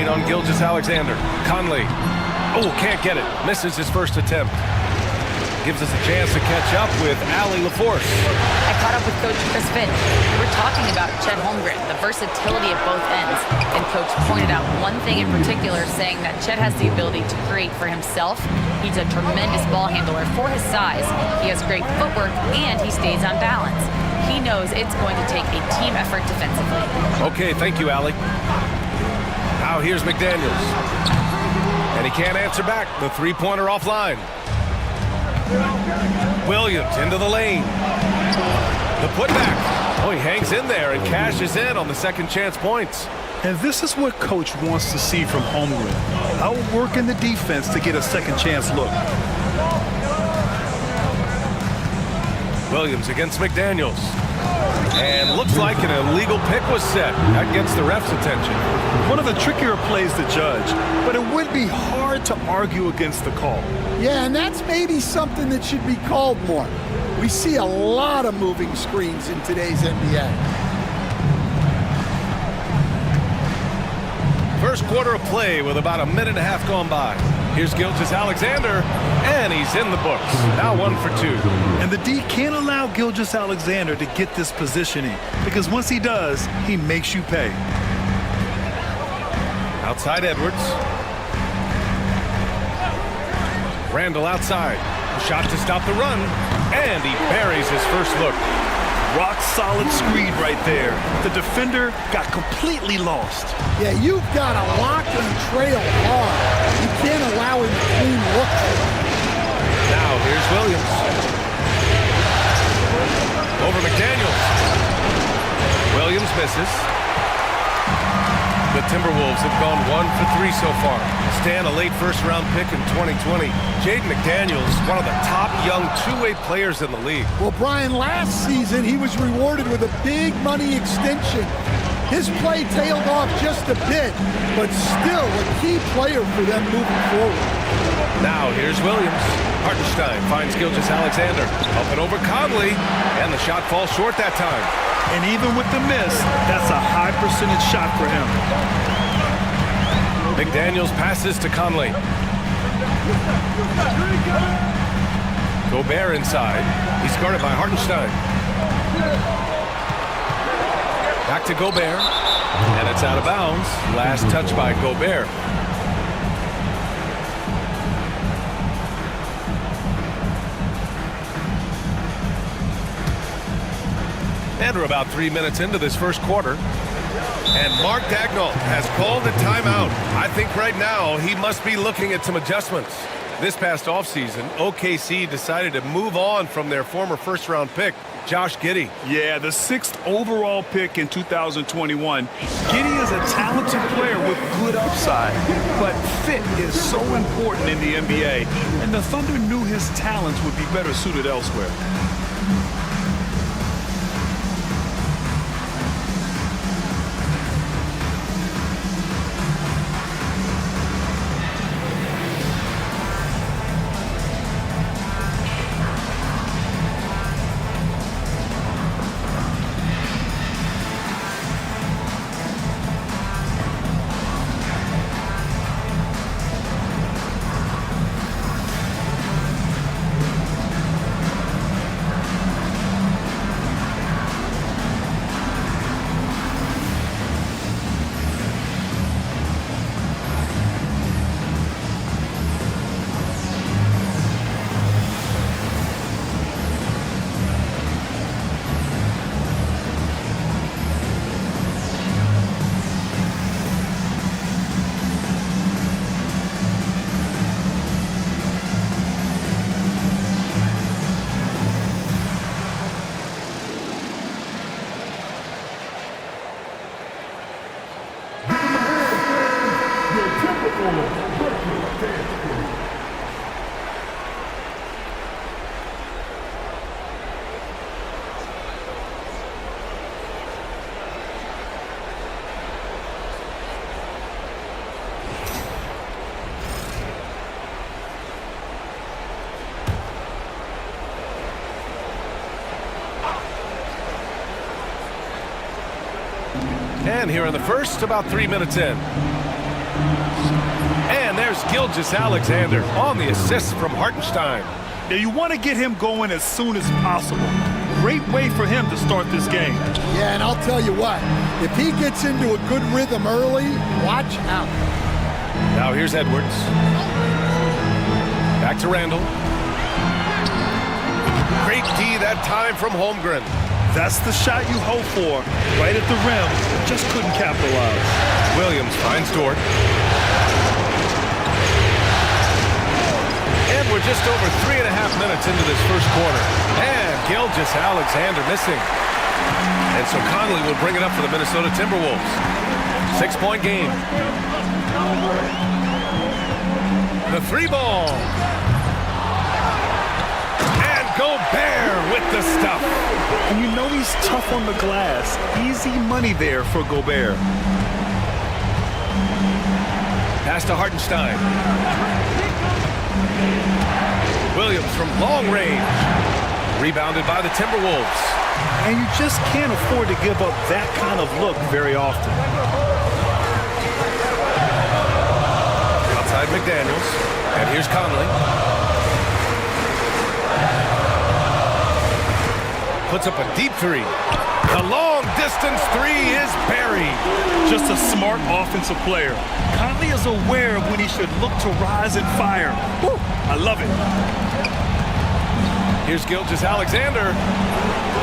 waiting on Gilgeous-Alexander. Conley. Oh, can't get it. Misses his first attempt. Gives us a chance to catch up with Allie LaForce. I caught up with Coach Chris Finn. We were talking about Chet Holmgren, the versatility at both ends. And Coach pointed out one thing in particular, saying that Chet has the ability to create for himself. He's a tremendous ball handler for his size. He has great footwork, and he stays on balance. He knows it's going to take a team effort defensively. Okay, thank you, Allie. Now here's McDaniels. And he can't answer back. The three-pointer offline. Williams into the lane. The putback. Oh, he hangs in there and cashes in on the second chance points. And this is what Coach wants to see from Holmgren. Outworking the defense to get a second chance look. Williams against McDaniels. And looks like an illegal pick was set. That gets the ref's attention. One of the trickier plays to judge, but it would be hard to argue against the call. Yeah, and that's maybe something that should be called more. We see a lot of moving screens in today's NBA. First quarter of play with about a minute and a half gone by. Here's Gilgeous-Alexander, and he's in the books. Now 1 for 2. And the D can't allow Gilgeous-Alexander to get this positioning, because once he does, he makes you pay. Outside Edwards. Randall outside. A shot to stop the run, and he buries his first look. Rock solid screen right there. The defender got completely lost. Yeah, you've got to lock and trail hard. You can't allow him to clean look. Now here's Williams. Over McDaniels. Williams misses. The Timberwolves have gone 1 for 3 so far. Stan, a late first-round pick in 2020. Jaden McDaniels, one of the top young two-way players in the league. Well, Brian, last season he was rewarded with a big money extension. His play tailed off just a bit, but still a key player for them moving forward. Now here's Williams. Hartenstein finds Gilgeous-Alexander. Up and over Conley, and the shot falls short that time. And even with the miss, that's a high percentage shot for him. McDaniels passes to Conley. Gobert inside. He's guarded by Hartenstein. Back to Gobert. And it's out of bounds. Last touch by Gobert. And we're about 3 minutes into this first quarter. And Mark Daigneault has called a timeout. I think right now he must be looking at some adjustments. This past offseason, OKC decided to move on from their former first-round pick, Josh Giddey. Yeah, the 6th overall pick in 2021. Giddey is a talented player with good upside, but fit is so important in the NBA, and the Thunder knew his talents would be better suited elsewhere. And here in the first, about 3 minutes in. And there's Gilgeous-Alexander on the assist from Hartenstein. Now you want to get him going as soon as possible. Great way for him to start this game. Yeah, and I'll tell you what, if he gets into a good rhythm early, watch out. Now here's Edwards. Back to Randall. Great D that time from Holmgren. That's the shot you hope for. Right at the rim, just couldn't capitalize. Williams finds Dort. And we're just over 3.5 minutes into this first quarter. And Gilgeous-Alexander missing. And so Conley will bring it up for the Minnesota Timberwolves. 6-point game. The three ball. And Gobert with the stuff. And you know he's tough on the glass. Easy money there for Gobert. Pass to Hartenstein. Williams from long range. Rebounded by the Timberwolves. And you just can't afford to give up that kind of look very often. Outside McDaniels. And here's Conley. Puts up a deep three. The long distance three is buried. Just a smart offensive player. Conley is aware of when he should look to rise and fire. Woo, I love it. Here's Gilgeous-Alexander.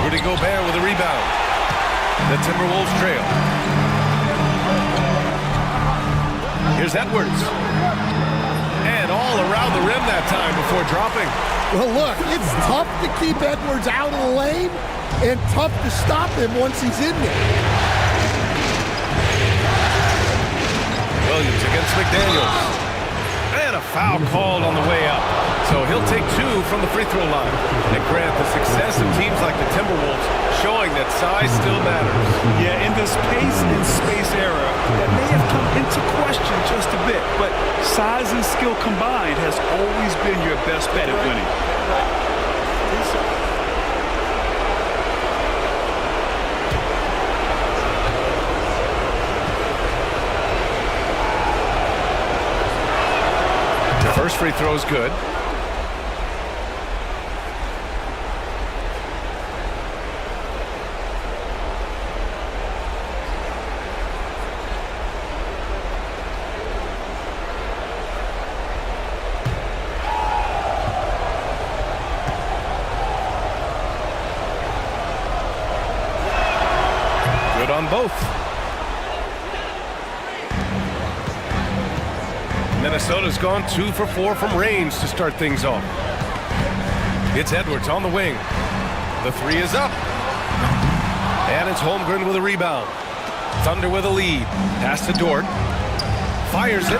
Rudy Gobert with a rebound. The Timberwolves trail. Here's Edwards. And all around the rim that time before dropping. Well, look, it's tough to keep Edwards out of the lane and tough to stop him once he's in there. Williams against McDaniels. And a foul called on the way up. So he'll take 2 from the free throw line. And Grant, the success of teams like the Timberwolves showing that size still matters. Yeah, in this pace and space era, that may have come into question just a bit, but size and skill combined has always been your best bet at winning. The first free throw is good. On both. Minnesota's gone 2 for 4 from range to start things off. It's Edwards on the wing. The three is up. And it's Holmgren with a rebound. Thunder with a lead. Pass to Dort. Fires it.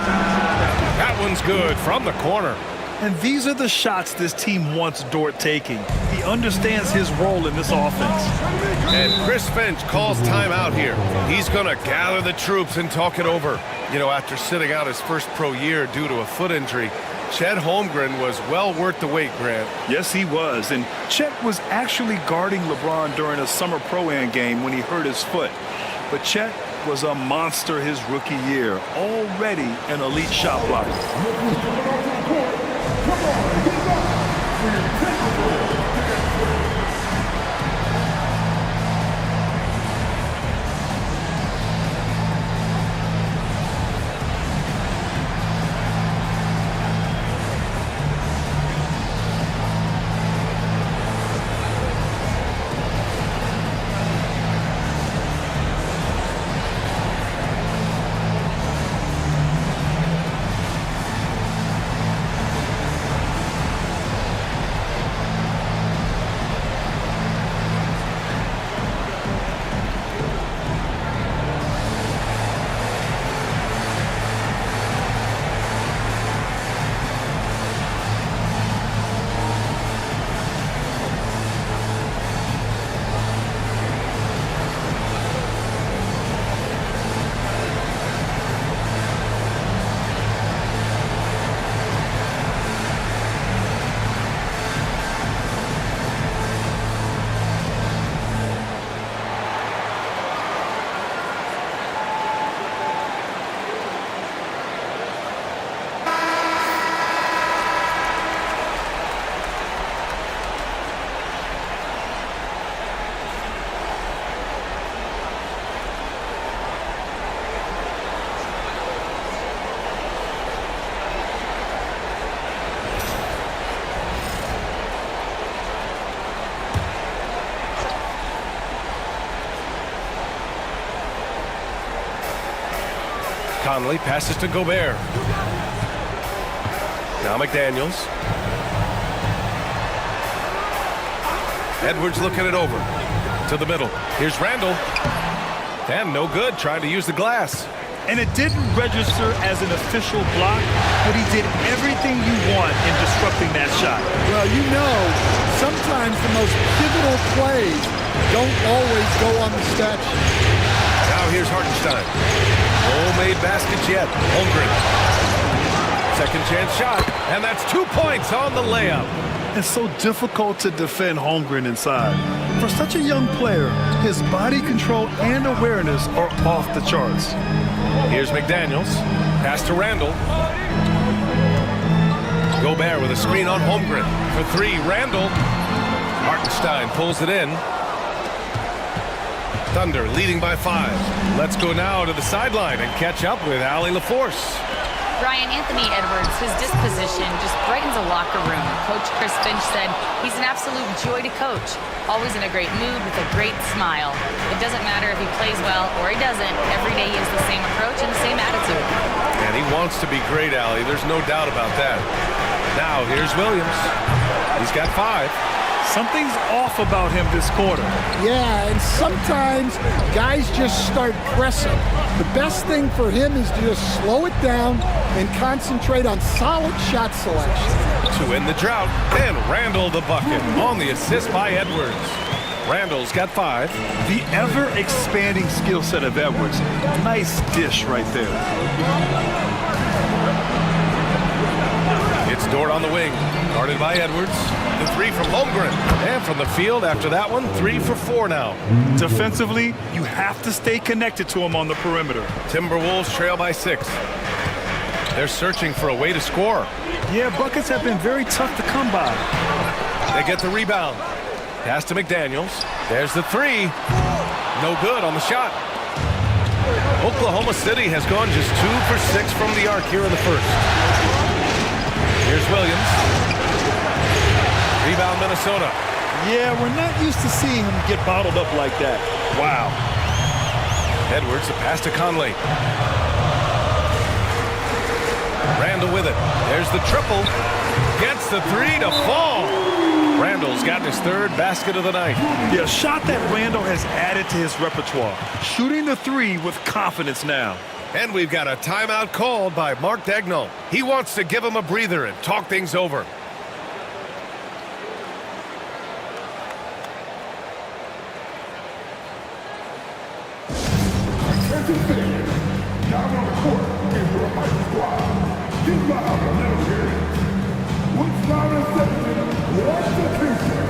That one's good from the corner. And these are the shots this team wants Dort taking. He understands his role in this offense. And Chris Finch calls timeout here. He's going to gather the troops and talk it over. You know, after sitting out his first pro year due to a foot injury, Chet Holmgren was well worth the wait, Grant. Yes, he was. And Chet was actually guarding LeBron during a summer pro-am game when he hurt his foot. But Chet was a monster his rookie year. Already an elite shot blocker. Conley passes to Gobert. Now McDaniels. Edwards looking it over to the middle. Here's Randall. And no good, trying to use the glass. And it didn't register as an official block, but he did everything you want in disrupting that shot. Well, you know, sometimes the most pivotal plays don't always go on the stat sheet. Now here's Hartenstein. No made baskets yet. Holmgren. Second chance shot, and that's 2 points on the layup. It's so difficult to defend Holmgren inside. For such a young player, his body control and awareness are off the charts. Here's McDaniels. Pass to Randall. Gobert with a screen on Holmgren. For three, Randall. Hartenstein pulls it in. Thunder leading by 5. Let's go now to the sideline and catch up with Allie LaForce. Brian, Anthony Edwards, his disposition just brightens a locker room. Coach Chris Finch said he's an absolute joy to coach. Always in a great mood with a great smile. It doesn't matter if he plays well or he doesn't. Every day he has the same approach and the same attitude. And he wants to be great, Allie. There's no doubt about that. Now here's Williams. He's got 5. Something's off about him this quarter. Yeah, and sometimes guys just start pressing. The best thing for him is to just slow it down and concentrate on solid shot selection. To end the drought, and Randall the bucket on the assist by Edwards. Randall's got 5. The ever-expanding skill set of Edwards. Nice dish right there. It's Dort on the wing, guarded by Edwards. The 3 from Holmgren. And from the field after that one, 3 for 4 now. Defensively, you have to stay connected to him on the perimeter. Timberwolves trail by 6. They're searching for a way to score. Yeah, buckets have been very tough to come by. They get the rebound. Pass to McDaniels. There's the 3. No good on the shot. Oklahoma City has gone just 2 for 6 from the arc here in the first. Here's Williams. Rebound Minnesota. Yeah, we're not used to seeing him get bottled up like that. Wow. Edwards, a pass to Conley. Randall with it. There's the triple. Gets the 3 to fall. Randall's got his 3rd basket of the night. Yeah, a shot that Randall has added to his repertoire. Shooting the 3 with confidence now. And we've got a timeout called by Mark Daigneault. He wants to give him a breather and talk things over. Down on the court is your fighting squad. Keep my up a little here. With style and safety, execution.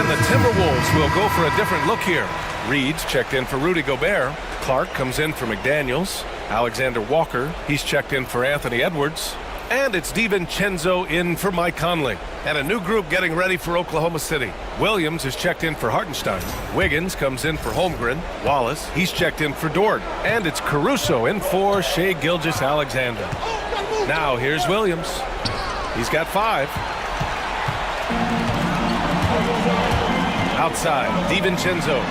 The Timberwolves will go for a different look here. Reed's checked in for Rudy Gobert. Clark comes in for McDaniels. Alexander Walker, he's checked in for Anthony Edwards. And it's DiVincenzo in for Mike Conley. And a new group getting ready for Oklahoma City. Williams is checked in for Hartenstein. Wiggins comes in for Holmgren. Wallace, he's checked in for Dort. And it's Caruso in for Shai Gilgeous-Alexander. Now here's Williams. He's got 5. Outside, DiVincenzo.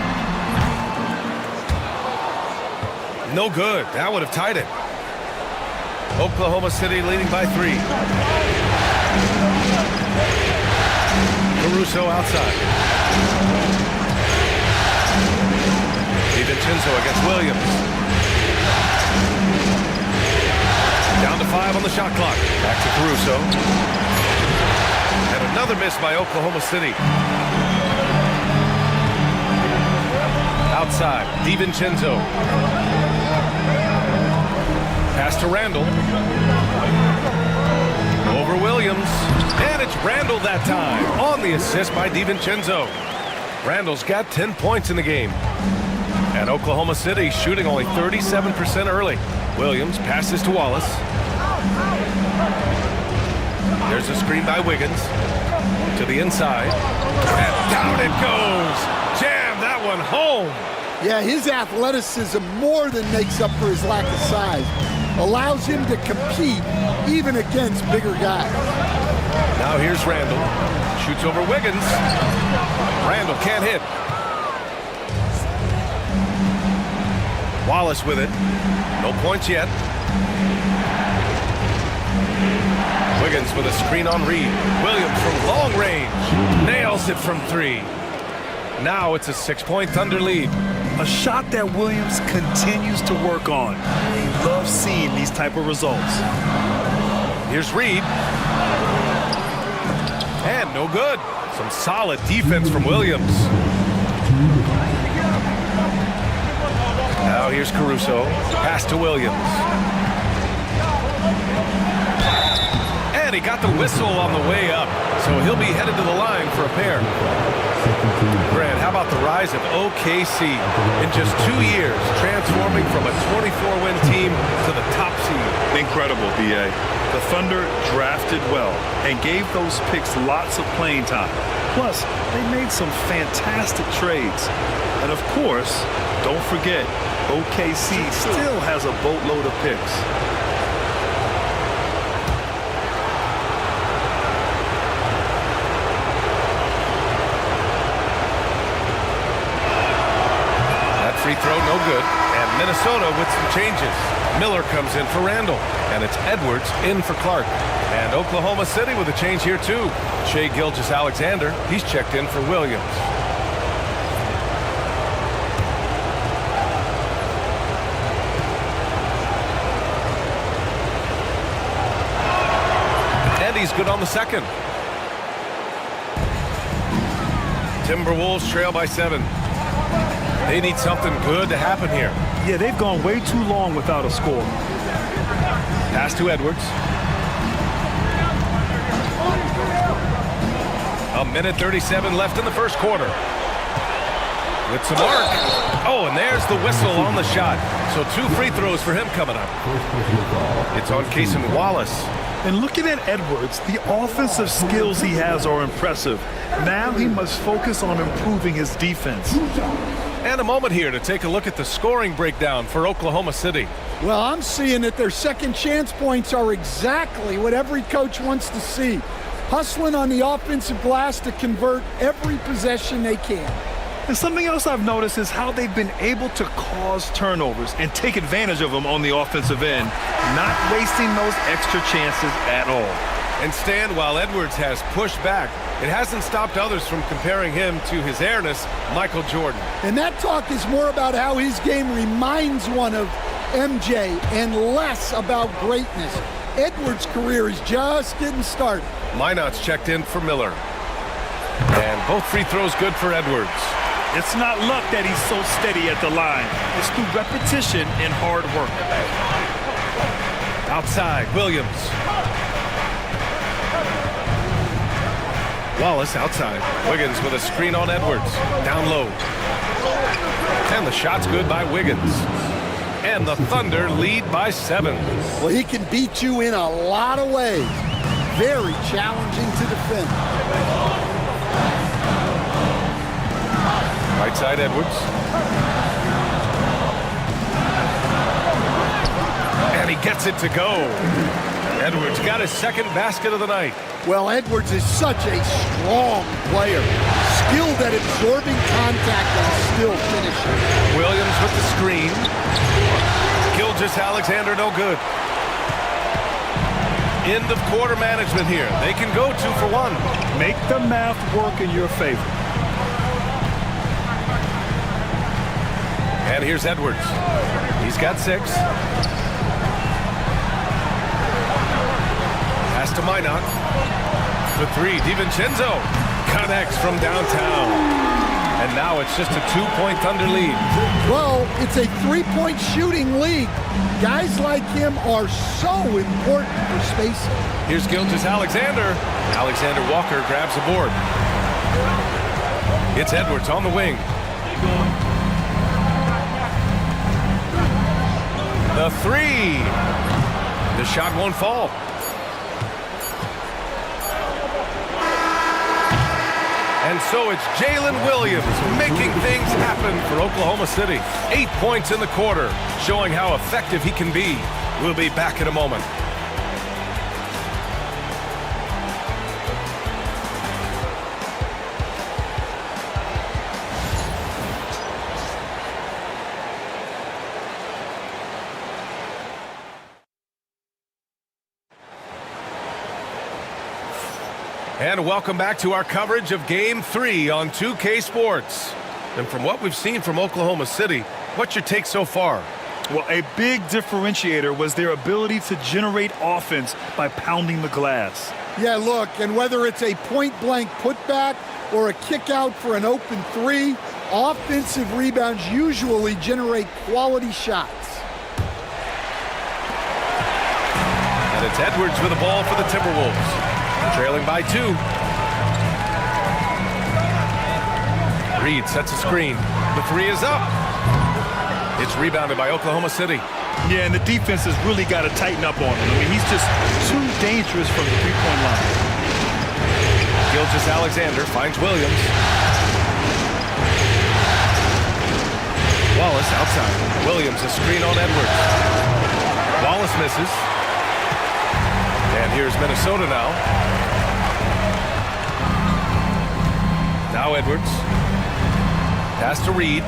No good. That would have tied it. Oklahoma City leading by 3. Caruso outside. Chinzo against Williams. Down to 5 on the shot clock. Back to Caruso. And another miss by Oklahoma City. Outside, DiVincenzo. Pass to Randall. Over Williams. And it's Randall that time on the assist by DiVincenzo. Randall's got 10 points in the game. And Oklahoma City shooting only 37% early. Williams passes to Wallace. There's a screen by Wiggins. To the inside. And down it goes. Jam that one home. Yeah, his athleticism more than makes up for his lack of size. Allows him to compete even against bigger guys. Now here's Randall. Shoots over Wiggins. Randall can't hit. Wallace with it. No points yet. Wiggins with a screen on Reed. Williams from long range. Nails it from 3. Now it's a 6-point Thunder lead. A shot that Williams continues to work on. He loves seeing these type of results. Here's Reed. And no good. Some solid defense from Williams. Now here's Caruso. Pass to Williams. And he got the whistle on the way up. So he'll be headed to the line for a pair. Grant, how about the rise of OKC in just 2 years, transforming from a 24-win team to the top seed? Incredible, B.A. The Thunder drafted well and gave those picks lots of playing time. Plus, they made some fantastic trades. And of course, don't forget, OKC still has a boatload of picks. Free throw, no good. And Minnesota with some changes. Miller comes in for Randall. And it's Edwards in for Clark. And Oklahoma City with a change here, too. Shai Gilgeous-Alexander, he's checked in for Williams. And he's good on the second. Timberwolves trail by 7. They need something good to happen here. Yeah, they've gone way too long without a score. Pass to Edwards. A minute 37 left in the first quarter. With some arc. Oh, and there's the whistle on the shot. So 2 free throws for him coming up. It's on Cason Wallace. And looking at Edwards, the offensive skills he has are impressive. Now he must focus on improving his defense. And a moment here to take a look at the scoring breakdown for Oklahoma City. Well, I'm seeing that their second chance points are exactly what every coach wants to see. Hustling on the offensive glass to convert every possession they can. And something else I've noticed is how they've been able to cause turnovers and take advantage of them on the offensive end, not wasting those extra chances at all. And Stan, while Edwards has pushed back, it hasn't stopped others from comparing him to his airness, Michael Jordan. And that talk is more about how his game reminds one of MJ and less about greatness. Edwards' career is just getting started. Minot's checked in for Miller. And both free throws good for Edwards. It's not luck that he's so steady at the line. It's through repetition and hard work. Outside, Williams. Wallace outside. Wiggins with a screen on Edwards. Down low. And the shot's good by Wiggins. And the Thunder lead by 7. Well, he can beat you in a lot of ways. Very challenging to defend. Right side, Edwards. And he gets it to go. Edwards got his second basket of the night. Well, Edwards is such a strong player. Skilled at absorbing contact and still finishing. Williams with the screen. Gilgeous-Alexander no good. End of quarter management here. They can go 2 for 1. Make the math work in your favor. And here's Edwards. He's got 6. Pass to Minot. For 3, DiVincenzo connects from downtown. And now it's just a 2-point Thunder lead. Well, it's a 3-point shooting league. Guys like him are so important for spacing. Here's Gilgeous-Alexander. Alexander Walker grabs the board. It's Edwards on the wing. The 3. The shot won't fall. And so it's Jalen Williams making things happen for Oklahoma City. 8 points in the quarter, showing how effective he can be. We'll be back in a moment. And welcome back to our coverage of Game 3 on 2K Sports. And from what we've seen from Oklahoma City, what's your take so far? Well, a big differentiator was their ability to generate offense by pounding the glass. Yeah, look, and whether it's a point-blank putback or a kick out for an open 3, offensive rebounds usually generate quality shots. And it's Edwards with the ball for the Timberwolves. Trailing by 2. Reed sets a screen. The 3 is up. It's rebounded by Oklahoma City. Yeah, and the defense has really got to tighten up on him. I mean, he's just too dangerous from the three-point line. Gilgeous-Alexander finds Williams. Wallace outside. Williams a screen on Edwards. Wallace misses. And here's Minnesota now. Now Edwards. Pass to Reed.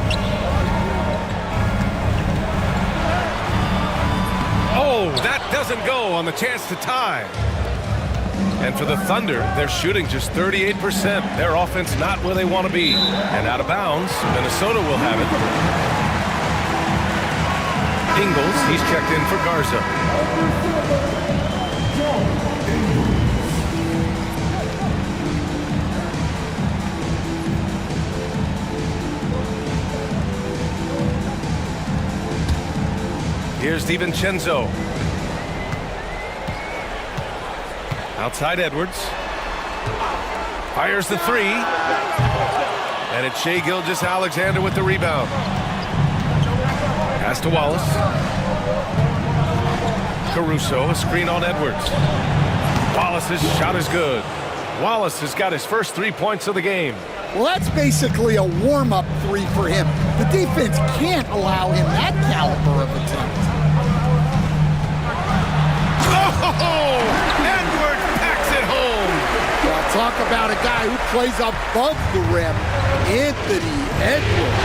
Oh, that doesn't go on the chance to tie. And for the Thunder, they're shooting just 38%. Their offense not where they want to be. And out of bounds, Minnesota will have it. Ingles, he's checked in for Garza. Here's DiVincenzo. Outside Edwards. Fires the 3. And it's Shai Gilgeous-Alexander with the rebound. Pass to Wallace. Caruso, a screen on Edwards. Wallace's shot is good. Wallace has got his first 3 points of the game. Well, that's basically a warm-up 3 for him. The defense can't allow him that caliber of attempt. Oh! Edwards packs it home! Well, talk about a guy who plays above the rim. Anthony Edwards.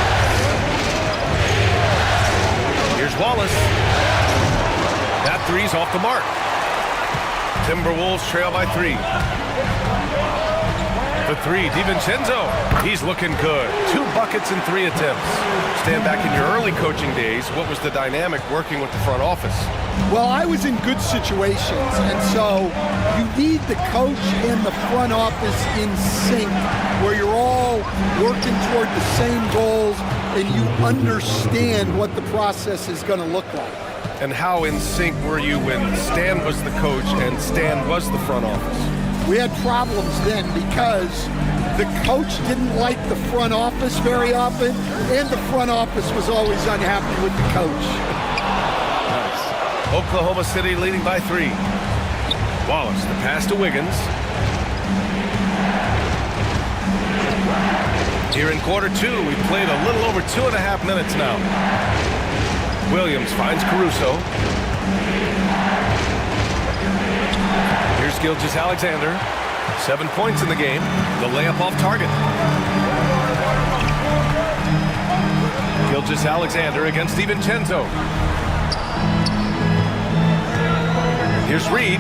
Here's Wallace. That 3's off the mark. Timberwolves trail by 3. The 3, DiVincenzo. He's looking good. 2 buckets in 3 attempts. Stand back in your early coaching days. What was the dynamic working with the front office? Well, I was in good situations, and so you need the coach and the front office in sync, where you're all working toward the same goals and you understand what the process is going to look like. And how in sync were you when Stan was the coach and Stan was the front office? We had problems then because the coach didn't like the front office very often, and the front office was always unhappy with the coach. Nice. Oklahoma City leading by 3. Wallace, the pass to Wiggins. Here in quarter 2, we've played a little over 2.5 minutes now. Williams finds Caruso. Here's Gilgeous-Alexander. 7 points in the game. The layup off target. Gilgeous-Alexander against DiVincenzo. Here's Reed.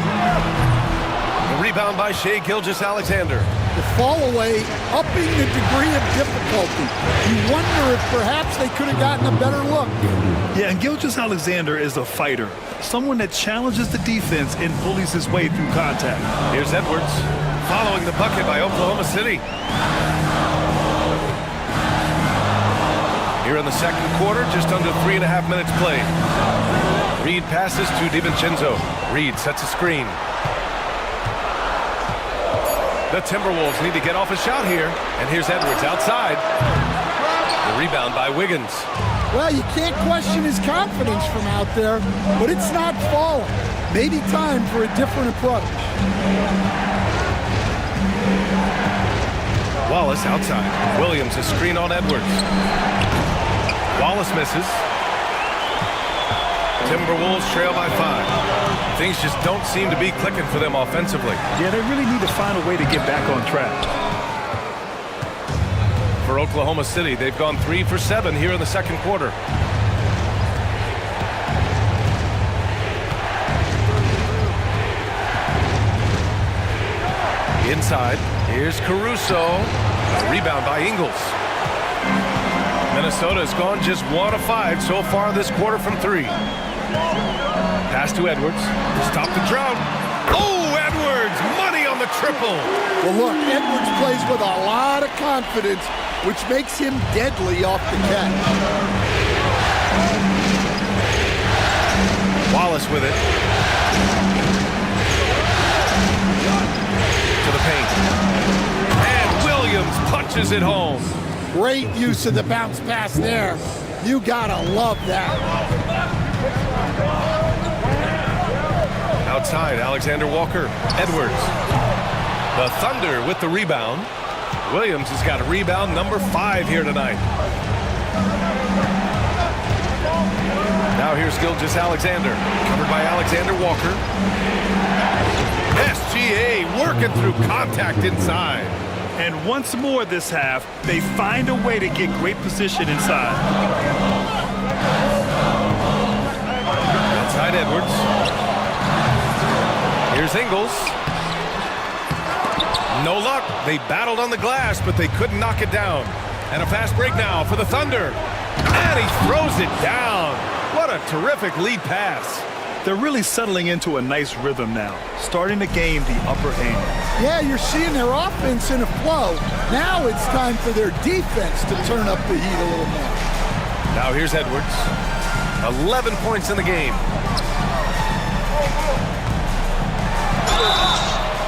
The rebound by Shai Gilgeous-Alexander. The fall away, upping the degree of difficulty. You wonder if perhaps they could have gotten a better look. Yeah, and Gilgeous-Alexander is a fighter, someone that challenges the defense and bullies his way through contact. Here's Edwards, following the bucket by Oklahoma City. Here in the second quarter, just under 3.5 minutes played. Reed passes to DiVincenzo. Reed sets a screen. The Timberwolves need to get off a shot here. And here's Edwards outside. The rebound by Wiggins. Well, you can't question his confidence from out there, but it's not falling. Maybe time for a different approach. Wallace outside. Williams a screen on Edwards. Wallace misses. Timberwolves trail by 5. Things just don't seem to be clicking for them offensively. Yeah, they really need to find a way to get back on track. For Oklahoma City, they've gone 3 for 7 here in the second quarter. Inside, here's Caruso. A rebound by Ingles. Minnesota has gone just 1 of 5 so far this quarter from 3. Pass to Edwards. Stop the drought. Oh, Edwards! Money on the triple. Well, look, Edwards plays with a lot of confidence, which makes him deadly off the catch. Wallace with it. To the paint. And Williams punches it home. Great use of the bounce pass there. You gotta love that. Outside, Alexander Walker. Edwards. The Thunder with the rebound. Williams has got a rebound number 5 here tonight. Now here's Gilgeous-Alexander. Covered by Alexander Walker. SGA working through contact inside. And once more this half, they find a way to get great position inside. Outside Edwards. Here's Ingles. No luck. They battled on the glass, but they couldn't knock it down. And a fast break now for the Thunder. And he throws it down. What a terrific lead pass. They're really settling into a nice rhythm now, starting to gain the upper hand. Yeah, you're seeing their offense in a flow. Now it's time for their defense to turn up the heat a little more. Now here's Edwards. 11 points in the game.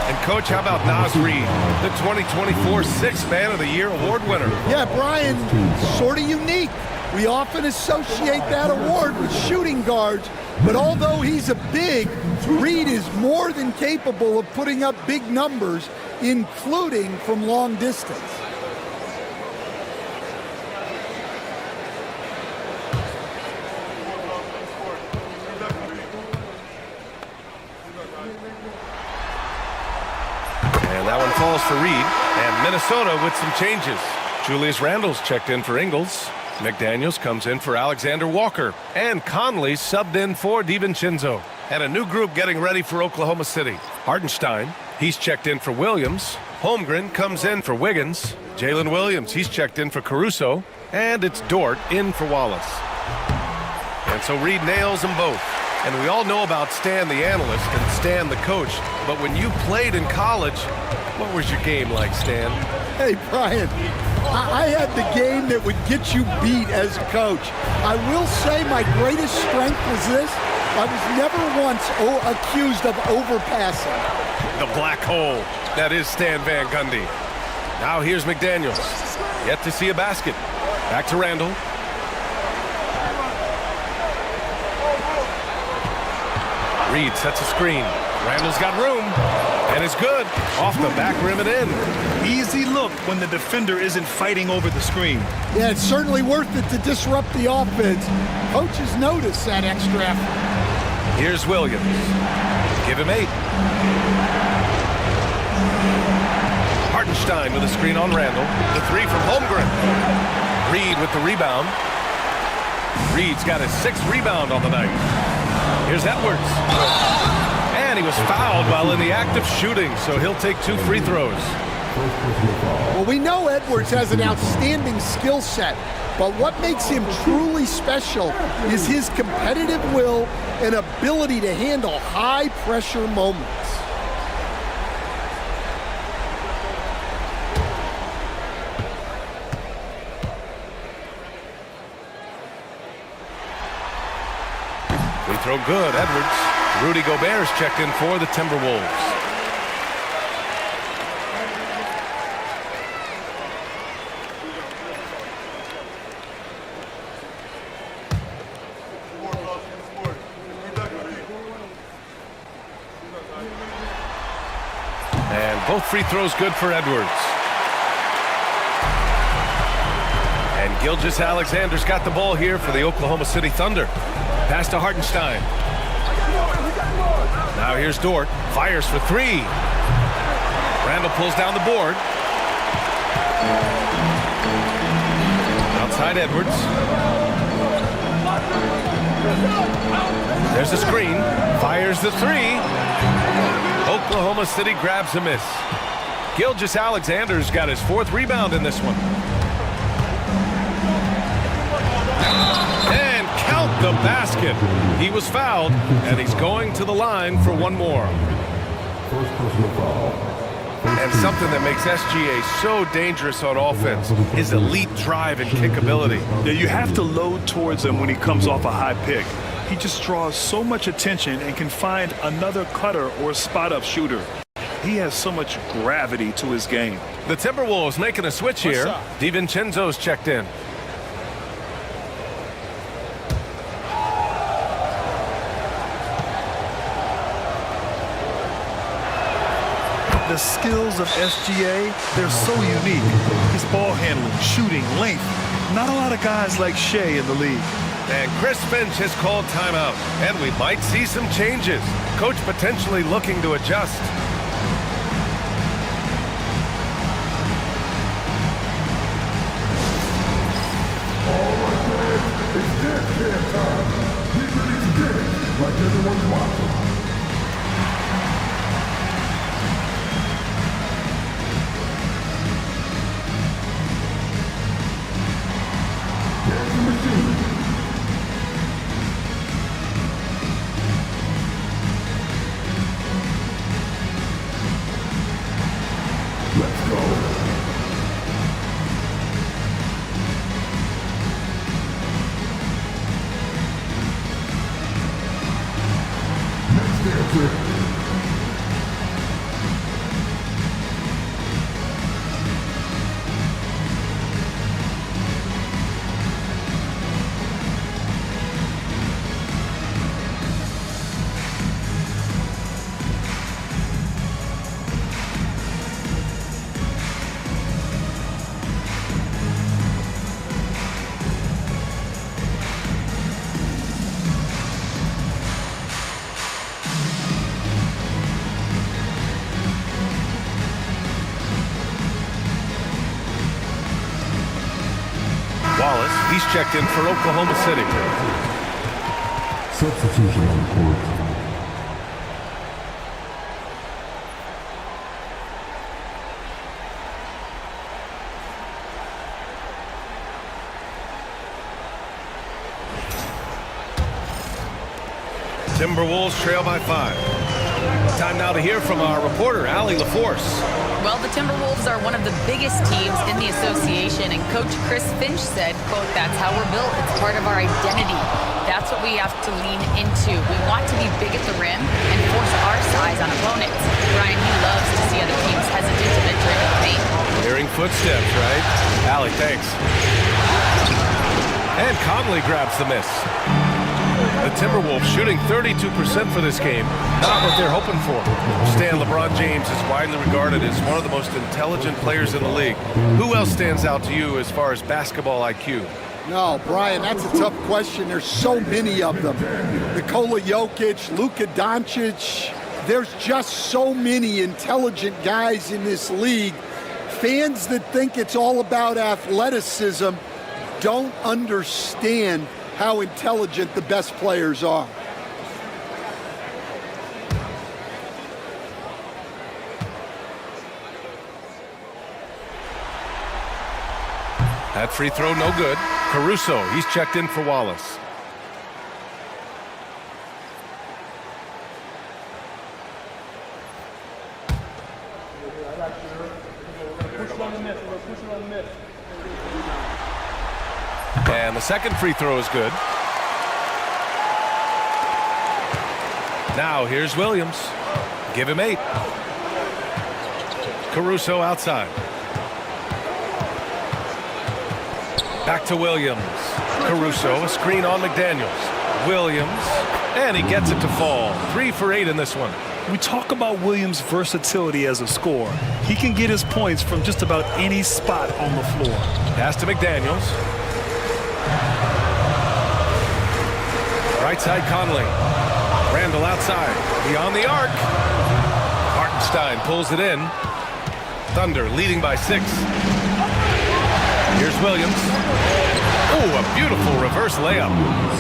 And Coach, how about Naz Reid, the 2024 Sixth Man of the Year award winner? Yeah, Brian, sort of unique. We often associate that award with shooting guards, but although he's a big, Reid is more than capable of putting up big numbers, including from long distance. And that one falls for Reid. And Minnesota with some changes. Julius Randle's checked in for Ingles. McDaniels comes in for Alexander Walker. And Conley subbed in for DiVincenzo. And a new group getting ready for Oklahoma City. Hartenstein, he's checked in for Williams. Holmgren comes in for Wiggins. Jalen Williams, he's checked in for Caruso. And it's Dort in for Wallace. And so Reid nails them both. And we all know about Stan the analyst and Stan the coach. But when you played in college, what was your game like, Stan? Hey, Brian, I had the game that would get you beat as a coach. I will say my greatest strength was this. I was never once accused of overpassing. The black hole. That is Stan Van Gundy. Now here's McDaniels. Yet to see a basket. Back to Randle. Reid sets a screen. Randle's got room. And it's good. Off the back rim and in. Easy look when the defender isn't fighting over the screen. Yeah, it's certainly worth it to disrupt the offense. Coaches notice that extra effort. Here's Williams. Give him 8. Hartenstein with a screen on Randle. The 3 from Holmgren. Reid with the rebound. Reid's got his 6th rebound on the night. Here's Edwards. And he was fouled while in the act of shooting, so he'll take 2 free throws. Well, we know Edwards has an outstanding skill set, but what makes him truly special is his competitive will and ability to handle high-pressure moments. Free throw good, Edwards. Rudy Gobert's checked in for the Timberwolves. And both free throws good for Edwards. And Gilgeous-Alexander's got the ball here for the Oklahoma City Thunder. Pass to Hartenstein. Now here's Dort. Fires for three. Randall pulls down the board. Outside Edwards. There's the screen. Fires the three. Oklahoma City grabs a miss. Gilgeous-Alexander's got his fourth rebound in this one. And count the basket. He was fouled, and he's going to the line for one more. And something that makes SGA so dangerous on offense, his elite drive and kick ability. Yeah, you have to load towards him when he comes off a high pick. He just draws so much attention and can find another cutter or spot-up shooter. He has so much gravity to his game. The Timberwolves making a switch here. DiVincenzo's checked in. The skills of SGA, they're so unique. His ball handling, shooting, length. Not a lot of guys like Shea in the league. And Chris Finch has called timeout. And we might see some changes. Coach potentially looking to adjust. It's dance jam time. Get ready to dance like everyone's watching. Dancing machine. Let's go. Wallace, he's checked in for Oklahoma City. Substitution on the court. Timberwolves trail by 5. Time now to hear from our reporter, Allie LaForce. Well, the Timberwolves are one of the biggest teams in the association, and Coach Chris Finch said, quote, "That's how we're built. It's part of our identity. That's what we have to lean into. We want to be big at the rim and force our size on opponents." Brian, he loves to see other teams hesitant to enter into the paint. Hearing footsteps, right? Allie, thanks. And Conley grabs the miss. The Timberwolves shooting 32% for this game. Not what they're hoping for. Stan, LeBron James is widely regarded as one of the most intelligent players in the league. Who else stands out to you as far as basketball IQ? No, Brian, that's a tough question. There's so many of them. Nikola Jokic, Luka Doncic. There's just so many intelligent guys in this league. Fans that think it's all about athleticism don't understand how intelligent the best players are. That free throw no good. Caruso, he's checked in for Wallace. And the second free throw is good. Now here's Williams. Give him 8. Caruso outside. Back to Williams. Caruso, a screen on McDaniels. Williams, and he gets it to fall. 3 for 8 in this one. We talk about Williams' versatility as a scorer. He can get his points from just about any spot on the floor. Pass to McDaniels. Right side Conley. Randall outside. Beyond the arc. Hartenstein pulls it in. Thunder leading by 6. Here's Williams. Oh, a beautiful reverse layup.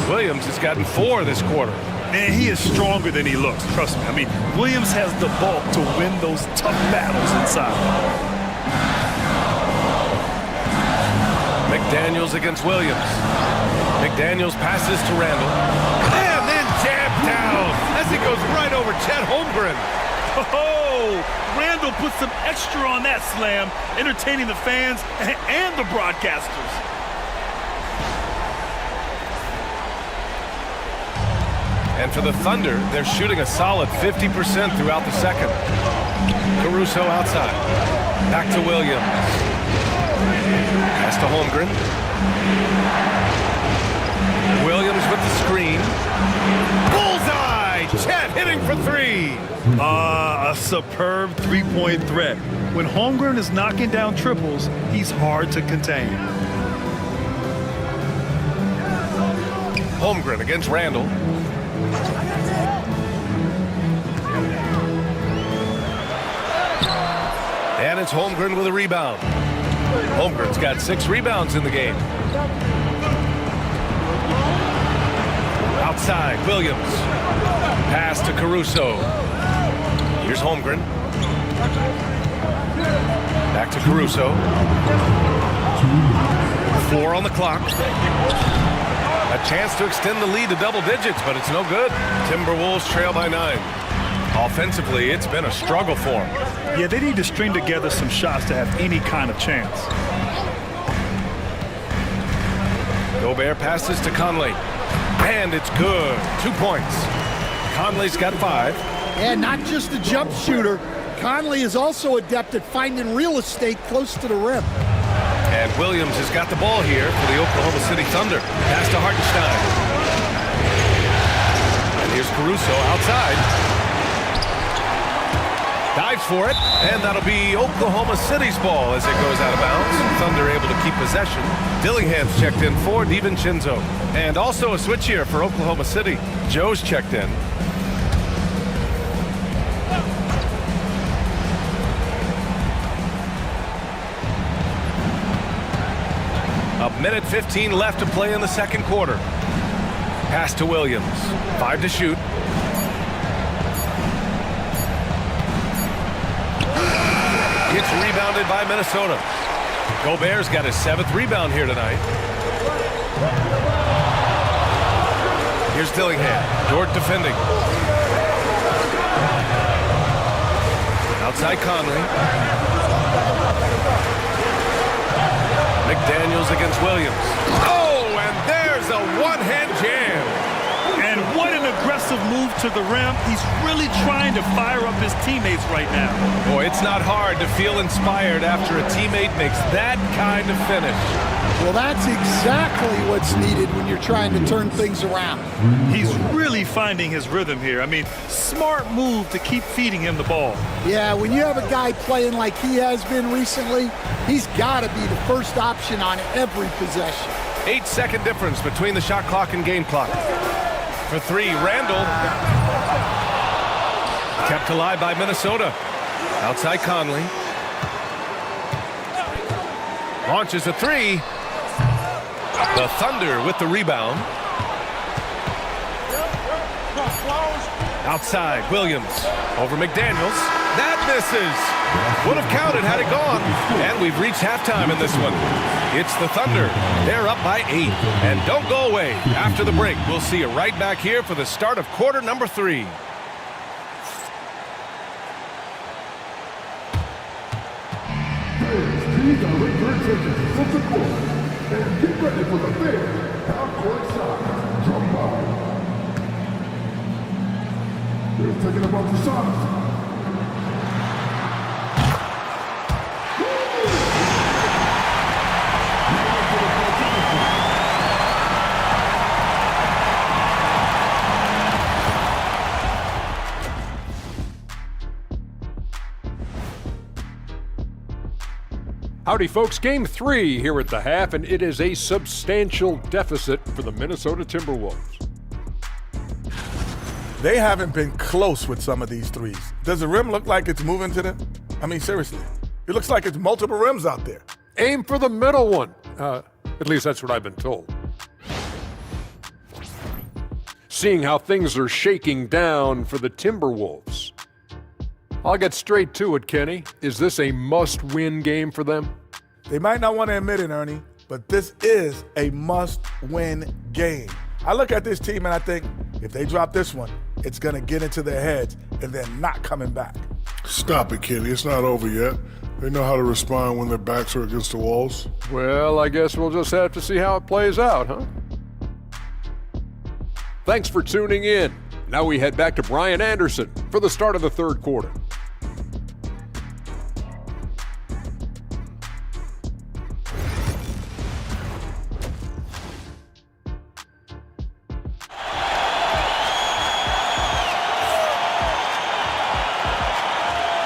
Williams has gotten 4 this quarter. Man, he is stronger than he looks, trust me. I mean, Williams has the bulk to win those tough battles inside. McDaniels against Williams. McDaniels passes to Randall. And then jabbed down as he goes right over Chet Holmgren. Oh, Randall put some extra on that slam, entertaining the fans and the broadcasters. And for the Thunder, they're shooting a solid 50% throughout the second. Caruso outside. Back to Williams. Pass to Holmgren. Williams with the screen. Bullseye! Chet hitting for 3. A superb three-point threat. When Holmgren is knocking down triples, he's hard to contain. Holmgren against Randall. And it's Holmgren with a rebound. Holmgren's got 6 rebounds in the game. Outside, Williams. Pass to Caruso. Here's Holmgren. Back to Caruso. 4 on the clock. A chance to extend the lead to double digits, but it's no good. Timberwolves trail by 9. Offensively, it's been a struggle for them. Yeah, they need to string together some shots to have any kind of chance. Gobert passes to Conley. And it's good. 2 points. Conley's got 5. And not just a jump shooter. Conley is also adept at finding real estate close to the rim. And Williams has got the ball here for the Oklahoma City Thunder. Pass to Hartenstein. And here's Caruso outside. Dives for it, and that'll be Oklahoma City's ball as it goes out of bounds. Thunder able to keep possession. Dillingham's checked in for DiVincenzo. And also a switch here for Oklahoma City. Joe's checked in. A minute 15 left to play in the second quarter. Pass to Williams. 5 to shoot. It's rebounded by Minnesota. Gobert's got his 7th rebound here tonight. Here's Dillingham. Dort defending. Outside Conley. McDaniels against Williams. Oh, and there's a one-hand jam. And what an aggressive move to the rim. He's really trying to fire up his teammates right now. Boy, it's not hard to feel inspired after a teammate makes that kind of finish. Well, that's exactly what's needed when you're trying to turn things around. He's really finding his rhythm here. I mean, smart move to keep feeding him the ball. Yeah, when you have a guy playing like he has been recently, he's got to be the first option on every possession. 8-second difference between the shot clock and game clock. For 3, Randall. Kept alive by Minnesota. Outside Conley. Launches a 3. The Thunder with the rebound. Outside, Williams. Over McDaniels. That misses. Would have counted had it gone. And we've reached halftime in this one. It's the Thunder. They're up by 8. And don't go away. After the break, we'll see you right back here for the start of quarter number 3. Please direct your attention to center court and get ready for the big half-court shot. Drum by. They're taking about the shots. Howdy, folks. Game 3 here at the half, and it is a substantial deficit for the Minnesota Timberwolves. They haven't been close with some of these threes. Does the rim look like it's moving to them? I mean, seriously. It looks like it's multiple rims out there. Aim for the middle one. At least that's what I've been told. Seeing how things are shaking down for the Timberwolves. I'll get straight to it, Kenny. Is this a must-win game for them? They might not want to admit it, Ernie, but this is a must-win game. I look at this team and I think, if they drop this one, it's going to get into their heads and they're not coming back. Stop it, Kenny. It's not over yet. They know how to respond when their backs are against the walls. Well, I guess we'll just have to see how it plays out, huh? Thanks for tuning in. Now we head back to Brian Anderson for the start of the third quarter.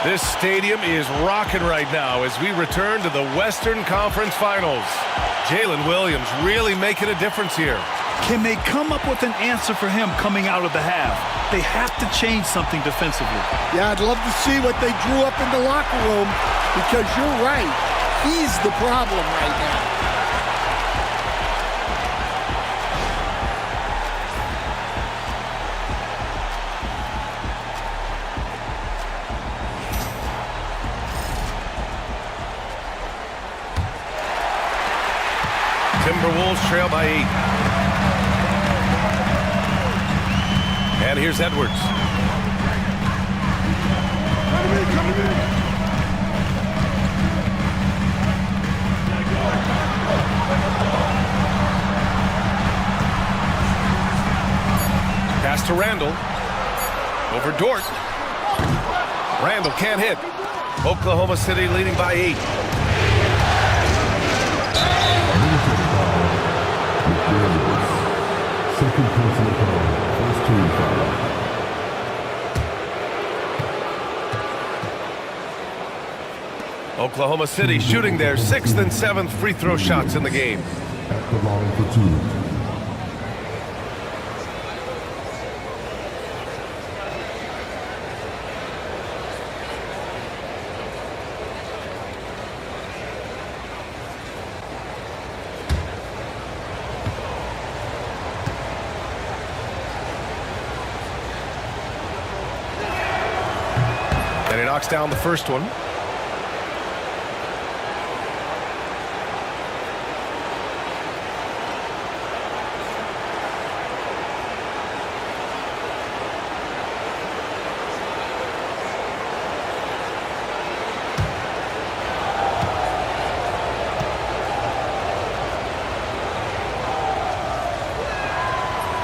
This stadium is rocking right now as we return to the Western Conference Finals. Jalen Williams really making a difference here. Can they come up with an answer for him coming out of the half? They have to change something defensively. Yeah, I'd love to see what they drew up in the locker room, because you're right. He's the problem right now. Timberwolves trail by 8. And here's Edwards. Pass to Randall. Over Dort. Randall can't hit. Oklahoma City leading by 8. Second personal foul. First team foul. Oklahoma City shooting their 6th and 7th free throw shots in the game. At the line for 2. And he knocks down the first one.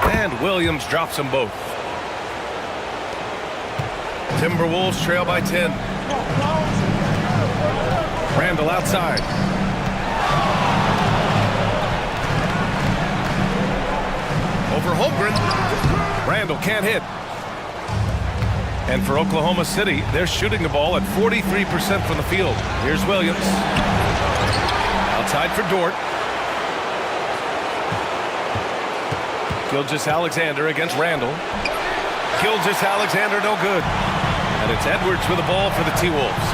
And Williams drops them both. Timberwolves trail by 10. Randall outside. Over Holmgren. Randall can't hit. And for Oklahoma City, they're shooting the ball at 43% from the field. Here's Williams. Outside for Dort. Gilgeous-Alexander against Randall. Gilgeous-Alexander no good. And it's Edwards with the ball for the T-Wolves.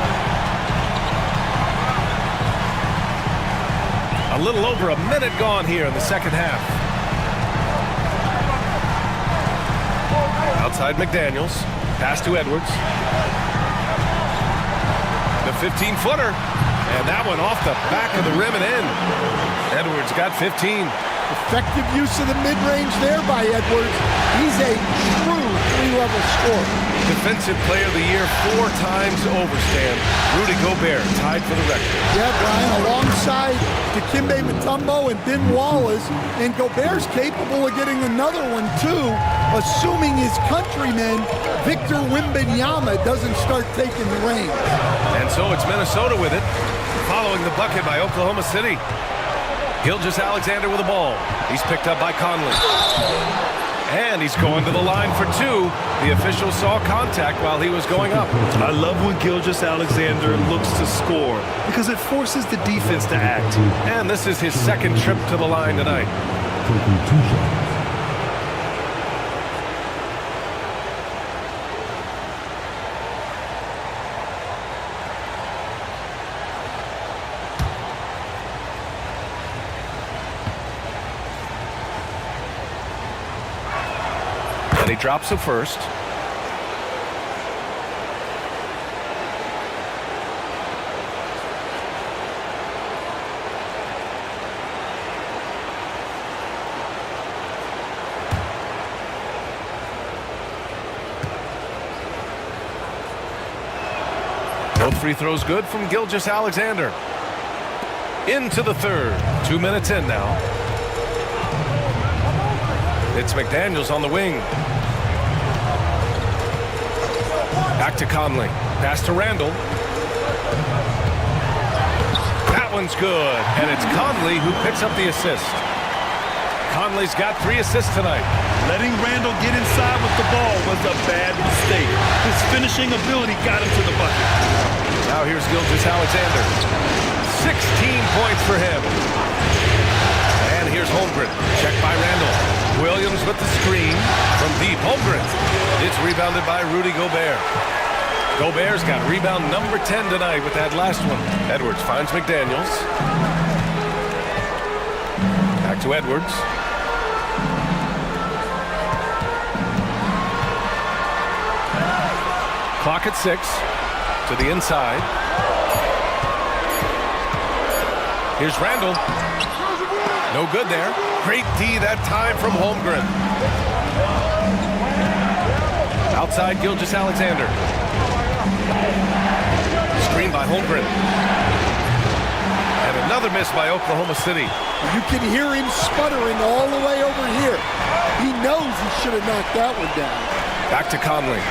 A little over a minute gone here in the second half. Outside McDaniels. Pass to Edwards. The 15-footer. And that one off the back of the rim and in. Edwards got 15. Effective use of the mid-range there by Edwards. He's a true three-level scorer. Defensive Player of the Year 4 times over, Stan. Rudy Gobert tied for the record. Yeah, Brian, alongside Dikembe Mutombo and Ben Wallace, and Gobert's capable of getting another one too, assuming his countryman Victor Wembanyama doesn't start taking the reins. And so it's Minnesota with it, following the bucket by Oklahoma City. Gilgeous-Alexander with the ball. He's picked up by Conley. And he's going to the line for two. The official saw contact while he was going up. I love when Gilgeous-Alexander looks to score because it forces the defense to act. And this is his second trip to the line tonight. Taking 2 shots. And he drops the first. Both free throws good from Gilgeous-Alexander. Into the third. 2 minutes in now. It's McDaniels on the wing. Back to Conley. Pass to Randall. That one's good. And it's Conley who picks up the assist. Conley's got 3 assists tonight. Letting Randall get inside with the ball was a bad mistake. His finishing ability got him to the bucket. Now here's Gilgeous-Alexander. 16 points for him. And here's Holmgren. Checked by Randall. Williams with the screen from deep. Holmgren. It's rebounded by Rudy Gobert. Gobert's got rebound number 10 tonight with that last one. Edwards finds McDaniels. Back to Edwards. Clock at 6. To the inside. Here's Randall. No good there. Great D that time from Holmgren. Outside Gilgeous-Alexander. Screen by Holmgren. And another miss by Oklahoma City. You can hear him sputtering all the way over here. He knows he should have knocked that one down. Back to Conley.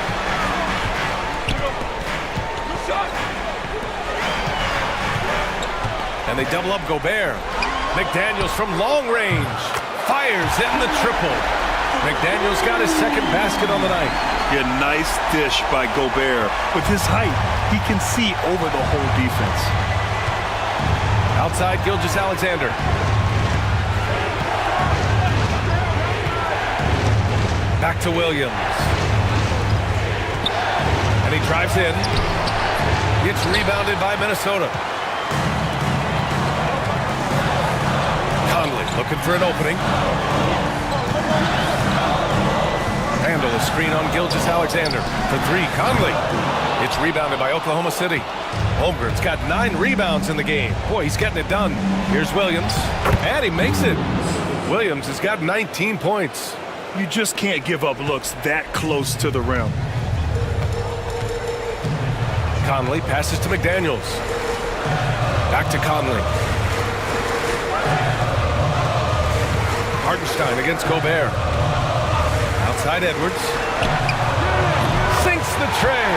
And they double up Gobert. McDaniels from long range. Fires in the triple. McDaniels got his second basket on the night. Yeah, nice dish by Gobert. With his height, he can see over the whole defense. Outside Gilgeous-Alexander. Back to Williams. And he drives in. It's rebounded by Minnesota. Conley looking for an opening. Handle a screen on Gilgeous-Alexander for 3. Conley. It's rebounded by Oklahoma City. Holmgren's got 9 rebounds in the game. Boy, he's getting it done. Here's Williams. And he makes it. Williams has got 19 points. You just can't give up looks that close to the rim. Conley passes to McDaniels. Back to Conley. Hartenstein against Gobert. Outside Edwards. Sinks the tray.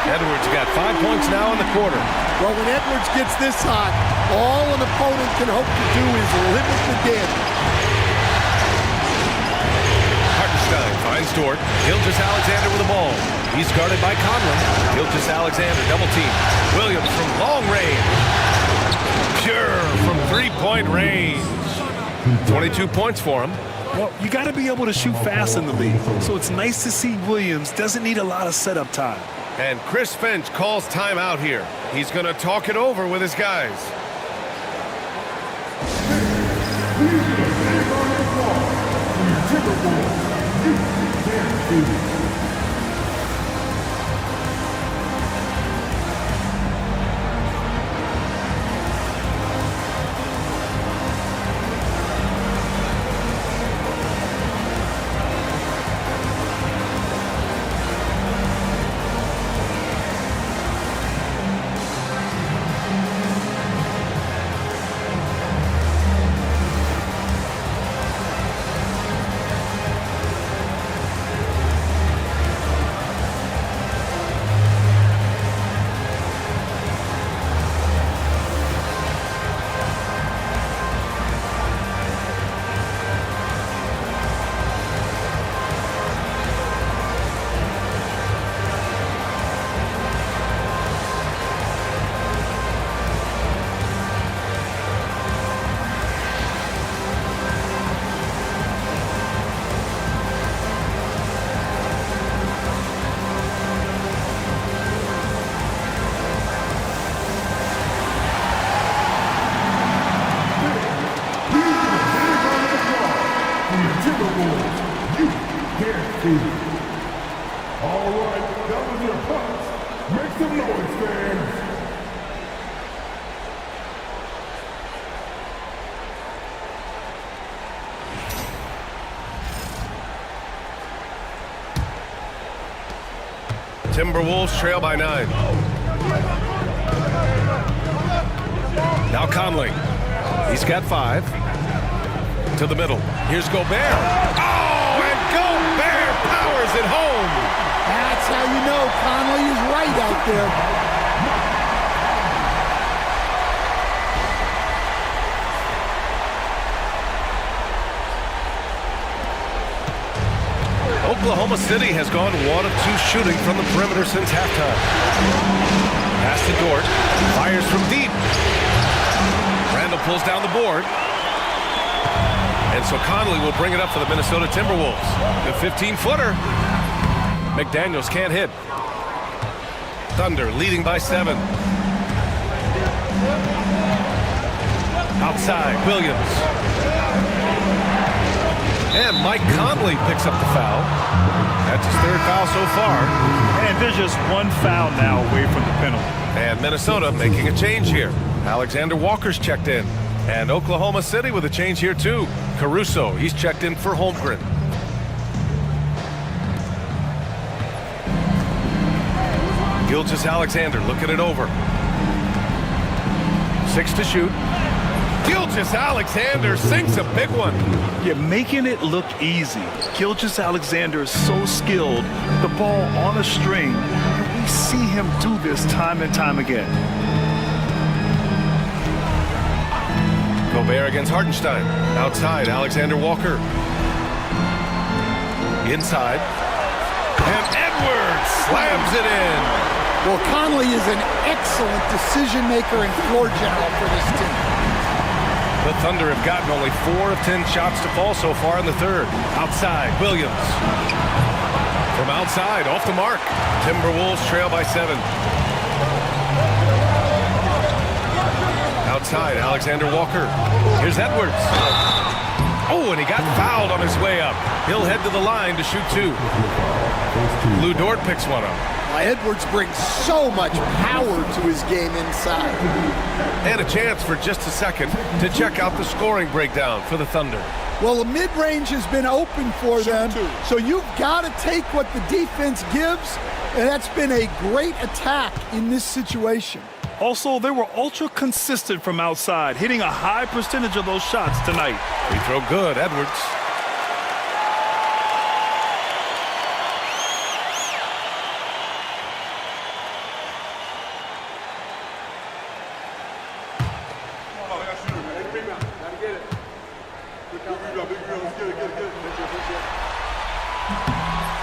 Edwards got 5 points now in the quarter. Well, when Edwards gets this hot, all an opponent can hope to do is limit the damage. Hartenstein finds Dort. Gilgeous-Alexander with the ball. He's guarded by Conley. Gilgeous-Alexander double team. Williams from long range. Pure from 3-point range. 22 points for him. Well, you got to be able to shoot fast in the league. So it's nice to see Williams doesn't need a lot of setup time. And Chris Finch calls timeout here. He's going to talk it over with his guys. You can't see. All right, that was your punch. Make some noise, fans. Timberwolves trail by 9. Now Conley. He's got 5. To the middle. Here's Gobert. Oh, and Gobert powers it home. That's how you know Conley is right out there. Oklahoma City has gone 1 of 2 shooting from the perimeter since halftime. Pass to Dort. Fires from deep. Randall pulls down the board. And so Conley will bring it up for the Minnesota Timberwolves. The 15-footer. McDaniels can't hit. Thunder leading by 7. Outside, Williams. And Mike Conley picks up the foul. That's his 3rd foul so far. And there's just 1 foul now away from the penalty. And Minnesota making a change here. Alexander Walker's checked in. And Oklahoma City with a change here too. Caruso, he's checked in for Holmgren. Gilgeous-Alexander looking it over. 6 to shoot. Gilgeous-Alexander sinks a big one. You're making it look easy. Gilgeous-Alexander is so skilled, the ball on a string, and we see him do this time and time again. Gobert against Hartenstein. Outside, Alexander Walker. Inside. And Edwards slams it in. Well, Conley is an excellent decision maker and floor general for this team. The Thunder have gotten only 4 of 10 shots to fall so far in the 3rd. Outside, Williams. From outside, off the mark. Timberwolves trail by 7. Outside, Alexander Walker. Here's Edwards. Oh, and he got fouled on his way up. He'll head to the line to shoot 2. Lou Dort picks one up. Edwards brings so much power to his game inside. And a chance for just a second to check out the scoring breakdown for the Thunder. Well, the mid-range has been open for them, so you've got to take what the defense gives, and that's been a great attack in this situation. Also, they were ultra consistent from outside, hitting a high percentage of those shots tonight. Free throw good, Edwards.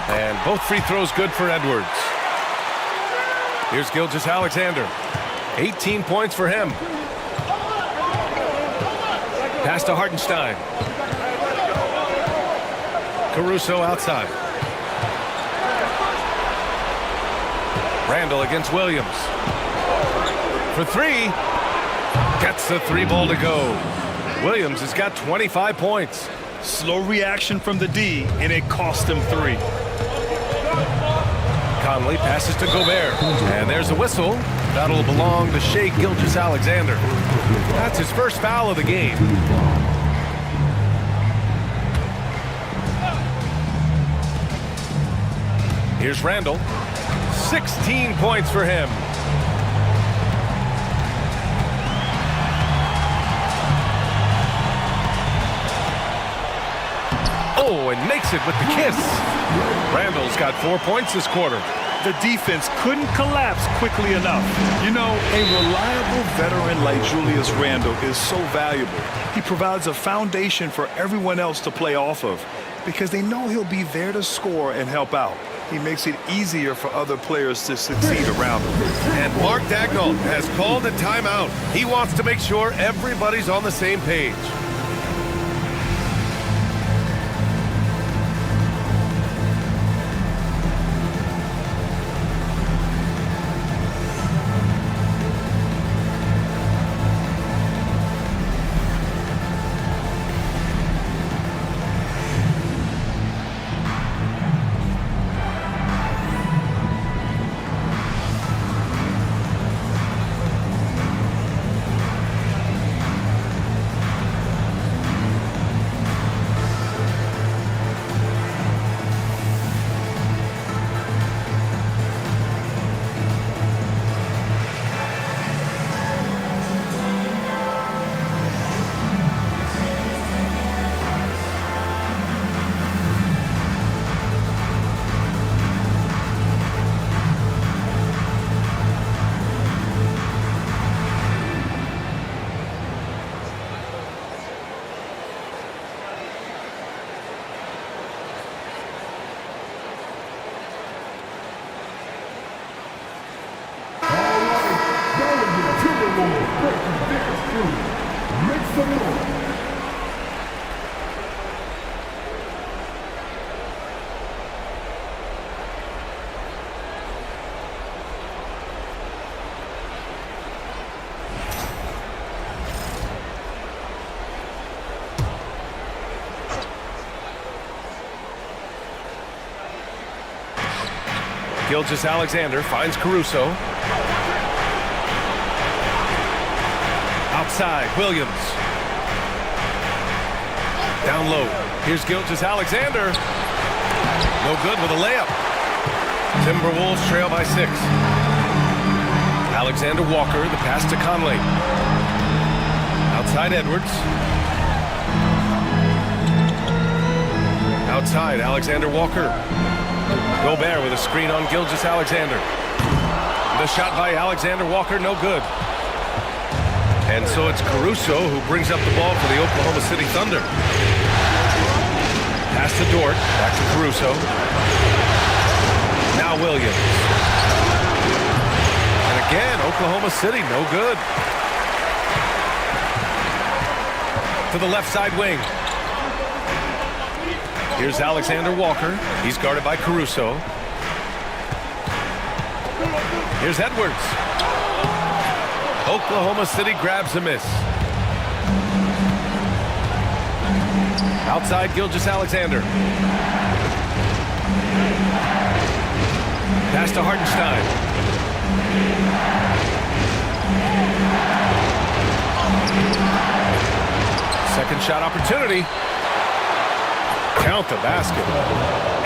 And both free throws good for Edwards. Here's Gilgeous-Alexander. 18 points for him. Pass to Hartenstein. Caruso outside. Randall against Williams. For 3. Gets the 3 ball to go. Williams has got 25 points. Slow reaction from the D, and it cost him 3. Conley passes to Gobert. And there's a whistle. That'll belong to Shai Gilgeous-Alexander. That's his 1st foul of the game. Here's Randall. 16 points for him. Oh, and makes it with the kiss. Randall's got 4 points this quarter. The defense couldn't collapse quickly enough. You know, a reliable veteran like Julius Randle is so valuable. He provides a foundation for everyone else to play off of because they know he'll be there to score and help out. He makes it easier for other players to succeed around him. And Mark Daigneault has called a timeout. He wants to make sure everybody's on the same page. Make some noise. Gilgeous-Alexander finds Caruso. Outside, Williams. Down low. Here's Gilgeous-Alexander. No good with a layup. Timberwolves trail by 6. Alexander Walker, the pass to Conley. Outside, Edwards. Outside, Alexander Walker. Gobert with a screen on Gilgeous-Alexander. The shot by Alexander Walker, no good. And so it's Caruso who brings up the ball for the Oklahoma City Thunder. Pass to Dort, back to Caruso. Now Williams. And again, Oklahoma City, no good. To the left side wing. Here's Alexander Walker. He's guarded by Caruso. Here's Edwards. Oklahoma City grabs a miss. Outside, Gilgeous-Alexander. Pass to Hartenstein. Second shot opportunity. Count the basket.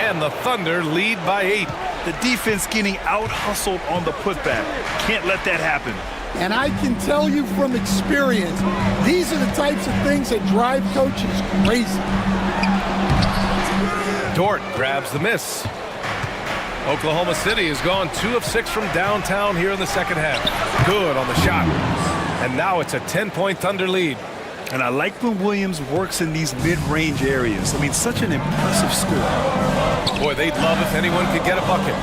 And the Thunder lead by 8. The defense getting out-hustled on the putback. Can't let that happen. And I can tell you from experience, these are the types of things that drive coaches crazy. Dort grabs the miss. Oklahoma City has gone 2 of 6 from downtown here in the second half. Good on the shot. And now it's a 10-point Thunder lead. And I like when Williams works in these mid-range areas. I mean, such an impressive score. Boy, they'd love if anyone could get a bucket.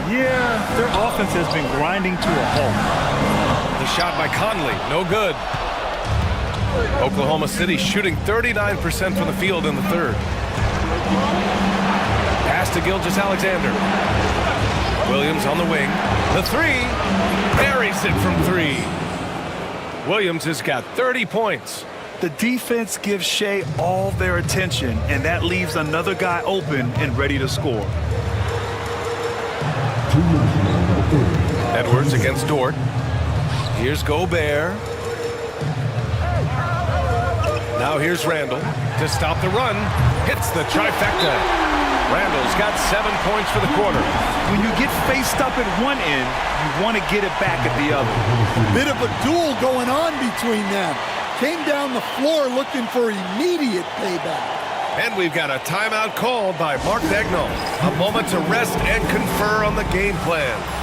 Yeah, their offense has been grinding to a halt. The shot by Conley, no good. Oklahoma City shooting 39% from the field in the third. Pass to Gilgeous-Alexander. Williams on the wing. The 3. Buries it from 3. Williams has got 30 points. The defense gives Shea all their attention, and that leaves another guy open and ready to score. Edwards against Dort. Here's Gobert. Now here's Randall to stop the run. Hits the trifecta. Randall's got 7 points for the quarter. When you get faced up at one end, you want to get it back at the other. Bit of a duel going on between them. Came down the floor looking for immediate payback. And we've got a timeout called by Mark Dagnall. A moment to rest and confer on the game plan.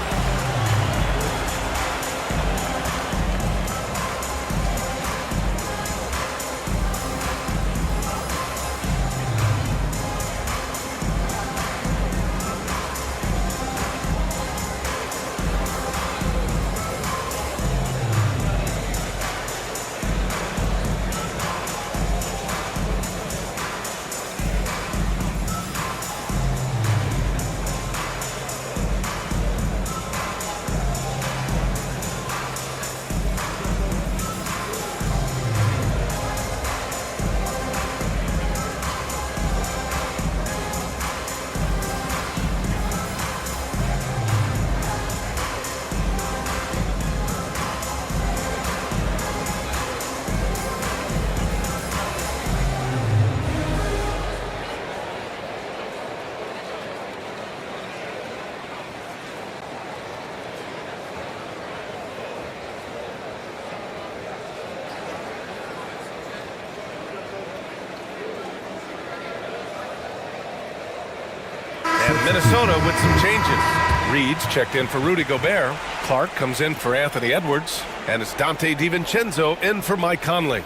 Minnesota with some changes. Reed's checked in for Rudy Gobert. Clark comes in for Anthony Edwards. And it's Dante DiVincenzo in for Mike Conley.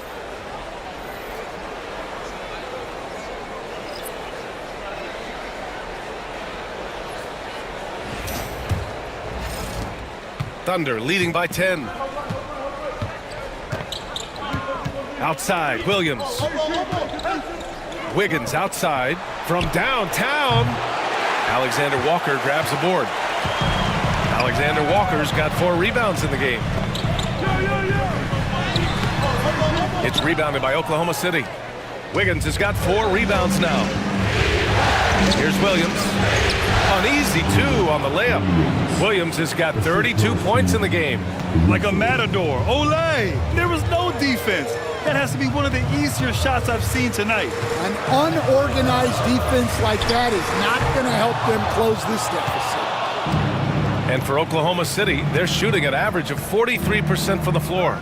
Thunder leading by 10. Outside, Williams. Wiggins outside from downtown. Alexander Walker grabs the board. Alexander Walker's got 4 rebounds in the game. It's rebounded by Oklahoma City. Wiggins has got 4 rebounds now. Here's Williams. An easy 2 on the layup. Williams has got 32 points in the game. Like a matador. Olay! There was no defense. That has to be one of the easier shots I've seen tonight. An unorganized defense like that is not going to help them close this deficit. And for Oklahoma City, they're shooting an average of 43% from the floor.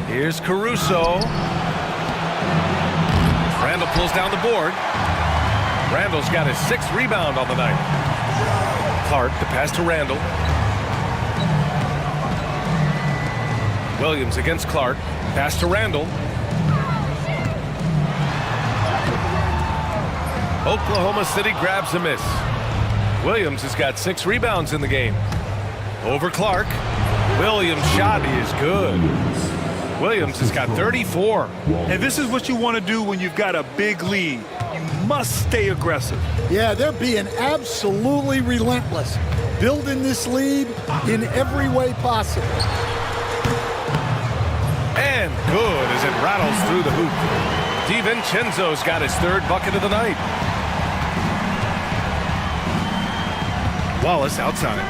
Here's Caruso. Randall pulls down the board. Randall's got his 6th rebound on the night. Clark, the pass to Randall. Williams against Clark. Pass to Randall. Oklahoma City grabs a miss. Williams has got 6 rebounds in the game. Over Clark. Williams' shot is good. Williams has got 34. And this is what you want to do when you've got a big lead. You must stay aggressive. Yeah, they're being absolutely relentless, building this lead in every way possible. And good as it rattles through the hoop. DiVincenzo's got his 3rd bucket of the night. Wallace outside.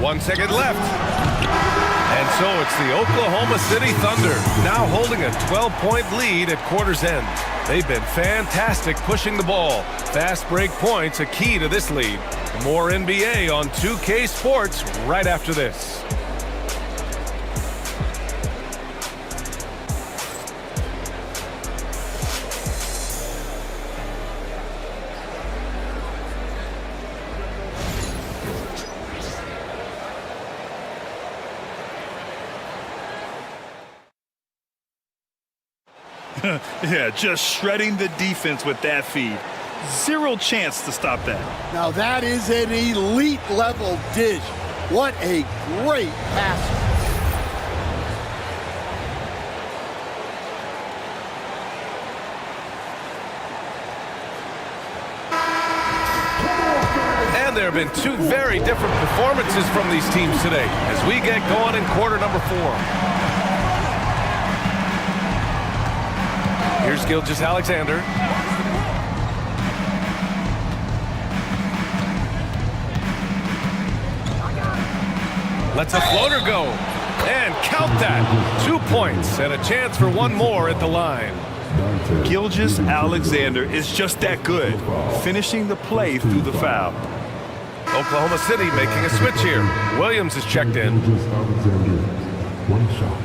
One second left. And so it's the Oklahoma City Thunder now holding a 12-point lead at quarter's end. They've been fantastic pushing the ball. Fast break points a key to this lead. More NBA on 2K Sports right after this. Yeah, just shredding the defense with that feed. 0 chance to stop that. Now that is an elite level dish. What a great passer. And there have been 2 very different performances from these teams today as we get going in quarter number 4. Here's Gilgeous-Alexander. Lets a floater go. And count that. 2 points and a chance for 1 more at the line. Gilgeous-Alexander is just that good, finishing the play through the foul. Oklahoma City making a switch here. Williams is checked in. Gilgeous-Alexander, 1 shot.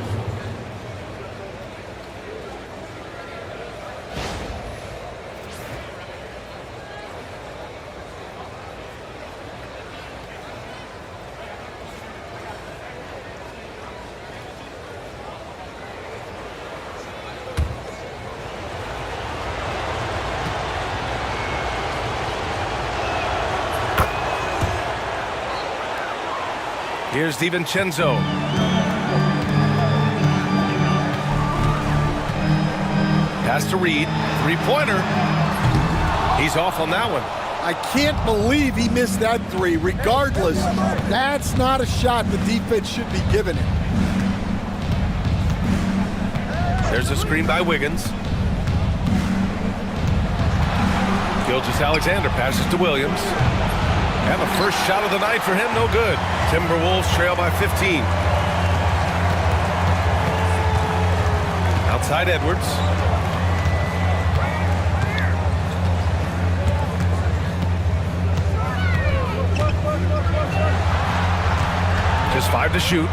Here's DiVincenzo. Pass to Reed. 3-pointer. He's off on that one. I can't believe he missed that 3. Regardless, that's not a shot the defense should be giving him. There's a screen by Wiggins. Gilgeous-Alexander passes to Williams. And the first shot of the night for him, no good. Timberwolves trail by 15. Outside Edwards. Just 5 to shoot.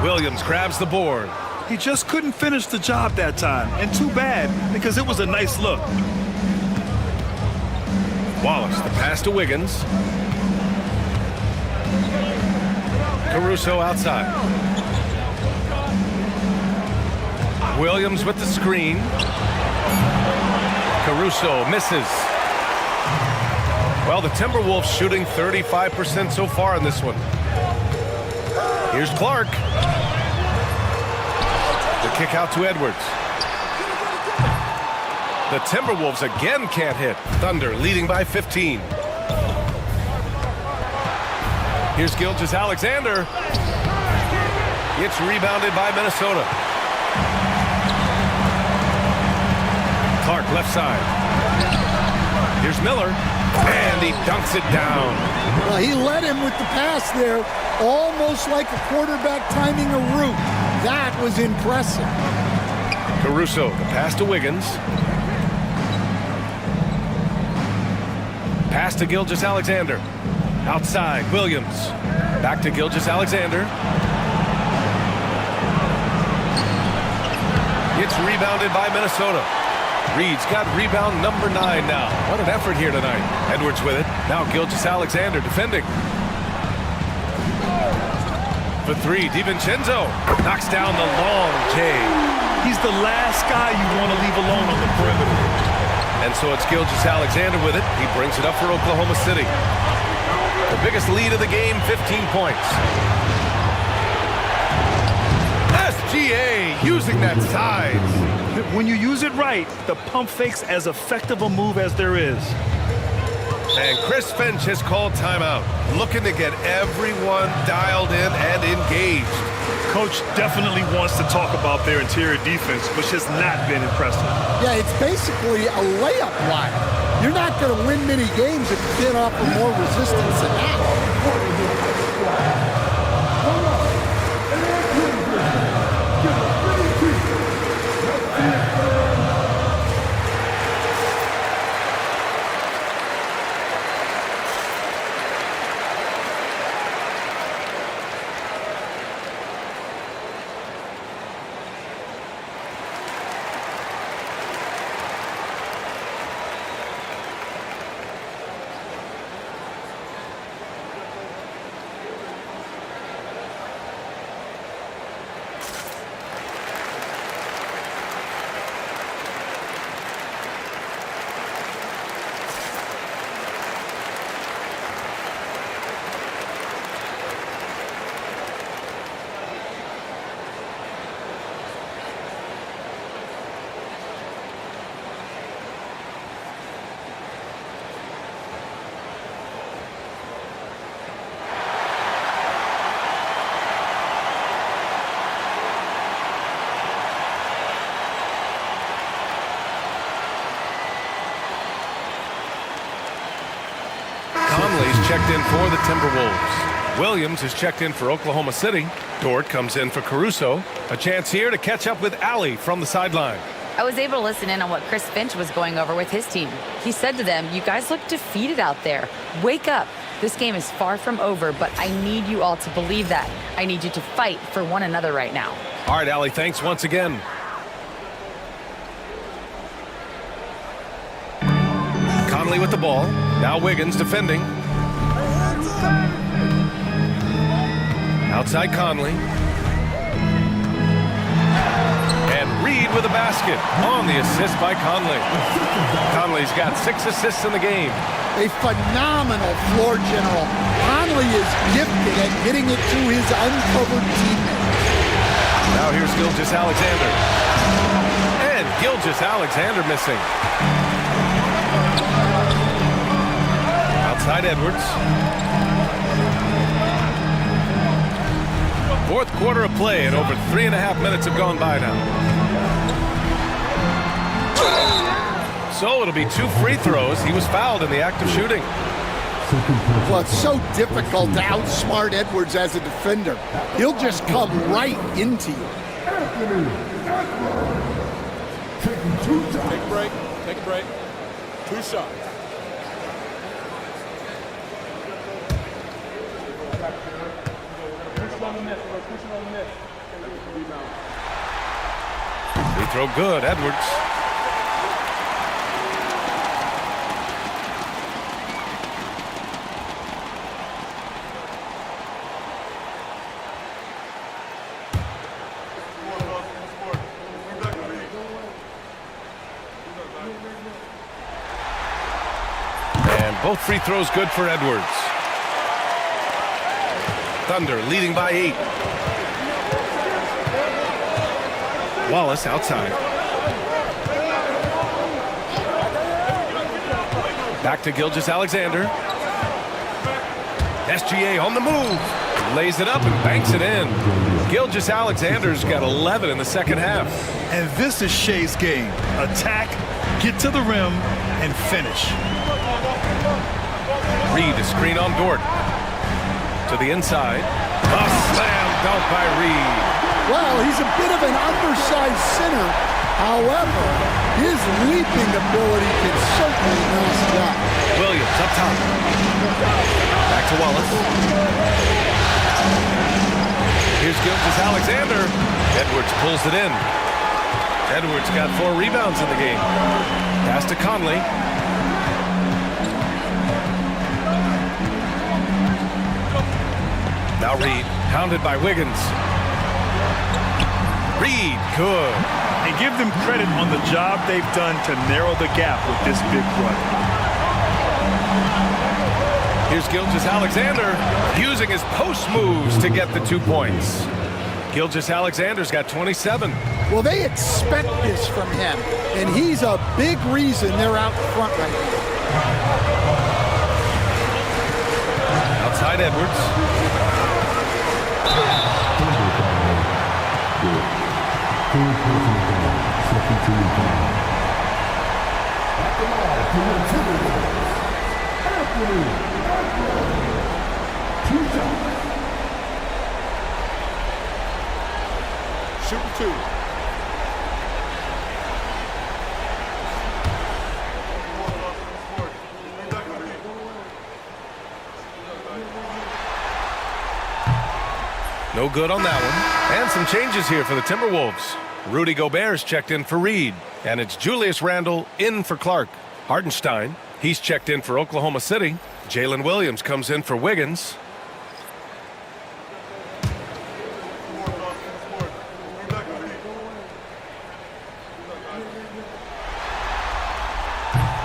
Williams grabs the board. He just couldn't finish the job that time, and too bad, because it was a nice look. Wallace, the pass to Wiggins. Caruso outside. Williams with the screen. Caruso misses. Well, the Timberwolves shooting 35% so far in this one. Here's Clark. The kick out to Edwards. The Timberwolves again can't hit. Thunder leading by 15. Here's Gilgeous-Alexander. It's rebounded by Minnesota. Clark left side. Here's Miller. And he dunks it down. Well, he led him with the pass there, almost like a quarterback timing a route. That was impressive. Caruso, the pass to Wiggins. Pass to Gilgeous-Alexander. Outside, Williams. Back to Gilgeous-Alexander. It's rebounded by Minnesota. Reed's got rebound number 9 now. What an effort here tonight. Edwards with it. Now Gilgeous-Alexander defending. For 3, DiVincenzo knocks down the long J. He's the last guy you want to leave alone on the perimeter. And so it's Gilgeous-Alexander with it. He brings it up for Oklahoma City. The biggest lead of the game, 15 points. SGA using that size. When you use it right, the pump fake's as effective a move as there is. And Chris Finch has called timeout, looking to get everyone dialed in and engaged. Coach definitely wants to talk about their interior defense, which has not been impressive. Yeah, it's basically a layup line. You're not going to win many games if you can't offer more resistance than that. Conley's checked in for the Timberwolves. Williams is checked in for Oklahoma City. Dort comes in for Caruso. A chance here to catch up with Allie from the sideline. I was able to listen in on what Chris Finch was going over with his team. He said to them, "You guys look defeated out there. Wake up. This game is far from over, but I need you all to believe that. I need you to fight for one another right now." All right, Allie, thanks once again. Conley with the ball. Now Wiggins defending. Outside Conley. And Reed with a basket on the assist by Conley. Conley's got 6 assists in the game. A phenomenal floor general. Conley is gifted at getting it to his uncovered teammate. Now here's Gilgeous-Alexander. And Gilgeous-Alexander missing. Outside Edwards. Fourth quarter of play, and over 3.5 minutes have gone by now. So it'll be 2 free throws. He was fouled in the act of shooting. Well, it's so difficult to outsmart Edwards as a defender. He'll just come right into you. Take a break. Take a break. 2 shots. Free throw good, Edwards. Both free throws good for Edwards. Thunder leading by 8. Wallace outside. Back to Gilgeous-Alexander. SGA on the move. Lays it up and banks it in. Gilgeous-Alexander's got 11 in the second half. And this is Shea's game. Attack, get to the rim, and finish. Reed, a screen on Dort. To the inside. A slam dunk by Reed. Well, he's a bit of an undersized center. However, his leaping ability can certainly knock it out. Williams up top. Back to Wallace. Here's Gilgeous-Alexander. Edwards pulls it in. Edwards got 4 rebounds in the game. Pass to Conley. Now Reed, hounded by Wiggins. Reed, good. And give them credit on the job they've done to narrow the gap with this big run. Here's Gilgeous-Alexander using his post moves to get the 2 points. Gilgeous-Alexander's got 27. Well, they expect this from him, and he's a big reason they're out front right now. Outside Edwards. Shoot 2. No good on that one. And some changes here for the Timberwolves. Rudy Gobert's checked in for Reed. And it's Julius Randle in for Clark. Hartenstein, he's checked in for Oklahoma City. Jalen Williams comes in for Wiggins.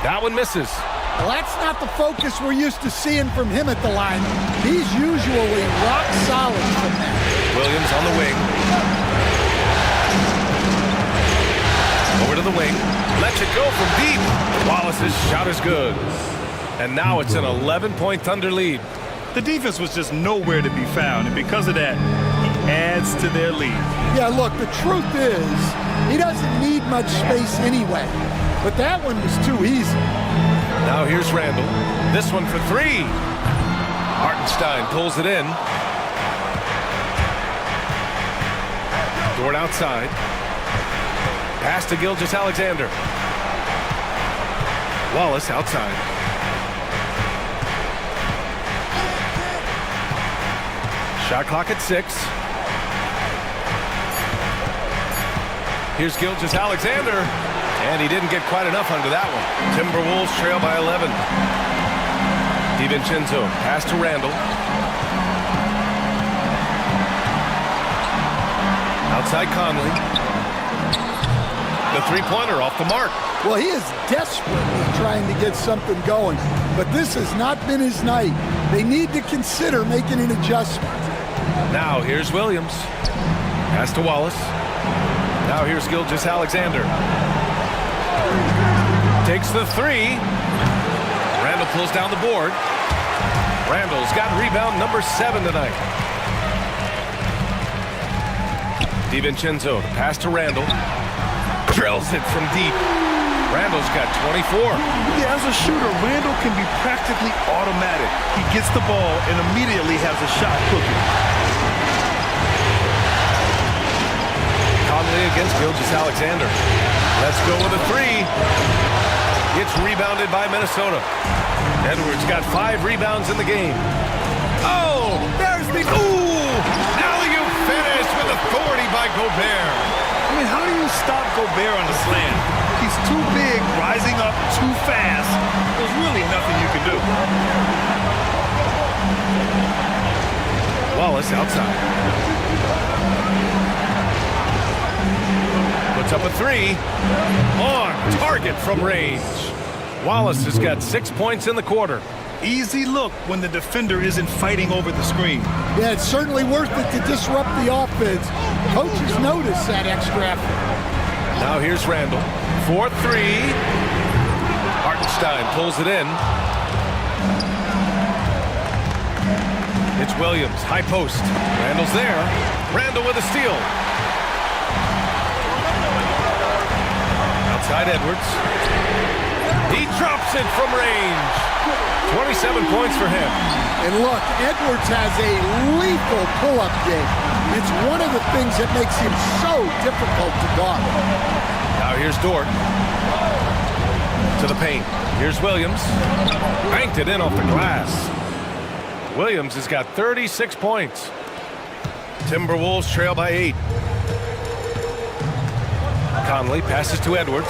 That one misses. Well, that's not the focus we're used to seeing from him at the line. He's usually rock solid from there. Williams on the wing. Over to the wing. Lets it go from deep. Wallace's shot is good. And now it's an 11-point Thunder lead. The defense was just nowhere to be found, and because of that, he adds to their lead. Yeah, look, the truth is, he doesn't need much space anyway. But that one was too easy. Now here's Randle. This one for 3. Hartenstein pulls it in. Dort outside. Pass to Gilgeous-Alexander. Wallace outside. Shot clock at 6. Here's Gilgeous-Alexander. And he didn't get quite enough under that one. Timberwolves trail by 11. DiVincenzo, pass to Randle. Outside Conley. The three-pointer off the mark. Well, he is desperately trying to get something going, but this has not been his night. They need to consider making an adjustment. Now here's Williams. Pass to Wallace. Now here's Gilgeous-Alexander. Takes the 3. Randle pulls down the board. Randle's got rebound number 7 tonight. DiVincenzo, pass to Randle. Drills it from deep. Randle's got 24. Yeah, as a shooter, Randle can be practically automatic. He gets the ball and immediately has a shot cooking. Conley against Gilgeous-Alexander. Let's go with a 3. It's rebounded by Minnesota. Edwards got 5 rebounds in the game. Oh, there's the alley-oop finish with authority by Gobert. I mean, how do you stop Gobert on the slam? He's too big, rising up too fast. There's really nothing you can do. Wallace outside. Puts up a 3. On target from range. Wallace has got 6 points in the quarter. Easy look when the defender isn't fighting over the screen. Yeah, it's certainly worth it to disrupt the offense. Coaches notice that extra effort. Now here's Randall. 4-3. Hartenstein pulls it in. It's Williams, high post. Randall's there. Randall with a steal. Outside Edwards. He drops it from range. 27 points for him. And look, Edwards has a lethal pull-up game. It's one of the things that makes him so difficult to guard. Now here's Dort. To the paint. Here's Williams. Banked it in off the glass. Williams has got 36 points. Timberwolves trail by 8. Conley passes to Edwards.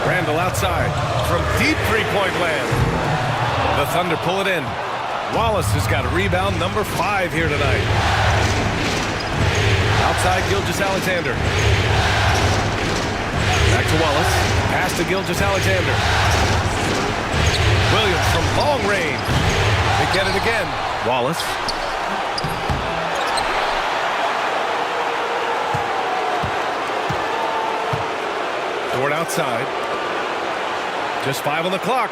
Randall outside from deep three-point land. The Thunder pull it in. Wallace has got a rebound number 5 here tonight. Outside Gilgeous-Alexander. Back to Wallace. Pass to Gilgeous-Alexander. Williams from long range. They get it again. Wallace. Dort outside. Just 5 on the clock.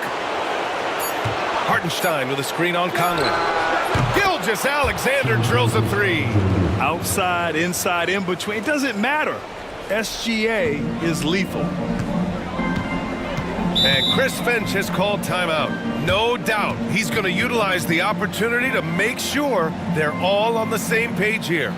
Hartenstein with a screen on Conley. Gilgeous-Alexander drills a 3. Outside, inside, in between. It doesn't matter. SGA is lethal. And Chris Finch has called timeout. No doubt he's going to utilize the opportunity to make sure they're all on the same page here.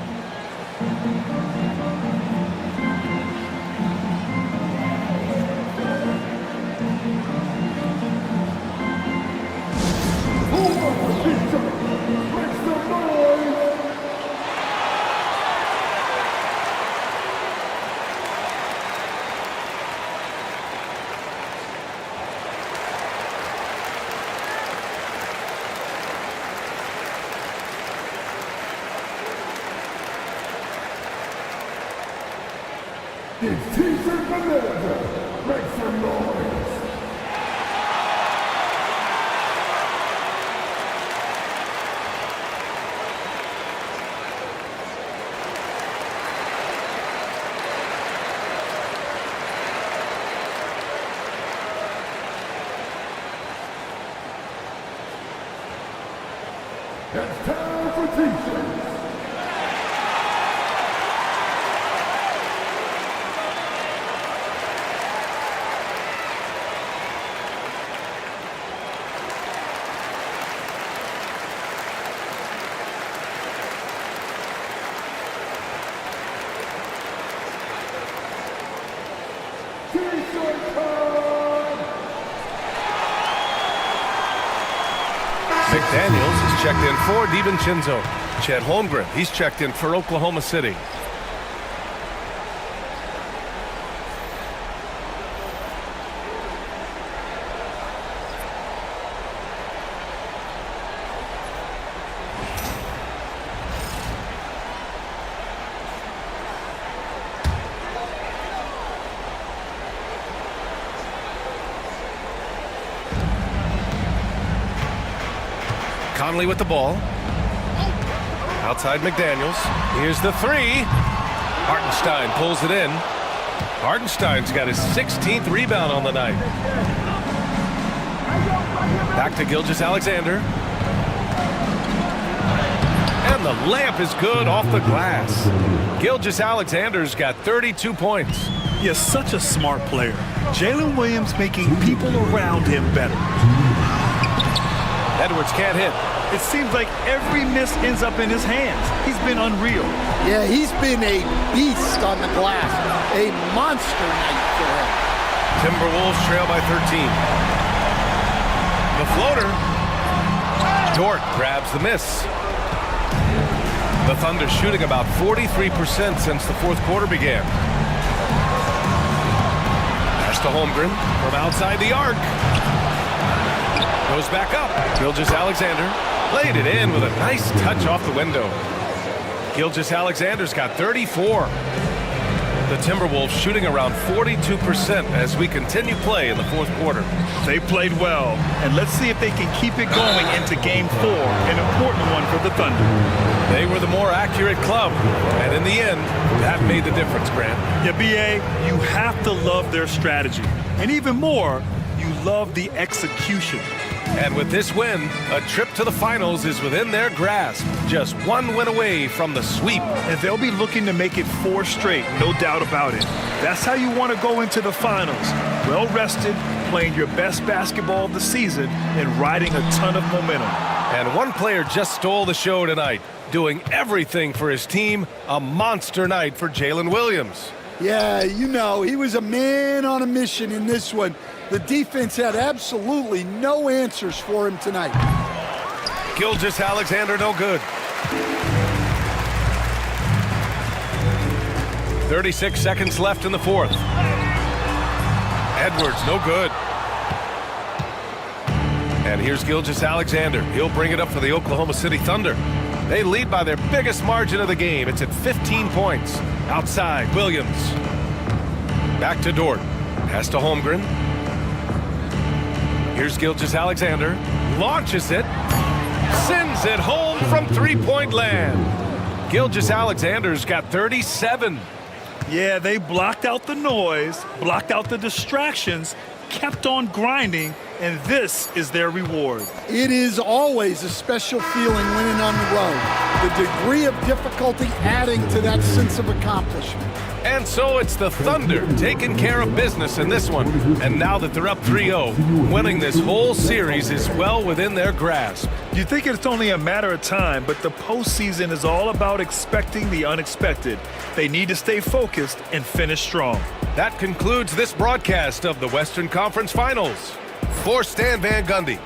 It's T-shirt manager. Make some noise. It's time for T-shirts. McDaniels is checked in for DiVincenzo. Chet Holmgren, he's checked in for Oklahoma City. Conley with the ball. Outside McDaniels. Here's the 3. Hartenstein pulls it in. Hartenstein's got his 16th rebound on the night. Back to Gilgeous-Alexander. And the layup is good off the glass. Gilgeous-Alexander's got 32 points. You're such a smart player. Jalen Williams making people around him better. Edwards can't hit. It seems like every miss ends up in his hands. He's been unreal. Yeah, he's been a beast on the glass. A monster night for him. Timberwolves trail by 13. The floater. Dort grabs the miss. The Thunder shooting about 43% since the fourth quarter began. Pass to Holmgren from outside the arc. Goes back up. Gilgeous-Alexander laid it in with a nice touch off the window. Gilgeous-Alexander's got 34. The Timberwolves shooting around 42% as we continue play in the fourth quarter. They played well, and let's see if they can keep it going into Game 4, an important one for the Thunder. They were the more accurate club, and in the end, that made the difference, Grant. Yeah, B.A., you have to love their strategy, and even more, you love the execution. And with this win, a trip to the finals is within their grasp. Just one win away from the sweep. And they'll be looking to make it 4 straight, no doubt about it. That's how you want to go into the finals. Well-rested, playing your best basketball of the season, and riding a ton of momentum. And one player just stole the show tonight, doing everything for his team. A monster night for Jalen Williams. Yeah, you know, he was a man on a mission in this one. The defense had absolutely no answers for him tonight. Gilgeous-Alexander, no good. 36 seconds left in the fourth. Edwards, no good. And here's Gilgeous-Alexander. He'll bring it up for the Oklahoma City Thunder. They lead by their biggest margin of the game. It's at 15 points. Outside, Williams. Back to Dort. Pass to Holmgren. Here's Gilgeous-Alexander. Launches it. Sends it home from three-point land. Gilgeous-Alexander's got 37. Yeah, they blocked out the noise, blocked out the distractions, kept on grinding, and this is their reward. It is always a special feeling winning on the road. The degree of difficulty adding to that sense of accomplishment. And so it's the Thunder taking care of business in this one. And now that they're up 3-0, winning this whole series is well within their grasp. You think it's only a matter of time, but the postseason is all about expecting the unexpected. They need to stay focused and finish strong. That concludes this broadcast of the Western Conference Finals. For Stan Van Gundy.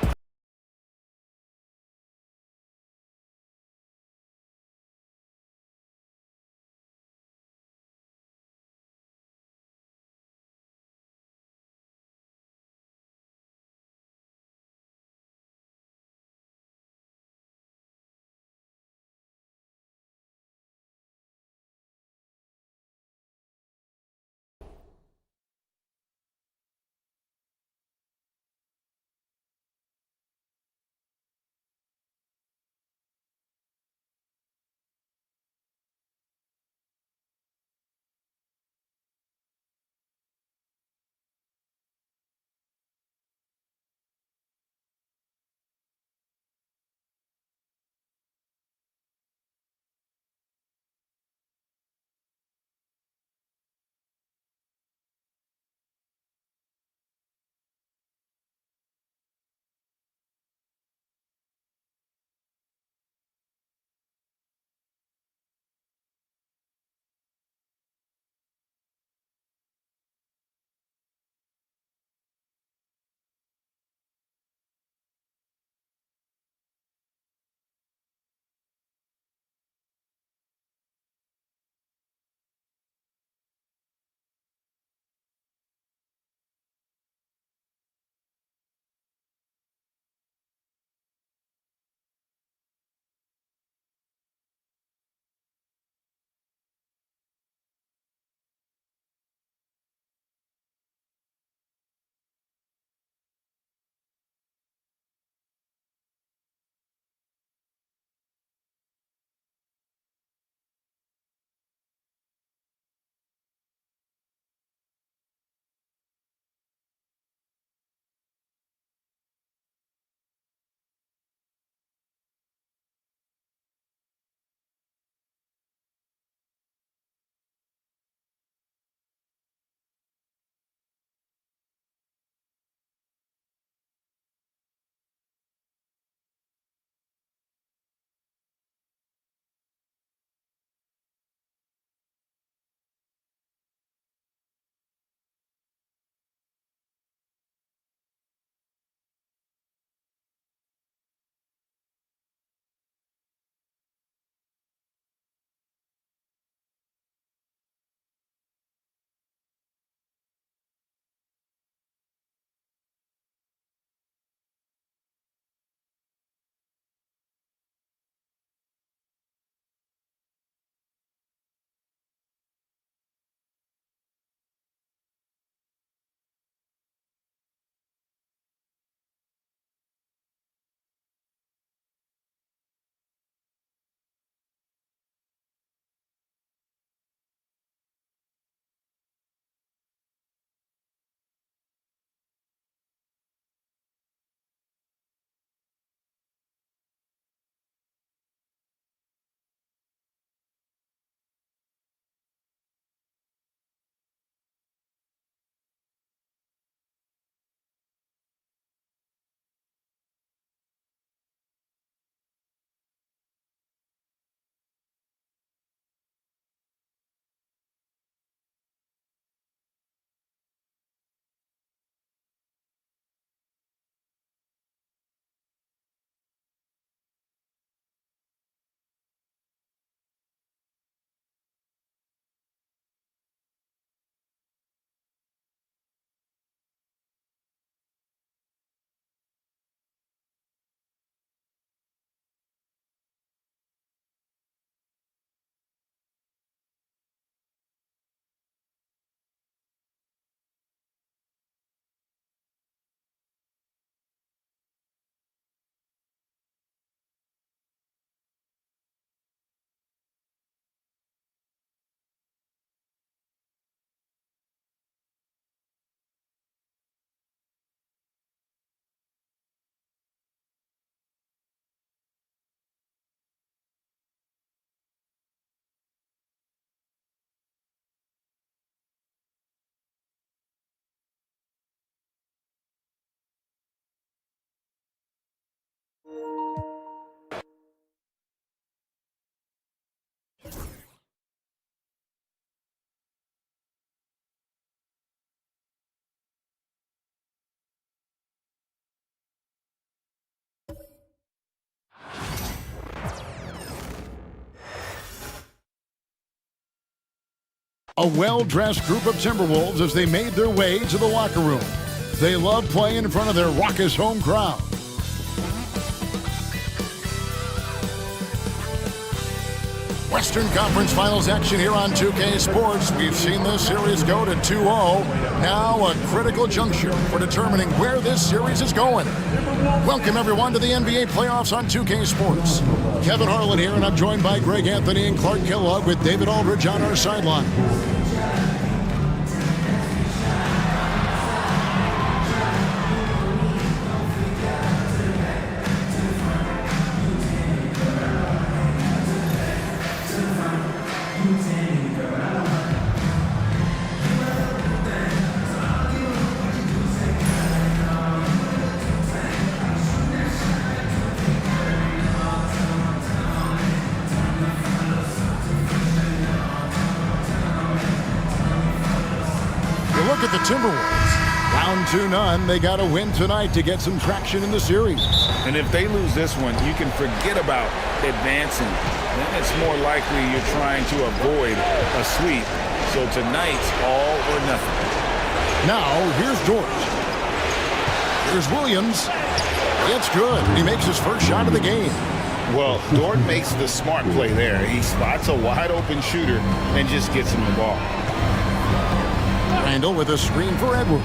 A well-dressed group of Timberwolves as they made their way to the locker room. They love playing in front of their raucous home crowd. Western Conference Finals action here on 2K Sports. We've seen this series go to 2-0. Now a critical juncture for determining where this series is going. Welcome everyone to the NBA playoffs on 2K Sports. Kevin Harlan here, and I'm joined by Greg Anthony and Clark Kellogg with David Aldridge on our sideline. Look at the Timberwolves. Down 2-0. They got to win tonight to get some traction in the series. And if they lose this one, you can forget about advancing. Then it's more likely you're trying to avoid a sweep. So tonight's all or nothing. Now, here's George. Here's Williams. It's good. He makes his first shot of the game. Well, Dort makes the smart play there. He spots a wide-open shooter and just gets him the ball. Randall with a screen for Edwards.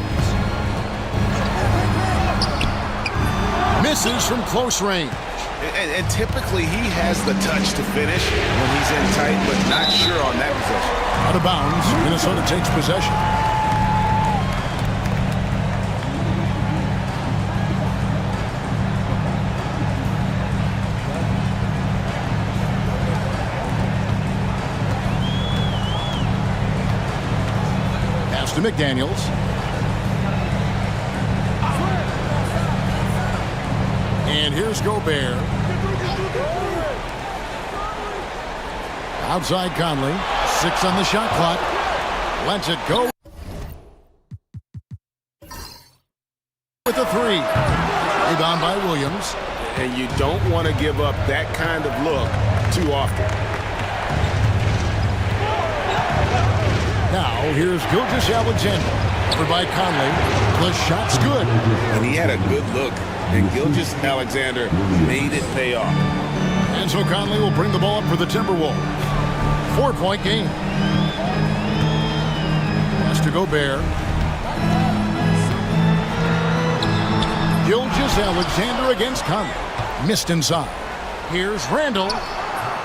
Misses from close range. And typically he has the touch to finish when he's in tight, but not sure on that possession. Out of bounds, Minnesota takes possession. To McDaniels. And here's Gobert. Outside Conley. 6 on the shot clock. Lets it go. With a 3. Rebound by Williams. And you don't want to give up that kind of look too often. Now, here's Gilgeous-Alexander. Over by Conley. The shot's good. And he had a good look. And Gilgeous-Alexander made it pay off. And so Conley will bring the ball up for the Timberwolves. 4-point game. Pass to Gobert. Gilgeous-Alexander against Conley. Missed inside. Here's Randall.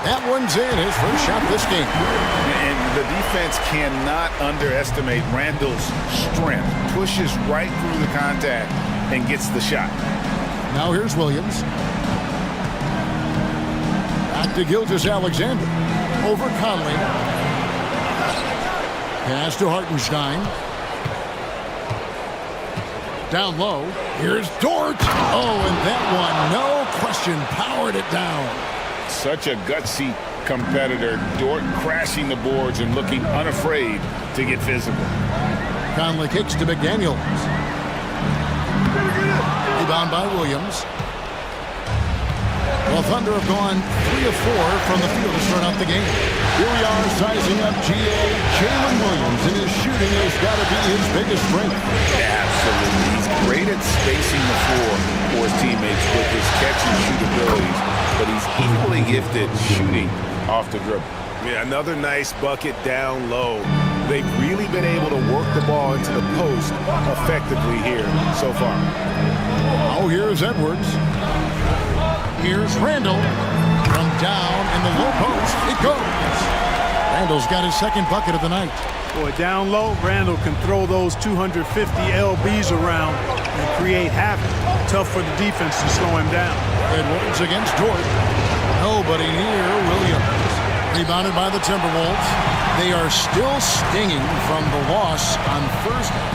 That one's in, his first shot this game. And the defense cannot underestimate Randall's strength. Pushes right through the contact and gets the shot. Now here's Williams. Back to Gilgeous-Alexander. Over Conley. Pass to Hartenstein. Down low. Here's Dort. Oh, and that one, no question, powered it down. Such a gutsy competitor. Dort crashing the boards and looking unafraid to get physical. Conley kicks to McDaniels. Rebound by Williams. Well, Thunder have gone 3 of 4 from the field to start out the game. Here we are sizing up Jalen Williams, and his shooting has got to be his biggest strength. Absolutely. He's great at spacing the floor for his teammates with his catch and shoot abilities, but he's equally gifted shooting off the dribble. Yeah, another nice bucket down low. They've really been able to work the ball into the post effectively here so far. Oh, here's Edwards. Here's Randall. From down in the low post, it goes. Randall's got his second bucket of the night. Boy, down low, Randall can throw those 250 LBs around and create havoc. Tough for the defense to slow him down. Edwards against Dort. Nobody near Williams. Rebounded by the Timberwolves. They are still stinging from the loss on Thursday.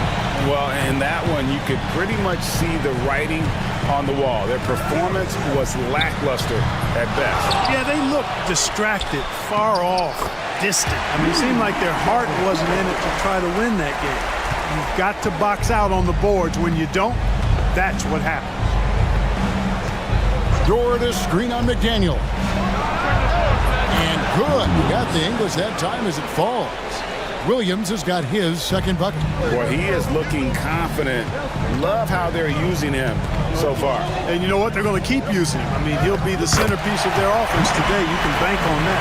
Well, in that one, you could pretty much see the writing on the wall. Their performance was lackluster at best. Yeah, they looked distracted, far off, distant. I mean, it seemed like their heart wasn't in it to try to win that game. You've got to box out on the boards. When you don't, that's what happens. Dort a screen on McDaniel. And good. Got the English that time as it falls. Williams has got his second bucket. Boy, he is looking confident. Love how they're using him so far. And you know what? They're going to keep using him. I mean, he'll be the centerpiece of their offense today. You can bank on that.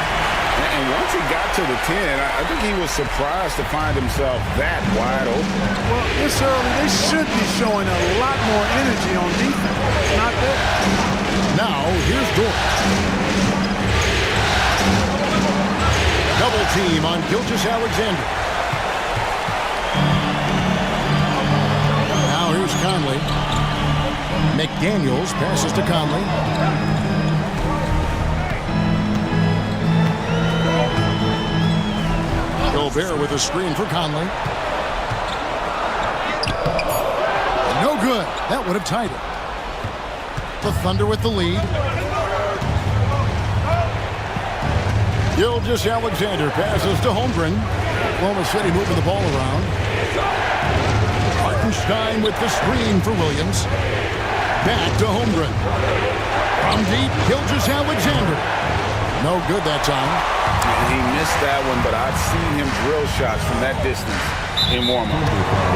And once he got to the 10, I think he was surprised to find himself that wide open. Well, this early, they should be showing a lot more energy on defense. It's not there. Now, here's Dort. Double team on Gilgeous-Alexander. Now here's Conley. McDaniels passes to Conley. Gobert with a screen for Conley. No good. That would have tied it. The Thunder with the lead. Gilgeous-Alexander passes to Holmgren. Oklahoma City moving the ball around. Hartenstein with the screen for Williams. Back to Holmgren. From deep, Gilgeous-Alexander. No good that time. He missed that one, but I've seen him drill shots from that distance in warm-up.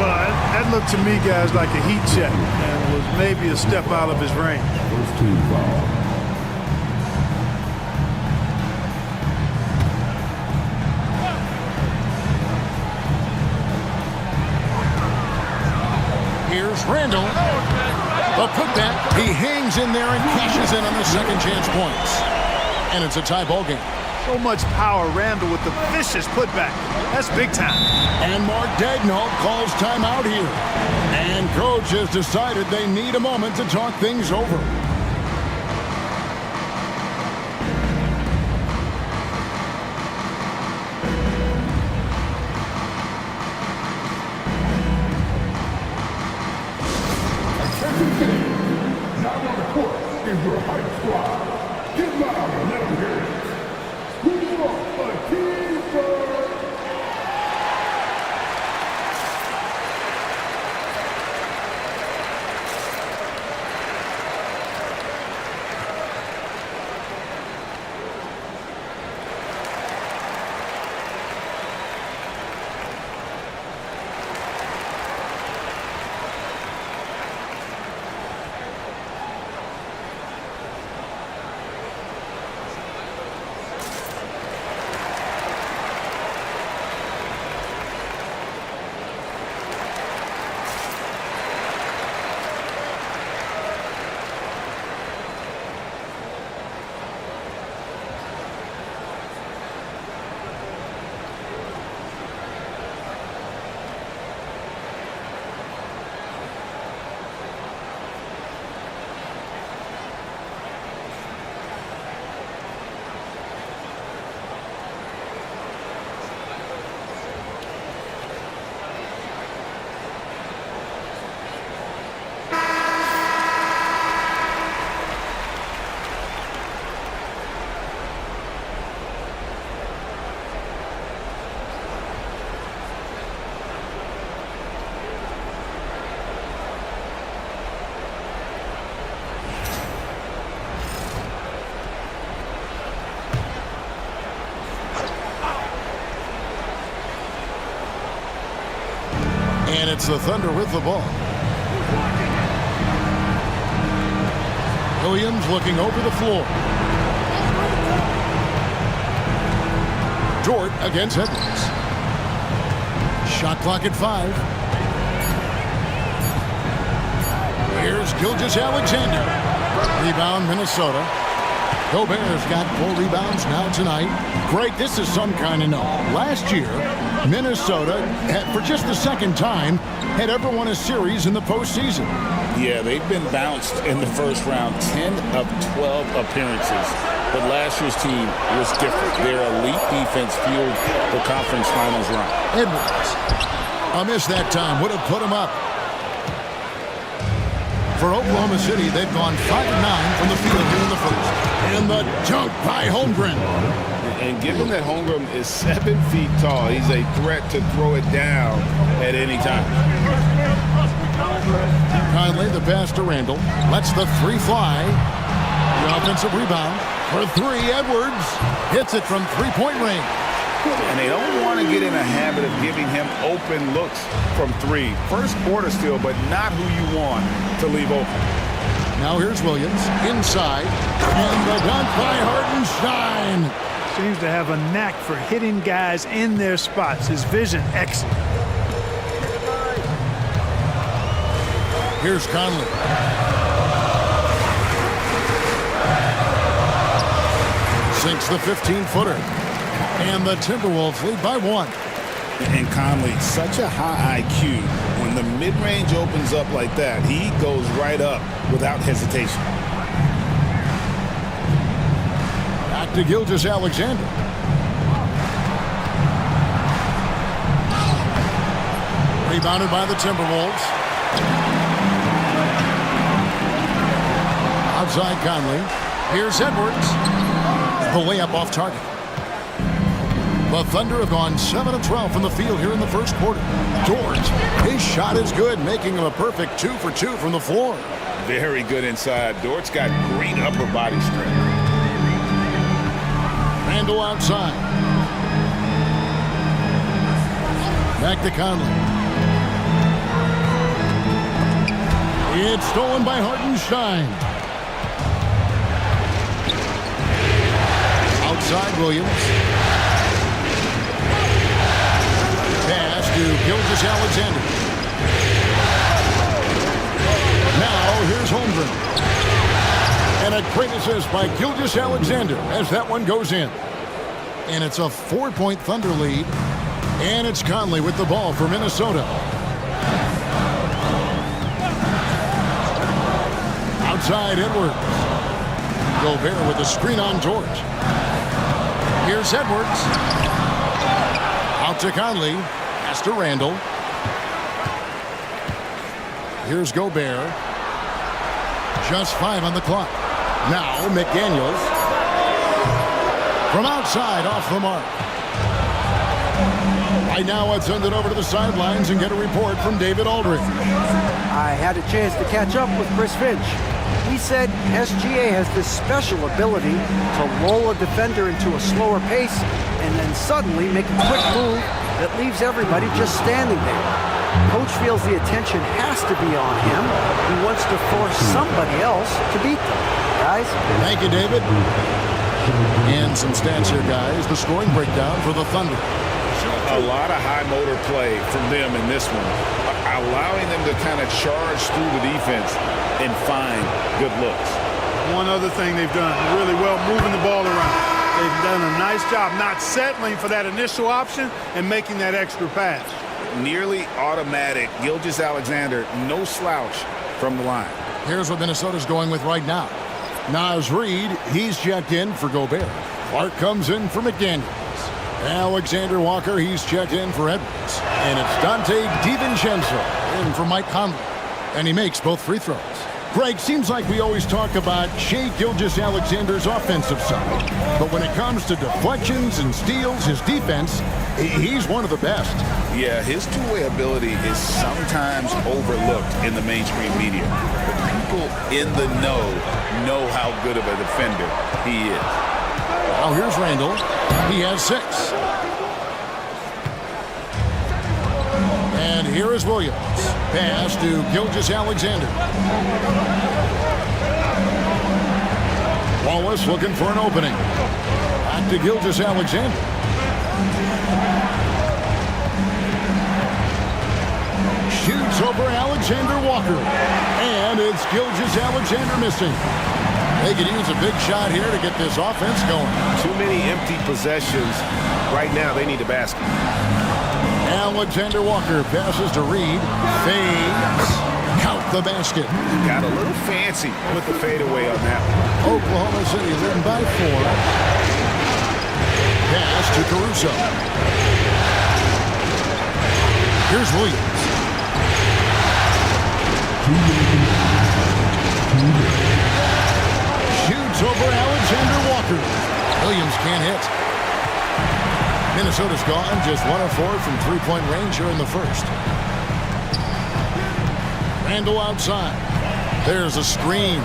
Well, that looked to me, guys, like a heat check and was maybe a step out of his range. First team foul. Here's Randall. A putback. He hangs in there and cashes in on the second chance points. And it's a tie ball game. So much power, Randall, with the vicious putback. That's big time. And Mark Daigneault calls timeout here. And coach has decided they need a moment to talk things over. Now on the court is your hype squad. Get loud and let them hear it. Who wants a teaser? And it's the Thunder with the ball. Williams looking over the floor. Dort against Edwards. Shot clock at 5. Here's Gilgeous-Alexander. Rebound, Minnesota. Gobert's got 4 rebounds now tonight. Greg, this is some kind of note. Last year, Minnesota, for just the second time, had ever won a series in the postseason. Yeah, they've been bounced in the first round, 10 of 12 appearances. But last year's team was different. Their elite defense fueled the conference finals run. Edwards, a miss that time, would have put him up. For Oklahoma City, they've gone 5 of 9 from the field here in the first. And the dunk by Holmgren. And given that Holmgren is 7 feet tall, he's a threat to throw it down at any time. Conley, the pass to Randall. Lets the 3 fly. The offensive rebound. For 3, Edwards hits it from 3-point range. And they don't want to get in a habit of giving him open looks from three. First quarter still, but not who you want to leave open. Now here's Williams inside. And the dunk by Hartenstein. Seems to have a knack for hitting guys in their spots. His vision excellent. Here's Conley. Sinks the 15-footer. And the Timberwolves lead by 1. And Conley, such a high IQ. When the mid-range opens up like that, he goes right up without hesitation. Back to Gilgeous-Alexander. Rebounded by the Timberwolves. Outside Conley. Here's Edwards. The layup off target. The Thunder have gone 7 of 12 from the field here in the first quarter. Dort, his shot is good, making him a perfect 2 for 2 from the floor. Very good inside. Dort's got great upper body strength. Randall outside. Back to Conley. It's stolen by Hartenstein. Outside Williams. Pass to Gilgeous-Alexander. Now here's Holmgren. And a great assist by Gilgeous-Alexander as that one goes in. And it's a 4-point Thunder lead. And it's Conley with the ball for Minnesota. Outside Edwards. Gobert with the screen on Dort. Here's Edwards. Out to Conley. Pass to Randall. Here's Gobert. Just 5 on the clock. Now McDaniels. From outside, off the mark. Right now, let's send it over to the sidelines and get a report from David Aldridge. I had a chance to catch up with Chris Finch. He said SGA has this special ability to lull a defender into a slower pace and then suddenly make a quick move that leaves everybody just standing there. Coach feels the attention has to be on him. He wants to force somebody else to beat them. Guys? Thank you, David. And some stats here, guys. The scoring breakdown for the Thunder. A lot of high motor play from them in this one, allowing them to kind of charge through the defense and find good looks. One other thing they've done really well, moving the ball around. They've done a nice job not settling for that initial option and making that extra pass. Nearly automatic. Gilgeous-Alexander, no slouch from the line. Here's what Minnesota's going with right now. Naz Reid, he's checked in for Gobert. Clark comes in for McDaniels. Alexander Walker, he's checked in for Edwards. And it's Dante DiVincenzo in for Mike Conley. And he makes both free throws. Greg, seems like we always talk about Shai Gilgeous-Alexander's offensive side. But when it comes to deflections and steals, his defense, he's one of the best. Yeah, his two-way ability is sometimes overlooked in the mainstream media. But people in the know how good of a defender he is. Now here's Randall. He has 6. And here is Williams. Pass to Gilgeous-Alexander. Wallace looking for an opening. Back to Gilgeous-Alexander. Shoots over Alexander Walker. And it's Gilgeous-Alexander missing. They could use a big shot here to get this offense going. Too many empty possessions. Right now, they need a basket. Alexander Walker passes to Reid. Fades. Count the basket. Got a little fancy with the fadeaway on that one. Oklahoma City leading by 4. Pass to Caruso. Here's Williams. Shoots over Alexander Walker. Williams can't hit. Minnesota's gone just 1 of 4 from three-point range here in the first. Randall outside. There's a screen.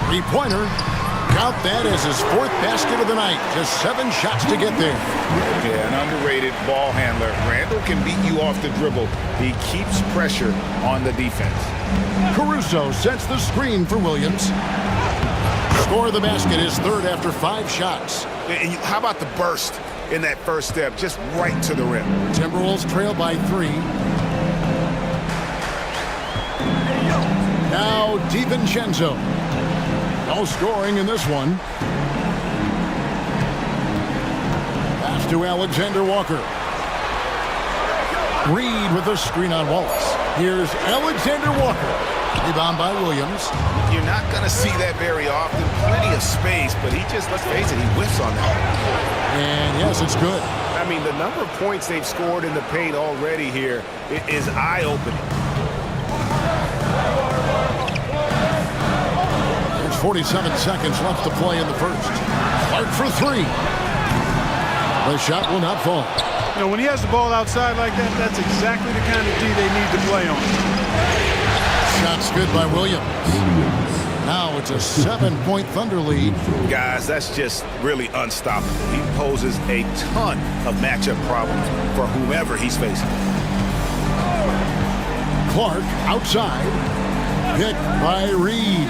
Three-pointer. Count that as his 4th basket of the night. Just 7 shots to get there. Yeah, an underrated ball handler. Randall can beat you off the dribble. He keeps pressure on the defense. Caruso sets the screen for Williams. Score of the basket is 3rd after 5 shots. And how about the burst in that first step, just right to the rim? Timberwolves trail by 3. Now DiVincenzo. No scoring in this one. Pass to Alexander Walker. Reed with a screen on Wallace. Here's Alexander Walker. Rebound by Williams. You're not going to see that very often. Plenty of space, but he just, let's face it, he whiffs on that. And yes, it's good. I mean, the number of points they've scored in the paint already here is eye-opening. There's 47 seconds left to play in the first. Clark for 3. The shot will not fall. You know, when he has the ball outside like that, that's exactly the kind of D they need to play on. Shot's good by Williams. Now it's a 7-point Thunder lead. Guys, that's just really unstoppable. He poses a ton of matchup problems for whomever he's facing. Clark outside. Picked by Reed.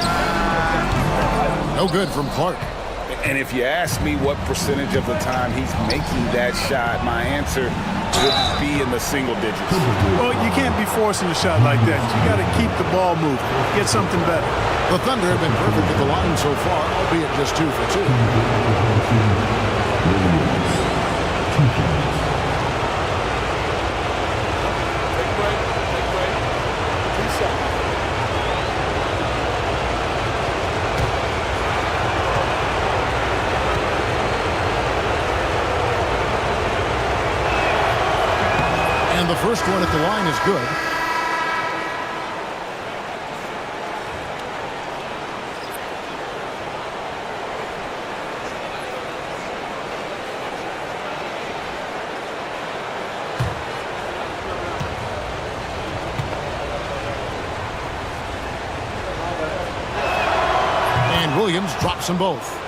No good from Clark. And if you ask me what percentage of the time he's making that shot, my answer would be in the single digits. Well, you can't be forcing a shot like that. You got to keep the ball moving. Get something better. The Thunder have been perfect at the line so far, albeit just 2 for 2. And the first one at the line is good. And Williams drops them both.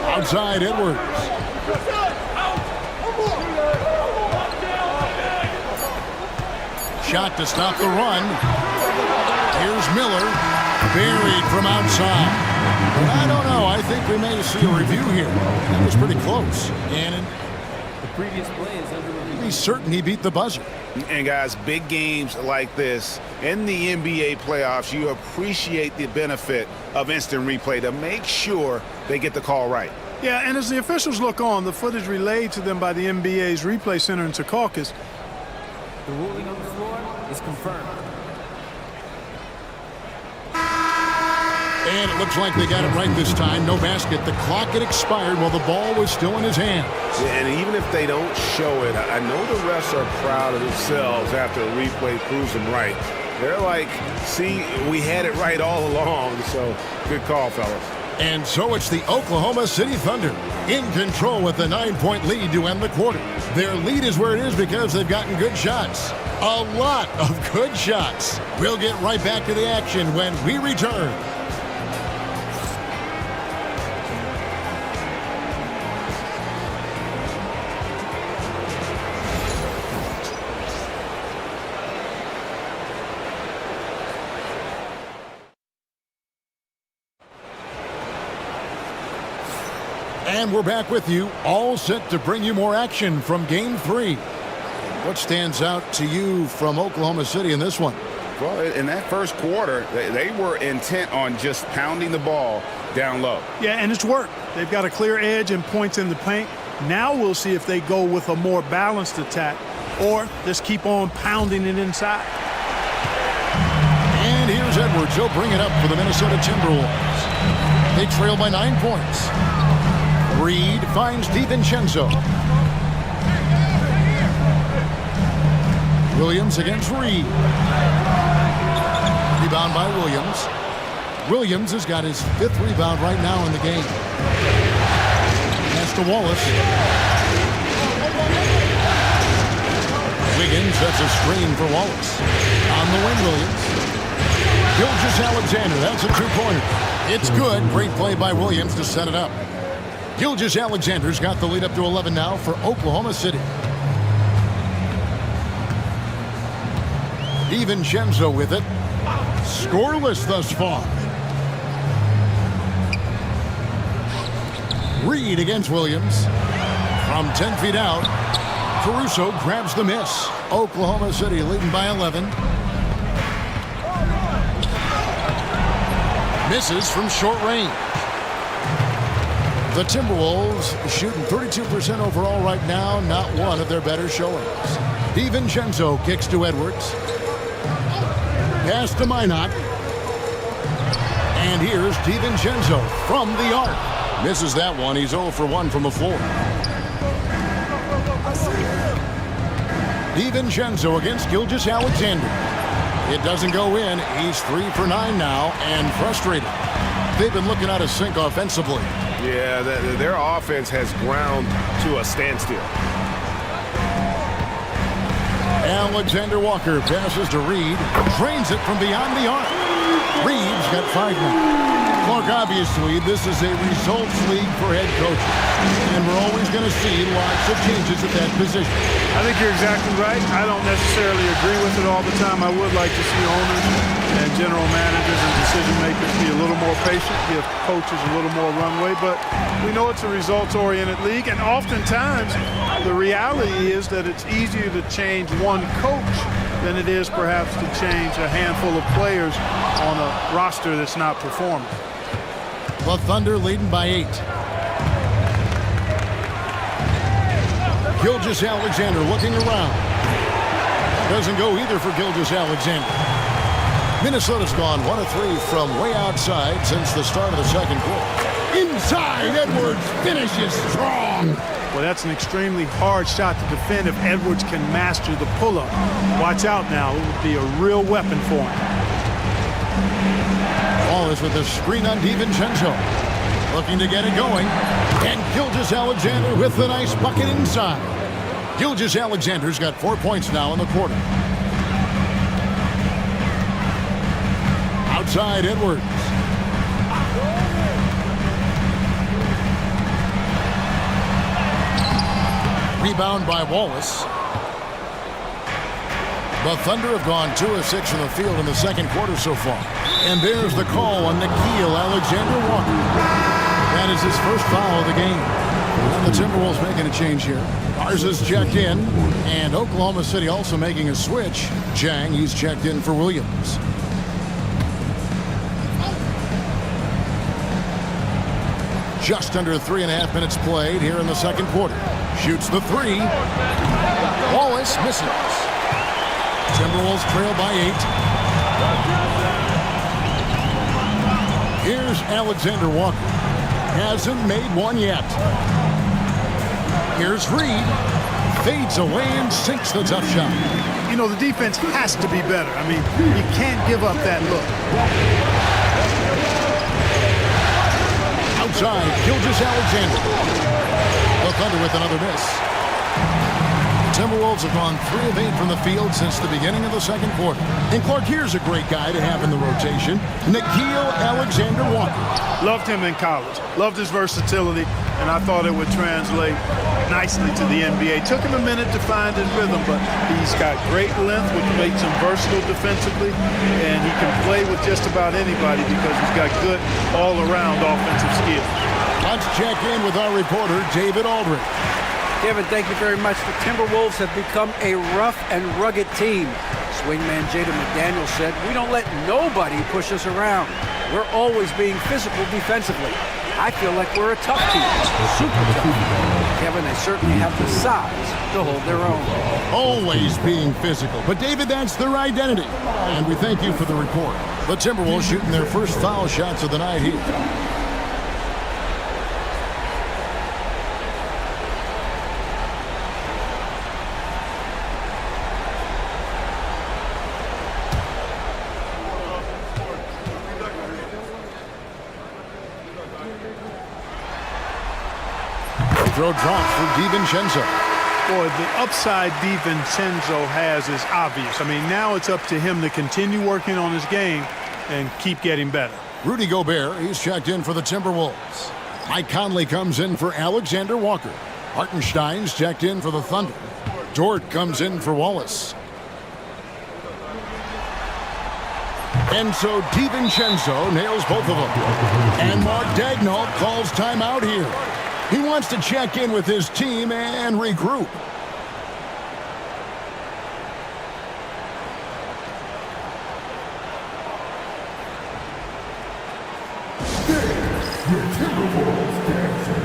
Outside Edwards. Shot to stop the run. Here's Miller. Buried from outside. But I don't know. I think we may see a review here. That was pretty close. And the previous play is under review. He's certain he beat the buzzer. And guys, big games like this in the NBA playoffs, you appreciate the benefit of instant replay to make sure they get the call right. Yeah, and as the officials look on, the footage relayed to them by the NBA's replay center in Secaucus. The ruling on the floor is confirmed. And it looks like they got it right this time. No basket. The clock had expired while the ball was still in his hands. Yeah, and even if they don't show it, I know the refs are proud of themselves after a replay proves them right. They're like, see, we had it right all along, so good call, fellas. And so it's the Oklahoma City Thunder in control with a 9-point lead to end the quarter. Their lead is where it is because they've gotten good shots. A lot of good shots. We'll get right back to the action when we return. And we're back with you, all set to bring you more action from Game 3. What stands out to you from Oklahoma City in this one? Well, in that first quarter, they were intent on just pounding the ball down low. Yeah, and it's worked. They've got a clear edge and points in the paint. Now we'll see if they go with a more balanced attack or just keep on pounding it inside. And here's Edwards. He'll bring it up for the Minnesota Timberwolves. They trail by 9 points. Reed finds DiVincenzo. Williams against Reed. Rebound by Williams. Williams has got his 5th rebound right now in the game. Pass to Wallace. Wiggins sets a screen for Wallace. On the wing, Williams. Gilgeous-Alexander, that's a two-pointer. It's good. Great play by Williams to set it up. Gilgeous-Alexander's got the lead up to 11 now for Oklahoma City. DiVincenzo with it. Scoreless thus far. Reed against Williams. From 10 feet out, Caruso grabs the miss. Oklahoma City leading by 11. Misses from short range. The Timberwolves shooting 32% overall right now, not one of their better showings. DiVincenzo kicks to Edwards. Pass to Minot. And here's DiVincenzo from the arc. Misses that one. He's 0 for 1 from the floor. DiVincenzo against Gilgeous-Alexander. It doesn't go in. He's 3 for 9 now and frustrated. They've been looking out of sync offensively. Yeah, their offense has ground to a standstill. Alexander Walker passes to Reed. Drains it from beyond the arc. Reed's got 5 now. Look, obviously, this is a results league for head coaches. And we're always going to see lots of changes at that position. I think you're exactly right. I don't necessarily agree with it all the time. I would like to see owners and general managers and decision makers be a little more patient, give coaches a little more runway. But we know it's a results-oriented league, and oftentimes the reality is that it's easier to change one coach than it is perhaps to change a handful of players on a roster that's not performing. The Thunder leading by 8. Gilgeous-Alexander looking around. Doesn't go either for Gilgeous-Alexander. Minnesota's gone 1 of 3 from way outside since the start of the second quarter. Inside, Edwards finishes strong. Well, that's an extremely hard shot to defend if Edwards can master the pull-up. Watch out now. It would be a real weapon for him. Wallace with a screen on DiVincenzo. Looking to get it going. And Gilgeous-Alexander with a nice bucket inside. Gilgeous-Alexander's got 4 points now in the quarter. Outside, Edwards. Rebound by Wallace. The Thunder have gone 2 of 6 from the field in the second quarter so far. And there's the call on Alexander Walker. That is his first foul of the game. And the Timberwolves making a change here. Ours is checked in. And Oklahoma City also making a switch. Jang, he's checked in for Williams. Just under 3.5 minutes played here in the second quarter. Shoots the 3. Wallace misses. Timberwolves trail by 8. Here's Alexander Walker. Hasn't made one yet. Here's Reed. Fades away and sinks the tough shot. You know, the defense has to be better. I mean, you can't give up that look. Outside, Gilgeous-Alexander. The Thunder with another miss. Timberwolves have gone 3 of 8 from the field since the beginning of the second quarter. And Clark, here's a great guy to have in the rotation, Alexander Walker. Loved him in college. Loved his versatility, and I thought it would translate nicely to the NBA. Took him a minute to find his rhythm, but he's got great length, which makes him versatile defensively, and he can play with just about anybody because he's got good all-around offensive skills. Let's check in with our reporter, David Aldridge. Kevin, thank you very much. The Timberwolves have become a rough and rugged team. Swingman Jaden McDaniel said, "We don't let nobody push us around. We're always being physical defensively. I feel like we're a tough team, super tough." Kevin, they certainly have the size to hold their own. Always being physical. But, David, that's their identity. And we thank you for the report. The Timberwolves shooting their first foul shots of the night here. Throw dropped for DiVincenzo. Boy, the upside DiVincenzo has is obvious. I mean, now it's up to him to continue working on his game and keep getting better. Rudy Gobert, he's checked in for the Timberwolves. Mike Conley comes in for Alexander Walker. Hartenstein's checked in for the Thunder. Dort comes in for Wallace. And so DiVincenzo nails both of them. And Mark Daigneault calls timeout here. He wants to check in with his team and regroup. Your Timberwolves dancer.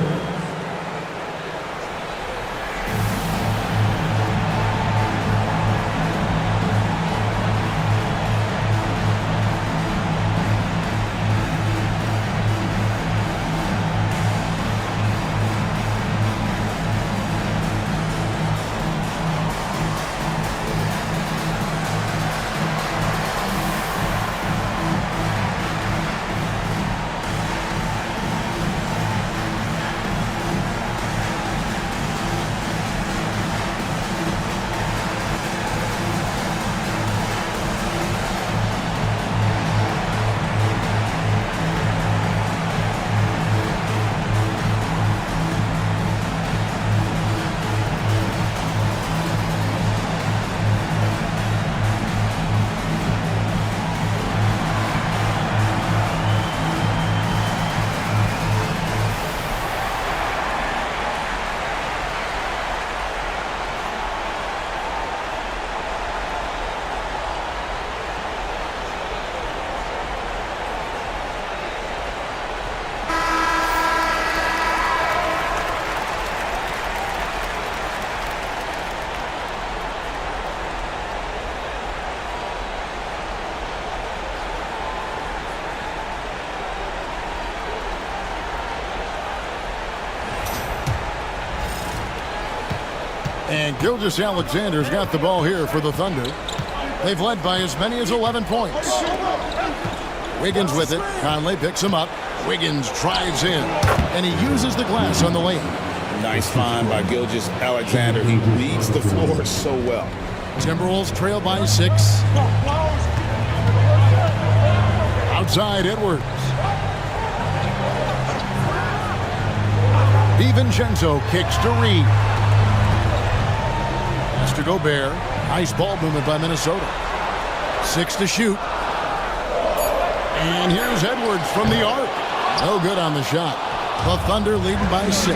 And Gilgeous-Alexander's got the ball here for the Thunder. They've led by as many as 11 points. Wiggins with it. Conley picks him up. Wiggins drives in. And he uses the glass on the lane. Nice find by Gilgeous-Alexander. He reads the floor so well. Timberwolves trail by 6. Outside Edwards. DiVincenzo kicks to Reed. Pass to Gobert. Nice ball movement by Minnesota. 6 to shoot. And here's Edwards from the arc. No good on the shot. The Thunder leading by 6.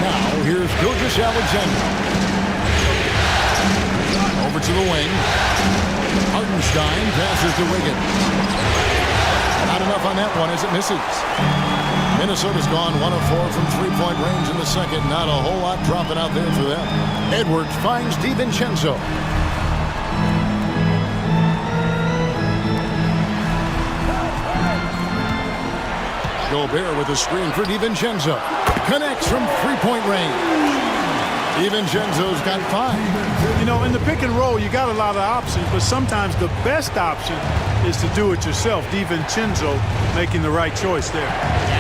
Now here's Gilgeous-Alexander. Over to the wing. Hartenstein passes to Wiggins. Not enough on that one as it misses. Minnesota's gone 1 of 4 from three-point range in the second. Not a whole lot dropping out there for them. Edwards finds DiVincenzo. Gobert with a screen for DiVincenzo. Connects from three-point range. DiVincenzo's got 5. You know, in the pick and roll, you got a lot of options, but sometimes the best option is to do it yourself. DiVincenzo making the right choice there.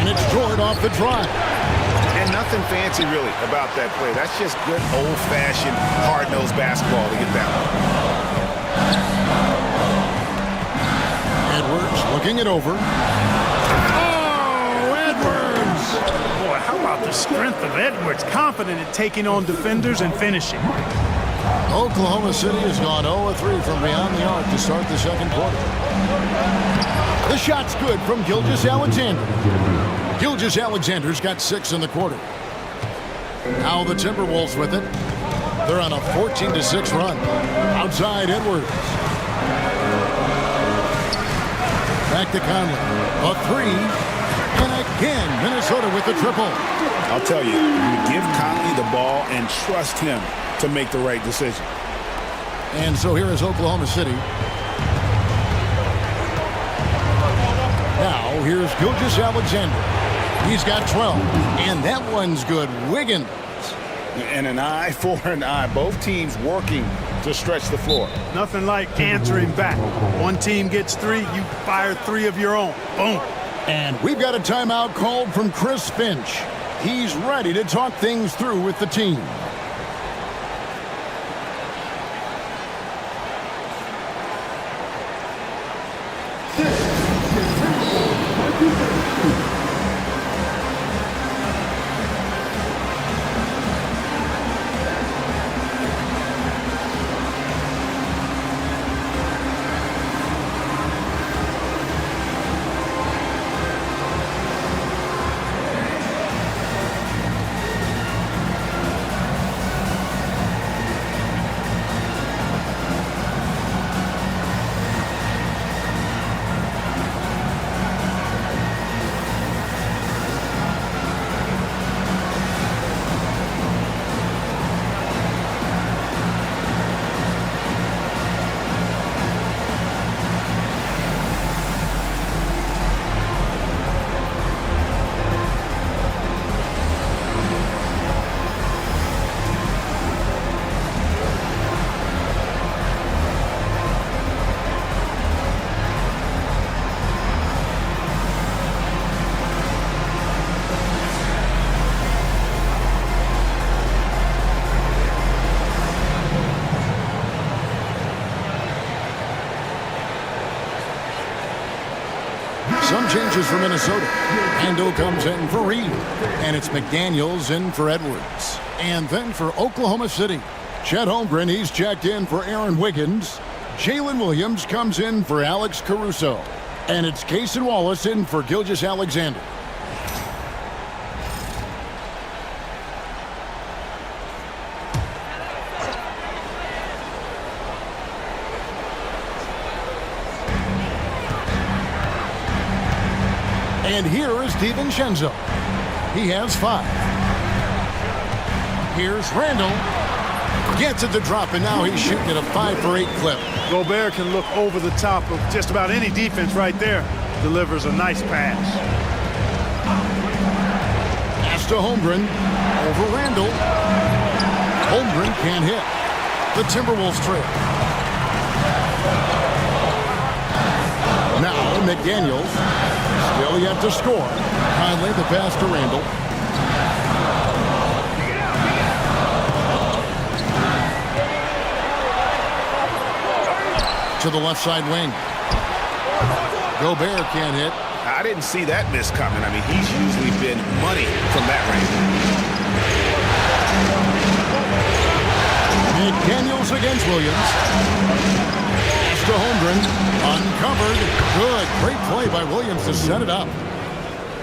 And it's Dort off the drive. And nothing fancy really about that play. That's just good old-fashioned hard-nosed basketball to get down. Edwards looking it over. Oh, Edwards! Boy, how about the strength of Edwards? Confident in taking on defenders and finishing. Oklahoma City has gone 0-3 from beyond the arc to start the second quarter. The shot's good from Gilgeous-Alexander. Gilgeous-Alexander's got 6 in the quarter. Now the Timberwolves with it. They're on a 14-6 run. Outside Edwards. Back to Conley. A 3. And again, Minnesota with the triple. I'll tell you, you give Conley the ball and trust him to make the right decision. And so here is Oklahoma City. Now here's Gilgeous-Alexander. He's got 12. And that one's good. Wiggins. And an eye for an eye. Both teams working to stretch the floor. Nothing like answering back. One team gets 3, you fire 3 of your own. Boom. And we've got a timeout called from Chris Finch. He's ready to talk things through with the team. Some changes for Minnesota. Ando comes in for Reed. And it's McDaniels in for Edwards. And then for Oklahoma City, Chet Holmgren, he's checked in for Aaron Wiggins. Jalen Williams comes in for Alex Caruso. And it's Cason Wallace in for Gilgeous-Alexander. And here is DiVincenzo. He has 5. Here's Randall. Gets it to drop, and now he's shooting at a 5 for 8 clip. Gobert can look over the top of just about any defense right there. Delivers a nice pass. Pass to Holmgren. Over Randall. Holmgren can't hit. The Timberwolves trail. Now McDaniels. Still yet to score. Finally, the pass to Randall. To the left side wing. Gobert can't hit. I didn't see that miss coming. I mean, he's usually been money from that range. McDaniels against Williams. Pass to Holmgren. Uncovered. Good. Great play by Williams to set it up.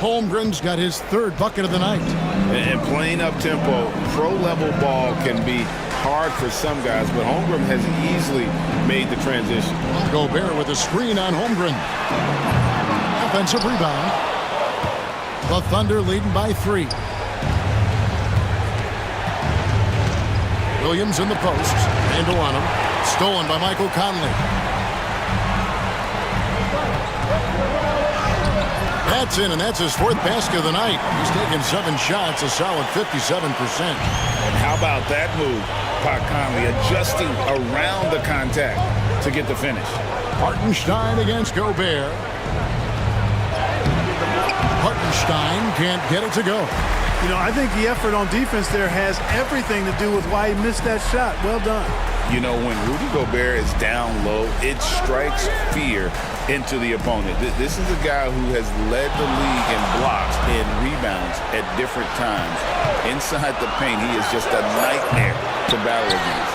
Holmgren's got his 3rd bucket of the night. And playing up-tempo, pro-level ball can be hard for some guys, but Holmgren has easily made the transition. Gobert with a screen on Holmgren. Offensive rebound. The Thunder leading by 3. Williams in the post. Randall on him. Stolen by Michael Conley. That's in, and that's his 4th basket of the night. He's taken 7 shots, a solid 57%. And how about that move? Pat Conley adjusting around the contact to get the finish. Hartenstein against Gobert. Hartenstein can't get it to go. You know, I think the effort on defense there has everything to do with why he missed that shot. Well done. You know, when Rudy Gobert is down low, it strikes fear into the opponent. This is a guy who has led the league in blocks and rebounds at different times. Inside the paint, he is just a nightmare to battle against.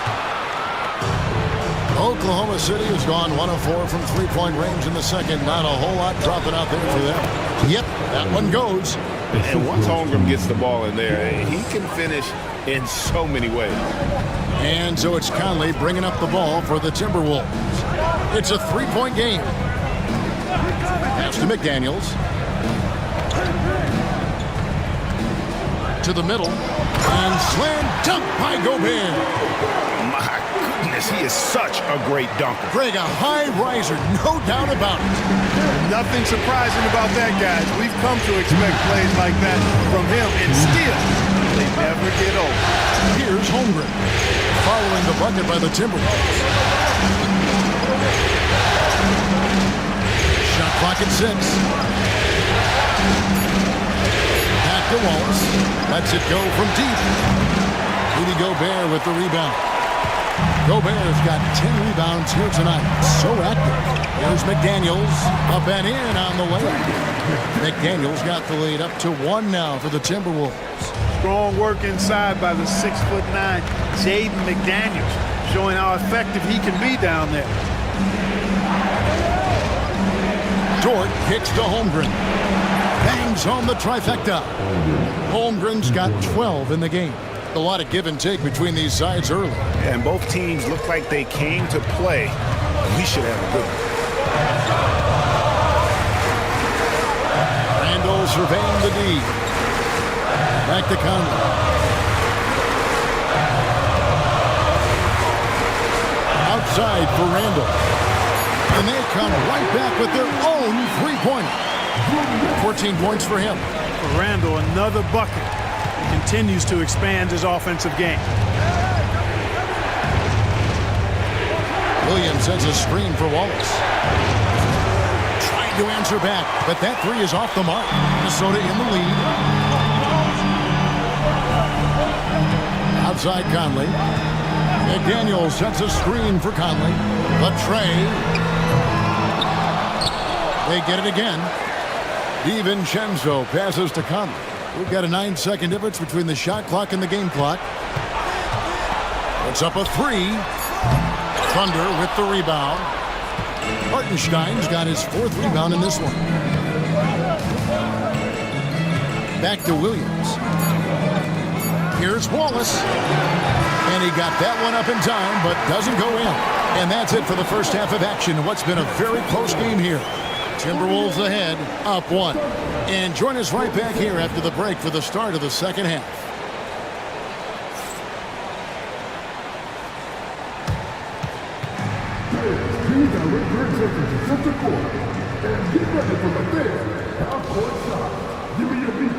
Oklahoma City has gone 1 of 4 from 3-point range in the second. Not a whole lot dropping out there for them. Yep, that one goes. And once Holmgren gets the ball in there, he can finish in so many ways. And so it's Conley bringing up the ball for the Timberwolves. It's a 3-point game. Pass to McDaniels. To the middle. And slam dunk by Gobert. My goodness, he is such a great dunker. Greg, a high riser, no doubt about it. Nothing surprising about that, guys. We've come to expect plays like that from him, and still, they never get old. Here's Holmgren, following the bucket by the Timberwolves. Shot clock at 6. Back to to Wallace. Lets it go from deep. Rudy Gobert with the rebound. Gobert's got 10 rebounds here tonight. So active. Here's McDaniels. Up and in on the way. McDaniels got the lead up to 1 now for the Timberwolves. Strong work inside by the 6'9" Jaden McDaniels, showing how effective he can be down there. Dort kicks to Holmgren. Bangs home the trifecta. Holmgren's got 12 in the game. A lot of give and take between these sides early. Yeah, and both teams look like they came to play. We should have a good one. Randall surveying the D. Back to Conley. Outside for Randall. And they come right back with their own three-pointer. 14 points for him. For Randall, another bucket. He continues to expand his offensive game. Williams sends a screen for Wallace. Trying to answer back, but that three is off the mark. Minnesota in the lead. Outside Conley. McDaniels sets a screen for Conley. Latray. They get it again. DiVincenzo passes to Conley. We've got a 9-second difference between the shot clock and the game clock. Puts up a three. Thunder with the rebound. Hartenstein's got his 4th rebound in this one. Back to Williams. Here's Wallace. And he got that one up in time, but doesn't go in. And that's it for the first half of action. What's been a very close game here. Timberwolves ahead, up 1. And join us right back here after the break for the start of the second half. Please direct your attention to center court and get ready for the big half-court shot. Give me your beat.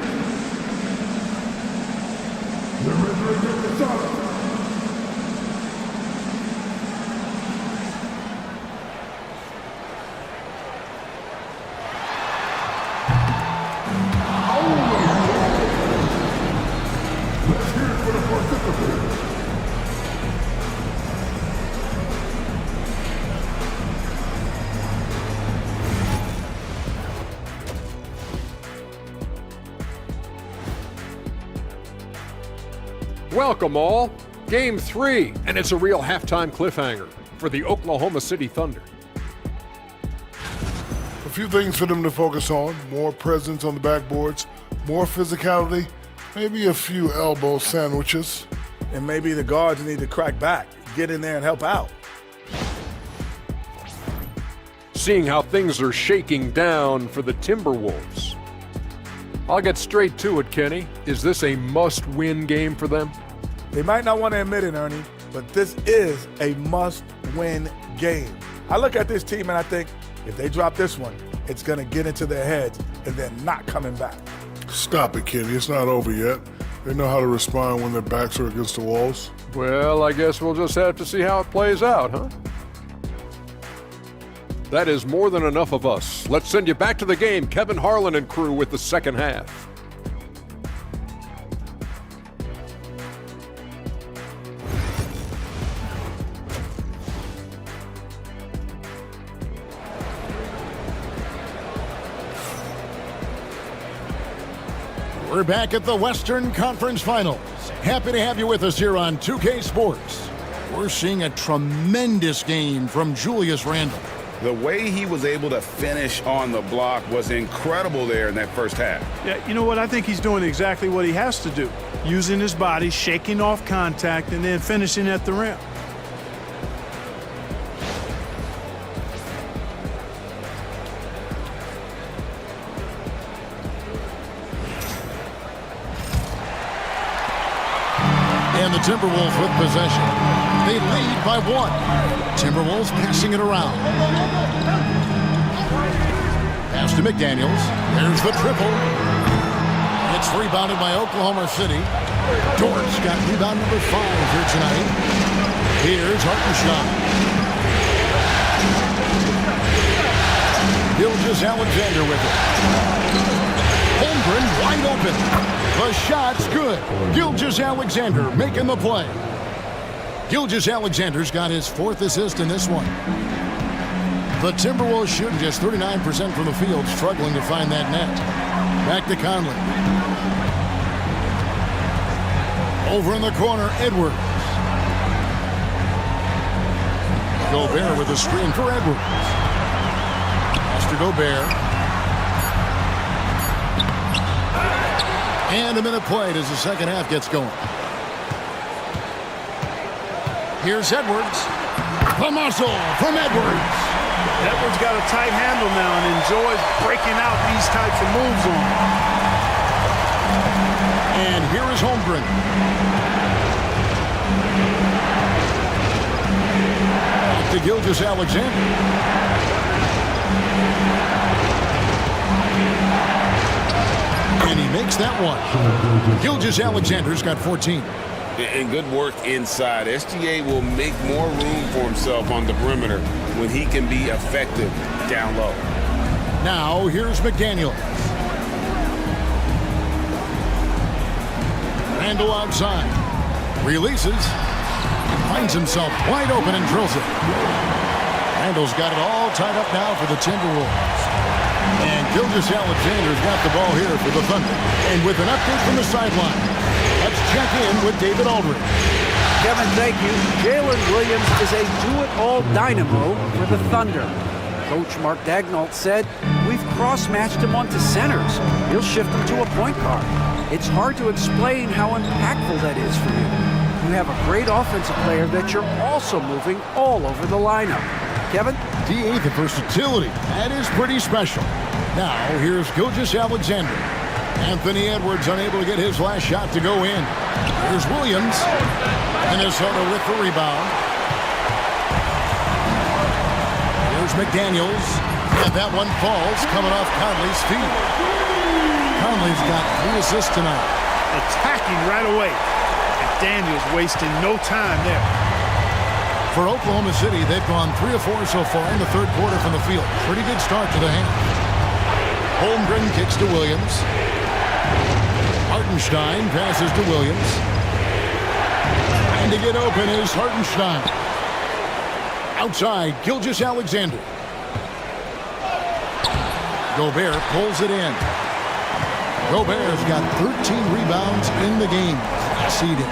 They're ready to take the shot. Welcome all. Game 3, and it's a real halftime cliffhanger for the Oklahoma City Thunder. A few things for them to focus on. More presence on the backboards, more physicality, maybe a few elbow sandwiches. And maybe the guards need to crack back, get in there and help out. Seeing how things are shaking down for the Timberwolves. I'll get straight to it, Kenny. Is this a must-win game for them? They might not want to admit it, Ernie, but this is a must-win game. I look at this team and I think if they drop this one, it's going to get into their heads and then not coming back. Stop it, Kenny. It's not over yet. They know how to respond when their backs are against the walls. Well, I guess we'll just have to see how it plays out, huh? That is more than enough of us. Let's send you back to the game, Kevin Harlan and crew with the second half. We're back at the Western Conference Finals. Happy to have you with us here on 2K Sports. We're seeing a tremendous game from Julius Randle. The way he was able to finish on the block was incredible there in that first half. Yeah, you know what? I think he's doing exactly what he has to do. Using his body, shaking off contact, and then finishing at the rim. And the Timberwolves with possession. They lead by 1. Timberwolves passing it around. Pass to McDaniels. There's the triple. It's rebounded by Oklahoma City. Dort's got rebound number 5 here tonight. Here's Hartenstein. Gilgeous Alexander with it. Holmgren wide open. The shot's good. Gilgeous-Alexander making the play. Gilgeous-Alexander's got his 4th assist in this one. The Timberwolves shooting just 39% from the field, struggling to find that net. Back to Conley. Over in the corner, Edwards. Gobert with a screen for Edwards. Pass to Gobert. And a minute played as the second half gets going. Here's Edwards. The muscle from Edwards. Edwards got a tight handle now and enjoys breaking out these types of moves on him. And here is Holmgren. Back to Gilgeous-Alexander. And he makes that one. Gilgeous-Alexander's got 14. And good work inside. SGA will make more room for himself on the perimeter when he can be effective down low. Now here's McDaniel. Randall outside. Releases. Finds himself wide open and drills it. Randall's got it all tied up now for the Timberwolves. And Gilgeous-Alexander's got the ball here for the Thunder. And with an update from the sideline, let's check in with David Aldridge. Kevin, thank you. Jalen Williams is a do-it-all dynamo for the Thunder. Coach Mark Daigneault said, "We've cross-matched him onto centers. He'll shift him to a point guard. It's hard to explain how impactful that is for you. You have a great offensive player that you're also moving all over the lineup." Kevin? D8, the versatility. That is pretty special. Now, here's Gilgeous-Alexander. Anthony Edwards unable to get his last shot to go in. Here's Williams. Minnesota with the rebound. Here's McDaniels. And that one falls coming off Conley's feet. Conley's got 3 assists tonight. Attacking right away. McDaniels wasting no time there. For Oklahoma City, they've gone 3 of 4 so far in the third quarter from the field. Pretty good start to the half. Holmgren kicks to Williams. Hartenstein passes to Williams. And to get open is Hartenstein. Outside, Gilgeous-Alexander. Gobert pulls it in. Gobert's got 13 rebounds in the game. Seeded.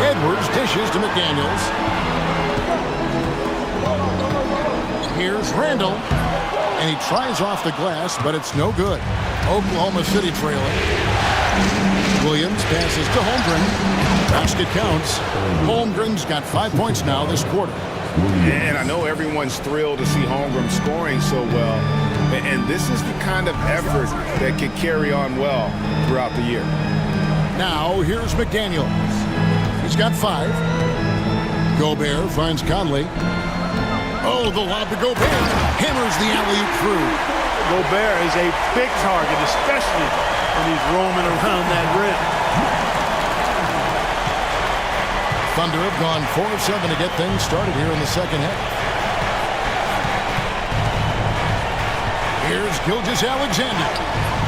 Edwards dishes to McDaniels. Here's Randall. And he tries off the glass, but it's no good. Oklahoma City trailing. Williams passes to Holmgren. Basket counts. Holmgren's got 5 points now this quarter. And I know everyone's thrilled to see Holmgren scoring so well. And this is the kind of effort that can carry on well throughout the year. Now, here's McDaniels. He's got 5. Gobert finds Conley. Oh, the lob to Gobert. Hammers the alley-oop through. Gobert is a big target, especially when he's roaming around that rim. Thunder have gone 4 of 7 to get things started here in the second half. Here's Gilgeous-Alexander.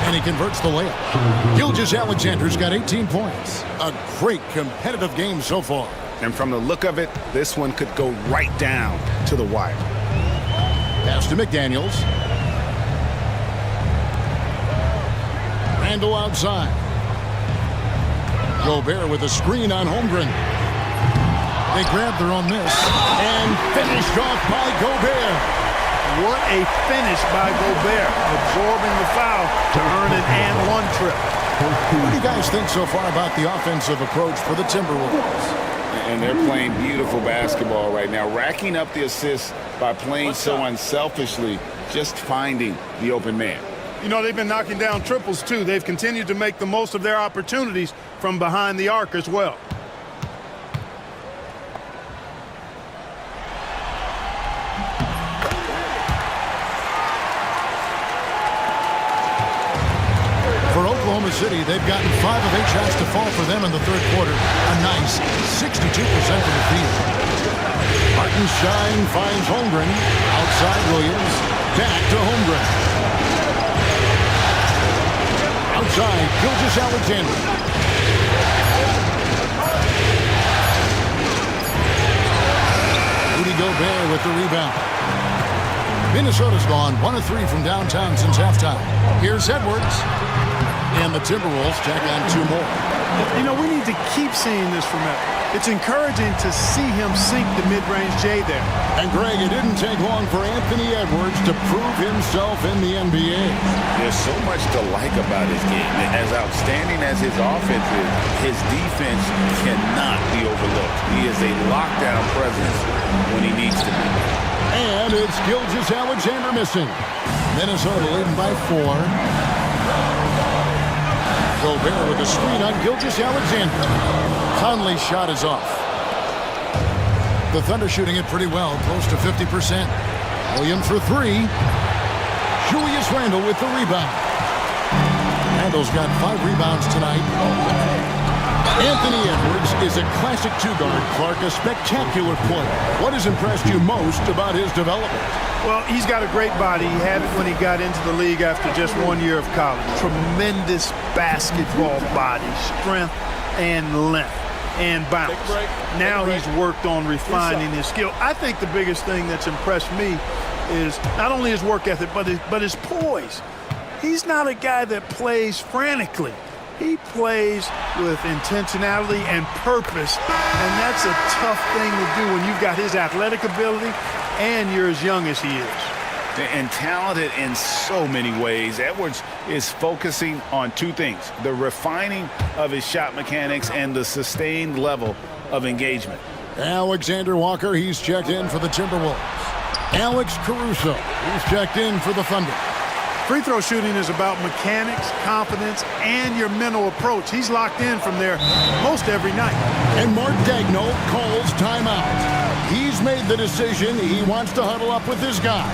And he converts the layup. Gilgeous-Alexander's got 18 points. A great competitive game so far. And from the look of it, this one could go right down to the wire. Pass to McDaniels. Randall outside. Gobert with a screen on Holmgren. They grabbed their own miss. And finished off by Gobert. What a finish by Gobert, absorbing the foul to earn an and-one trip. What do you guys think so far about the offensive approach for the Timberwolves? And they're playing beautiful basketball right now, racking up the assists by playing so unselfishly, just finding the open man. You know, they've been knocking down triples, too. They've continued to make the most of their opportunities from behind the arc as well. For Oklahoma City, they've gotten 5 of 8 shots to fall for them in the third quarter. A nice 62% of the field. Hartenstein finds Holmgren. Outside Williams. Back to Holmgren. inside, Gilgeous-Alexander. Rudy Gobert with the rebound. Minnesota's gone 1 of 3 from downtown since halftime. Here's Edwards. And the Timberwolves tack on 2 more. You know, we need to keep seeing this from Edwards. It's encouraging to see him sink the mid-range J there. And Greg, it didn't take long for Anthony Edwards to prove himself in the NBA. There's so much to like about his game. As outstanding as his offense is, his defense cannot be overlooked. He is a lockdown presence when he needs to be. And it's Gilgeous-Alexander missing. Minnesota leading by 4. Gobert with a screen on Gilgeous-Alexander. Conley's shot is off. The Thunder shooting it pretty well, close to 50%. Williams for 3. Julius Randle with the rebound. Randle's got 5 rebounds tonight. Anthony Edwards is a classic 2-guard, Clark, a spectacular player. What has impressed you most about his development? Well, he's got a great body. He had it when he got into the league after just 1 year of college. Tremendous basketball body, strength and length and bounce. Now he's worked on refining his skill. I think the biggest thing that's impressed me is not only his work ethic, but his poise. He's not a guy that plays frantically. He plays with intentionality and purpose, and that's a tough thing to do when you've got his athletic ability and you're as young as he is. And talented in so many ways. Edwards is focusing on 2 things: the refining of his shot mechanics and the sustained level of engagement. Alexander Walker, he's checked in for the Timberwolves. Alex Caruso, he's checked in for the Thunder. Free throw shooting is about mechanics, confidence, and your mental approach. He's locked in from there most every night. And Mark Daigneault calls timeout. He's made the decision. He wants to huddle up with his guys.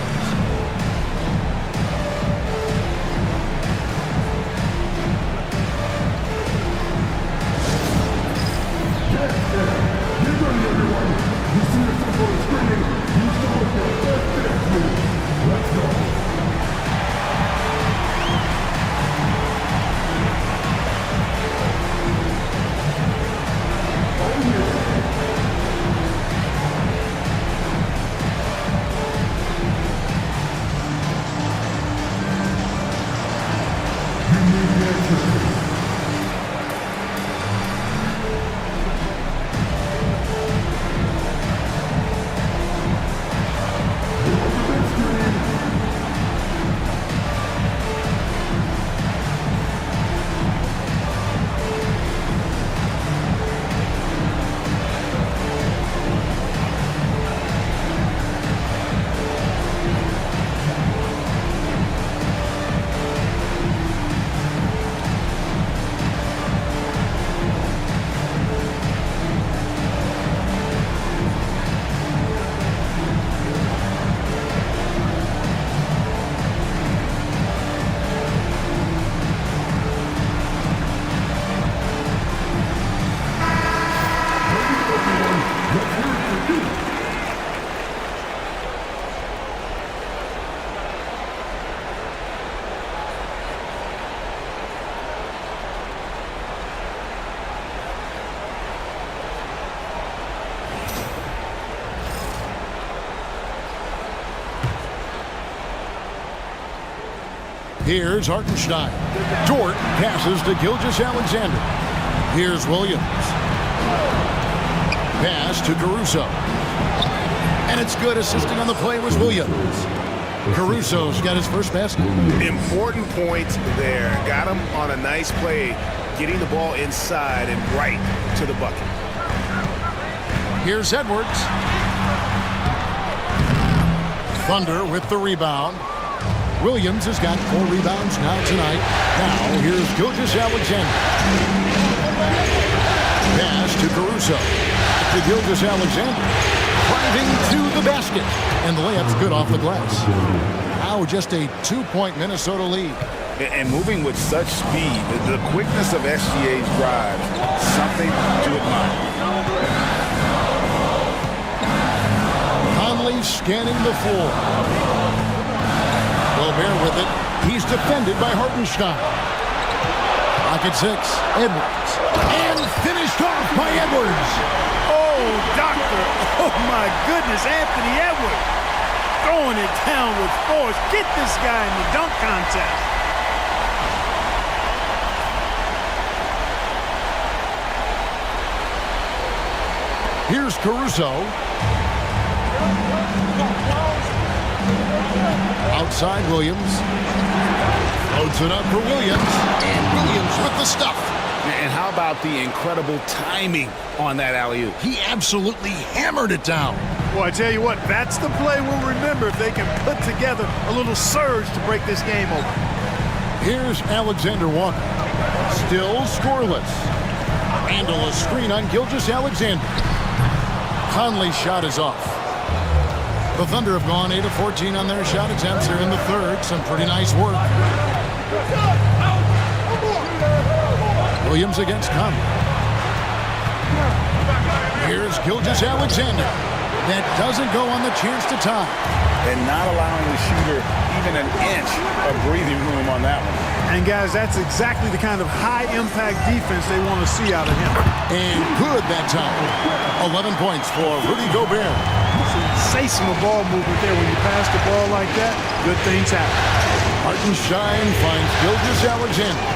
Here's Hartenstein. Dort passes to Gilgeous-Alexander. Here's Williams. Pass to Caruso. And it's good. Assisting on the play was Williams. Caruso's got his first basket. Important point there. Got him on a nice play, getting the ball inside and right to the bucket. Here's Edwards. Thunder with the rebound. Williams has got 4 rebounds now tonight. Now here's Gilgeous-Alexander. Pass to Caruso. To Gilgeous-Alexander. Driving to the basket. And the layup's good off the glass. Now just a 2-point Minnesota lead. And moving with such speed, the quickness of SGA's drive, something to admire. Conley scanning the floor. Gobert with it. He's defended by Hartenstein. Back at 6, Edwards. And finished off by Edwards. Oh, doctor. Oh, my goodness, Anthony Edwards. Throwing it down with force. Get this guy in the dunk contest. Here's Caruso. Outside Williams. Floats it up for Williams. And Williams with the stuff. And how about the incredible timing on that alley-oop? He absolutely hammered it down. Well, I tell you what, that's the play we'll remember if they can put together a little surge to break this game open. Here's Alexander Walker. Still scoreless. Handle a screen on Gilgeous-Alexander. Conley's shot is off. The Thunder have gone 8 of 14 on their shot attempts. They're in the third. Some pretty nice work. Williams against Conley. Here's Gilgeous-Alexander. That doesn't go on the chance to tie. And not allowing the shooter even an inch of breathing room on that one. And, guys, that's exactly the kind of high-impact defense they want to see out of him. And good that time. 11 points for Rudy Gobert. Sensational ball movement there. When you pass the ball like that, good things happen. Hartenstein finds Gilgeous-Alexander.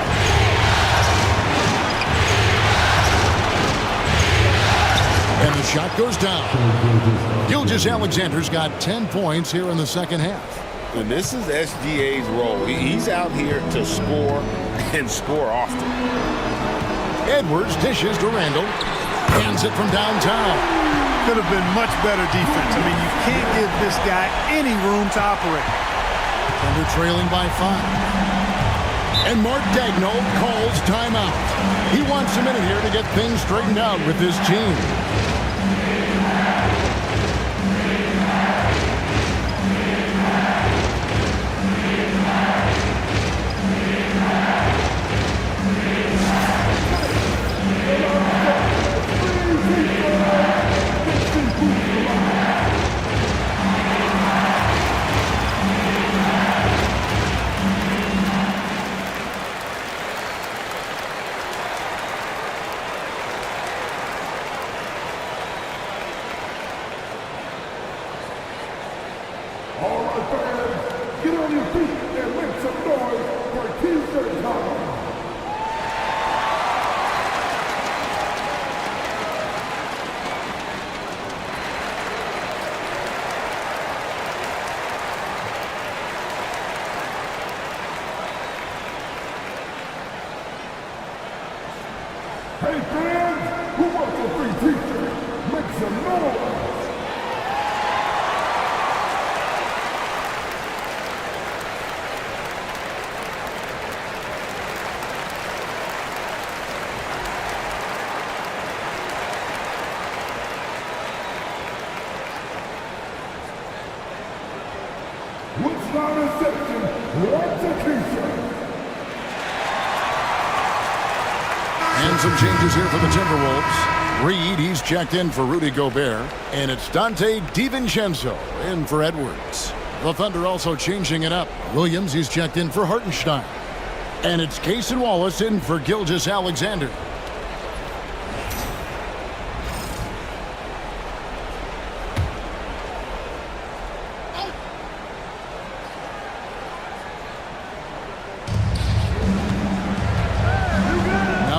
And the shot goes down. Gilgeous-Alexander's got 10 points here in the second half. And this is SGA's role. He's out here to score and score often. Edwards dishes to Randall. Hands it from downtown. Could have been much better defense. I mean, you can't give this guy any room to operate. Thunder trailing by 5. And Mark Daigneault calls timeout. He wants a minute here to get things straightened out with his team. Hey fans, who wants a free t-shirt? Make some noise! What's not a section? What's a t-shirt? And some changes here for the Timberwolves. Reed, he's checked in for Rudy Gobert. And it's Dante DiVincenzo in for Edwards. The Thunder also changing it up. Williams, he's checked in for Hartenstein. And it's Cason Wallace in for Gilgeous-Alexander.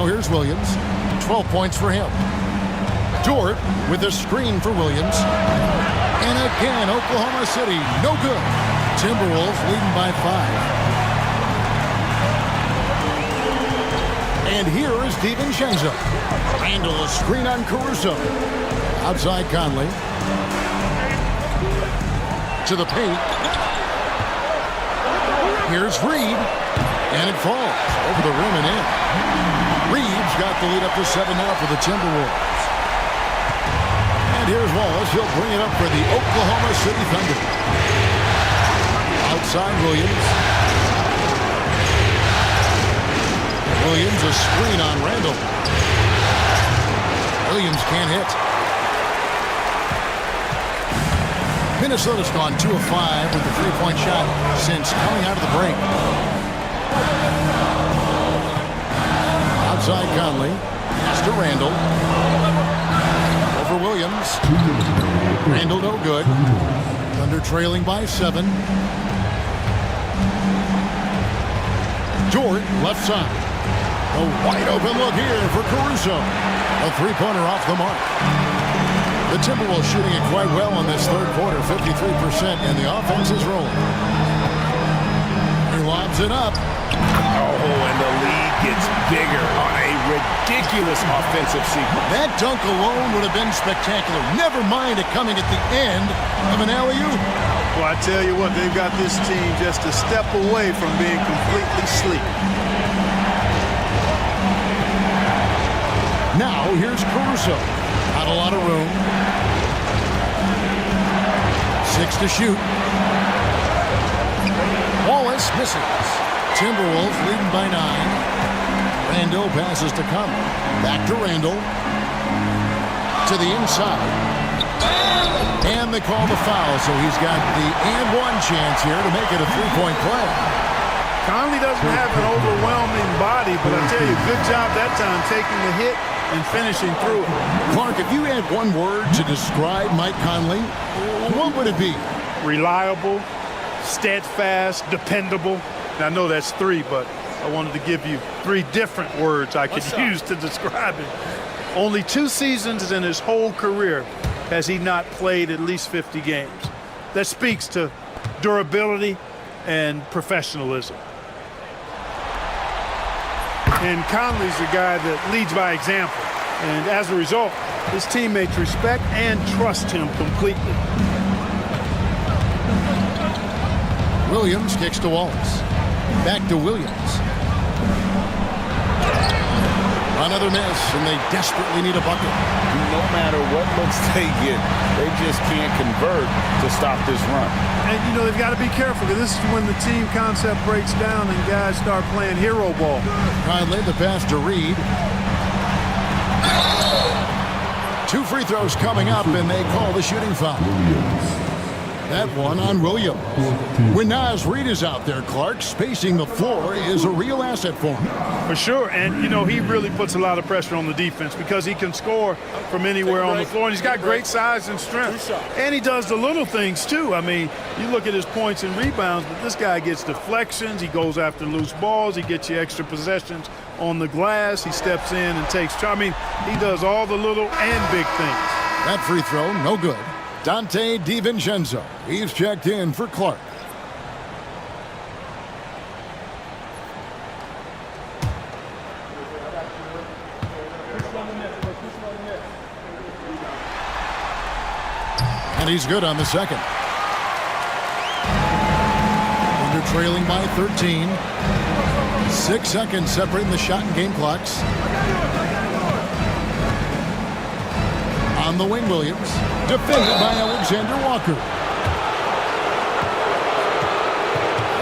Here's Williams. 12 points for him. Dort with a screen for Williams. And again, Oklahoma City, no good. Timberwolves leading by 5. And here is DiVincenzo. Handle a screen on Caruso. Outside Conley. To the paint. Here's Reed. And it falls over the rim and in. Reeves got the lead up to 7 now for the Timberwolves. And here's Wallace. He'll bring it up for the Oklahoma City Thunder. Outside Williams. Williams a screen on Randall. Williams can't hit. Minnesota's gone 2 of 5 with the three-point shot since coming out of the break. inside Conley. Pass to Randall. Over Williams. Randall no good. Thunder trailing by 7. Jordan left side. A wide open look here for Caruso. A three-pointer off the mark. The Timberwolves shooting it quite well in this third quarter, 53%, and the offense is rolling. He lobs it up. Oh, and the lead gets bigger on a ridiculous offensive sequence. That dunk alone would have been spectacular. Never mind it coming at the end of an alley-oop. Well, I tell you what, they've got this team just a step away from being completely asleep. Now, here's Caruso. Not a lot of room. 6 to shoot. Wallace misses. Timberwolves leading by 9. Randall passes to Conley. Back to Randall. To the inside. And they call the foul, so he's got the and one chance here to make it a three-point play. Conley doesn't have an overwhelming body, but I tell you, good job that time taking the hit and finishing through it. Clark, if you had one word to describe Mike Conley, what would it be? Reliable, steadfast, dependable. Now, I know that's 3, but I wanted to give you 3 different words I could use to describe him. Only 2 seasons in his whole career has he not played at least 50 games. That speaks to durability and professionalism. And Conley's a guy that leads by example. And as a result, his teammates respect and trust him completely. Williams kicks to Wallace. Back to Williams. Another miss, and they desperately need a bucket. No matter what looks they get, they just can't convert to stop this run. And, you know, they've got to be careful, because this is when the team concept breaks down and guys start playing hero ball. Conley, the pass to Reed. 2 free throws coming up, and they call the shooting foul. That one on Williams. When Naz Reed is out there, Clark, spacing the floor is a real asset for him. For sure, and you know, he really puts a lot of pressure on the defense because he can score from anywhere on the floor, and he's got great size and strength. And he does the little things too. I mean, you look at his points and rebounds, but this guy gets deflections, he goes after loose balls, he gets you extra possessions on the glass, he steps in and takes charge. I mean, he does all the little and big things. That free throw, no good. Dante DiVincenzo, he's checked in for Clark. And he's good on the second. Under trailing by 13. 6 seconds separating the shot and game clocks. On the wing, Williams. Defended by Alexander Walker.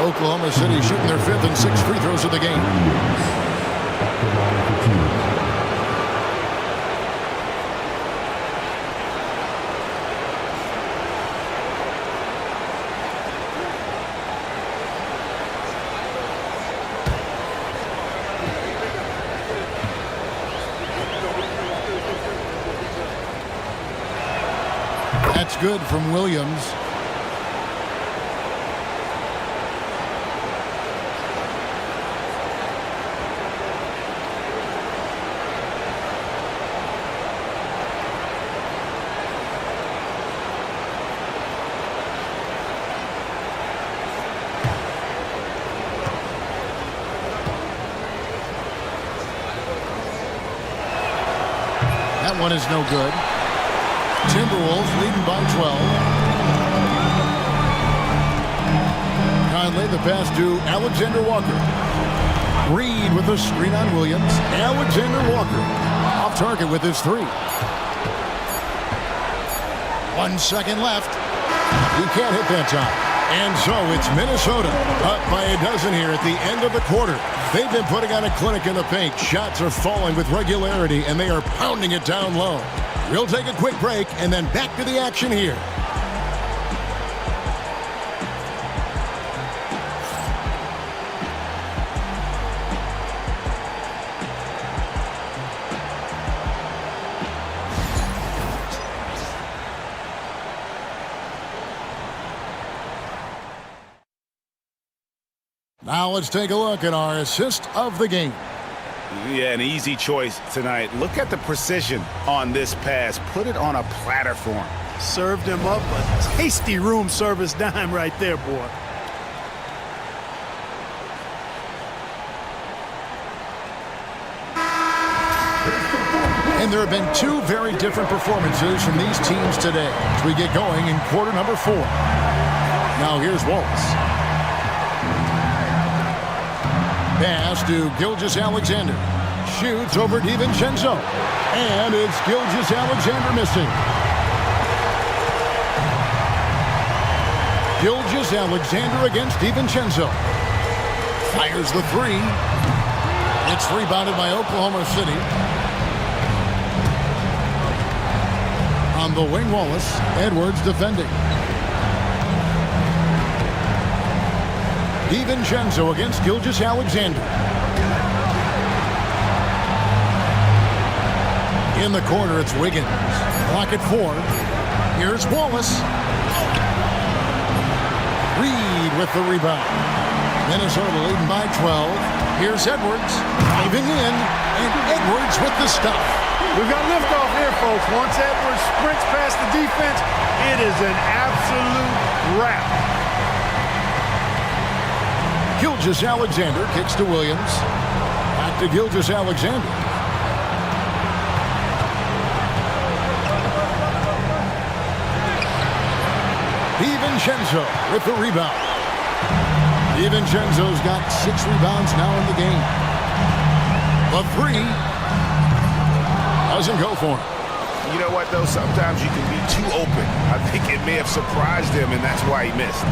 Oklahoma City shooting their 5th and 6th free throws of the game. That's good from Williams. That one is no good. Timberwolves leading by 12. Conley, the pass to Alexander Walker. Reed with a screen on Williams. Alexander Walker off target with his 3. 1 second left. He can't hit that time. And so it's Minnesota up by a dozen here at the end of the quarter. They've been putting on a clinic in the paint. Shots are falling with regularity, and they are pounding it down low. We'll take a quick break and then back to the action here. Now let's take a look at our assist of the game. Yeah, an easy choice tonight. Look at the precision on this pass. Put it on a platter for him. Served him up a tasty room service dime right there, boy. And there have been two very different performances from these teams today as we get going in quarter number 4. Now here's Wallace. Pass to Gilgeous-Alexander. Shoots over DiVincenzo. And it's Gilgeous-Alexander missing. Gilgeous-Alexander against DiVincenzo. Fires the 3. It's rebounded by Oklahoma City. On the wing, Wallace. Edwards defending. DiVincenzo against Gilgeous-Alexander. In the corner, it's Wiggins. Clock at 4. Here's Wallace. Reed with the rebound. Minnesota leading by 12. Here's Edwards. Diving in, and Edwards with the stop. We've got liftoff here, folks. Once Edwards sprints past the defense, it is an absolute wrap. Gilgeous-Alexander kicks to Williams. Back to Gilgeous-Alexander. DiVincenzo with the rebound. DiVincenzo's got 6 rebounds now in the game. The 3 doesn't go for him. You know what, though? Sometimes you can be too open. I think it may have surprised him, and that's why he missed.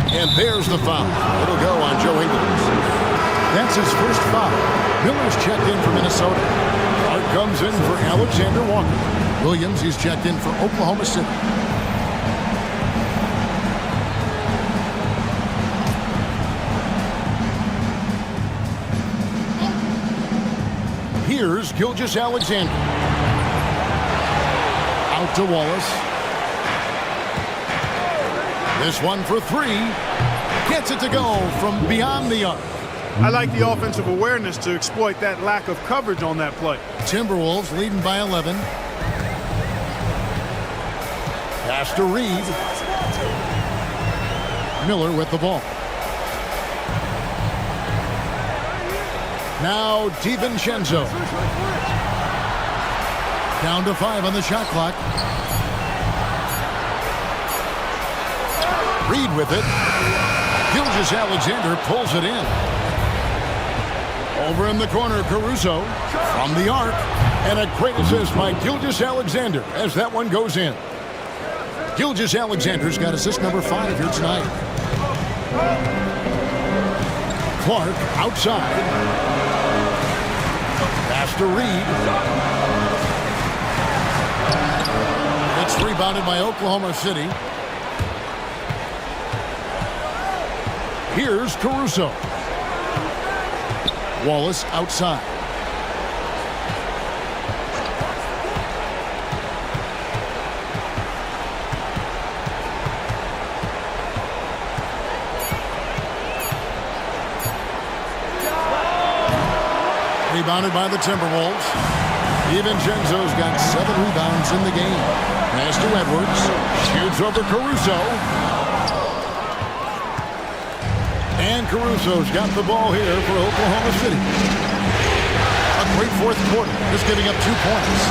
And there's the foul. It'll go on Joe Ingles. That's his first foul. Miller's checked in for Minnesota. Hart comes in for Alexander Walker. Williams, he's checked in for Oklahoma City. Here's Gilgeous-Alexander. Out to Wallace. This one for 3. Gets it to go from beyond the arc. I like the offensive awareness to exploit that lack of coverage on that play. Timberwolves leading by 11. Pass to Reed. Miller with the ball. Now DiVincenzo. Down to 5 on the shot clock. Reed with it. Gilgeous-Alexander pulls it in. Over in the corner, Caruso from the arc. And a great assist by Gilgeous-Alexander as that one goes in. Gilgeous-Alexander's got assist number 5 here tonight. Clark outside. Pass to Reed. It's rebounded by Oklahoma City. Here's Caruso. Wallace outside. Rebounded by the Timberwolves. DiVincenzo's got 7 rebounds in the game. Pass to Edwards. Shoots over Caruso. And Caruso's got the ball here for Oklahoma City. A great fourth quarter, just giving up 2 points.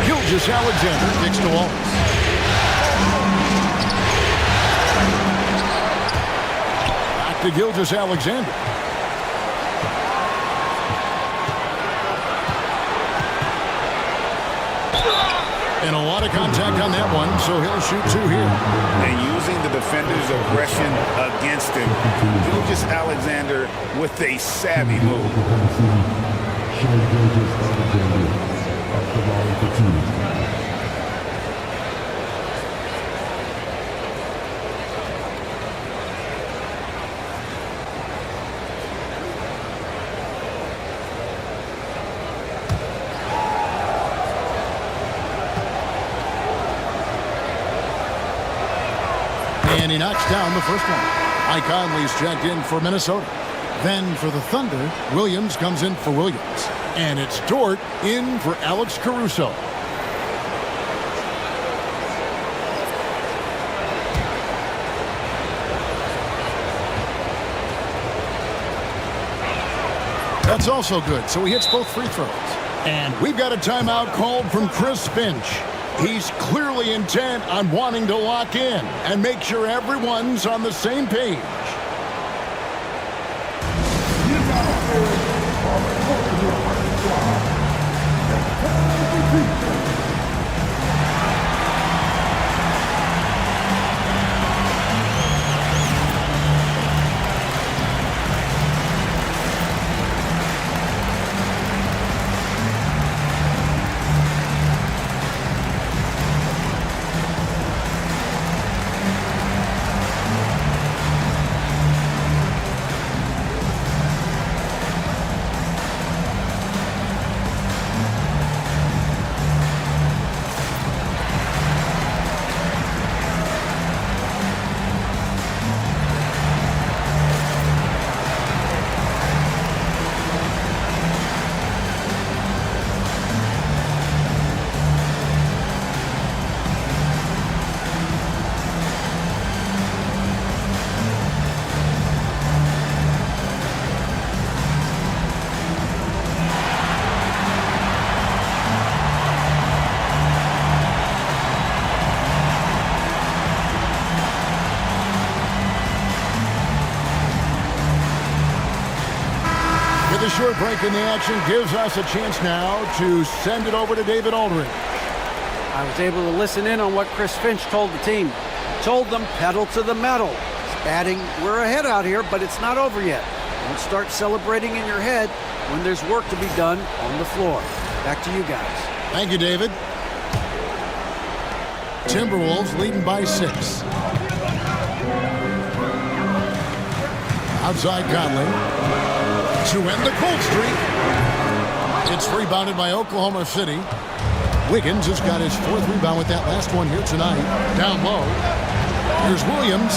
Gilgeous-Alexander kicks to Wallace. Back to Gilgeous-Alexander. And a lot of contact on that one, so he'll shoot 2 here. And using the defender's aggression against him, Gilgeous-Alexander with a savvy move. And he knocks down the first one. Mike Conley's checked in for Minnesota. Then for the Thunder, Williams comes in for Williams. And it's Dort in for Alex Caruso. That's also good, so he hits both free throws. And we've got a timeout called from Chris Finch. He's clearly intent on wanting to lock in and make sure everyone's on the same page. The short break in the action gives us a chance now to send it over to David Aldridge. I was able to listen in on what Chris Finch told the team. Told them pedal to the metal. Adding, we're ahead out here, but it's not over yet. Don't start celebrating in your head when there's work to be done on the floor. Back to you guys. Thank you, David. Timberwolves leading by 6. Outside Conley. To end the cold streak. It's rebounded by Oklahoma City. Wiggins has got his 4th rebound with that last one here tonight. Down low. Here's Williams,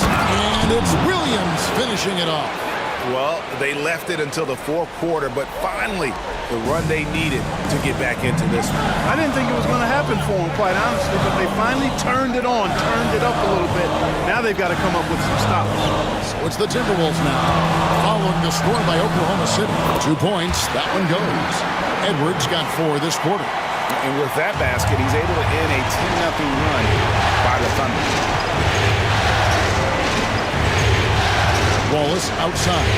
and it's Williams finishing it off. Well, they left it until the fourth quarter, but finally the run they needed to get back into this one. I didn't think it was going to happen for them, quite honestly, but they finally turned it on, turned it up a little bit. Now they've got to come up with some stops. So it's the Timberwolves now, following the score by Oklahoma City. 2 points, that one goes. Edwards got 4 this quarter. And with that basket, he's able to end a 10-0 run by the Thunder. Wallace outside.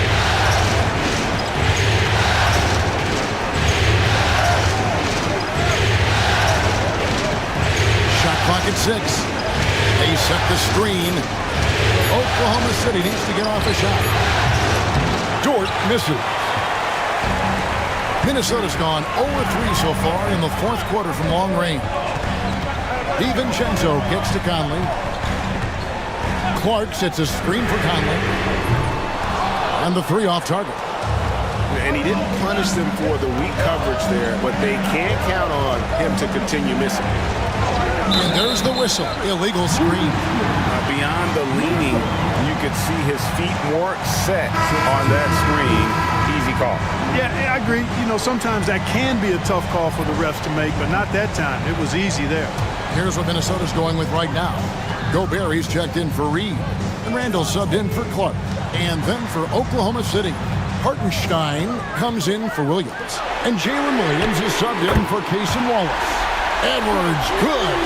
Shot clock at 6. They set the screen. Oklahoma City needs to get off a shot. Dort misses. Minnesota's gone 0-3 so far in the 4th quarter from long range. DiVincenzo gets to Conley. Clark sets a screen for Conley. And the 3 off target. And he didn't punish them for the weak coverage there, but they can't count on him to continue missing. And there's the whistle. Illegal screen. Beyond the leaning, you could see his feet weren't set on that screen. Easy call. Yeah, I agree. You know, sometimes that can be a tough call for the refs to make, but not that time. It was easy there. Here's what Minnesota's going with right now. Gobert, he's checked in for Reed. And Randall subbed in for Clark. And then for Oklahoma City, Hartenstein comes in for Williams. And Jalen Williams is subbed in for Cason Wallace. Edwards, good.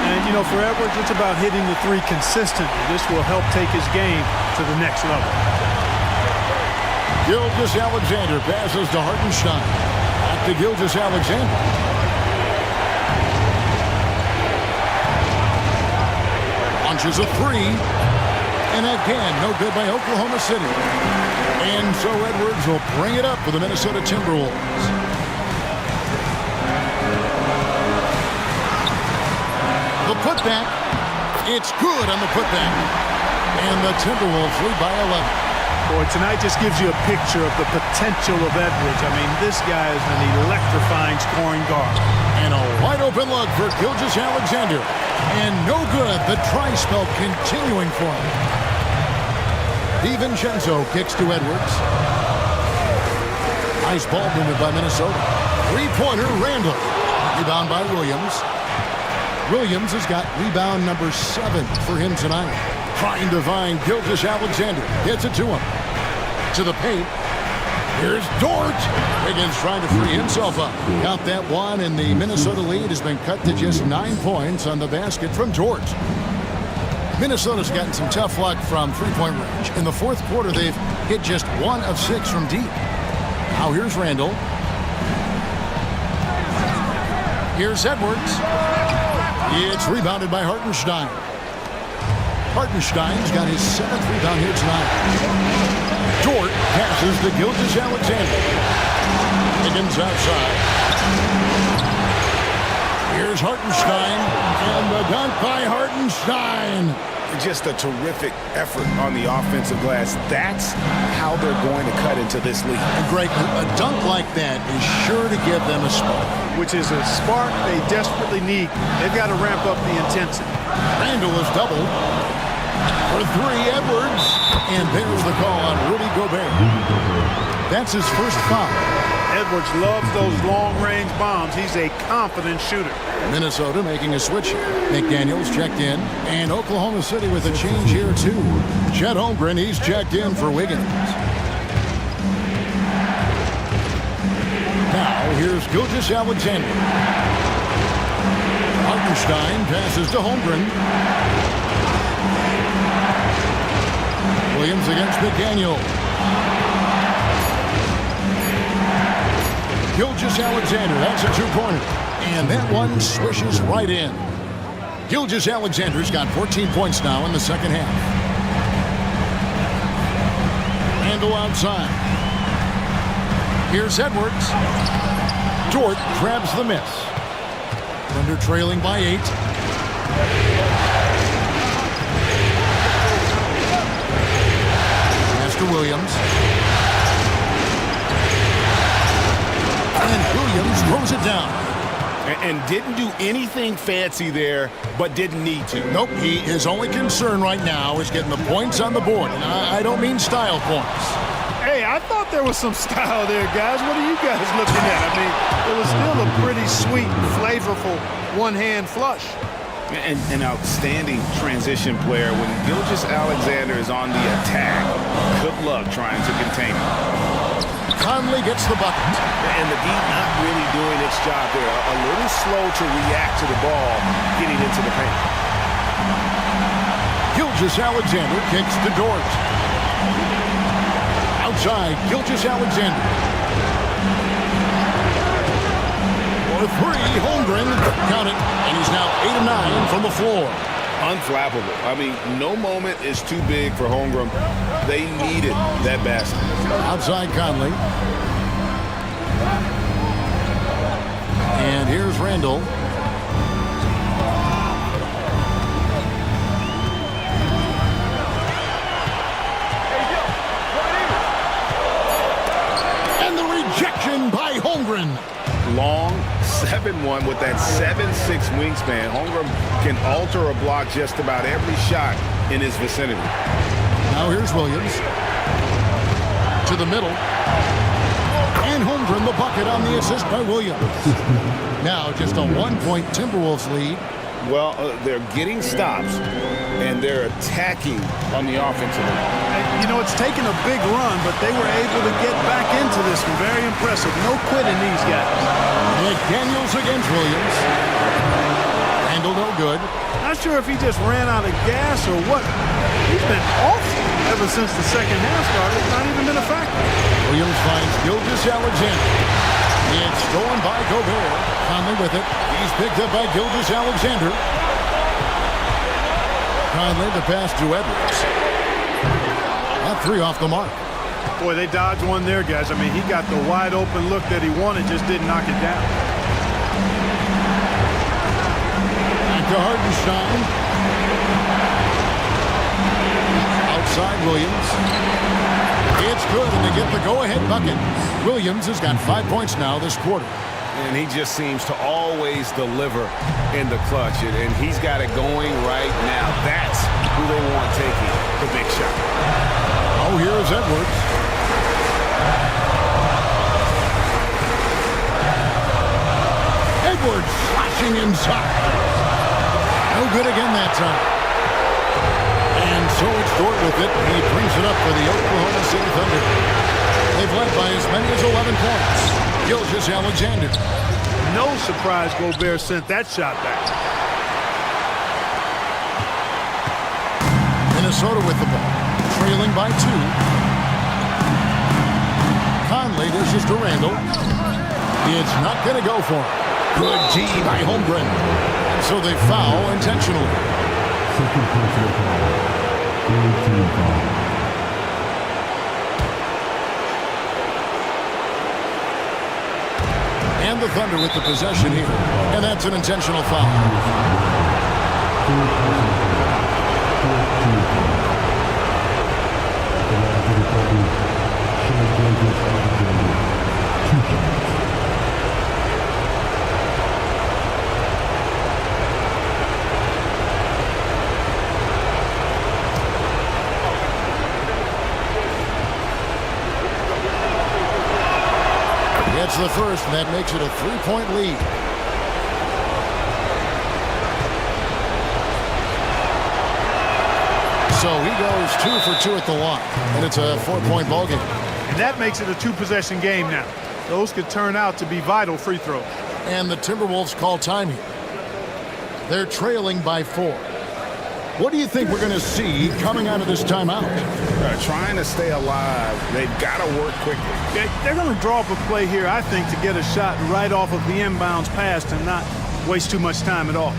And, you know, for Edwards, it's about hitting the 3 consistently. This will help take his game to the next level. Gilgeous-Alexander passes to Hartenstein. Back to Gilgeous-Alexander. Launches a 3. And again, no good by Oklahoma City. And so Edwards will bring it up for the Minnesota Timberwolves. The putback. It's good on the putback. And the Timberwolves lead by 11. Boy, tonight just gives you a picture of the potential of Edwards. I mean, this guy is an electrifying scoring guard. And a wide open look for Gilgeous-Alexander. And no good. The try spell continuing for him. DiVincenzo kicks to Edwards. Nice ball movement by Minnesota. Three-pointer, Randall. Rebound by Williams. Williams has got rebound number 7 for him tonight. Trying to find Gilgeous-Alexander. Gets it to him. To the paint. Here's Dort. Higgins trying to free himself up. Count that one, and the Minnesota lead has been cut to just 9 points on the basket from Dort. Minnesota's gotten some tough luck from three-point range. In the fourth quarter, they've hit just 1 of 6 from deep. Now here's Randall. Here's Edwards. It's rebounded by Hartenstein. Hartenstein's got his 7th rebound here tonight. Dort passes to Gilgeous-Alexander. Higgins outside. Here's Hartenstein. And the dunk by Hartenstein. Just a terrific effort on the offensive glass. That's how they're going to cut into this league. And Greg, a dunk like that is sure to give them a spark. Which is a spark they desperately need. They've got to ramp up the intensity. Randall is doubled. For 3, Edwards. And there's the call on Rudy Gobert. That's his first foul. Edwards loves those long-range bombs. He's a confident shooter. Minnesota making a switch here. McDaniels checked in. And Oklahoma City with a change here, too. Chet Holmgren, he's checked in for Wiggins. Now, here's Gilgeous-Alexander. Hartenstein passes to Holmgren. Williams against McDaniel. Gilgeous-Alexander, that's a 2-pointer. And that one swishes right in. Gilgeous-Alexander's got 14 points now in the second half. Randall outside. Here's Edwards. Dort grabs the miss. Thunder trailing by 8. Pass to Williams. And Williams throws it down. And didn't do anything fancy there, but didn't need to. Nope, his only concern right now is getting the points on the board. And I don't mean style points. Hey, I thought there was some style there, guys. What are you guys looking at? I mean, it was still a pretty sweet, flavorful one-hand flush. And an outstanding transition player. When Gilgeous-Alexander is on the attack, good luck trying to contain him. Conley gets the bucket. And the deep not really doing its job there. A little slow to react to the ball getting into the paint. Gilgeous-Alexander kicks to Dort. Outside, Gilgeous-Alexander. For 3, Holmgren. Count it. And he's now 8 of 9 from the floor. Unflappable. I mean, no moment is too big for Holmgren. They needed that basket. Outside Conley. And here's Randall. And the rejection by Holmgren. Long 7-1 with that 7'6" wingspan. Holmgren can alter a block just about every shot in his vicinity. Now here's Williams. To the middle. And Holmgren the bucket on the assist by Williams. Now just a 1-point Timberwolves lead. Well, they're getting stops, and they're attacking on the offensive end. You know, it's taken a big run, but they were able to get back into this one. Very impressive. No quitting these guys. McDaniels against Williams. Handle no good. Not sure if he just ran out of gas or what. He's been awful ever since the second half started. It's not even been a factor. Williams finds Gilgeous-Alexander. It's stolen by Gobert. Conley with it. He's picked up by Gilgeous-Alexander. Conley the pass to Edwards. That 3 off the mark. Boy, they dodged one there, guys. I mean, he got the wide open look that he wanted, just didn't knock it down. Back to Hartenstein. Outside Williams. It's good, and they get the go-ahead bucket. Williams has got 5 points now this quarter. And he just seems to always deliver in the clutch, and he's got it going right now. That's who they want taking the big shot. Oh, here's Edwards. Edwards slashing inside. No good again that time. And so it's Dort with it. He brings it up for the Oklahoma City Thunder. They've led by as many as 11 points. Gilgeous Alexander. No surprise Gobert sent that shot back. Minnesota with the ball. Trailing by 2. Conley dishes to Randall. It's not going to go for him. Good D by Holmgren. And so they foul intentionally. Second personal foul. Third team foul. And the Thunder with the possession here. And that's an intentional foul. Gets the first, and that makes it a 3-point lead. So he goes 2 for 2 at the line, and it's a 4-point ball game. And that makes it a 2-possession game now. Those could turn out to be vital free throws. And the Timberwolves call time here. They're trailing by 4. What do you think we're going to see coming out of this timeout? Trying to stay alive. They've got to work quickly. They're going to draw up a play here, I think, to get a shot right off of the inbounds pass and not waste too much time at all.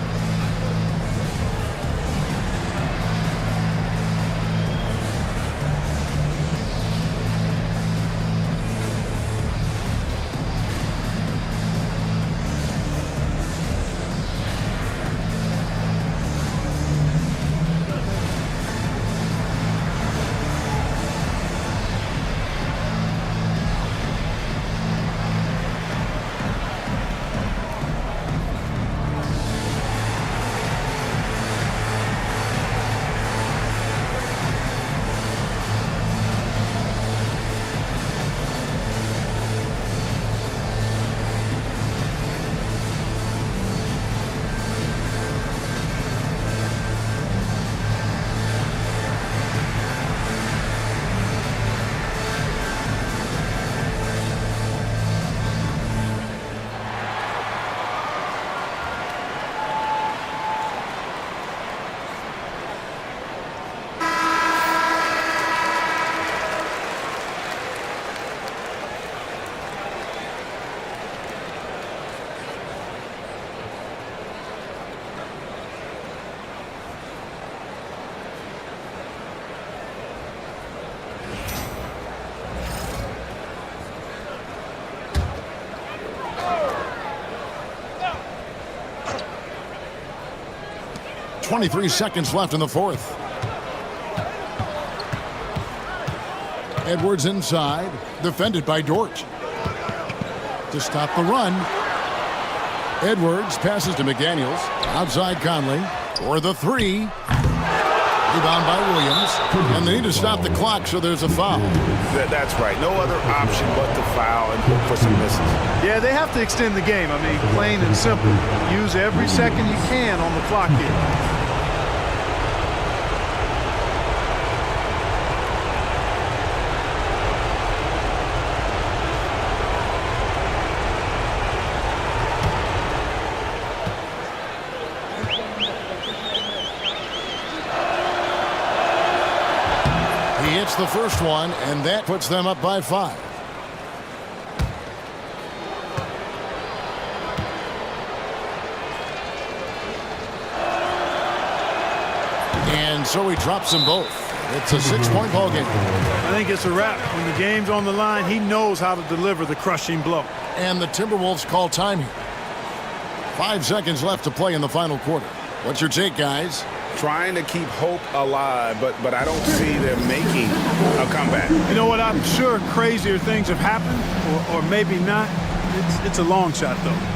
.23 seconds left in the fourth. Edwards inside, defended by Dort. To stop the run, Edwards passes to McDaniels. Outside Conley for the 3. Rebound by Williams. And they need to stop the clock, so there's a foul. That's right. No other option but to foul and hope for some misses. Yeah, they have to extend the game. I mean, plain and simple. Use every second you can on the clock here. The first one, and that puts them up by 5. And so he drops them both. It's a 6-point ball game. I think it's a wrap. When the game's on the line, he knows how to deliver the crushing blow. And the Timberwolves call time here. 5 seconds left to play in the final quarter. What's your take, guys? trying to keep hope alive, but I don't see them making a comeback. You know what? I'm sure crazier things have happened, or maybe not. It's a long shot, though.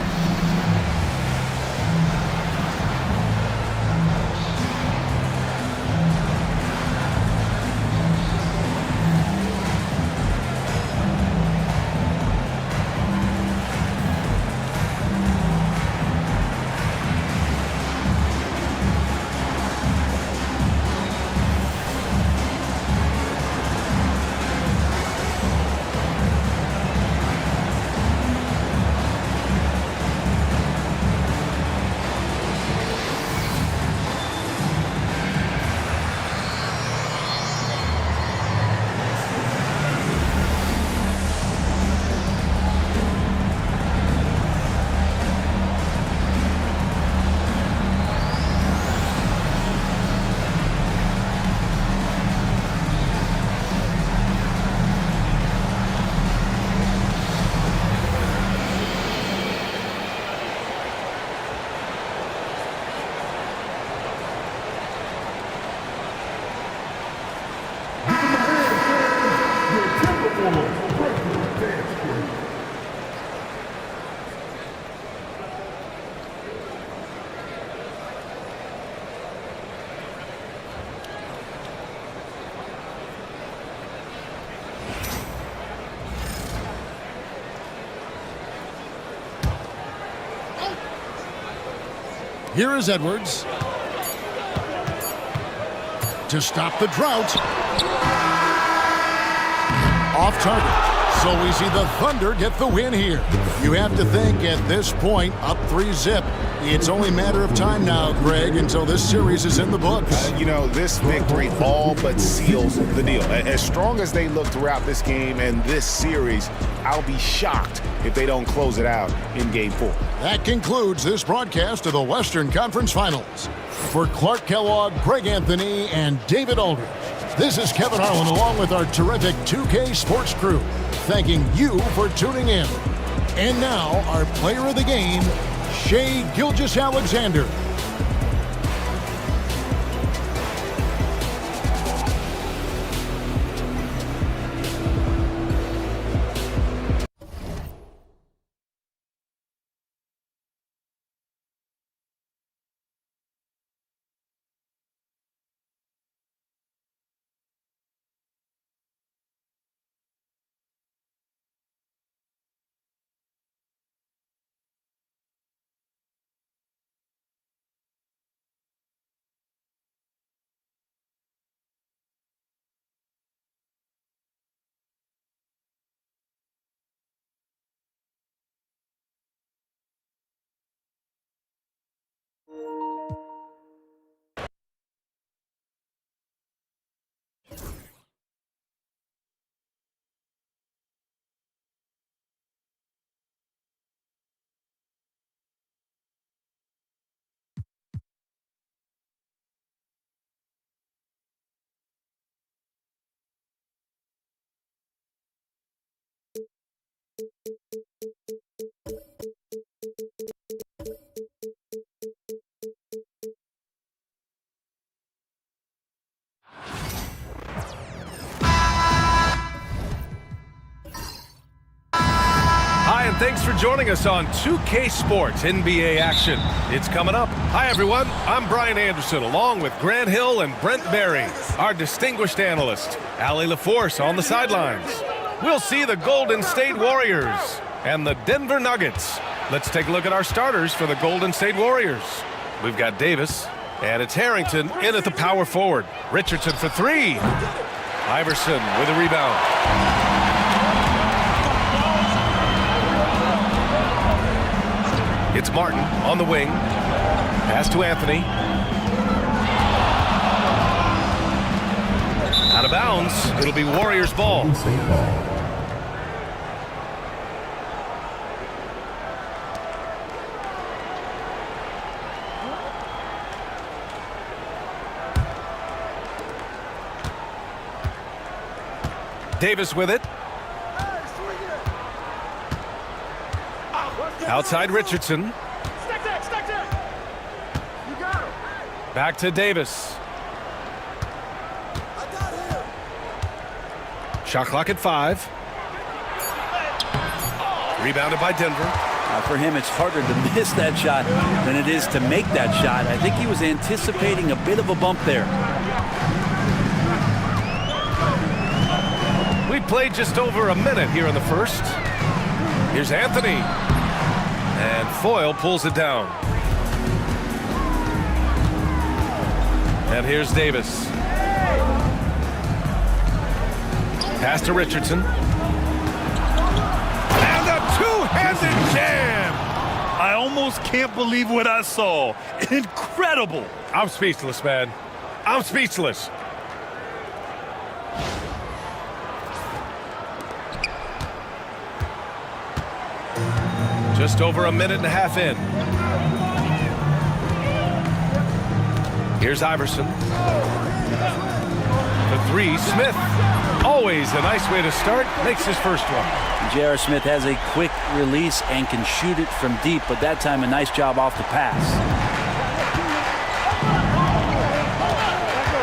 Here is Edwards to stop the drought. Off target. So we see the Thunder get the win here. You have to think at this point, up 3-zip. It's only a matter of time now, Greg, until this series is in the books. You know, this victory all but seals the deal. As strong as they look throughout this game and this series, I'll be shocked if they don't close it out in Game 4. That concludes this broadcast of the Western Conference Finals. For Clark Kellogg, Greg Anthony, and David Aldridge, this is Kevin Harlan along with our terrific 2K Sports crew, thanking you for tuning in. And now, our player of the game, Shai Gilgeous-Alexander. Hi, and thanks for joining us on 2K Sports NBA action. It's coming up. Hi, everyone. I'm Brian Anderson, along with Grant Hill and Brent Berry, our distinguished analyst. Allie LaForce on the sidelines. We'll see the Golden State Warriors and the Denver Nuggets. Let's take a look at our starters for the Golden State Warriors. We've got Davis, and it's Harrington in at the power forward. Richardson for three. Iverson with a rebound. It's Martin on the wing. Pass to Anthony. Out of bounds. It'll be Warriors ball. Davis with it. Outside Richardson. Back to Davis. Shot clock at 5. Rebounded by Denver. For him, it's harder to miss that shot than it is to make that shot. I think he was anticipating a bit of a bump there. We played just over a minute here in the first. Here's Anthony. And Foyle pulls it down. And here's Davis. Pass to Richardson. And a two-handed jam! I almost can't believe what I saw. Incredible! I'm speechless, man. I'm speechless. Just over a minute and a half in. Here's Iverson. The 3, Smith. Always a nice way to start. Makes his first one. J.R. Smith has a quick release and can shoot it from deep, but that time a nice job off the pass.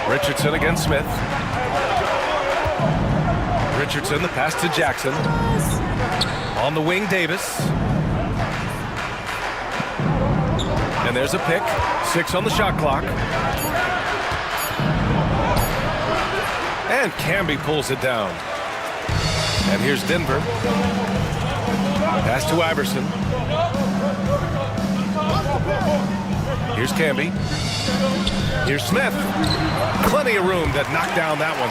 Richardson against Smith. Richardson, the pass to Jackson. On the wing, Davis. And there's a pick. 6 on the shot clock. And Camby pulls it down. And here's Denver. Pass to Iverson. Here's Camby. Here's Smith. Plenty of room to knock down that one.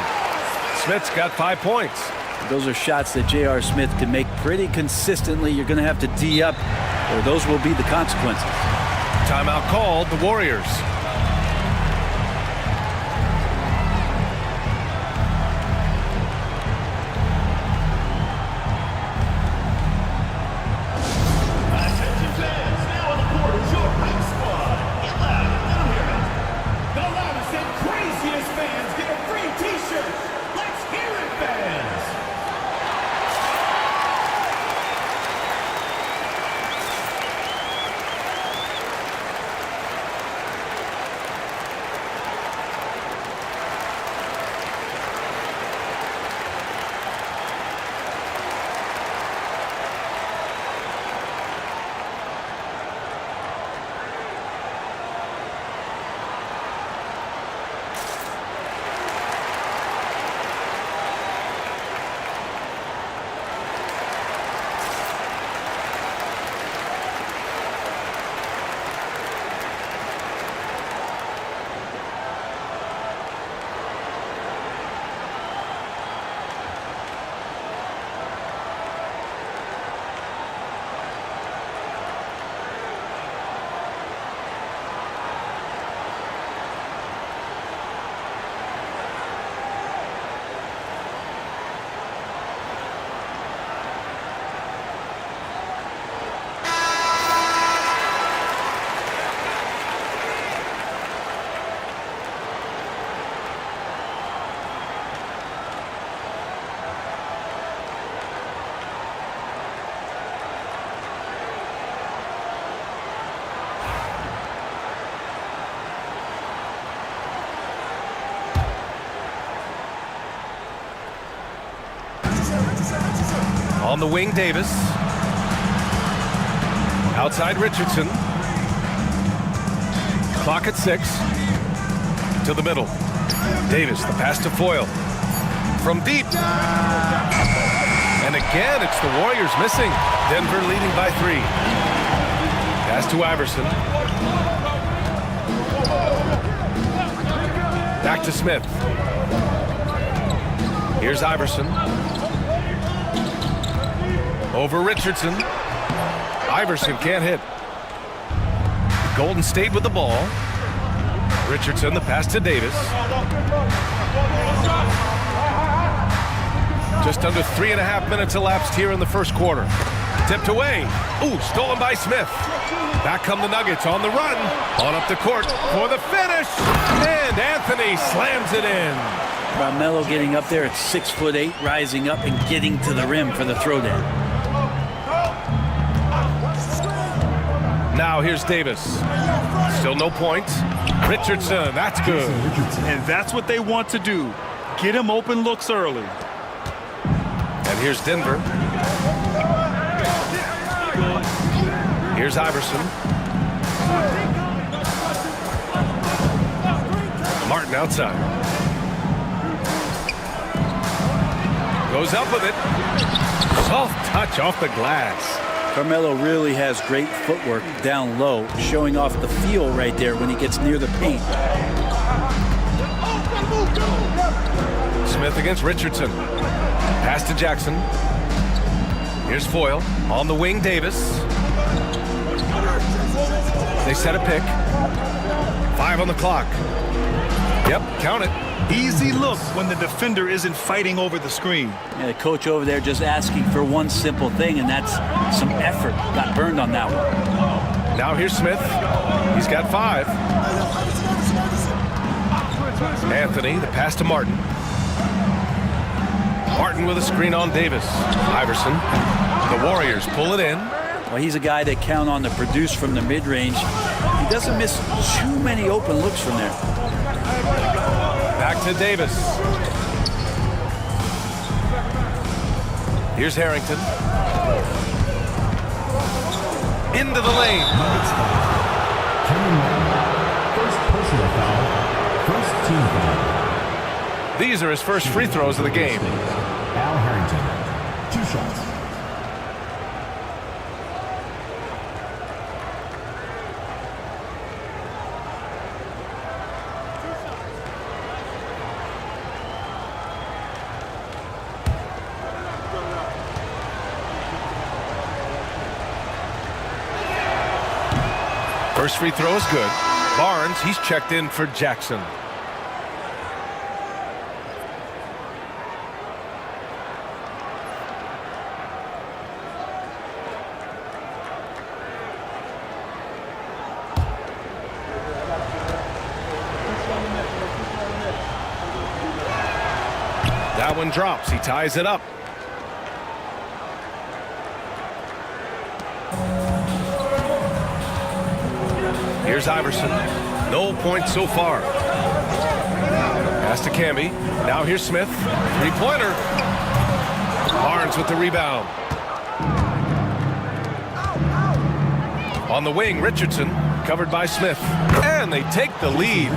Smith's got 5 points. Those are shots that J.R. Smith can make pretty consistently. You're going to have to D up, or those will be the consequences. Timeout called, the Warriors. On the wing, Davis. Outside Richardson. Clock at 6. To the middle. Davis, the pass to Foyle. From deep. And again, it's the Warriors missing. Denver leading by 3. Pass to Iverson. Back to Smith. Here's Iverson. Over Richardson. Iverson can't hit. Golden State with the ball. Richardson, the pass to Davis. Just under 3.5 minutes elapsed here in the first quarter. Tipped away. Ooh, stolen by Smith. Back come the Nuggets on the run. On up the court for the finish. And Anthony slams it in. Carmelo getting up there at 6'8", rising up and getting to the rim for the throwdown. Now Now here's Davis. Still no points. Richardson, that's good. And that's what they want to do. Get him open looks early. And here's Denver. Here's Iverson. Martin outside. Goes up with it. Soft touch off the glass. Carmelo really has great footwork down low, showing off the feel right there when he gets near the paint. Smith against Richardson. Pass to Jackson. Here's Foyle. On the wing, Davis. They set a pick. 5 on the clock. Yep, count it. Easy look when the defender isn't fighting over the screen. Yeah, the coach over there just asking for one simple thing, and that's some effort. Got burned on that one. Now here's Smith. He's got 5. Anthony, the pass to Martin. Martin with a screen on Davis. Iverson. The Warriors pull it in. Well, he's a guy that count on to produce from the mid-range. He doesn't miss too many open looks from there. Back to Davis. Here's Harrington. Into the lane. First personal foul. First team foul. These are his first free throws of the game. Al Harrington. 2 shots. First free throw is good. Barnes, he's checked in for Jackson. That one drops. He ties it up. Here's Iverson. No points so far. Pass to Camby. Now here's Smith. 3-pointer. Barnes with the rebound. On the wing, Richardson. Covered by Smith. And they take the lead.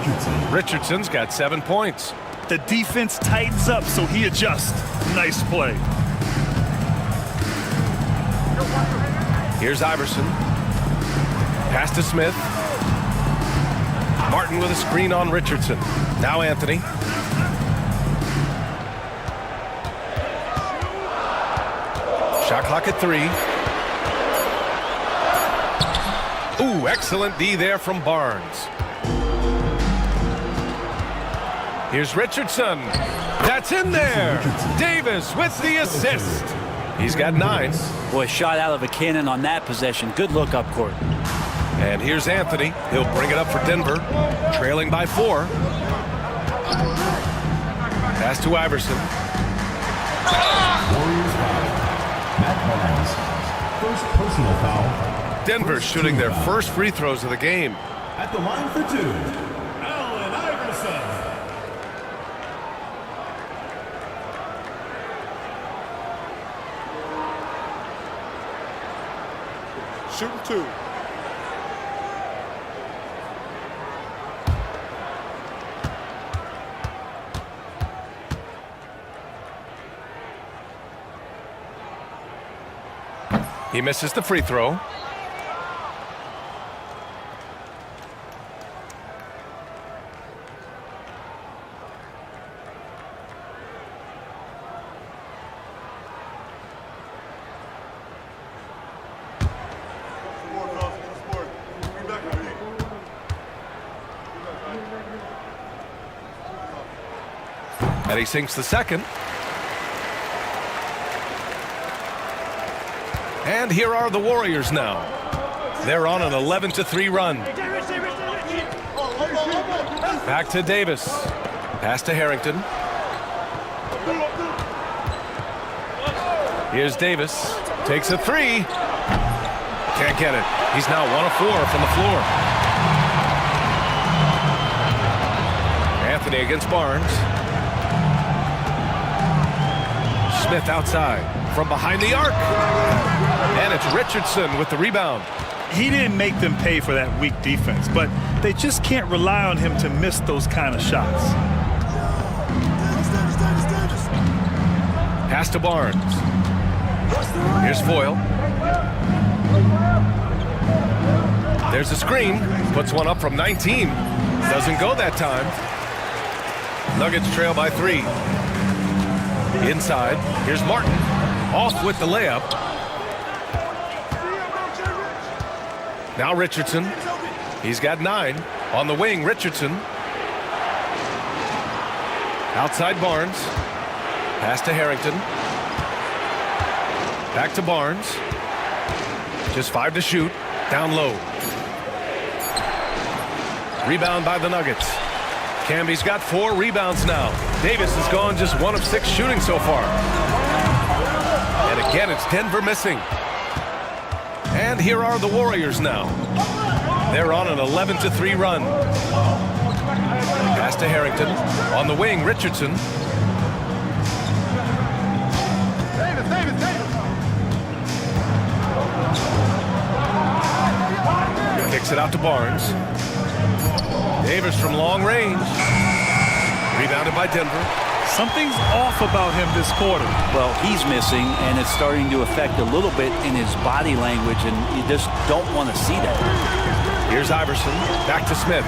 Richardson's got 7 points. The defense tightens up, so he adjusts. Nice play. Here's Iverson. Pass to Smith. Martin with a screen on Richardson. Now Anthony. Shot clock at 3. Ooh, excellent D there from Barnes. Here's Richardson. That's in there. Davis with the assist. He's got 9. Boy, shot out of a cannon on that possession. Good look up court. And here's Anthony. He'll bring it up for Denver, trailing by 4. Pass to Iverson. Warriors foul. Matt Barnes. First personal foul. Denver shooting their first free throws of the game. At the line for 2, Allen Iverson. Shooting 2. He misses the free throw. And he sinks the second. And here are the Warriors now. They're on an 11-3 run. Back to Davis. Pass to Harrington. Here's Davis. Takes a 3. Can't get it. He's now 1 of 4 from the floor. Anthony against Barnes. Smith outside from behind the arc. And it's Richardson with the rebound. He didn't make them pay for that weak defense, but they just can't rely on him to miss those kind of shots. Pass to Barnes. Here's Foyle. There's a screen. Puts one up from 19. Doesn't go that time. Nuggets trail by 3. Inside. Here's Martin. Off with the layup. Now Richardson. He's got 9. On the wing, Richardson. Outside Barnes. Pass to Harrington. Back to Barnes. Just 5 to shoot. Down low. Rebound by the Nuggets. Camby's got 4 rebounds now. Davis has gone just 1 of 6 shooting so far. And again, it's Denver missing. And here are the Warriors now. They're on an 11-3 run. Pass to Harrington. On the wing, Richardson. Kicks it out to Barnes. Davis from long range. Rebounded by Denver. Something's off about him this quarter. Well, he's missing, and it's starting to affect a little bit in his body language, and you just don't want to see that. Here's Iverson. Back to Smith.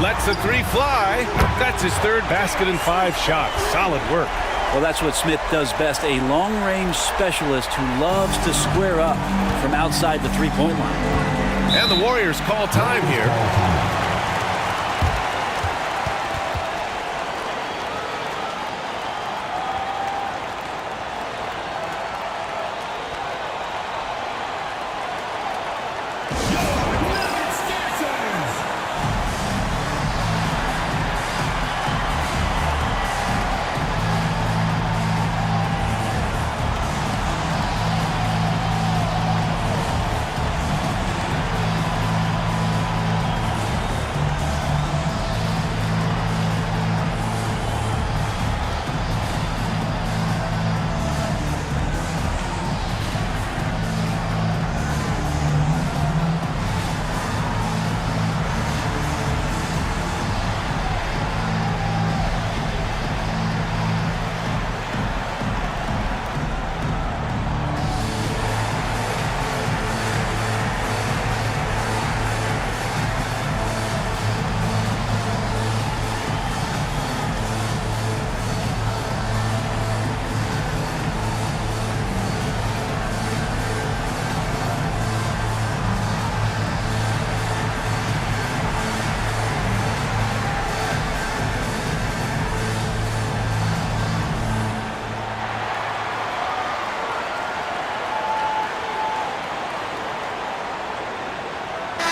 Lets the 3 fly. That's his 3rd basket in 5 shots. Solid work. Well, that's what Smith does best, a long-range specialist who loves to square up from outside the three-point line. And the Warriors call time here.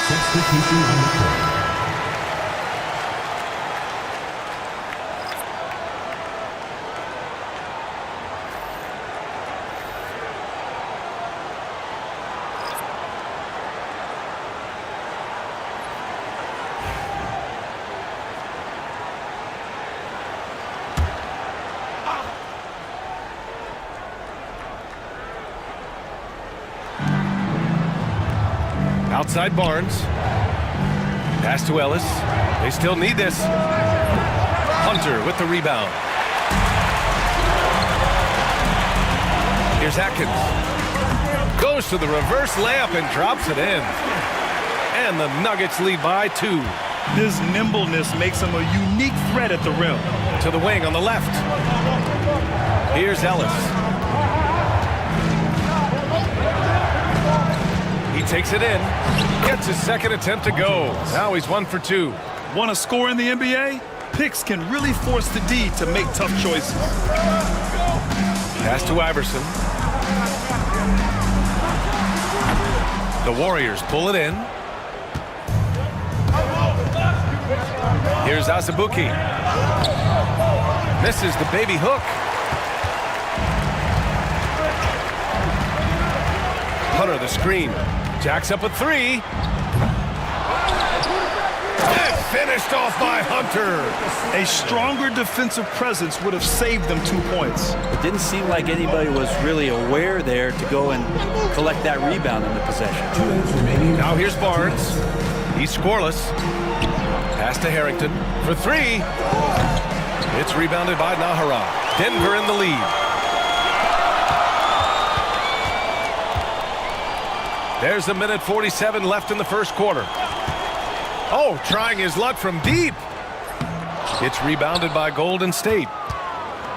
Substitution on the court. Outside Barnes. Pass to Ellis. They still need this. Hunter with the rebound. Here's Atkins. Goes to the reverse layup and drops it in. And the Nuggets lead by 2. His nimbleness makes him a unique threat at the rim. To the wing on the left. Here's Ellis. He takes it in. Gets his 2nd attempt to go. Now he's 1 for 2. Want to score in the NBA? Picks can really force the D to make tough choices. Pass to Iverson. The Warriors pull it in. Here's Azubuike. Misses the baby hook. Hunter the screen. Jacks up a three. And finished off by Hunter. A stronger defensive presence would have saved them 2 points. It didn't seem like anybody was really aware there to go and collect that rebound in the possession. Now here's Barnes. He's scoreless. Pass to Harrington for three. It's rebounded by naghahanap. Denver in the lead. There's a minute 47 left in the first quarter. Oh, trying his luck from deep. It's rebounded by Golden State.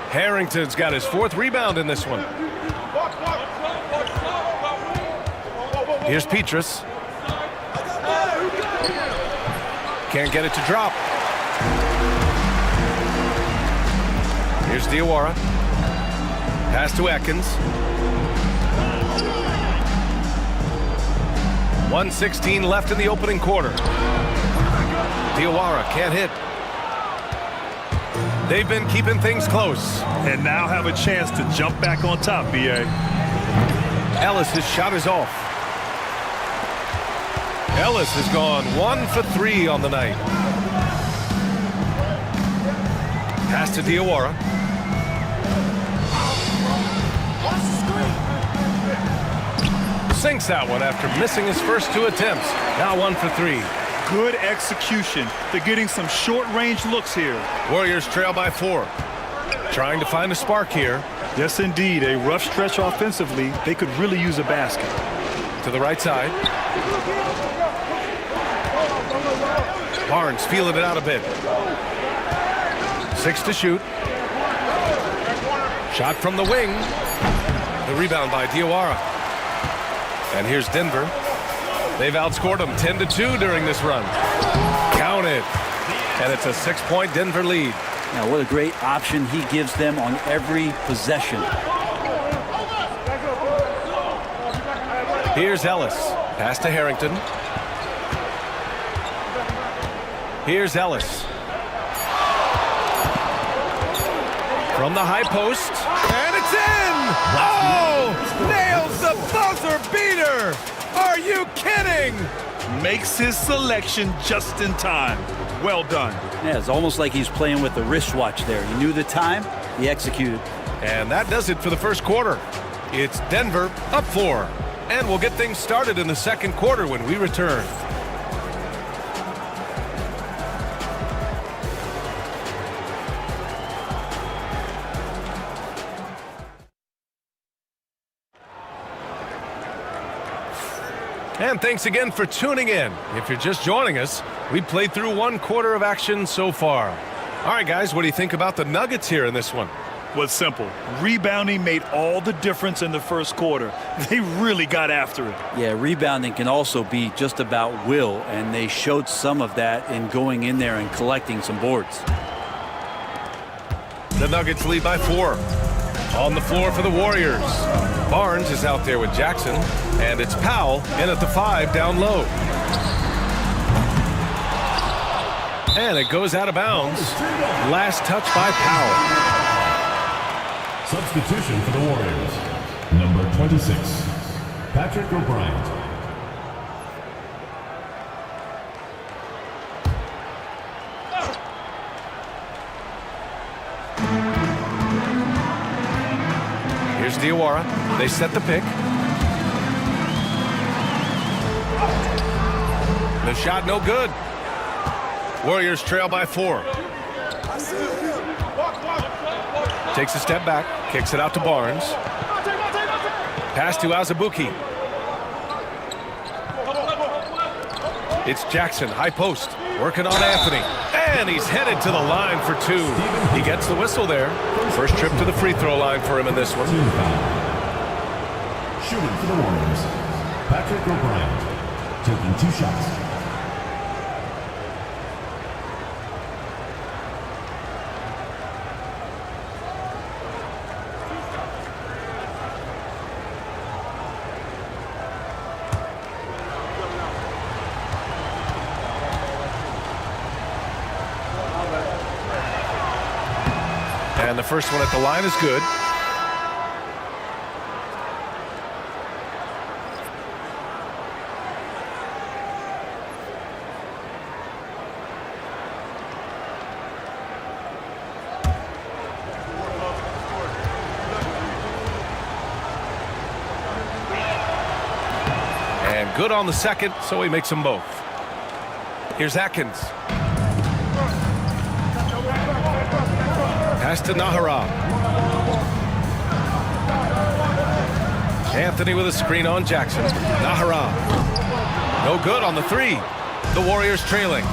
Harrington's got his 4th rebound in this one. Here's Petrus. Can't get it to drop. Here's Diawara. Pass to Atkins. 1:16 left in the opening quarter. Diawara can't hit. They've been keeping things close. And now have a chance to jump back on top, B.A. Ellis' shot is off. Ellis has gone 1 for 3 on the night. Pass to Diawara. Sinks that one after missing his first 2 attempts. Now 1 for 3. Good execution. They're getting some short-range looks here. Warriors trail by 4. Trying to find a spark here. Yes, indeed. A rough stretch offensively. They could really use a basket. To the right side. Barnes feeling it out a bit. 6 to shoot. Shot from the wing. The rebound by Diawara. And here's Denver. They've outscored them 10-2 during this run. Count it. And it's a 6-point Denver lead. Now, what a great option he gives them on every possession. Here's Ellis. Pass to Harrington. Here's Ellis. From the high post. And it's in! Oh! Nails the buzzer beater! Are you kidding? Makes his selection just in time. Well done. Yeah, it's almost like he's playing with the wristwatch there. He knew the time, he executed. And that does it for the first quarter. It's Denver up 4. And we'll get things started in the second quarter when we return. And thanks again for tuning in. If you're just joining us, we played through 1 quarter of action so far. All right, guys, what do you think about the Nuggets here in this one? Was simple. Rebounding made all the difference in the first quarter. They really got after it. Yeah, rebounding can also be just about will, and they showed some of that in going in there and collecting some boards. The Nuggets lead by 4. On the floor for the Warriors. Barnes is out there with Jackson, and it's Powell in at the 5 down low. And it goes out of bounds. Last touch by Powell. Substitution for the Warriors. Number 26, Patrick O'Brien. Here's Diawara. They set the pick. The shot no good. Warriors trail by 4. Takes a step back, kicks it out to Barnes. Pass to Azubuike. It's Jackson, high post, working on Anthony. And he's headed to the line for 2. He gets the whistle there. First trip to the free throw line for him in this one. Shooting for the Warriors, Patrick O'Brien, taking 2 shots. And the first one at the line is good. good on the second, so he makes them both. Here's Atkins. Pass to Naghahanap. Anthony with a screen on Jackson. Naghahanap. No good on the three. The Warriors trailing.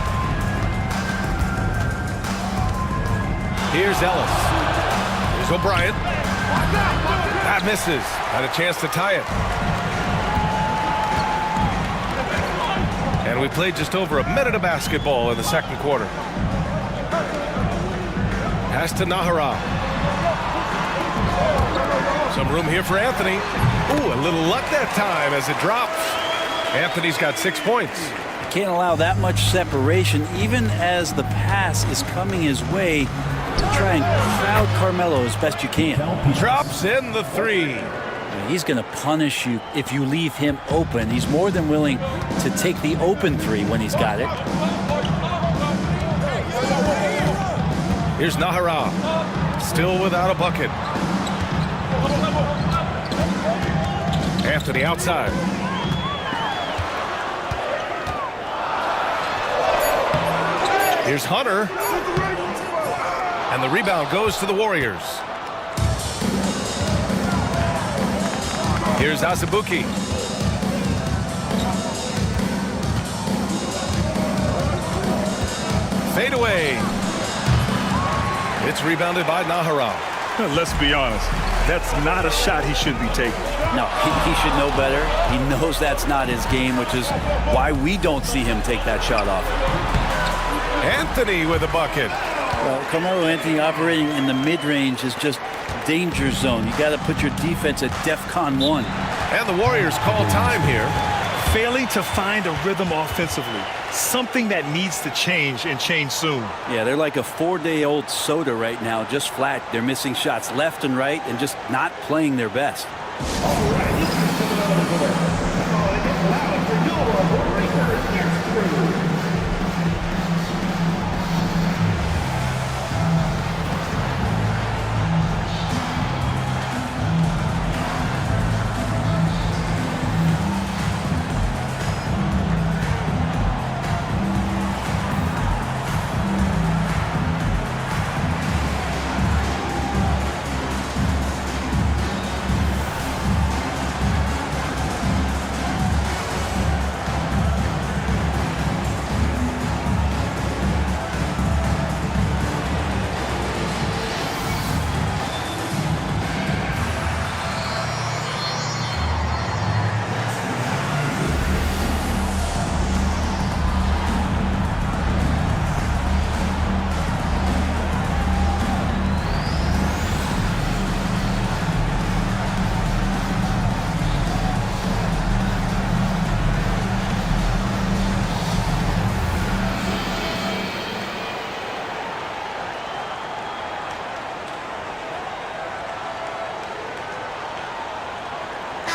Here's Ellis. Here's O'Brien. That misses. Had a chance to tie it. And we played just over a minute of basketball in the second quarter. Pass to Naghahanap. Some room here for Anthony. Ooh, a little luck that time as it drops. Anthony's got 6 points. Can't allow that much separation, even as the pass is coming his way. Try and crowd Carmelo as best you can. Drops in the three. He's going to punish you if you leave him open. He's more than willing to take the open three when he's got it. Here's Naghahanap. Still without a bucket. Anthony outside. Here's Hunter. And the rebound goes to the Warriors. Here's Azubuike. Fade away. It's rebounded by Naghahanap. Let's be honest. That's not a shot he should be taking. No, he should know better. He knows that's not his game, which is why we don't see him take that shot off. Anthony with a bucket. Well, Carmelo Anthony operating in the mid-range is just danger zone. You got to put your defense at DEFCON 1. And the Warriors call time here. Failing to find a rhythm offensively. Something that needs to change and change soon. Yeah, they're like a 4-day-old soda right now, just flat. They're missing shots left and right and just not playing their best.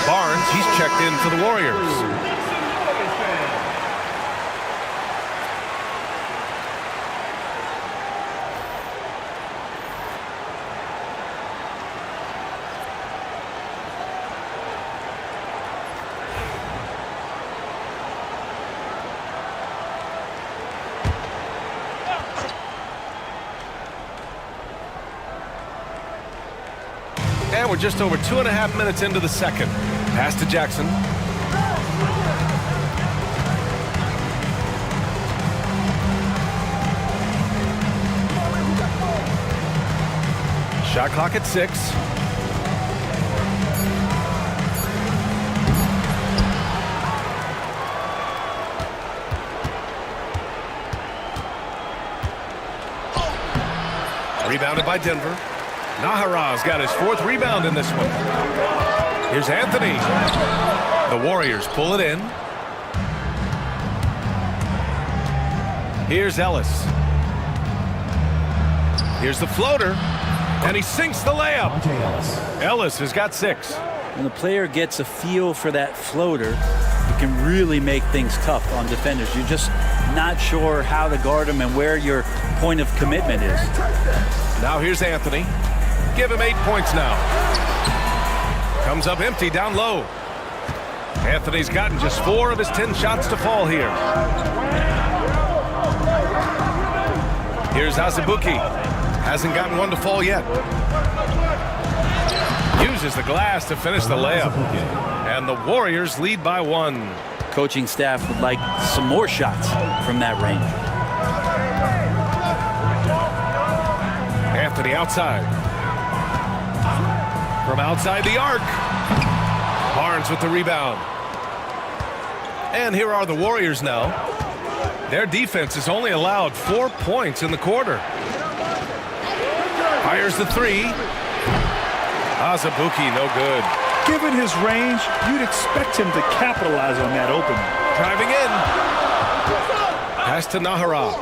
Barnes, he's checked in for the Warriors. And we're just over 2.5 minutes into the second. Pass to Jackson. Shot clock at 6. Rebounded by Denver. Naghahanap's got his 4th rebound in this one. Here's Anthony. The Warriors pull it in. Here's Ellis. Here's the floater. And he sinks the layup. Ellis has got 6. When the player gets a feel for that floater, it can really make things tough on defenders. You're just not sure how to guard them and where your point of commitment is. Now here's Anthony. Give him 8 points now. Comes up empty down low. Anthony's gotten just 4 of his 10 shots to fall here. Here's Azubuike. Hasn't gotten one to fall yet. Uses the glass to finish the layup. And the Warriors lead by 1. Coaching staff would like some more shots from that range. Anthony outside. From outside the arc. Barnes with the rebound. And here are the Warriors now. Their defense has only allowed 4 points in the quarter. Fires the 3. Azubuike, no good. Given his range, you'd expect him to capitalize on that opening. Driving in. Pass to Nahara.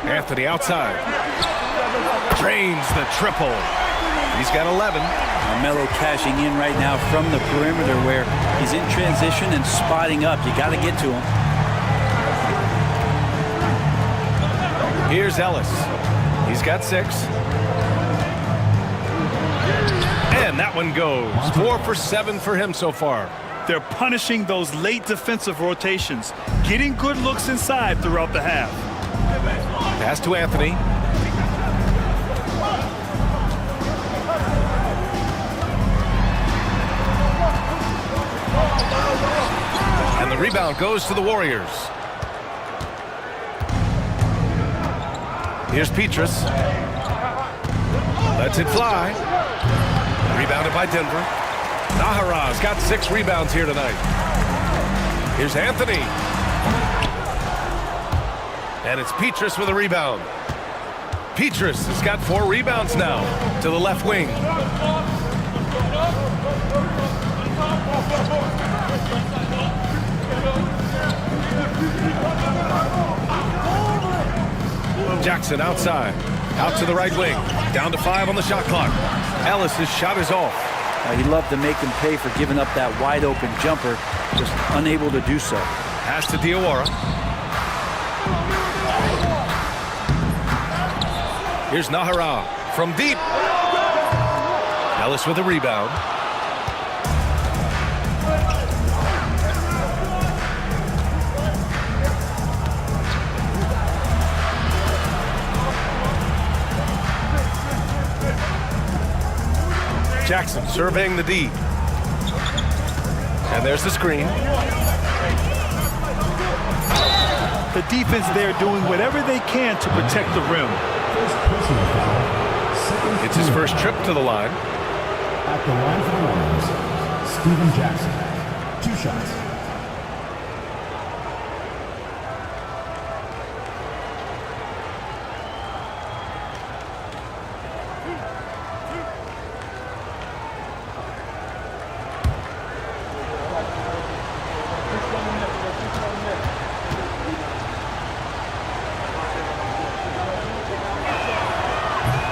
Anthony outside. Drains the triple. He's got 11. Melo cashing in right now from the perimeter where he's in transition and spotting up. You got to get to him. Here's Ellis. He's got 6. And that one goes. 4 for 7 for him so far. They're punishing those late defensive rotations, getting good looks inside throughout the half. Pass to Anthony. And the rebound goes to the Warriors. Here's Petrus. Lets it fly. Rebounded by Denver. Nahara's got 6 rebounds here tonight. Here's Anthony. And it's Petrus with a rebound. Petrus has got 4 rebounds now to the left wing. Jackson outside. Out to the right wing. Down to 5 on the shot clock. Ellis's shot is off. He'd love to make him pay for giving up that wide open jumper. Just unable to do so. Pass to Diawara. Here's Nahara from deep. Ellis with a rebound. Jackson surveying the D. And there's the screen. The defense there doing whatever they can to protect the rim. It's his first trip to the line. At the line for the Warriors, Stephen Jackson. 2 shots.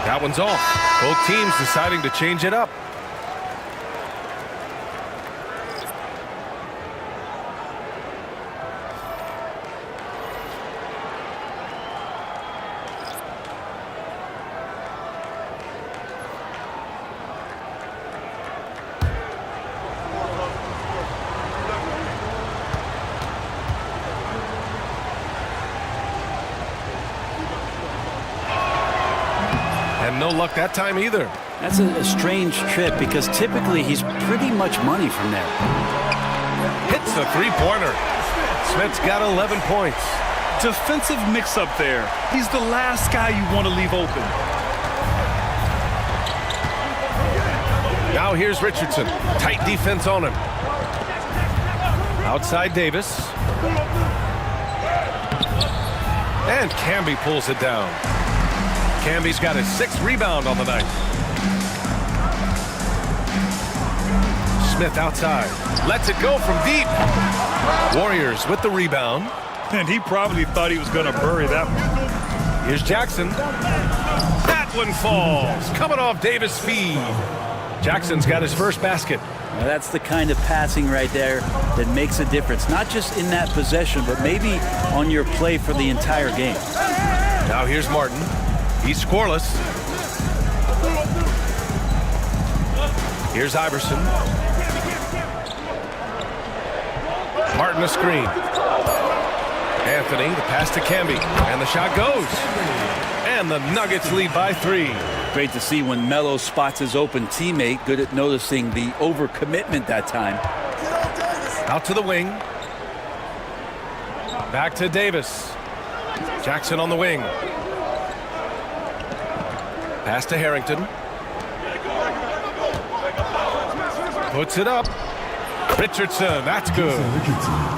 That one's off. Both teams deciding to change it up. And no luck that time either. That's a strange trip because typically he's pretty much money from there. Hits the 3-pointer. Smith's got 11 points. Defensive mix-up there. He's the last guy you want to leave open. Now here's Richardson. Tight defense on him. Outside Davis. And Camby pulls it down. Camby's got his 6th rebound on the night. Smith outside. Lets it go from deep. Warriors with the rebound. And he probably thought he was going to bury that one. Here's Jackson. That one falls. Coming off Davis' feed. Jackson's got his first basket. Now that's the kind of passing right there that makes a difference. Not just in that possession, but maybe on your play for the entire game. Now here's Martin. He's scoreless. Here's Iverson. Martin a screen. Anthony, the pass to Camby, and the shot goes. And the Nuggets lead by 3. Great to see when Melo spots his open teammate. Good at noticing the overcommitment that time. Out to the wing. Back to Davis. Jackson on the wing. Pass to Harrington. Puts it up. Richardson, that's good.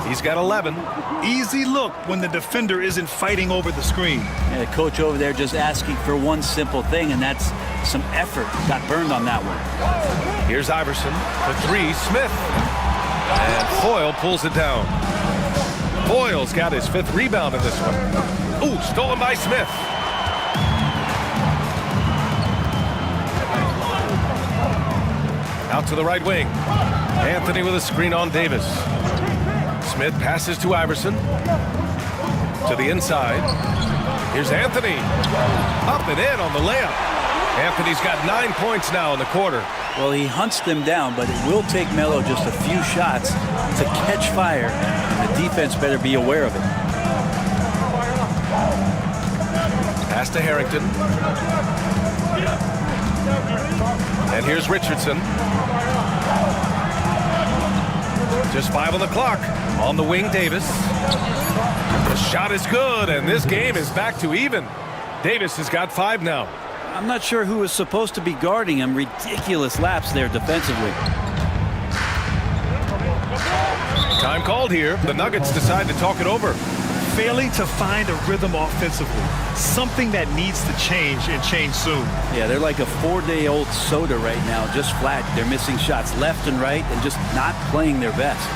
He's got 11. Easy look when the defender isn't fighting over the screen. And the coach over there just asking for one simple thing, and that's some effort. Got burned on that one. Here's Iverson. The 3, Smith. And Foyle pulls it down. Foyle's got his 5th rebound in this one. Ooh, stolen by Smith. Out to the right wing. Anthony with a screen on Davis. Smith passes to Iverson. To the inside. Here's Anthony. Up and in on the layup. Anthony's got 9 points now in the quarter. Well, he hunts them down, but it will take Melo just a few shots to catch fire. The defense better be aware of it. Pass to Harrington. And here's Richardson. Just 5 on the clock. On the wing, Davis. The shot is good, and this game is back to even. Davis has got 5 now. I'm not sure who was supposed to be guarding him. Ridiculous laps there defensively. Time called here. The Nuggets decide to talk it over. Failing to find a rhythm offensively. Something that needs to change and change soon. Yeah, they're like a 4-day-old soda right now, just flat. They're missing shots left and right and just not playing their best.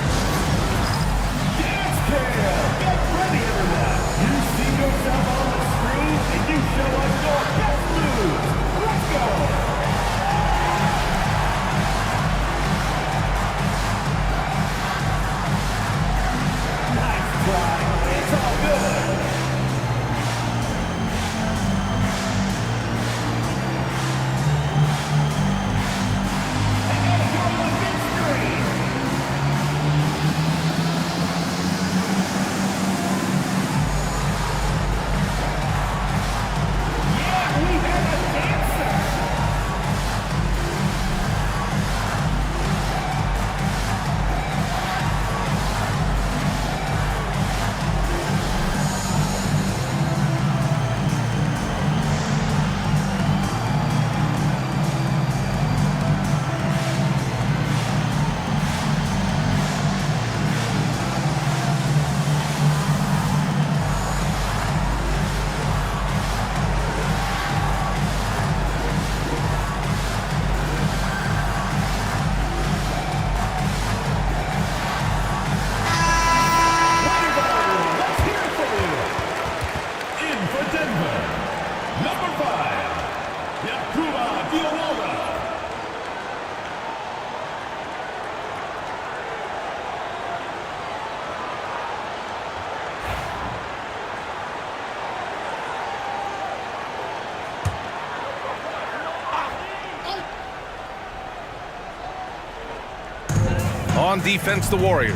On defense, the Warriors.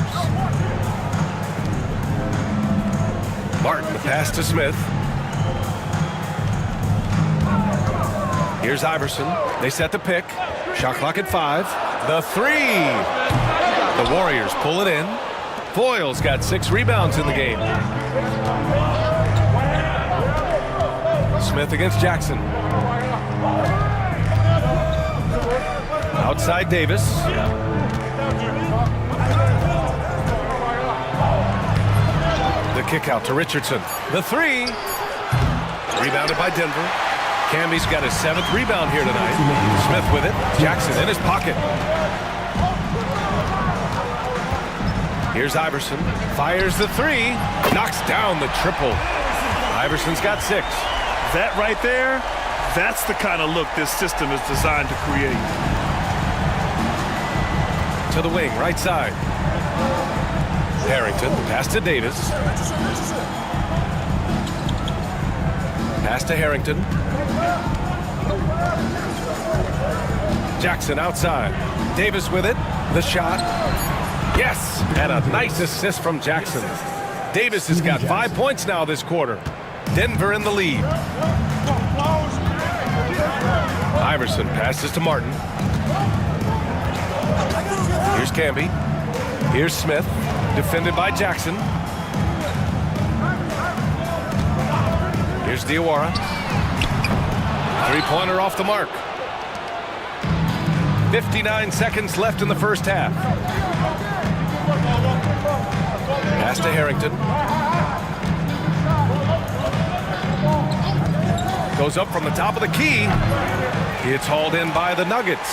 Martin, the pass to Smith. Here's Iverson. They set the pick. Shot clock at 5. The 3. The Warriors pull it in. Foyle's got 6 rebounds in the game. Smith against Jackson. Outside Davis. The kick out to Richardson. The 3. Rebounded by Denver. Camby's got his 7th rebound here tonight. Smith with it. Jackson in his pocket. Here's Iverson. Fires the 3. Knocks down the triple. Iverson's got 6. That right there, that's the kind of look this system is designed to create. To the wing, right side. Harrington, pass to Davis. Pass to Harrington. Jackson outside. Davis with it. The shot. Yes, and a nice assist from Jackson. Davis has got 5 points now this quarter. Denver in the lead. Iverson passes to Martin. Here's Camby. Here's Smith, defended by Jackson. Here's Diawara. Three-pointer off the mark. 59 seconds left in the first half. Pass to Harrington. Goes up from the top of the key. It's hauled in by the Nuggets.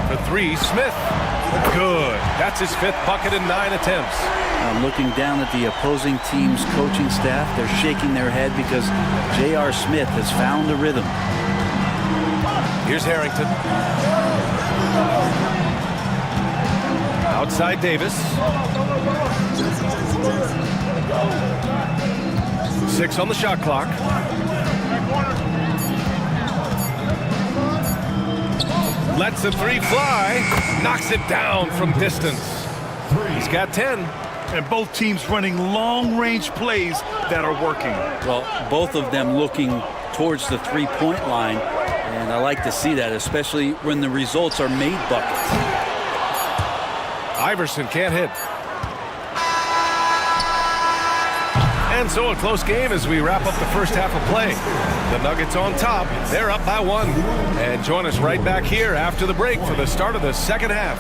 For three, Smith. Good. That's his 5th bucket in 9 attempts. Looking down at the opposing team's coaching staff, they're shaking their head because J.R. Smith has found a rhythm. Here's Harrington. Outside Davis. 6 on the shot clock. Lets the three fly. Knocks it down from distance. He's got 10. And both teams running long-range plays that are working. Well, both of them looking towards the three-point line, and I like to see that, especially when the results are made buckets. Iverson can't hit. And so a close game as we wrap up the first half of play. The Nuggets on top. They're up by 1. And join us right back here after the break for the start of the second half.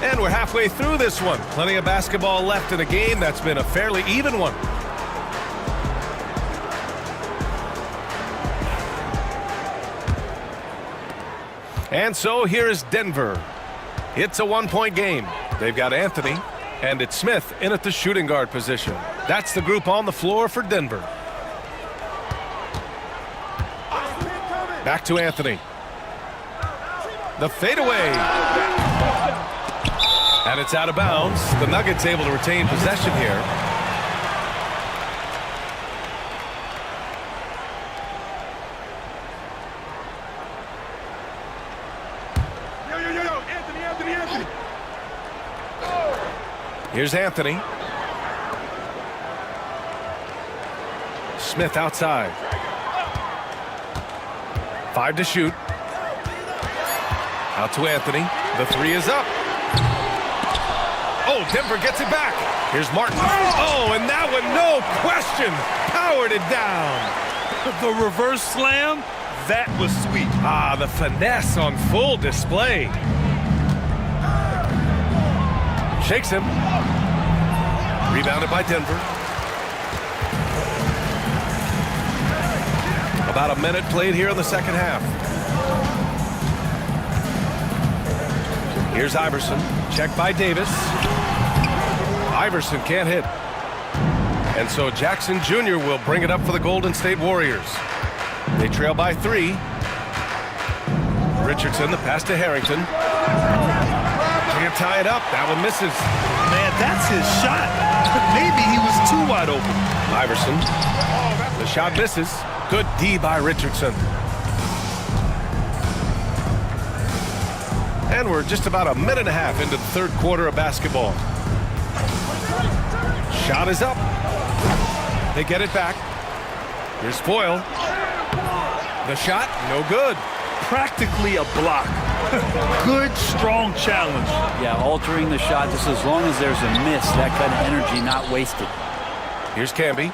And we're halfway through this one. Plenty of basketball left in a game that's been a fairly even one. And so here is Denver. It's a 1-point game. They've got Anthony, and it's Smith in at the shooting guard position. That's the group on the floor for Denver. Back to Anthony. The fadeaway. And it's out of bounds. The Nuggets able to retain possession here. Anthony. Here's Anthony. Smith outside. 5 to shoot. Out to Anthony. The 3 is up. Oh, Denver gets it back. Here's Martin. Oh, and that one, no question, powered it down. The reverse slam, that was sweet. Ah, the finesse on full display. Shakes him. Rebounded by Denver. About a minute played here in the second half. Here's Iverson. Checked by Davis. Iverson can't hit. And so Jackson Jr. will bring it up for the Golden State Warriors. They trail by 3. Richardson, the pass to Harrington. Can't tie it up. That one misses. Man, that's his shot. Maybe he was too wide open. Iverson. The shot misses. Good D by Richardson. And we're just about a minute and a half into the third quarter of basketball. Shot is up. They get it back. Here's Foyle. The shot, no good. practically a block. Good, strong challenge. Yeah, altering the shot just as long as there's a miss, that kind of energy not wasted. Here's Camby.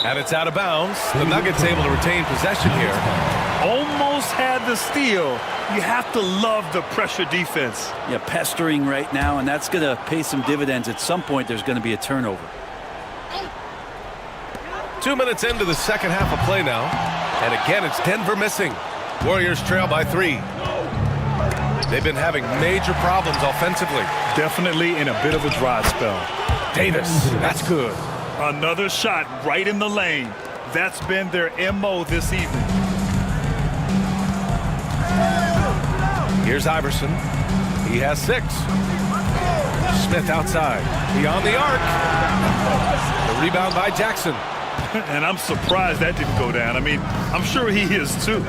And it's out of bounds. The Nuggets able to retain possession here. Almost had the steal. You have to love the pressure defense. Yeah, pestering right now, and that's going to pay some dividends. At some point, there's going to be a turnover. 2 minutes into the second half of play now. And again, it's Denver missing. Warriors trail by 3. They've been having major problems offensively. Definitely in a bit of a dry spell. Davis, that's good. Another shot right in the lane. That's been their MO this evening. Here's Iverson. He has 6. Smith outside. Beyond the arc. The rebound by Jackson. And I'm surprised that didn't go down. I mean, I'm sure he is too.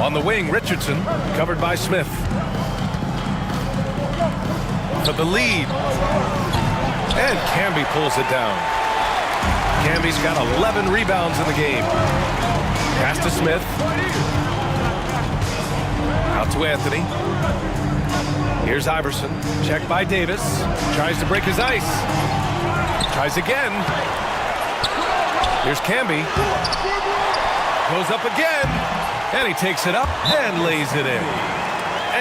On the wing, Richardson, covered by Smith. For the lead. And Camby pulls it down. Camby's got 11 rebounds in the game. Pass to Smith. Out to Anthony. Here's Iverson. Checked by Davis. Tries to break his ice. Tries again. Here's Camby. Goes up again. And he takes it up and lays it in.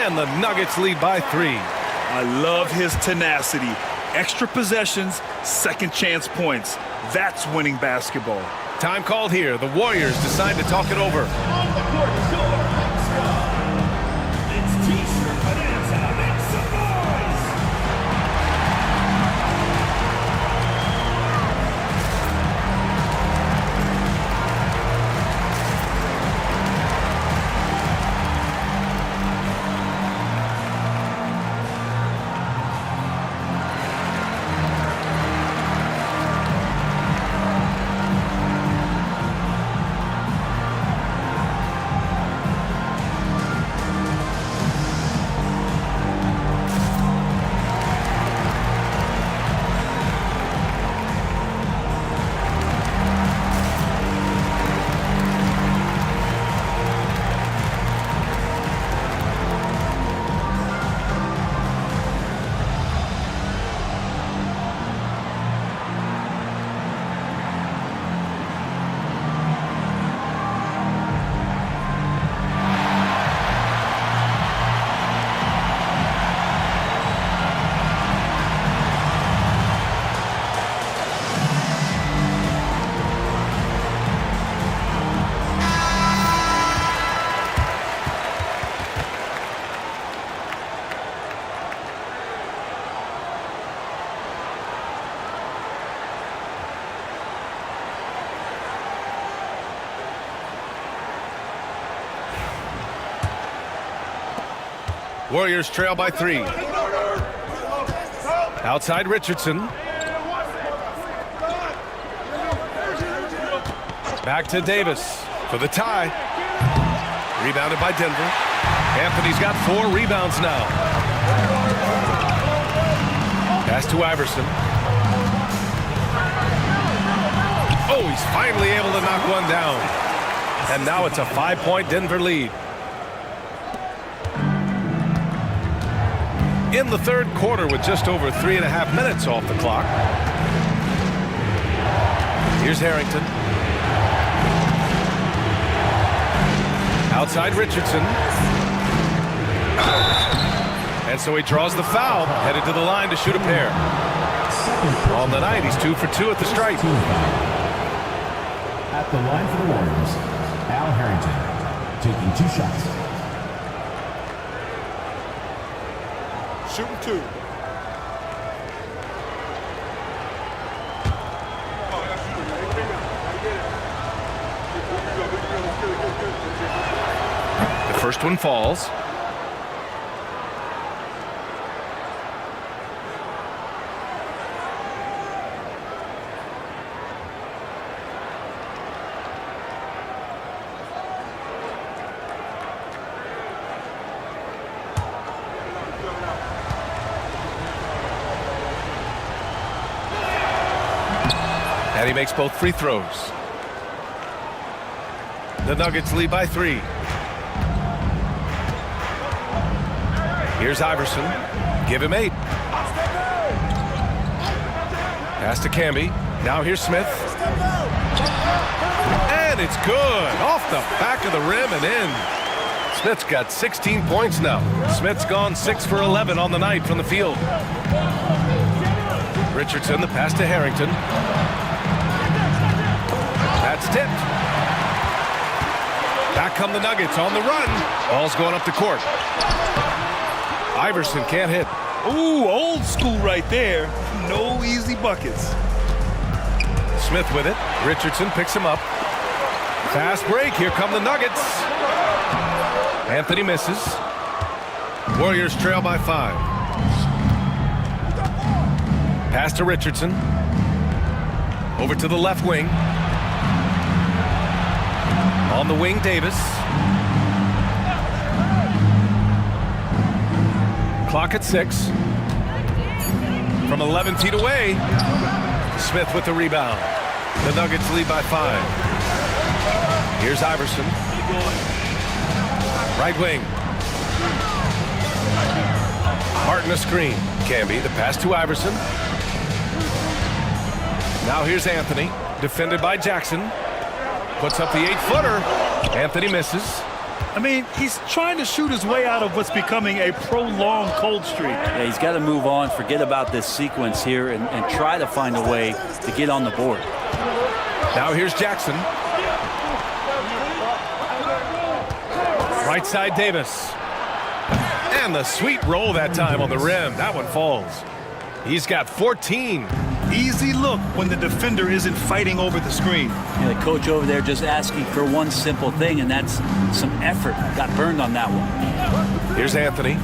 And the Nuggets lead by 3. I love his tenacity. Extra possessions, second chance points. That's winning basketball. Time called here. The Warriors decide to talk it over. Warriors trail by 3. Outside Richardson. Back to Davis for the tie. Rebounded by Denver. Anthony's got 4 rebounds now. Pass to Iverson. Oh, he's finally able to knock one down. And now it's a 5-point Denver lead. In the third quarter with just over 3.5 minutes off the clock. Here's Harrington. Outside Richardson. And so he draws the foul, headed to the line to shoot a pair. On the night, he's 2 for 2 at the stripe. At the line for the Warriors, Al Harrington, taking 2 shots. Shooting 2. The first one falls. And he makes both free throws. The Nuggets lead by 3. Here's Iverson. Give him 8. Pass to Camby. Now here's Smith. And it's good. Off the back of the rim and in. Smith's got 16 points now. Smith's gone 6 for 11 on the night from the field. Richardson, the pass to Harrington. That's tipped. Back come the Nuggets on the run. Ball's going up the court. Iverson can't hit. Ooh, old school right there. No easy buckets. Smith with it. Richardson picks him up. Fast break. Here come the Nuggets. Anthony misses. Warriors trail by 5. Pass to Richardson. Over to the left wing. On the wing, Davis. Clock at 6. From 11 feet away. Smith with the rebound. The Nuggets lead by 5. Here's Iverson. Right wing. Martin a screen. Camby, the pass to Iverson. Now here's Anthony. Defended by Jackson. Puts up the 8-footer. Anthony misses. I mean, he's trying to shoot his way out of what's becoming a prolonged cold streak. Yeah, he's got to move on, forget about this sequence here, and try to find a way to get on the board. Now here's Jackson. Right side, Davis. And the sweet roll that time on the rim. That one falls. He's got 14. Easy look when the defender isn't fighting over the screen. Yeah, the coach over there just asking for one simple thing, and that's some effort. Got burned on that one. Here's Anthony.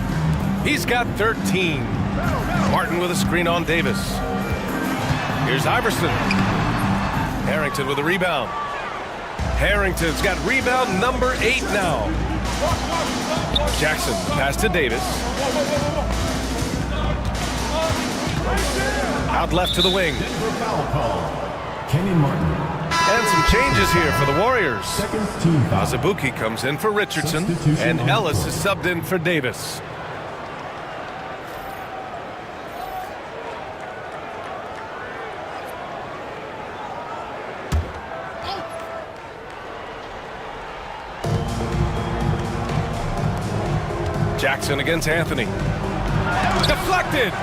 He's got 13. Martin with a screen on Davis. Here's Iverson. Harrington with a rebound. Harrington's got rebound number 8 now. Jackson pass to Davis. Out left to the wing. Kenny Martin. And some changes here for the Warriors. Azubuike comes in for Richardson, and Ellis is subbed in for Davis. Jackson against Anthony. Deflected.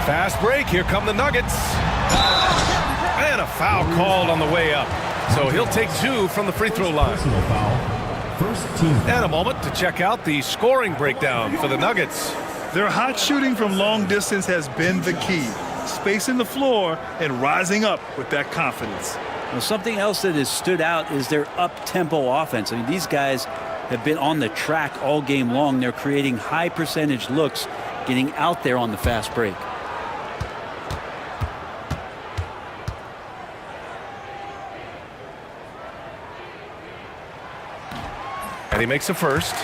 Fast break. Here come the Nuggets. And a foul called on the way up. So he'll take 2 from the free throw line. And a moment to check out the scoring breakdown for the Nuggets. Their hot shooting from long distance has been the key. Spacing the floor and rising up with that confidence. Well, something else that has stood out is their up-tempo offense. I mean, these guys have been on the track all game long. They're creating high percentage looks, getting out there on the fast break. And he makes a first.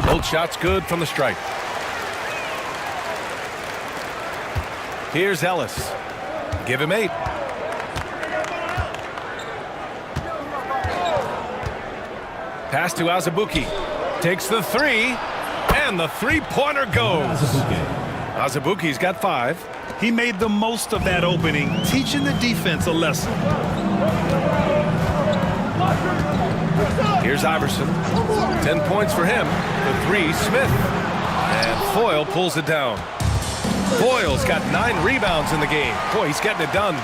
Both shots good from the stripe. Here's Ellis. Give him 8. Pass to Azubuike. Takes the 3. And the three-pointer goes. Azubuike's got 5. He made the most of that opening, teaching the defense a lesson. Here's Iverson. 10 points for him. The 3, Smith. And Foyle pulls it down. Foyle's got 9 rebounds in the game. Boy, he's getting it done.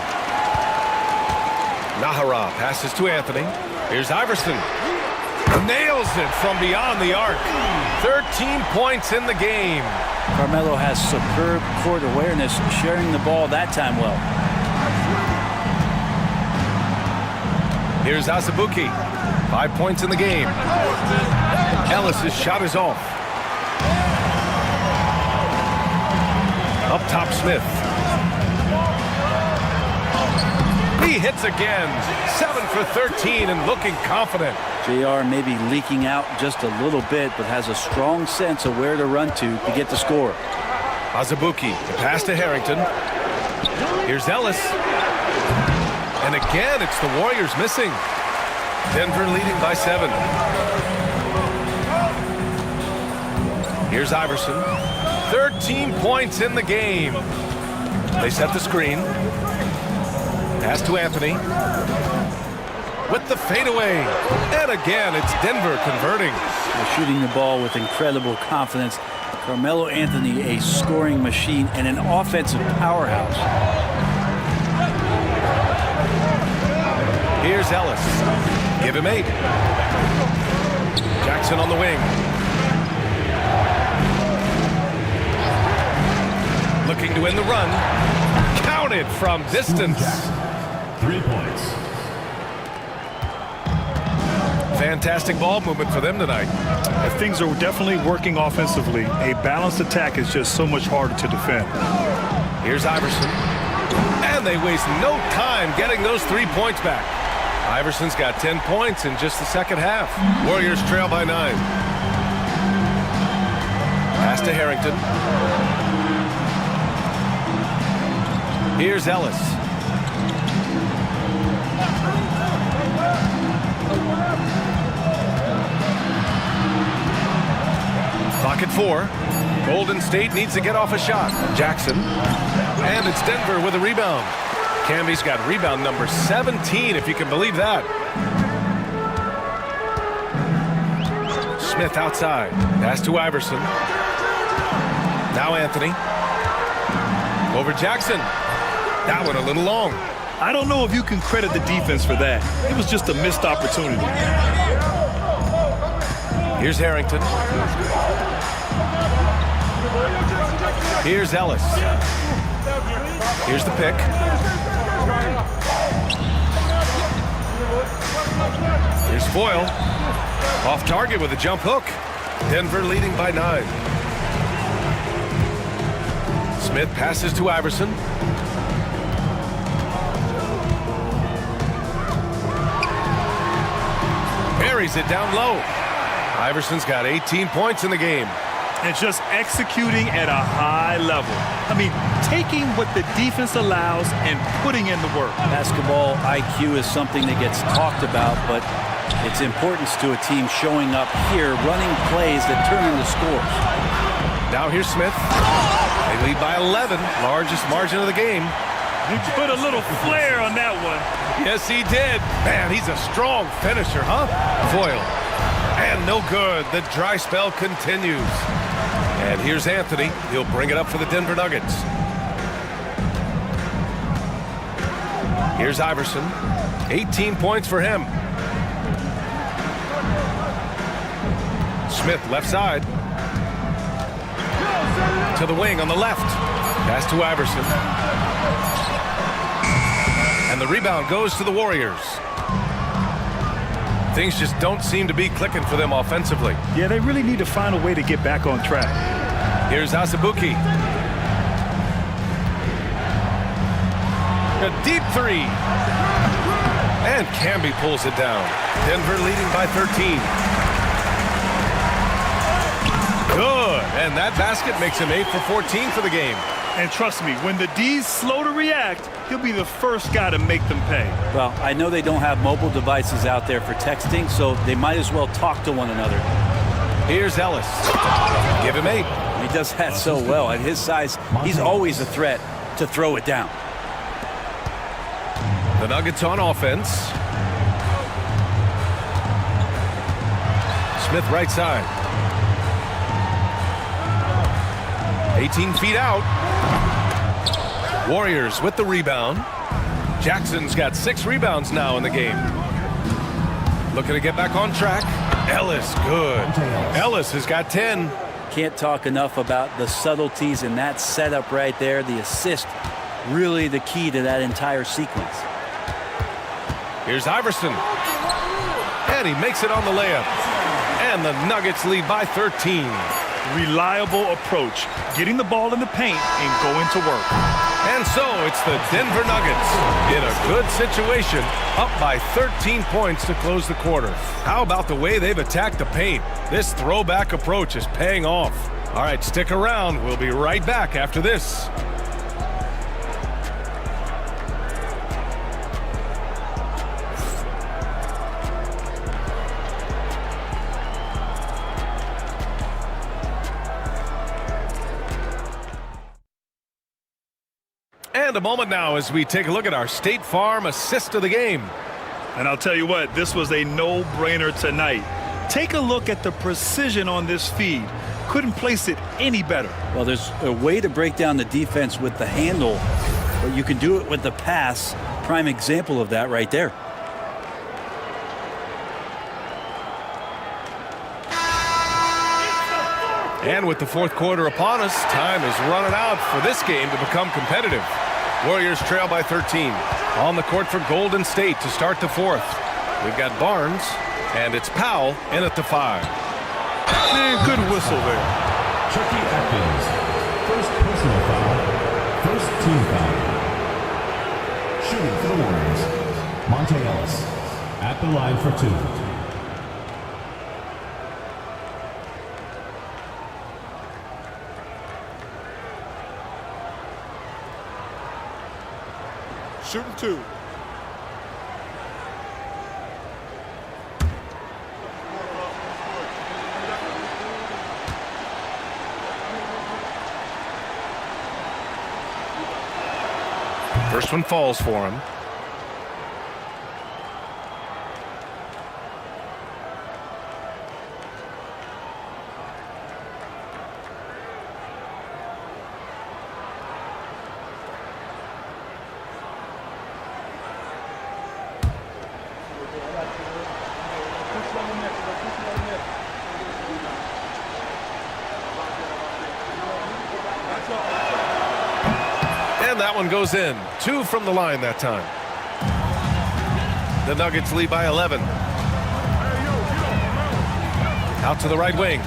Naghahanap passes to Anthony. Here's Iverson. Nails it from beyond the arc. 13 points in the game. Carmelo has superb court awareness, sharing the ball that time well. Here's Azubuike. 5 points in the game. Ellis's shot is off. Up top, Smith. He hits again. 7 for 13 and looking confident. JR may be leaking out just a little bit, but has a strong sense of where to run to get the score. Azubuike, the pass to Harrington. Here's Ellis. And again, it's the Warriors missing. Denver leading by 7. Here's Iverson. 13 points in the game. They set the screen. Pass to Anthony. With the fadeaway. And again, it's Denver converting. They're shooting the ball with incredible confidence. Carmelo Anthony, a scoring machine and an offensive powerhouse. Here's Ellis. Give him 8. Jackson on the wing. Looking to win the run. Counted from distance. 3 points. Fantastic ball movement for them tonight. Things are definitely working offensively. A balanced attack is just so much harder to defend. Here's Iverson. And they waste no time getting those 3 points back. Iverson's got 10 points in just the second half. Warriors trail by 9. Pass to Harrington. Here's Ellis. Clock at 4. Golden State needs to get off a shot. Jackson. And it's Denver with a rebound. Camby's got rebound number 17, if you can believe that. Smith outside. Pass to Iverson. Now Anthony. Over Jackson. That one a little long. I don't know if you can credit the defense for that. It was just a missed opportunity. Here's Harrington. Here's Ellis. Here's the pick. Here's Foyle. Off target with a jump hook. Denver leading by 9. Smith passes to Iverson. Buries it down low. Iverson's got 18 points in the game. And just executing at a high level. I mean, taking what the defense allows and putting in the work. Basketball IQ is something that gets talked about, but its importance to a team showing up here, running plays that turn into scores. Now here's Smith. They lead by 11, largest margin of the game. He put a little flair on that one. Yes, he did. Man, he's a strong finisher, huh? Foyle. And no good. The dry spell continues. And here's Anthony. He'll bring it up for the Denver Nuggets. Here's Iverson. 18 points for him. Smith left side. To the wing on the left. Pass to Iverson. And the rebound goes to the Warriors. Things just don't seem to be clicking for them offensively. Yeah, they really need to find a way to get back on track. Here's Azubuike. A deep 3. And Camby pulls it down. Denver leading by 13. Good. And that basket makes him 8 for 14 for the game. And trust me, when the D's slow to react, he'll be the first guy to make them pay. Well, I know they don't have mobile devices out there for texting, so they might as well talk to one another. Here's Ellis. Give him 8. He does that so well. At his size, he's always a threat to throw it down. The Nuggets on offense. Smith right side. 18 feet out. Warriors with the rebound. Jackson's got 6 rebounds now in the game. Looking to get back on track. Ellis, good. Ellis has got 10. Can't talk enough about the subtleties in that setup right there. The assist, really the key to that entire sequence. Here's Iverson. And he makes it on the layup. And the Nuggets lead by 13. reliable approach, getting the ball in the paint and going to work. And so it's the Denver Nuggets in a good situation, up by 13 points to close the quarter. How about the way they've attacked the paint? This throwback approach is paying off. All right, stick around. We'll be right back after this. And a moment now as we take a look at our State Farm assist of the game. And I'll tell you what, this was a no-brainer tonight. Take a look at the precision on this feed. Couldn't place it any better. Well, there's a way to break down the defense with the handle, but you can do it with the pass. Prime example of that right there. And with the fourth quarter upon us, time is running out for this game to become competitive. Warriors trail by 13. On the court for Golden State to start the fourth. We've got Barnes, and it's Powell in at the 5. Man, good whistle there. Chucky Atkins, first personal foul, first team foul. Shooting for the Warriors, Monte Ellis, at the line for 2. Shooting 2. First one falls for him. And that one goes in. 2 from the line that time. The Nuggets lead by 11. Out to the right wing.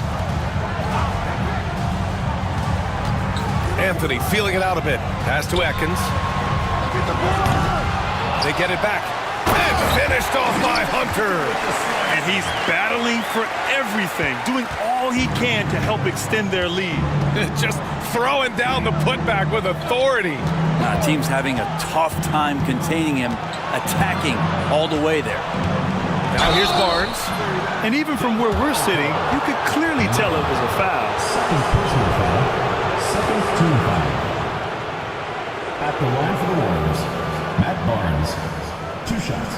Anthony feeling it out a bit. Pass to Atkins. They get it back. And finished off by Hunter. And he's battling for everything, doing all he can to help extend their lead. Just throwing down the putback with authority. Team's having a tough time containing him, attacking all the way there. Now here's Barnes. And even from where we're sitting, you could clearly tell it was a foul. Second personal foul, second team foul. At the line for the Warriors, Matt Barnes, 2 shots.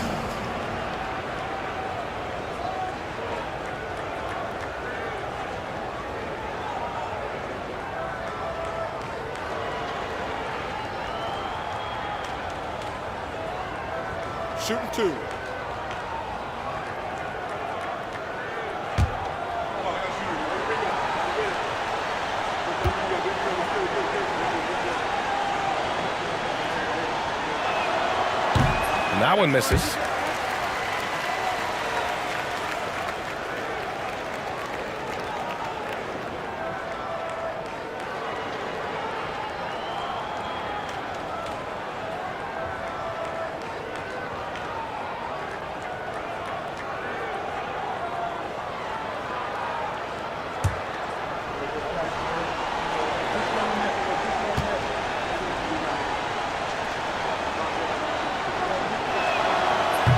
Shooting 2. And that one misses.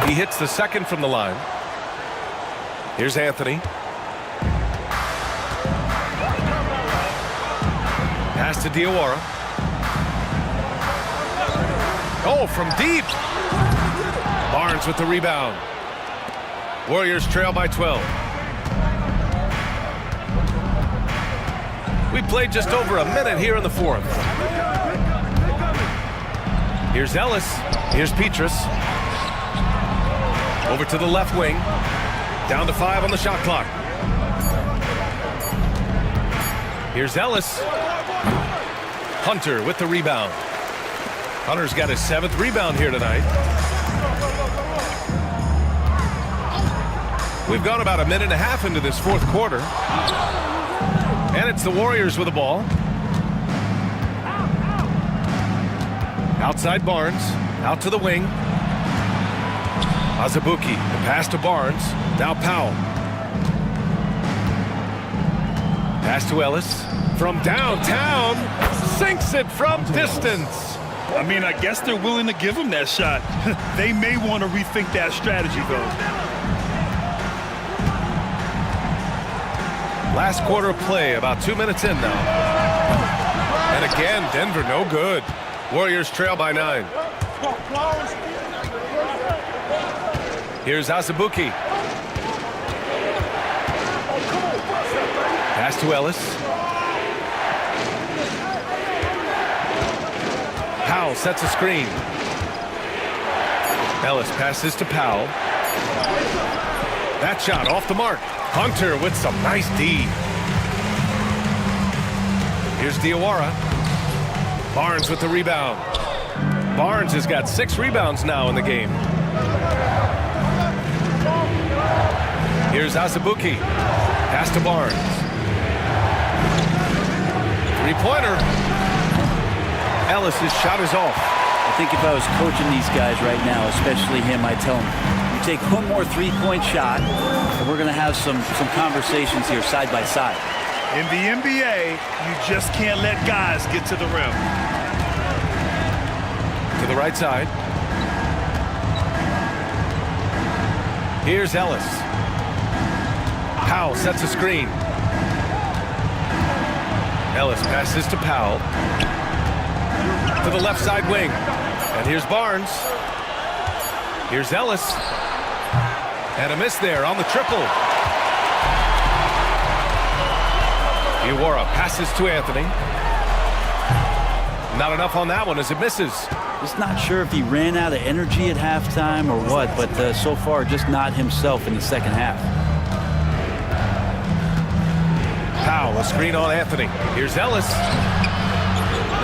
He hits the second from the line. Here's Anthony. Pass to Diawara. Oh, from deep. Barnes with the rebound. Warriors trail by 12. We played just over a minute here in the fourth. Here's Ellis. Here's Petrus. Over to the left wing. Down to 5 on the shot clock. Here's Ellis. Hunter with the rebound. Hunter's got his 7th rebound here tonight. We've gone about a minute and a half into this fourth quarter. And it's the Warriors with the ball. Outside Barnes, out to the wing. Azubuike, the pass to Barnes. Now Powell. Pass to Ellis. From downtown, sinks it from distance. I mean, I guess they're willing to give him that shot. They may want to rethink that strategy, though. Last quarter of play, about 2 minutes in now. And again, Denver no good. Warriors trail by 9. Here's Azubuike. Pass to Ellis. Powell sets a screen. Ellis passes to Powell. That shot off the mark. Hunter with some nice D. Here's Diawara. Barnes with the rebound. Barnes has got 6 rebounds now in the game. Here's Azubuike. Pass to Barnes. Three-pointer. Ellis's shot is off. I think if I was coaching these guys right now, especially him, I'd tell him, you take one more three-point shot, and we're going to have some conversations here side by side. In the NBA, you just can't let guys get to the rim. To the right side. Here's Ellis. Powell sets a screen. Ellis passes to Powell. To the left side wing. And here's Barnes. Here's Ellis. And a miss there on the triple. Diawara passes to Anthony. Not enough on that one as it misses. Just not sure if he ran out of energy at halftime or what, but so far just not himself in the second half. Powell, a screen on Anthony. Here's Ellis.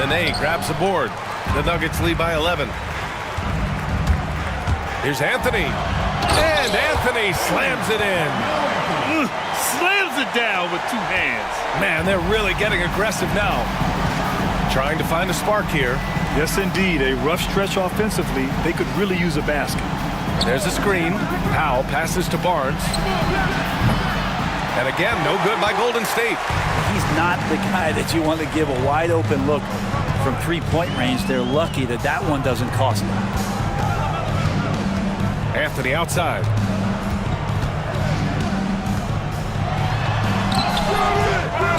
Nene grabs the board. The Nuggets lead by 11. Here's Anthony. And Anthony slams it in. Slams it down with 2 hands. Man, they're really getting aggressive now. Trying to find a spark here. Yes, indeed. A rough stretch offensively. They could really use a basket. There's a screen. Powell passes to Barnes. And again, no good by Golden State. He's not the guy that you want to give a wide open look from three-point range. They're lucky that that one doesn't cost them. Anthony outside.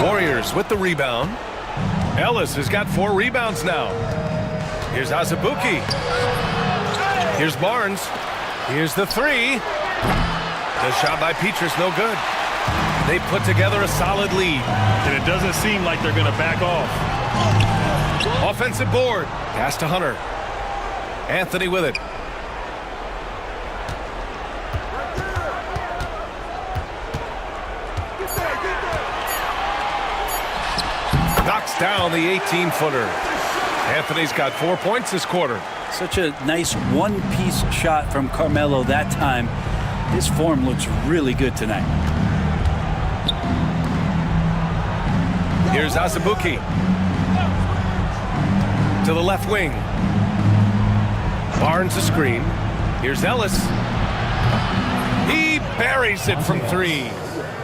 Warriors with the rebound. Ellis has got 4 rebounds now. Here's Azubuike. Here's Barnes. Here's the 3. The shot by Petrus, no good. They put together a solid lead. And it doesn't seem like they're going to back off. Offensive board. Pass to Hunter. Anthony with it. Knocks down the 18-footer. Anthony's got 4 points this quarter. Such a nice one-piece shot from Carmelo that time. His form looks really good tonight. Here's Azubuike. To the left wing. Barnes a screen. Here's Ellis. He buries it from 3.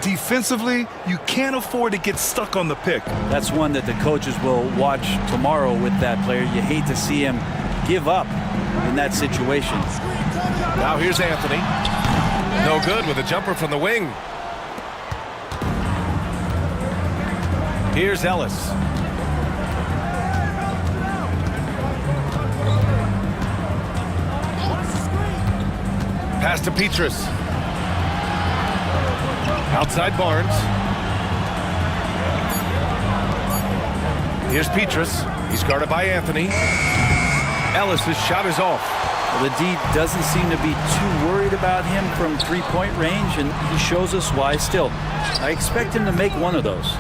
Defensively, you can't afford to get stuck on the pick. That's one that the coaches will watch tomorrow with that player. You hate to see him give up in that situation. Now here's Anthony. No good with a jumper from the wing. Here's Ellis. Pass to Petrus. Outside Barnes. Here's Petrus. He's guarded by Anthony. Ellis's shot is off. Well, the D doesn't seem to be too worried about him from three-point range, and he shows us why still. I expect him to make one of those.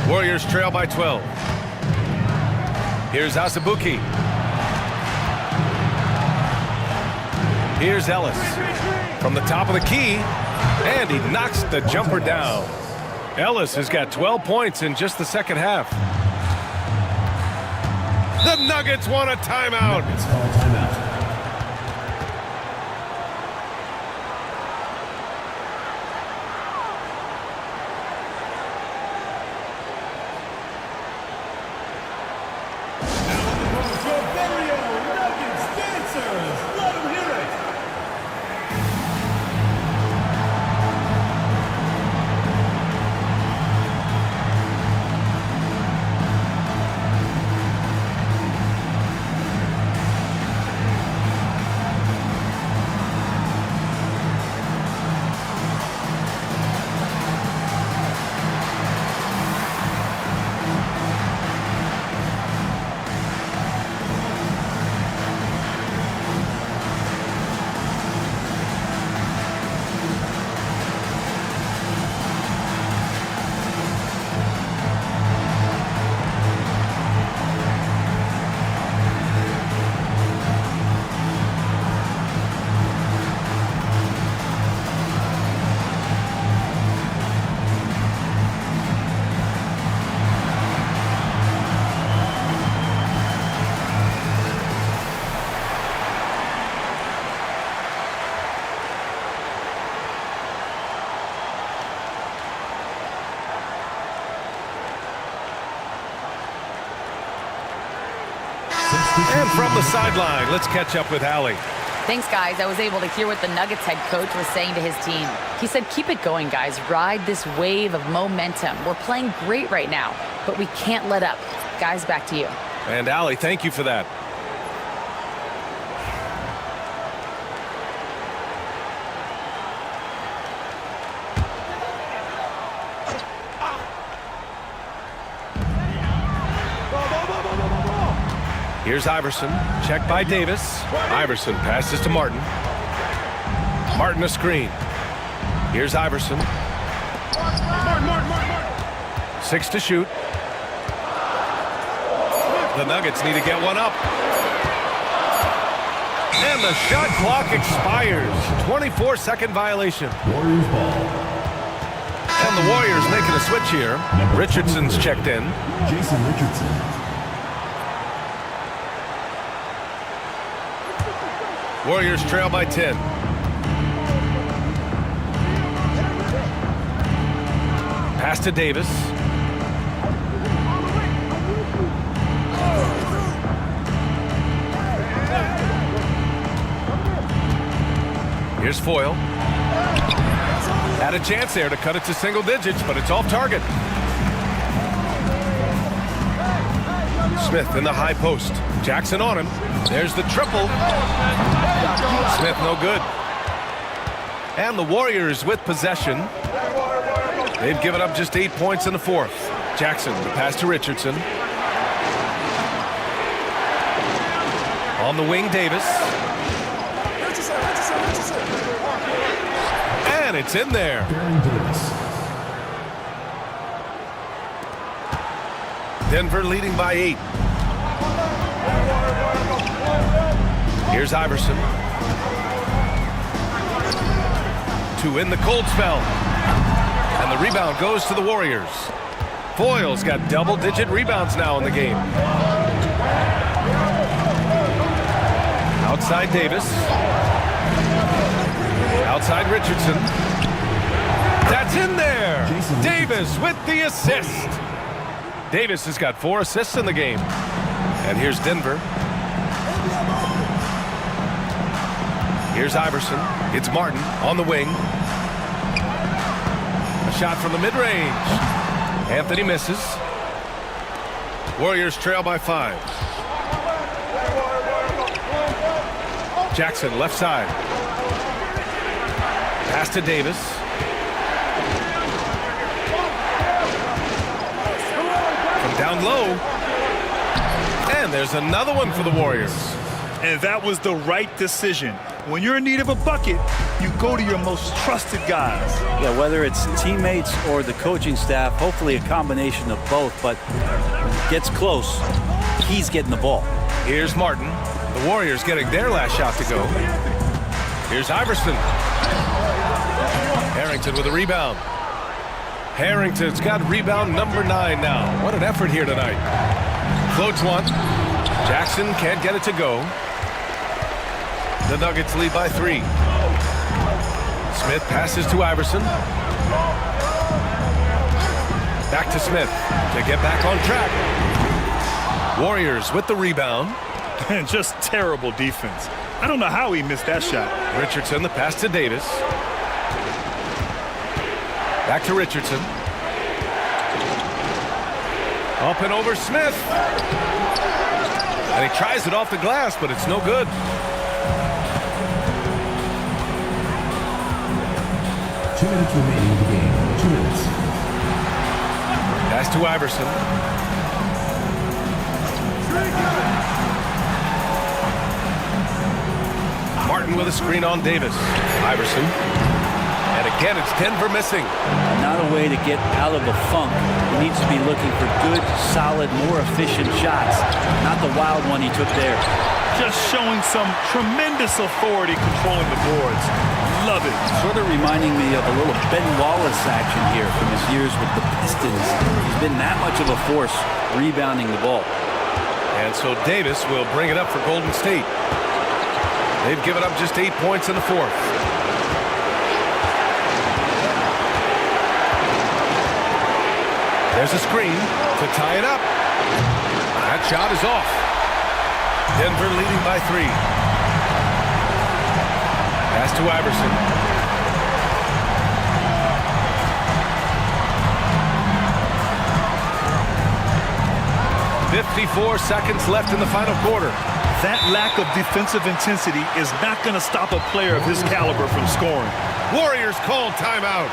Warriors trail by 12. Here's Azubuike. Here's Ellis. From the top of the key, and he knocks the jumper down. Ellis has got 12 points in just the second half. The Nuggets want a timeout. Nuggets call timeout. And from the sideline, let's catch up with Allie. Thanks, guys. I was able to hear what the Nuggets head coach was saying to his team. He said, keep it going, guys. Ride this wave of momentum. We're playing great right now, but we can't let up. Guys, back to you. And Allie, thank you for that. Here's Iverson, checked by Davis. Iverson passes to Martin. Martin a screen. Here's Iverson. 6 to shoot. The Nuggets need to get one up. And the shot clock expires. 24-second violation. Warriors ball. And the Warriors making a switch here. Richardson's checked in. Jason Richardson. Warriors trail by 10. Pass to Davis. Here's Foyle. Had a chance there to cut it to single digits, but it's off target. Smith in the high post. Jackson on him. There's the triple. Smith no good. And the Warriors with possession. They've given up just 8 points in the fourth. Jackson, the pass to Richardson. On the wing, Davis. And it's in there. Denver leading by 8. Here's Iverson. To end the cold spell. And the rebound goes to the Warriors. Foyle's got double-digit rebounds now in the game. Outside Davis. Outside Richardson. That's in there. Davis with the assist. Davis has got 4 assists in the game. And here's Denver. Here's Iverson. It's Martin on the wing. A shot from the mid-range. Anthony misses. Warriors trail by 5. Jackson left side. Pass to Davis. From down low. And there's another one for the Warriors. And that was the right decision. When you're in need of a bucket, you go to your most trusted guys. Yeah, whether it's teammates or the coaching staff, hopefully a combination of both, but gets close, he's getting the ball. Here's Martin. The Warriors getting their last shot to go. Here's Iverson. Harrington with a rebound. Harrington's got rebound number 9 now. What an effort here tonight. Floats one. Jackson can't get it to go. The Nuggets lead by 3. Smith passes to Iverson. Back to Smith to get back on track. Warriors with the rebound. And just terrible defense. I don't know how he missed that shot. Richardson, the pass to Davis. Back to Richardson. Up and over Smith. And he tries it off the glass, but it's no good. Two minutes remaining in the game. 2 minutes. Pass to Iverson. Martin with a screen on Davis. Iverson. And again, it's Denver missing. Not a way to get out of a funk. He needs to be looking for good, solid, more efficient shots. Not the wild one he took there. Just showing some tremendous authority controlling the boards. Love it. Sort of reminding me of a little Ben Wallace action here from his years with the Pistons. He's been that much of a force rebounding the ball. And so Davis will bring it up for Golden State. They've given up just 8 points in the 4th. There's a screen to tie it up. That shot is off. Denver leading by 3. Pass to Iverson. .54 seconds left in the final quarter. That lack of defensive intensity is not going to stop a player of his caliber from scoring. Warriors call timeout.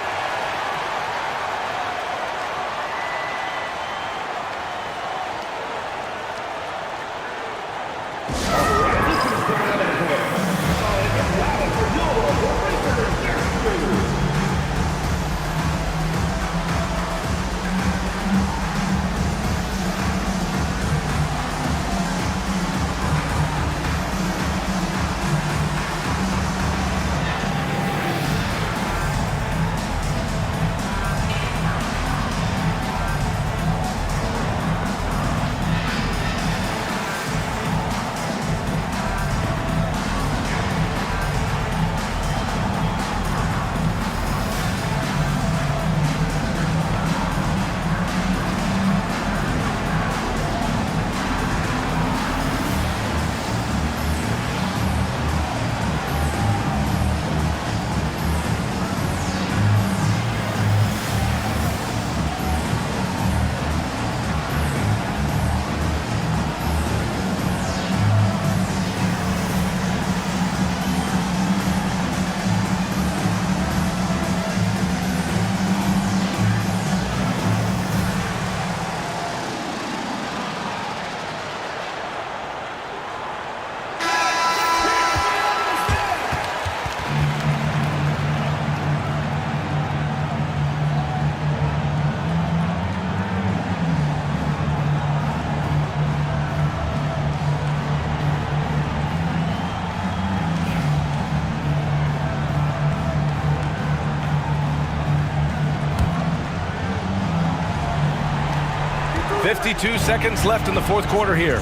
.52 seconds left in the 4th quarter here.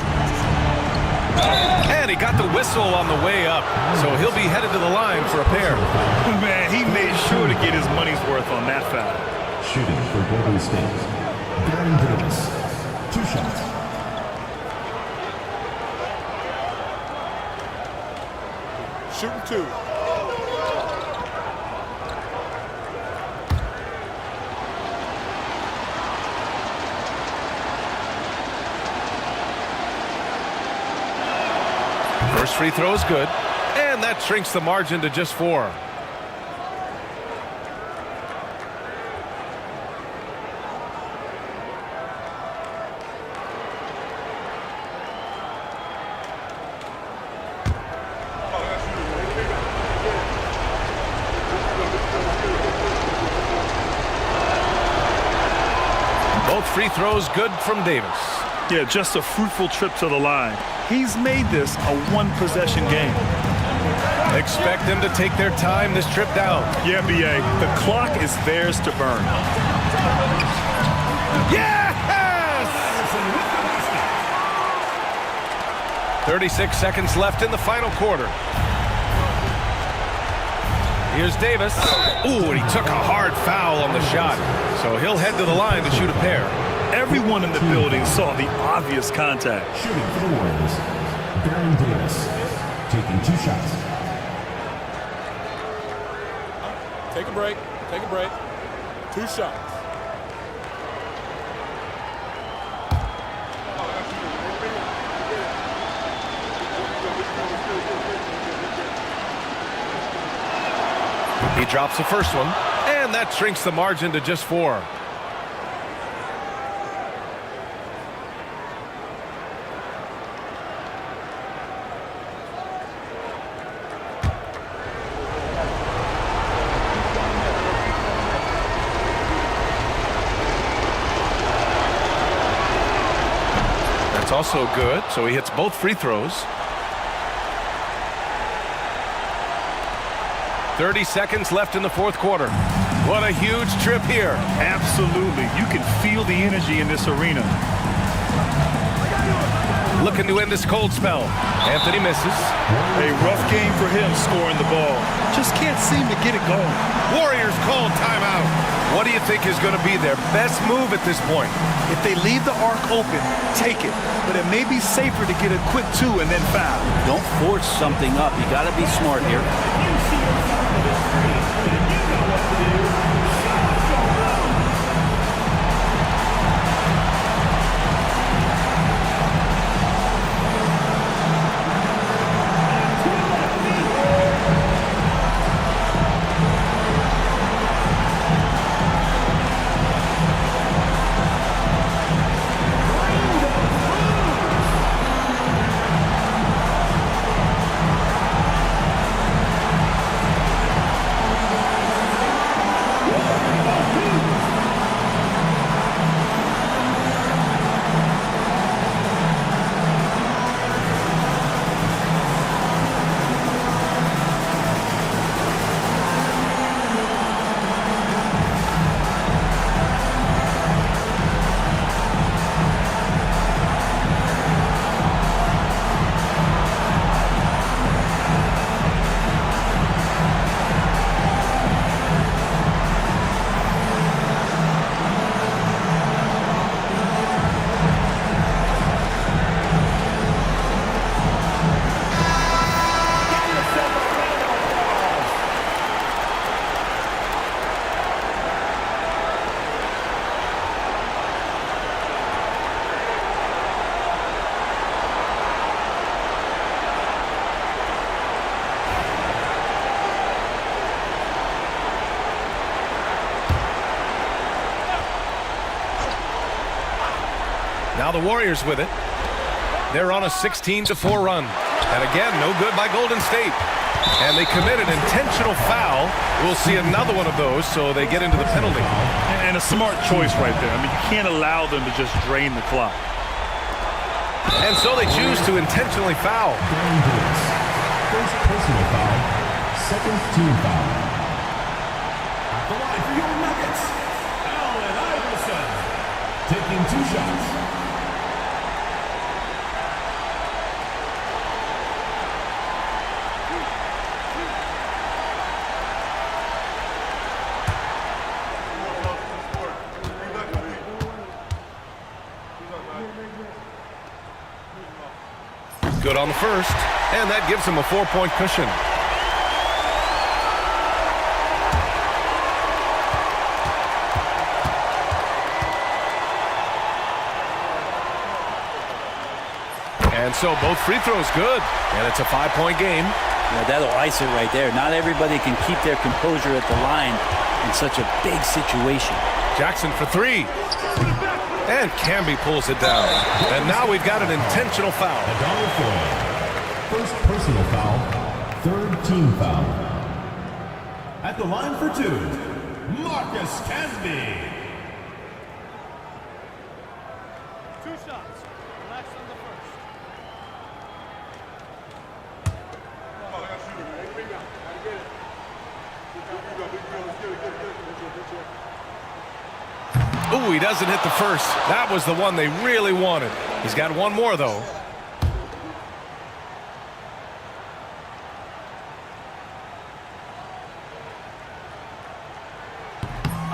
And he got the whistle on the way up, so he'll be headed to the line for a pair. Man, he made sure to get his money's worth on that foul. Shooting for Golden State. Baron Davis. 2 shots. Shooting 2. First free throw is good, and that shrinks the margin to just 4. Both free throws good from Davis. Yeah, just a fruitful trip to the line. He's made this a one-possession game. Expect them to take their time this trip down. Yeah, B.A., the clock is theirs to burn. Yes! 36 seconds left in the final quarter. Here's Davis. Ooh, and he took a hard foul on the shot. So he'll head to the line to shoot a pair. Everyone in the building saw the obvious contact. Shooting for the Warriors, Baron Davis, taking 2 shots. Take a break. Take a break. 2 shots. He drops the first one, and that shrinks the margin to just 4. That's also good, so he hits both free throws. 30 seconds left in the fourth quarter. What a huge trip here. Absolutely. You can feel the energy in this arena. Looking to end this cold spell. Anthony misses. A rough game for him scoring the ball. Just can't seem to get it going. Warriors call timeout. What do you think is going to be their best move at this point? If they leave the arc open, take it. But it may be safer to get a quick 2 and then foul. Don't force something up. You got to be smart here. Now the Warriors with it. They're on a 16-4 run. And again, no good by Golden State. And they commit an intentional foul. We'll see another one of those, so they get into the penalty. And a smart choice right there. I mean, you can't allow them to just drain the clock. And so they choose to intentionally foul. First personal foul, second team foul. At the line for your Nuggets, Allen Iverson, taking 2 shots. Good on the first, and that gives him a 4-point cushion. And so both free throws good, and it's a 5-point game. Yeah, that'll ice it right there. Not everybody can keep their composure at the line in such a big situation. Jackson for 3. And Camby pulls it down. And now we've got an intentional foul. First personal foul, third team foul. At the line for 2, Marcus Camby. 2 shots. Relax on the first. Ooh, he doesn't hit the first. That was the one they really wanted. He's got one more, though.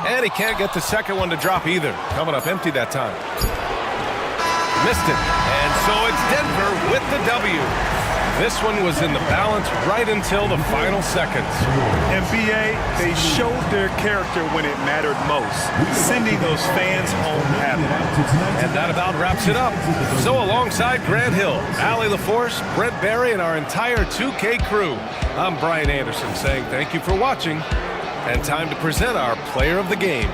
And he can't get the second one to drop either. Coming up empty that time. Missed it. And so it's Denver with the W. This one was in the balance right until the final seconds. NBA, they showed their character when it mattered most, sending those fans home happy. And that about wraps it up. So alongside Grant Hill, Allie LaForce, Brent Barry, and our entire 2K crew, I'm Brian Anderson saying thank you for watching. And time to present our player of the game.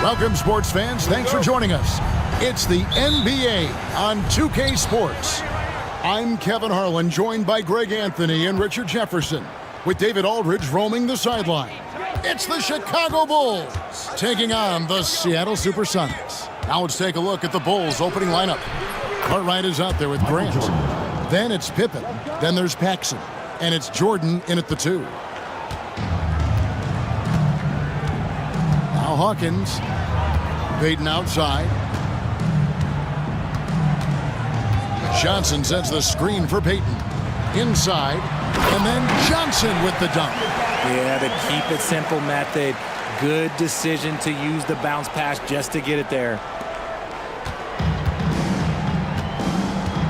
Welcome, sports fans. Thanks for joining us. It's the NBA on 2K Sports. I'm Kevin Harlan, joined by Greg Anthony and Richard Jefferson, with David Aldridge roaming the sideline. It's the Chicago Bulls taking on the Seattle Supersonics. Now let's take a look at the Bulls' opening lineup. Cartwright is out there with Grant. Then it's Pippen. Then there's Paxson. And it's Jordan in at the 2. Now Hawkins. Payton outside. Johnson sets the screen for Payton. Inside. And then Johnson with the dunk. Yeah, the keep it simple method. Good decision to use the bounce pass just to get it there.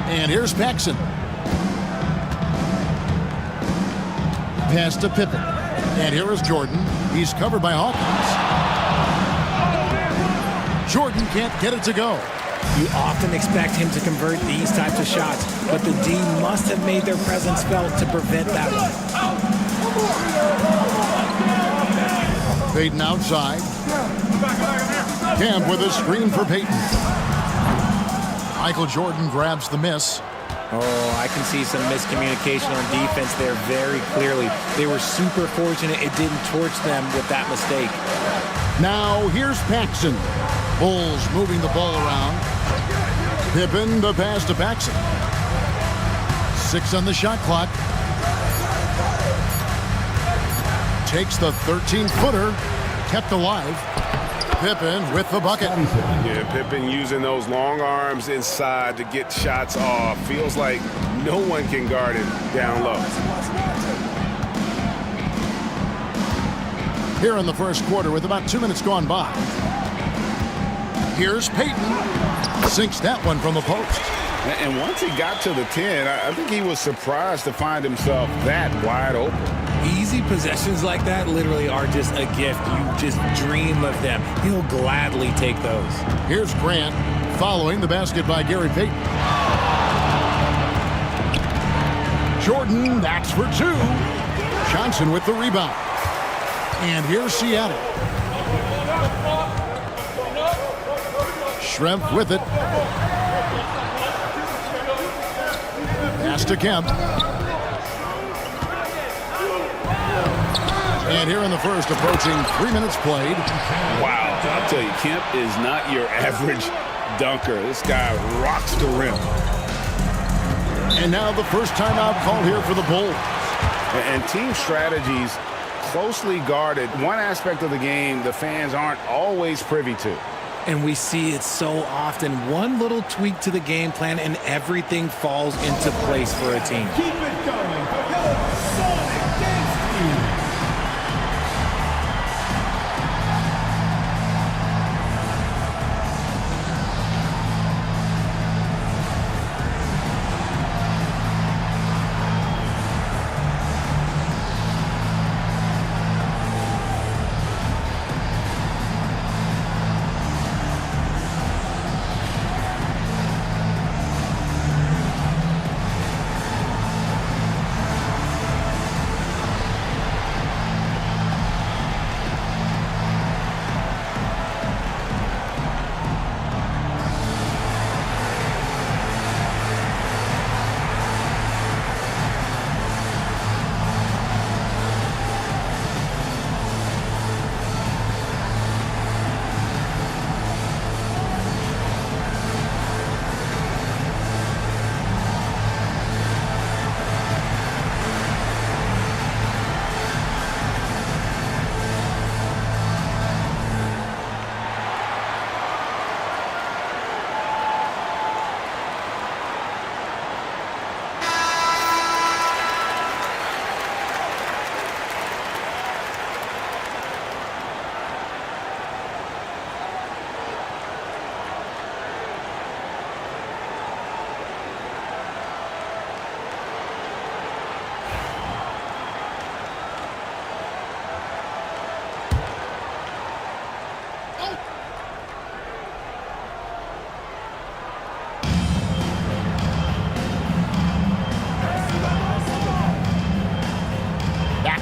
And here's Paxson. Pass to Pippen. And here is Jordan. He's covered by Hawkins. Jordan can't get it to go. You often expect him to convert these types of shots, but the D must have made their presence felt to prevent that one. Payton outside. Camp with a screen for Payton. Michael Jordan grabs the miss. Oh, I can see some miscommunication on defense there very clearly. They were super fortunate it didn't torch them with that mistake. Now here's Paxson. Bulls moving the ball around. Pippen, the pass to Paxson. 6 on the shot clock. Takes the 13-footer. Kept alive. Pippen with the bucket. Yeah, Pippen using those long arms inside to get shots off. Feels like no one can guard him down low. Here in the first quarter with about 2 minutes gone by. Here's Payton. Sinks that one from the post. And once he got to the 10, I think he was surprised to find himself that wide open. Easy possessions like that literally are just a gift. You just dream of them. He'll gladly take those. Here's Grant following the basket by Gary Payton. Jordan, that's for 2. Johnson with the rebound. And here's Seattle. Schrempf with it. Pass to Kemp. And here in the first, approaching 3 minutes played. Wow, I'll tell you, Kemp is not your average dunker. This guy rocks the rim. And now the first timeout called here for the Bulls. And team strategies closely guarded. One aspect of the game the fans aren't always privy to. And we see it so often. One little tweak to the game plan and everything falls into place for a team. Keep it going for your Sonic Dance Team.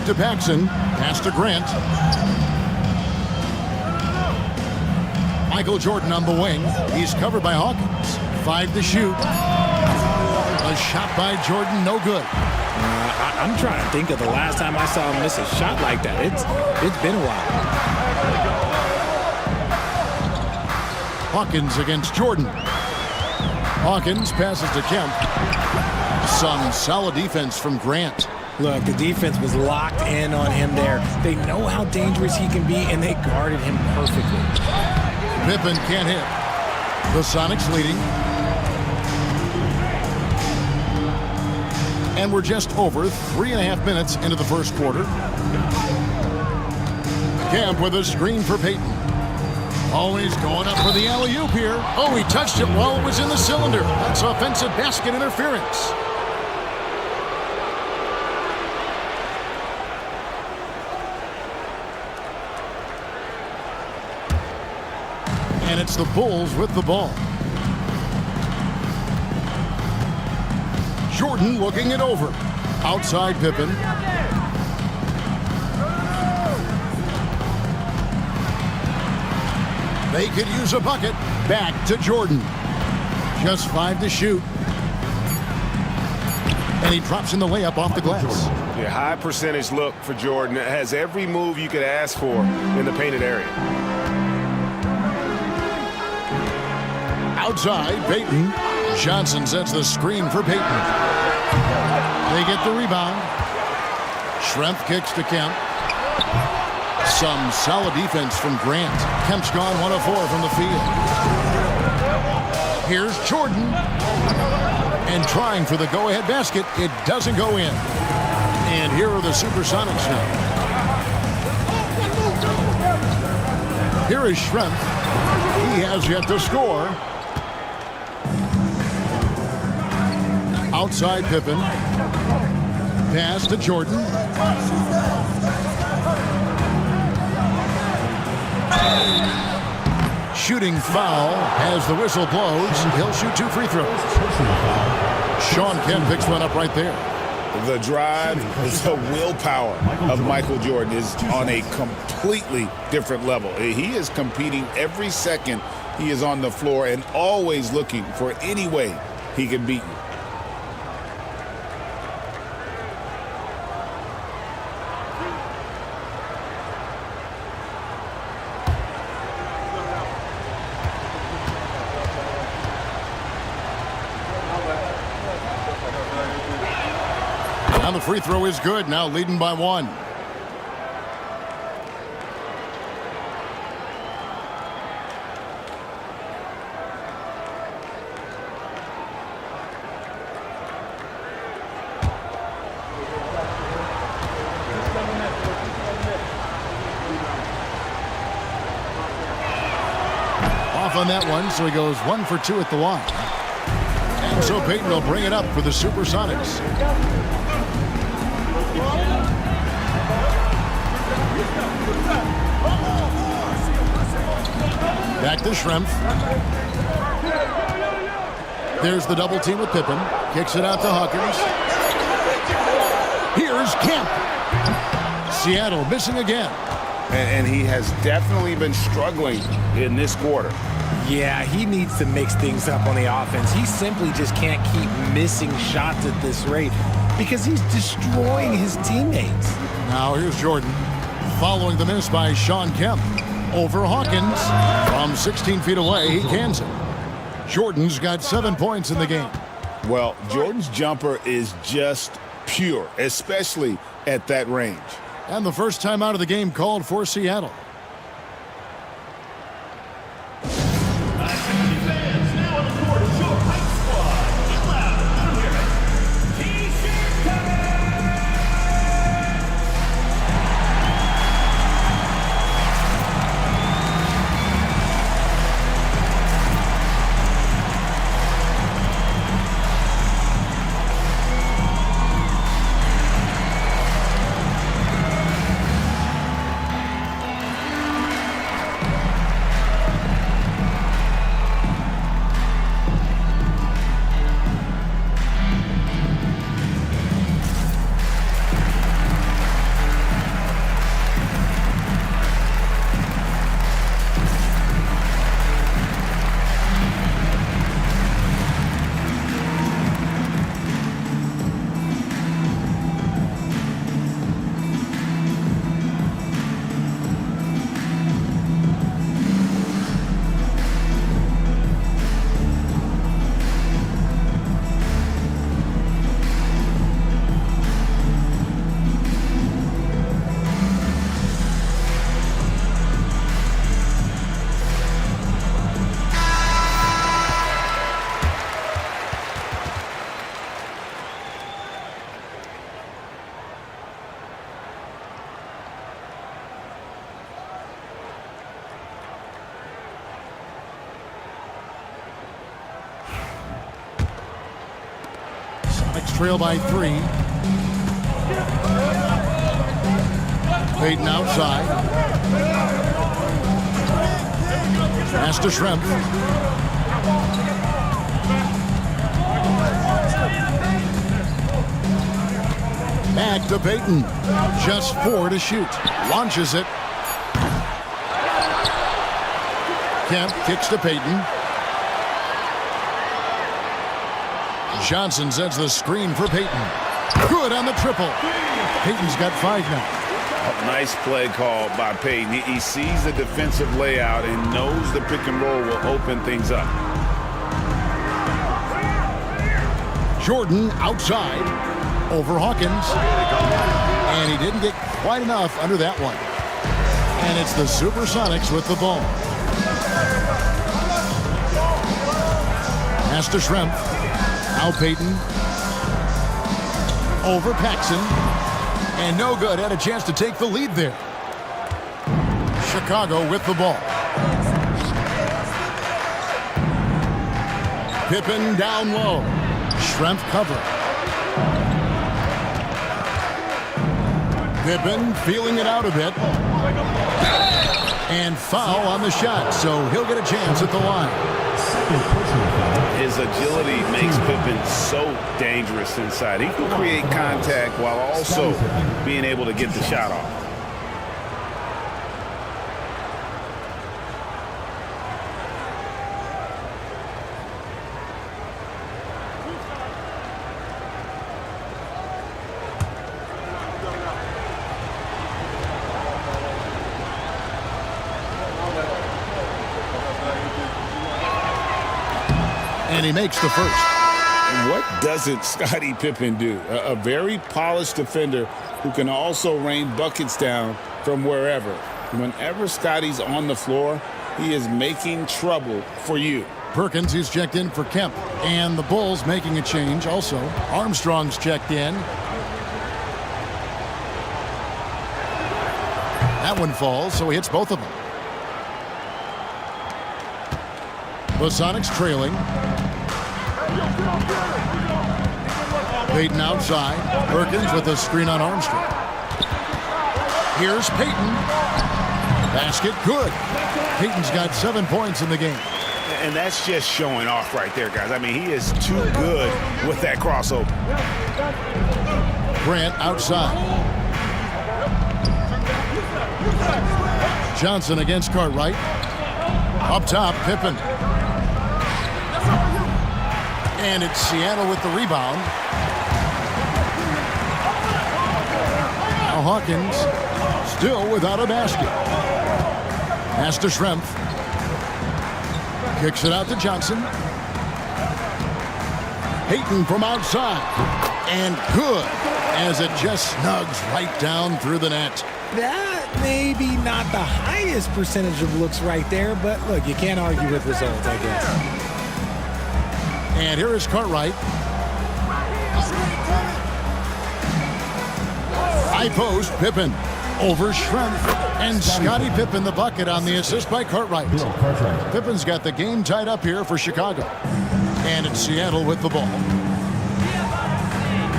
Back to Paxson. Pass to Grant. Michael Jordan on the wing. He's covered by Hawkins. 5 to shoot. A shot by Jordan, no good. I'm trying to think of the last time I saw him miss a shot like that. It's been a while. Hawkins against Jordan. Hawkins passes to Kemp. Some solid defense from Grant. Look, the defense was locked in on him there. They know how dangerous he can be, and they guarded him perfectly. Pippen can't hit. The Sonics leading. And we're just over 3.5 minutes into the first quarter. Kemp with a screen for Payton. Always going up for the alley-oop here. Oh, he touched it while it was in the cylinder. That's offensive basket interference. And it's the Bulls with the ball. Jordan looking it over. Outside Pippen. They could use a bucket. Back to Jordan. Just 5 to shoot. And he drops in the layup off the glass. Yeah, high percentage look for Jordan. It has every move you could ask for in the painted area. Outside, Payton. Johnson sets the screen for Payton. They get the rebound. Schrempf kicks to Kemp. Some solid defense from Grant. Kemp's gone 1 of 4 from the field. Here's Jordan. And trying for the go-ahead basket. It doesn't go in. And here are the Supersonics now. Here is Schrempf. He has yet to score. Outside Pippen. Pass to Jordan. Shooting foul as the whistle blows. He'll shoot 2 free throws. Sean Kemp picks one up right there. The drive, the willpower of Michael Jordan is on a completely different level. He is competing every second he is on the floor and always looking for any way he can beat you. And the free throw is good, now leading by 1. Off on that one, so he goes 1 for 2 at the line. And so Payton will bring it up for the Supersonics. Back to Schrempf. There's the double team with Pippen. Kicks it out to Hawkins. Here's Kemp. Seattle missing again. And he has definitely been struggling in this quarter. Yeah, he needs to mix things up on the offense. He simply just can't keep missing shots at this rate because he's destroying his teammates. Now here's Jordan. Following the miss by Sean Kemp. Over Hawkins. From 16 feet away, he cans it. Jordan's got 7 points in the game. Well, Jordan's jumper is just pure, especially at that range. And the first time out of the game called for Seattle. trail by 3. Payton outside. Pass to Schrempf. Back to Payton. Just 4 to shoot. Launches it. Kemp kicks to Payton. Johnson sends the screen for Payton. Good on the triple. Payton's got 5 now. Nice play call by Payton. He sees the defensive layout and knows the pick and roll will open things up. Jordan outside over Hawkins. And he didn't get quite enough under that one. And it's the Supersonics with the ball. Pass to Schrempf. Now Payton. Over Paxson. And no good. Had a chance to take the lead there. Chicago with the ball. Pippen down low. Schrempf cover. Pippen feeling it out a bit. And foul on the shot, so he'll get a chance at the line. His agility makes Pippen so dangerous inside. He can create contact while also being able to get the shot off. And he makes the first. What doesn't Scottie Pippen do? A very polished defender who can also rain buckets down from wherever. Whenever Scottie's on the floor, he is making trouble for you. Perkins, who's checked in for Kemp. And the Bulls making a change also. Armstrong's checked in. That one falls, so he hits both of them. The Sonics trailing. Payton outside. Perkins with a screen on Armstrong. Here's Payton. Basket good. Payton's got 7 points in the game. And that's just showing off right there, guys. I mean, he is too good with that crossover. Grant outside. Johnson against Cartwright. Up top, Pippen. And it's Seattle with the rebound. Now Hawkins still without a basket. Pass to Schrempf. Kicks it out to Johnson. Payton from outside. And good as it just snugs right down through the net. That may be not the highest percentage of looks right there, but look, you can't argue with results, I guess. And here is Cartwright. High post, Pippen over Schrempf. And Scottie Pippen the bucket on the assist by Cartwright. Pippen's got the game tied up here for Chicago. And it's Seattle with the ball.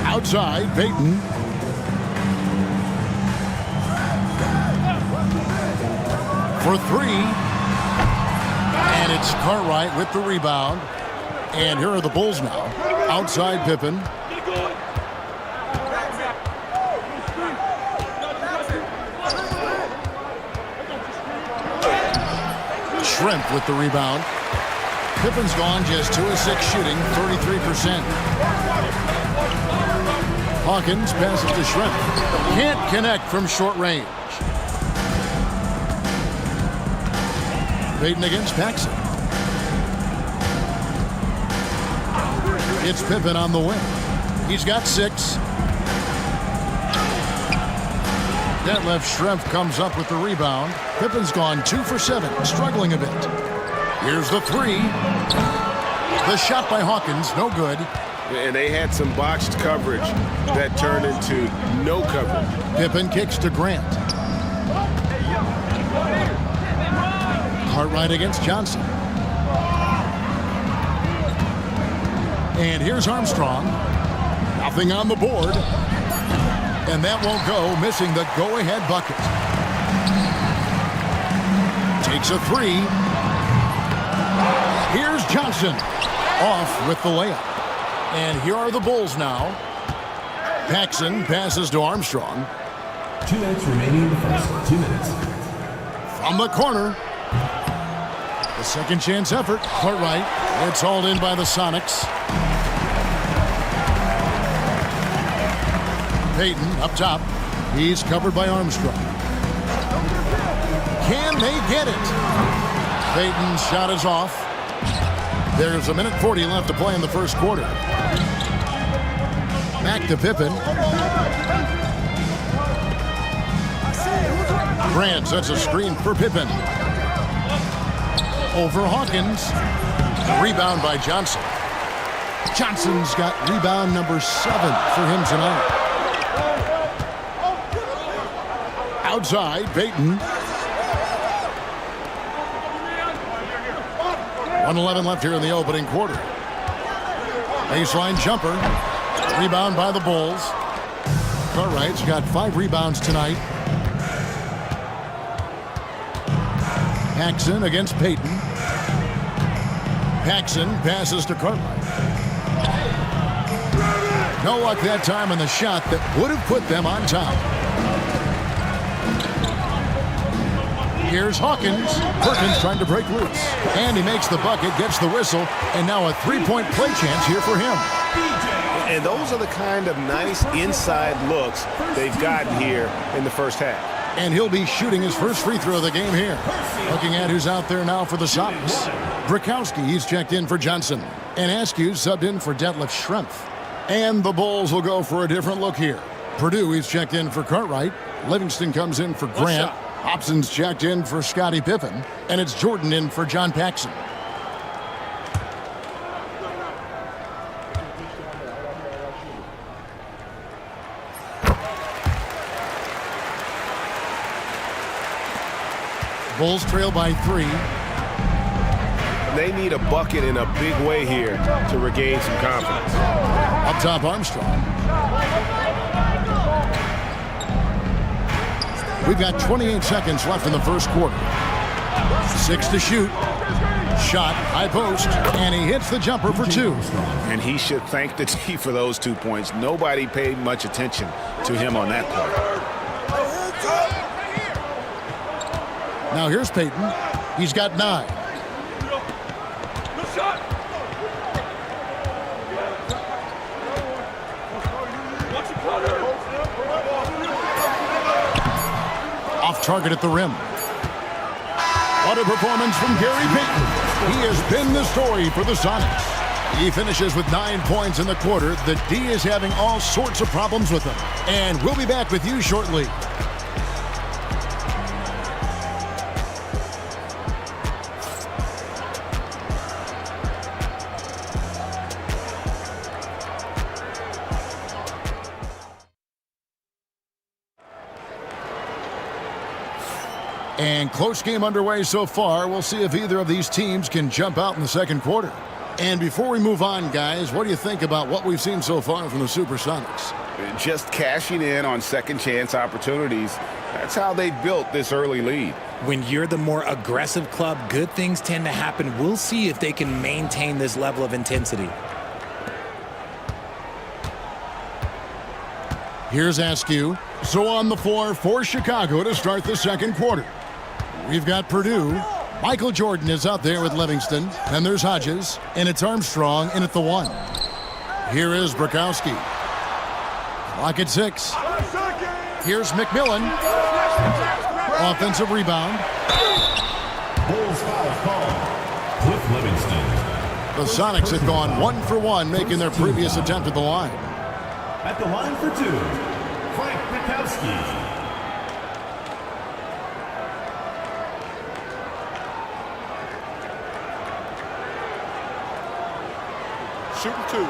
Outside, Payton. For 3. And it's Cartwright with the rebound. And here are the Bulls now. Outside Pippen. Schrempf with the rebound. Pippen's gone just 2 of 6 shooting, 33%. Hawkins passes to Schrempf. Can't connect from short range. Payton against Paxson. It's Pippen on the wing. He's got 6. That left Schrempf comes up with the rebound. Pippen's gone 2 for 7, struggling a bit. Here's the 3. The shot by Hawkins, no good. And they had some botched coverage that turned into no coverage. Pippen kicks to Grant. Cartwright against Johnson. And here's Armstrong. A Nothing on the board. And that won't go, missing the go-ahead bucket. Takes a three. Here's Johnson. Off with the layup. And here are the Bulls now. Paxson passes to Armstrong. 2 minutes remaining in the first. 2 minutes. From the corner. The second chance effort. Cartwright. It's hauled in by the Sonics. Payton up top. He's covered by Armstrong. Can they get it? Payton's shot is off. There's 1:40 left to play in the first quarter. Back to Pippen. Grant sets a screen for Pippen. Over Hawkins. Rebound by Johnson. Johnson's got rebound number 7 for him tonight. Outside, Payton. 1:11 left here in the opening quarter. Baseline jumper. Rebound by the Bulls. Cartwright's got 5 rebounds tonight. Paxson against Payton. Paxson passes to Cartwright. No luck that time on the shot that would have put them on top. Here's Hawkins. Perkins trying to break loose. And he makes the bucket, gets the whistle, and now a 3-point play chance here for him. And those are the kind of nice inside looks they've gotten here in the first half. And he'll be shooting his first free throw of the game here. Looking at who's out there now for the Sox. Brakowski, he's checked in for Johnson. And Askew subbed in for Detlef Schrempf. And the Bulls will go for a different look here. Purdue, he's checked in for Cartwright. Livingston comes in for Grant. Hobson's checked in for Scottie Pippen. And it's Jordan in for John Paxson. Bulls trail by 3. They need a bucket in a big way here to regain some confidence. Up top, Armstrong. We've got 28 seconds left in the first quarter. 6 to shoot. Shot, high post, and he hits the jumper for 2. And he should thank the D for those 2 points. Nobody paid much attention to him on that play. Now here's Payton. He's got 9. Off target at the rim. What a performance from Gary Payton. He has been the story for the Sonics. He finishes with 9 points in the quarter. The D is having all sorts of problems with him. And we'll be back with you shortly. And close game underway so far. We'll see if either of these teams can jump out in the second quarter. And before we move on, guys, what do you think about what we've seen so far from the Supersonics? Just cashing in on second chance opportunities. That's how they built this early lead. When you're the more aggressive club, good things tend to happen. We'll see if they can maintain this level of intensity. Here's Askew. So on the floor for Chicago to start the second quarter. We've got Purdue. Michael Jordan is out there with Livingston. Then there's Hodges. And it's Armstrong in at the 1. Here is Brakowski. Clock at 6. Here's McMillan. Offensive rebound. Bulls foul call. Cliff Livingston. The Sonics have gone 1 for 1, making their previous attempt at the line. At the line for 2, Frank Brakowski. Shooting 2.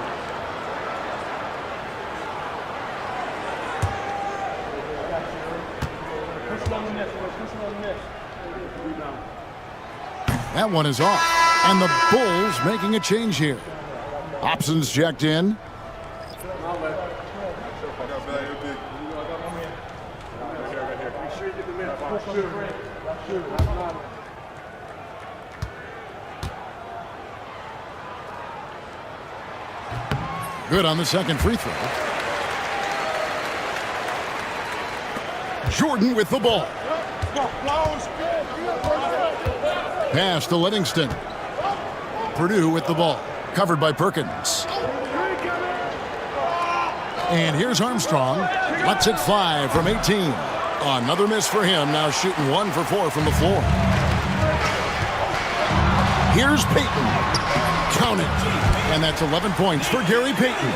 That one is off. And the Bulls making a change here. Hobson's checked in. Good on the second free throw. Jordan with the ball. Pass to Livingston. Purdue with the ball. Covered by Perkins. And here's Armstrong. Lets it fly from 18. Another miss for him. Now shooting 1 for 4 from the floor. Here's Payton. Count it. And that's 11 points for Gary Payton.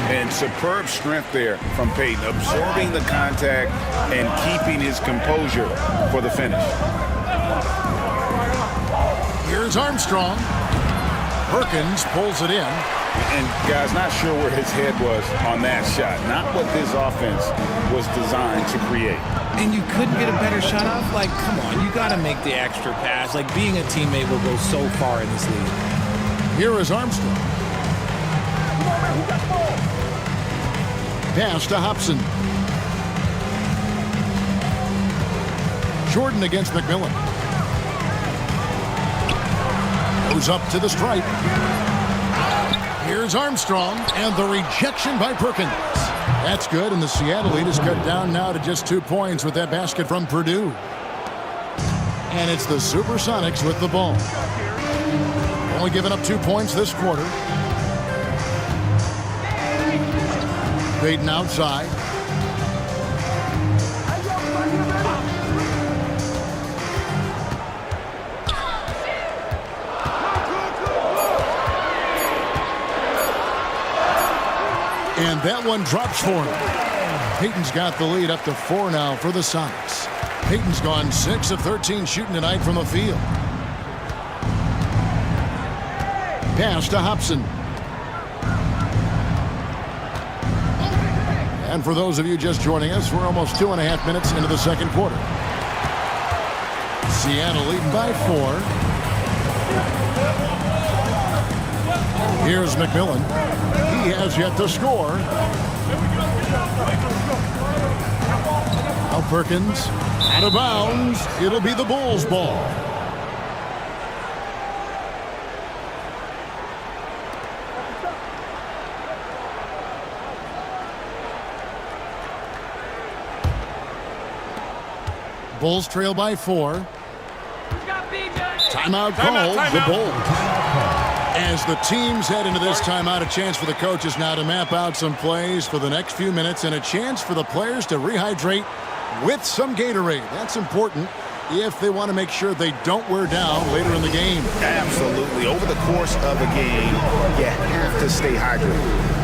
And superb strength there from Payton, absorbing the contact and keeping his composure for the finish. Here's Armstrong. Perkins pulls it in. And guys, not sure where his head was on that shot. Not what this offense was designed to create. And you couldn't get a better shot off? Like, come on, you got to make the extra pass. Like, being a teammate will go so far in this league. Here is Armstrong. Pass to Hobson. Jordan against McMillan. Goes up to the stripe. Here's Armstrong, and the rejection by Perkins. That's good, and the Seattle lead is cut down now to just 2 points with that basket from Purdue. And it's the Supersonics with the ball. Only giving up 2 points this quarter. Payton outside. And that one drops for him. Payton's got the lead up to 4 now for the Sonics. Payton's gone 6 of 13 shooting tonight from the field. Pass to Hobson. And for those of you just joining us, we're almost 2.5 minutes into the second quarter. Seattle leading by 4. Here's McMillan. He has yet to score. Now Perkins out of bounds. It'll be the Bulls' ball. Bulls trail by 4. Timeout called. The Bulls. As the teams head into this timeout, a chance for the coaches now to map out some plays for the next few minutes and a chance for the players to rehydrate with some Gatorade. That's important if they want to make sure they don't wear down later in the game. Absolutely. Over the course of a game, you have to stay hydrated.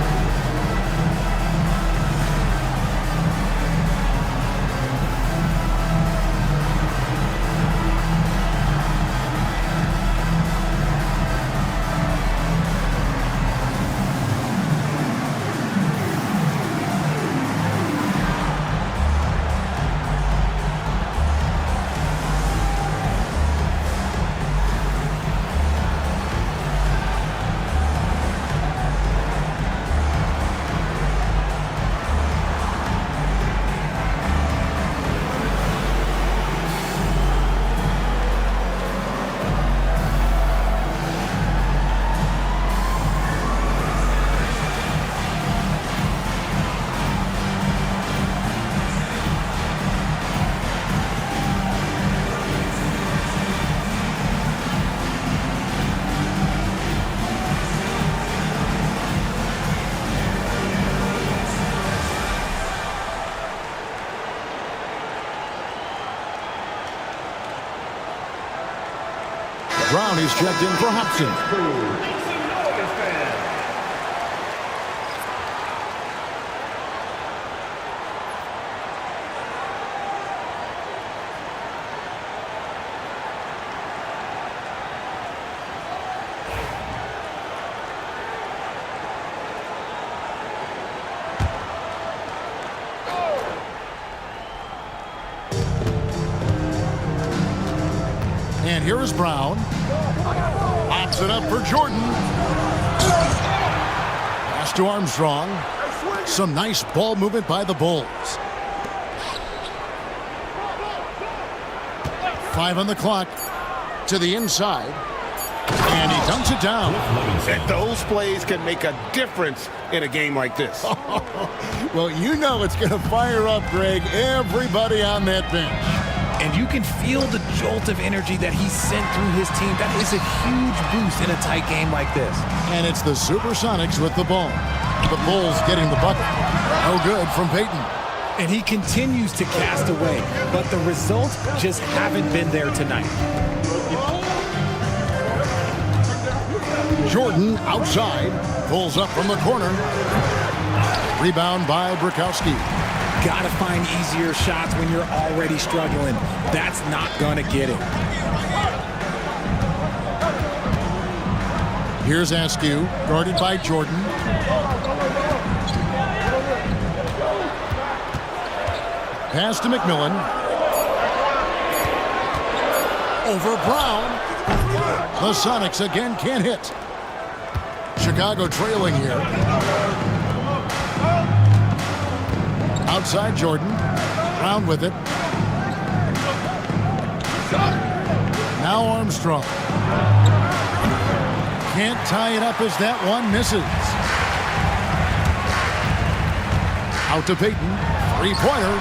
Brown is checked in for Hobson. And here is Brown. Locks it up for Jordan. Pass to Armstrong. Some nice ball movement by the Bulls. 5 on the clock. To the inside. And he dunks it down. And those plays can make a difference in a game like this. Well, you know it's going to fire up, Greg, everybody on that bench. And you can feel the jolt of energy that he sent through his team. That is a huge boost in a tight game like this. And it's the Supersonics with the ball. The Bulls getting the bucket. No good from Payton. And he continues to cast away, but the results just haven't been there tonight. Jordan outside. Pulls up from the corner. Rebound by Bukowski. Gotta find easier shots when you're already struggling. That's not gonna get it. Here's Askew, guarded by Jordan. Pass to McMillan. Over Brown. The Sonics again can't hit. Chicago trailing here. Outside Jordan. Brown with it. Now Armstrong. Can't tie it up as that one misses. Out to Payton. Three-pointer.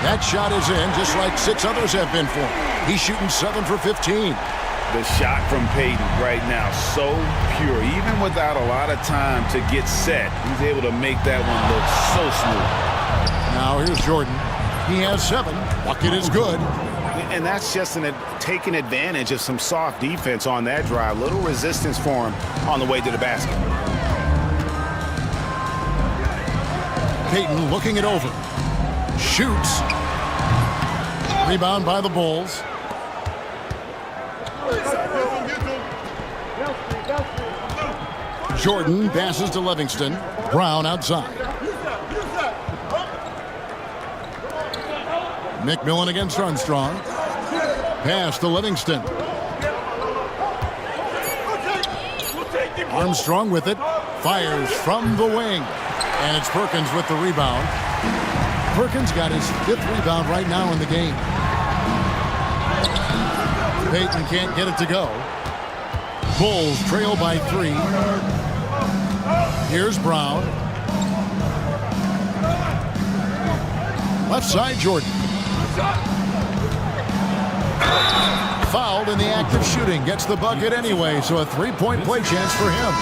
That shot is in just like 6 others have been for him. He's shooting 7 for 15. The shot from Payton right now, so pure. Even without a lot of time to get set, he's able to make that one look so smooth. Now here's Jordan. He has 7. Bucket is good. And that's just taking advantage of some soft defense on that drive. Little resistance for him on the way to the basket. Payton looking it over. Shoots. Rebound by the Bulls. Jordan passes to Livingston. Brown outside. McMillan against Armstrong. Pass to Livingston. Armstrong with it. Fires from the wing. And it's Perkins with the rebound. Perkins got his 5th rebound right now in the game. Payton can't get it to go. Bulls trail by 3. Here's Brown. Left side, Jordan. Fouled in the act of shooting. Gets the bucket anyway, so a 3-point play chance for him.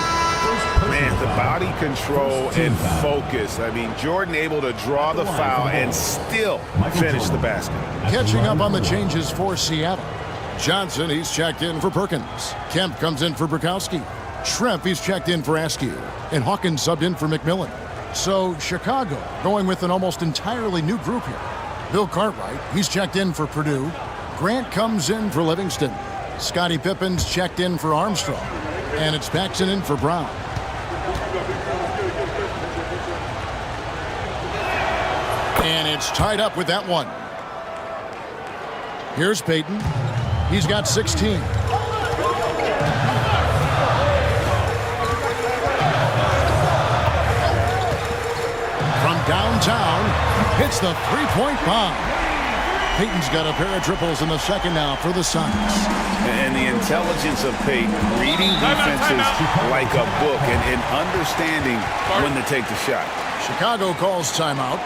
Man, the body control and focus. I mean, Jordan able to draw the foul and still finish the basket. Catching up on the changes for Seattle. Johnson, he's checked in for Perkins. Kemp comes in for Bukowski. Schrempf, he's checked in for Askew. And Hawkins subbed in for McMillan. So Chicago going with an almost entirely new group here. Bill Cartwright, he's checked in for Purdue. Grant comes in for Livingston. Scottie Pippen's checked in for Armstrong. And it's Paxson in for Brown. And it's tied up with that one. Here's Payton. He's got 16. From downtown, hits the 3-point bomb. Payton's got a pair of triples in the second now for the Sonics. And the intelligence of Payton, reading defenses like a book and understanding when to take the shot. Chicago calls timeout.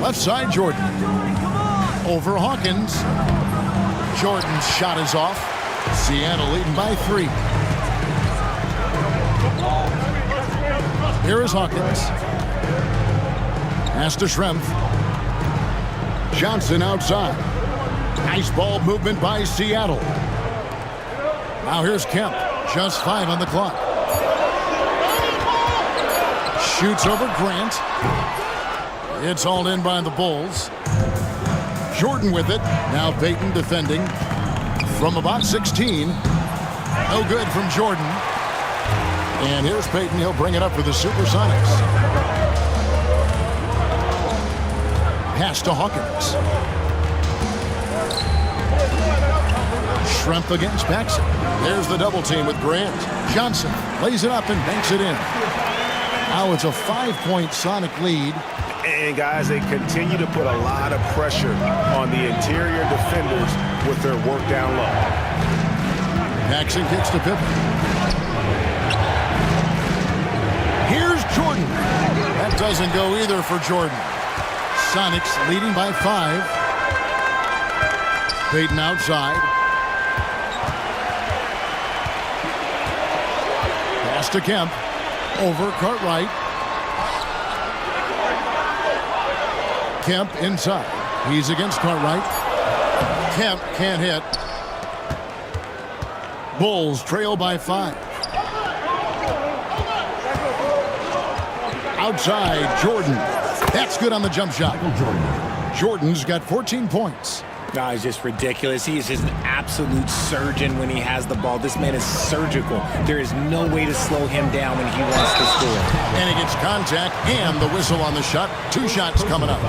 Left side, Jordan. Over Hawkins. Jordan's shot is off. Seattle leading by 3. Here is Hawkins. Pass to Schrempf. Johnson outside. Nice ball movement by Seattle. Now here's Kemp. Just 5 on the clock. Shoots over Grant. It's hauled in by the Bulls. Jordan with it. Now Payton defending from about 16. No good from Jordan. And here's Payton. He'll bring it up for the Supersonics. Pass to Hawkins. Schrempf against Paxson. There's the double team with Grant. Johnson lays it up and banks it in. Now it's a 5-point Sonic lead. And guys, they continue to put a lot of pressure on the interior defenders with their work down low. Paxson kicks to Pippen. Here's Jordan. That doesn't go either for Jordan. Sonics leading by 5. Payton outside. Pass to Kemp. Over Cartwright. Kemp inside. He's against Cartwright. Kemp can't hit. Bulls trail by 5. Outside, Jordan. That's good on the jump shot. Jordan's got 14 points. No, it's just ridiculous. He is just an absolute surgeon when he has the ball. This man is surgical. There is no way to slow him down when he wants to score. And he gets contact and the whistle on the shot. 2 shots coming up.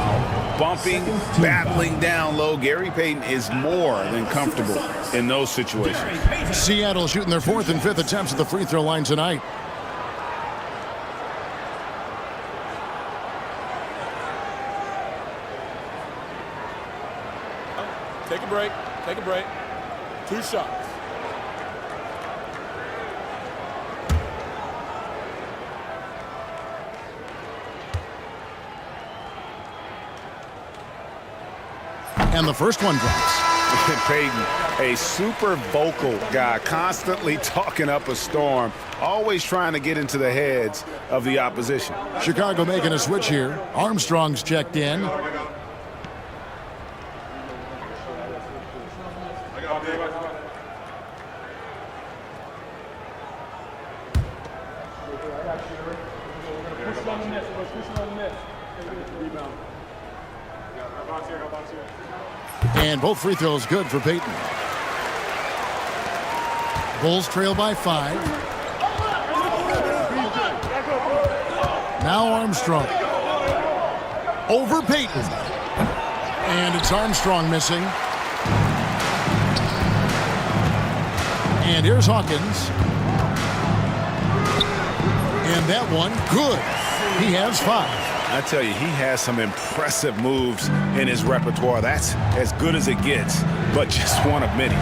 Bumping, battling down low. Gary Payton is more than comfortable in those situations. Seattle shooting their 4th and 5th attempts at the free throw line tonight. Take a break. Take a break. 2 shots. And the first one drops. Payton, a super vocal guy, constantly talking up a storm, always trying to get into the heads of the opposition. Chicago making a switch here. Armstrong's checked in. And both free throws good for Payton. Bulls trail by 5. Now Armstrong. Over Payton. And it's Armstrong missing. And here's Hawkins. And that one, good. He has 5. I tell you, he has some impressive moves in his repertoire. That's as good as it gets, but just one of many.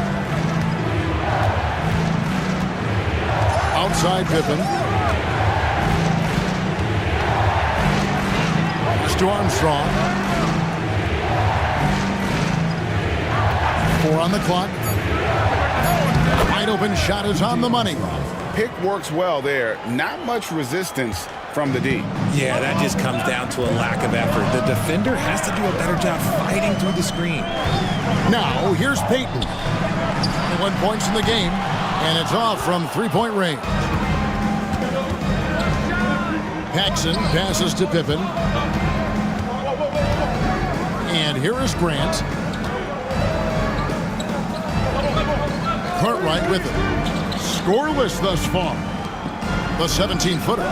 Outside Pippen. Pass to Armstrong. 4 on the clock. Wide open shot is on the money. Pick works well there. Not much resistance from the D. Yeah, that just comes down to a lack of effort. The defender has to do a better job fighting through the screen. Now, here's Payton. 1 point in the game, and it's off from 3-point range. Paxson passes to Pippen. And here is Grant. Cartwright with it. Scoreless thus far. The 17-footer.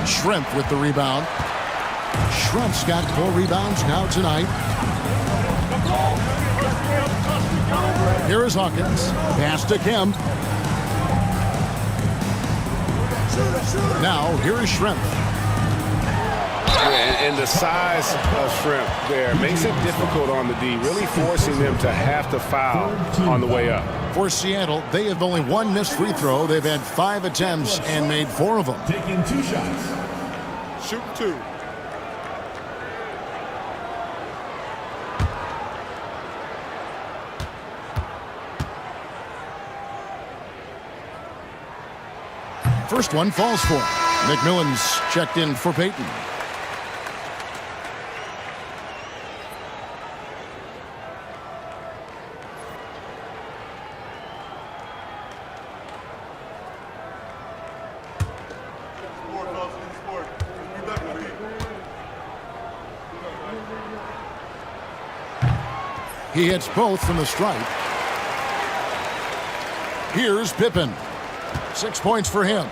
Schrempf with the rebound. Schrempf's got 4 rebounds now tonight. Here is Hawkins. Pass to Kemp. Now, here is Schrempf. And the size of Schrempf there makes it difficult on the D, really forcing them to have to foul on the way up. For Seattle, they have only 1 missed free throw. They've had 5 attempts and made 4 of them. Taking 2 shots. Shoot 2. First one falls for him. McMillan's checked in for Payton. He hits both from the stripe. Here's Pippen. 6 points for him.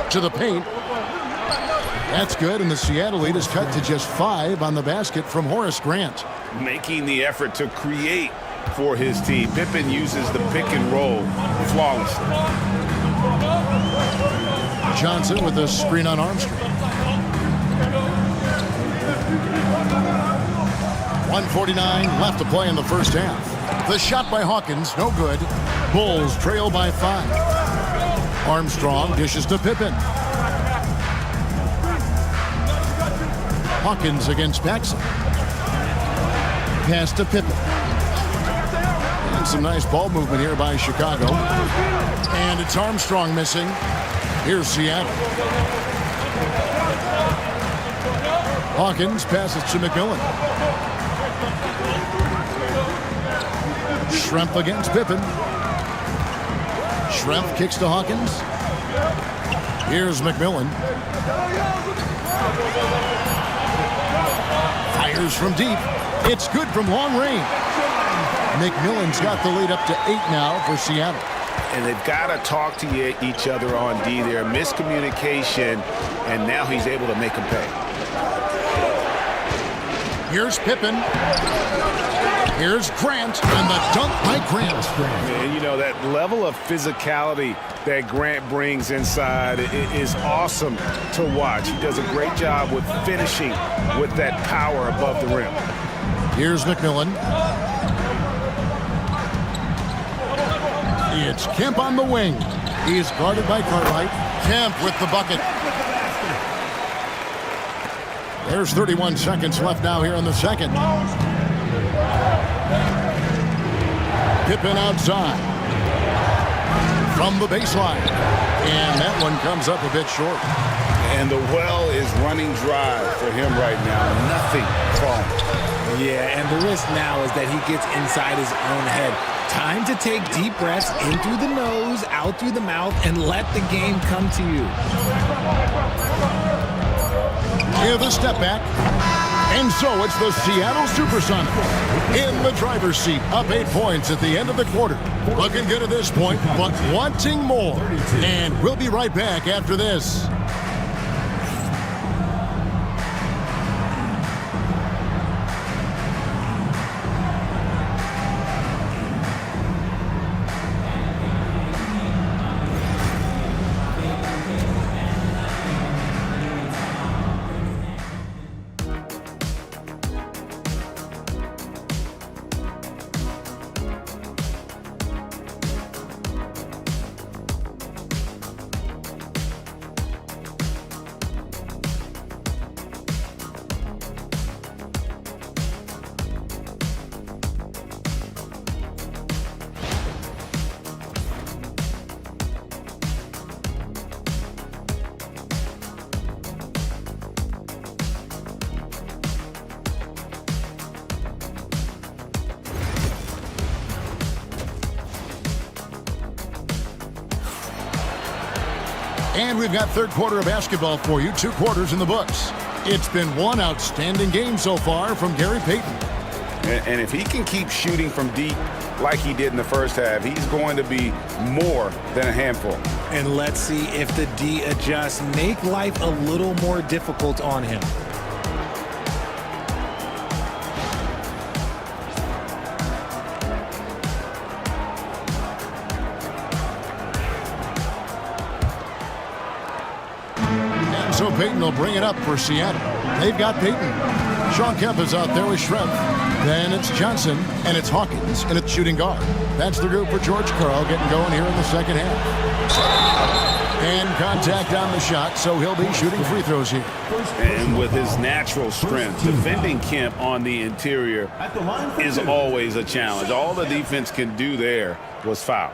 To the paint. That's good, and the Seattle lead is cut to just 5 on the basket from Horace Grant. Making the effort to create for his team. Pippen uses the pick and roll flawlessly. Johnson with a screen on Armstrong. 1:49 left to play in the first half. The shot by Hawkins, no good. Bulls trail by 5. Armstrong dishes to Pippen. Hawkins against Paxson. Pass to Pippen. And some nice ball movement here by Chicago. And it's Armstrong missing. Here's Seattle. Hawkins passes to McMillan. Schrempf against Pippen. Schrempf kicks to Hawkins. Here's McMillan. Fires from deep. It's good from long range. McMillan's got the lead up to 8 now for Seattle. And they've got to talk to each other on D there. Miscommunication, and now he's able to make them pay. Here's Pippen. Here's Grant, and the dunk by Grant. And you know, that level of physicality that Grant brings inside is awesome to watch. He does a great job with finishing with that power above the rim. Here's McMillan. It's Kemp on the wing. He is guarded by Cartwright. Kemp with the bucket. There's 31 seconds left now here in the second. Pippen outside. From the baseline. And that one comes up a bit short. And the well is running dry for him right now. Nothing falling. Yeah, and the risk now is that he gets inside his own head. Time to take deep breaths in through the nose, out through the mouth, and let the game come to you. Here's the step back. And so it's the Seattle Supersonics in the driver's seat, up 8 points at the end of the quarter. Looking good at this point, but wanting more. And we'll be right back after this. And we've got third quarter of basketball for you, 2 quarters in the books. It's been one outstanding game so far from Gary Payton. And if he can keep shooting from deep like he did in the first half, he's going to be more than a handful. And let's see if the D adjusts, make life a little more difficult on him. So Payton will bring it up for Seattle. They've got Payton. Sean Kemp is out there with Schrempf. Then it's Johnson, and it's Hawkins, and it's shooting guard. That's the group for George Karl getting going here in the second half. And contact on the shot, so he'll be shooting free throws here. And with his natural strength, defending Kemp on the interior is always a challenge. All the defense can do there was foul.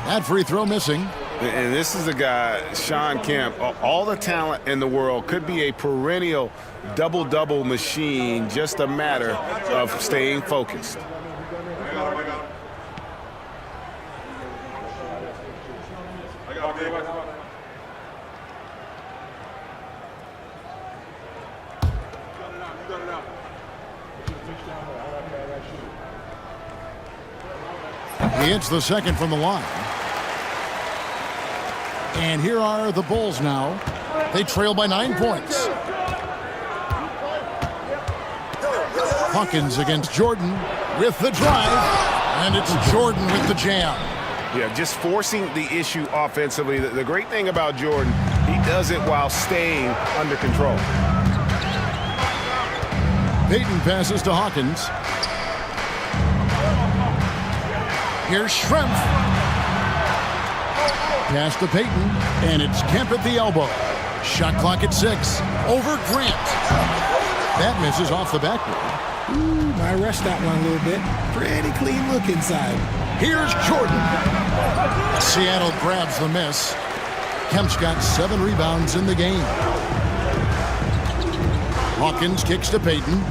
That free throw missing. And this is a guy, Sean Kemp, all the talent in the world, could be a perennial double-double machine, just a matter of staying focused. He hits the second from the line. And here are the Bulls now. They trail by 9 points. Hawkins against Jordan with the drive. And it's Jordan with the jam. Yeah, just forcing the issue offensively. The great thing about Jordan, he does it while staying under control. Payton passes to Hawkins. Here's Schrempf. Pass to Payton, and it's Kemp at the elbow. Shot clock at 6. Over Grant. That misses off the backboard. Ooh, might rush that one a little bit. Pretty clean look inside. Here's Jordan. Seattle grabs the miss. Kemp's got 7 rebounds in the game. Hawkins kicks to Payton.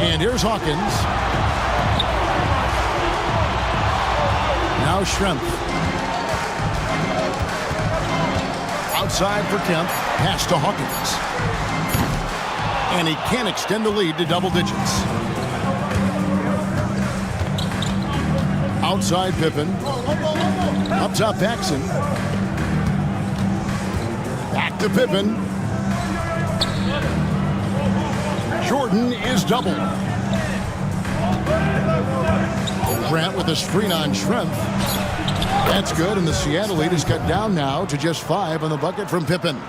And here's Hawkins. Now Schrempf. Outside for Kemp. Pass to Hawkins. And he can't extend the lead to double digits. Outside Pippen. Up top Paxson. Back to Pippen. Jordan is doubled. Grant with a screen on Schrempf. That's good, and the Seattle lead is cut down now to just 5 on the bucket from Pippen.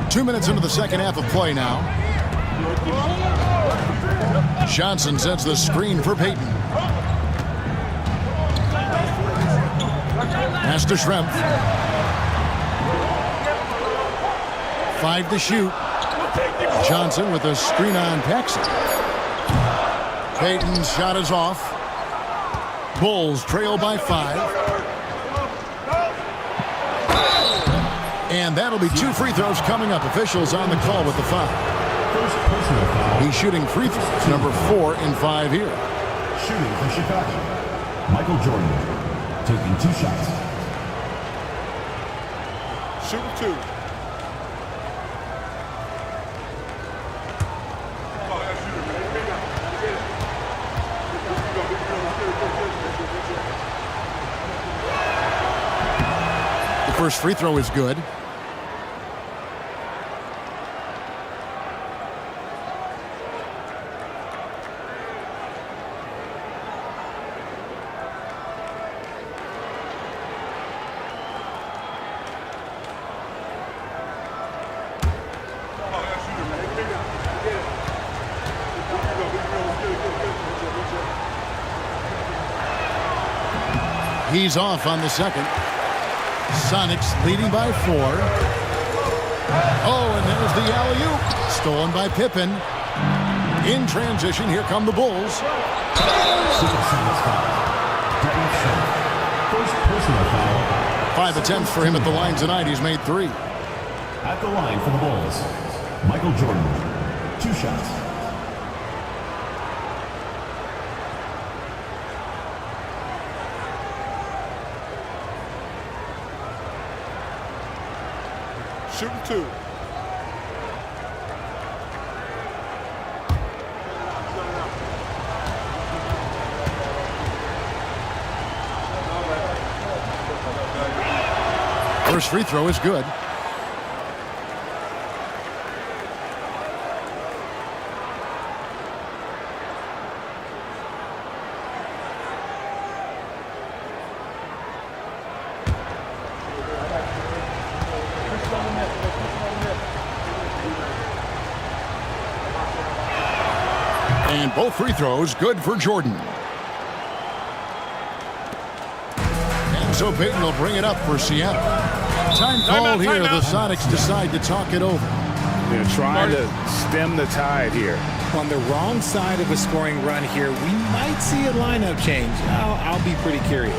2 minutes into the second half of play now. Johnson sets the screen for Payton. Pass to Schrempf. 5 to shoot. Johnson with a screen on Paxson. Payton's shot is off. Bulls trail by 5. And that'll be 2 free throws coming up. Officials on the call with the foul. He's shooting free throws, number 4 in 5 here. Shooting for Chicago, Michael Jordan, taking 2 shots. Shooting 2. The first free throw is good. He's off on the second. Sonics leading by 4. Oh, and there's the alley-oop. Stolen by Pippen. In transition, here come the Bulls. First personal foul. 5 attempts for him at the line tonight. He's made 3. At the line for the Bulls, Michael Jordan, 2 shots. Shooting 2. First free throw is good. And both free throws good for Jordan. And so Payton will bring it up for Seattle. Time called here. The Sonics decide to talk it over. They're trying to stem the tide here. On the wrong side of a scoring run here, we might see a lineup change. I'll be pretty curious.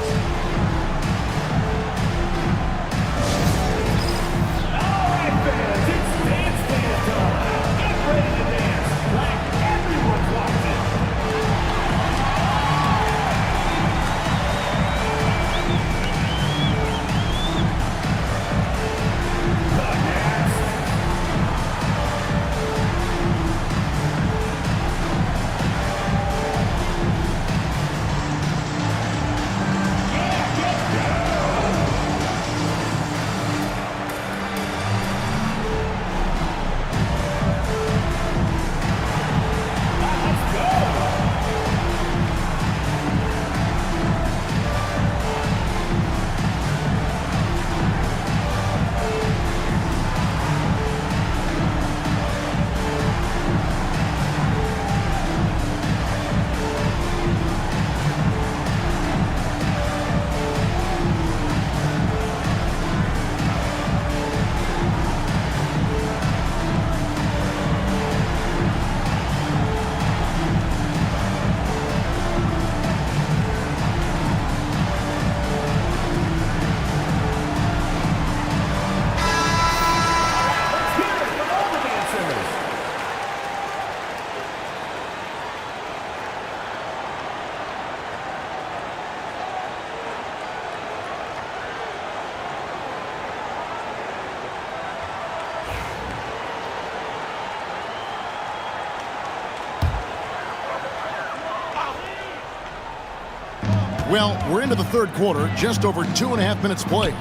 Well, we're into the third quarter, just over 2.5 minutes played.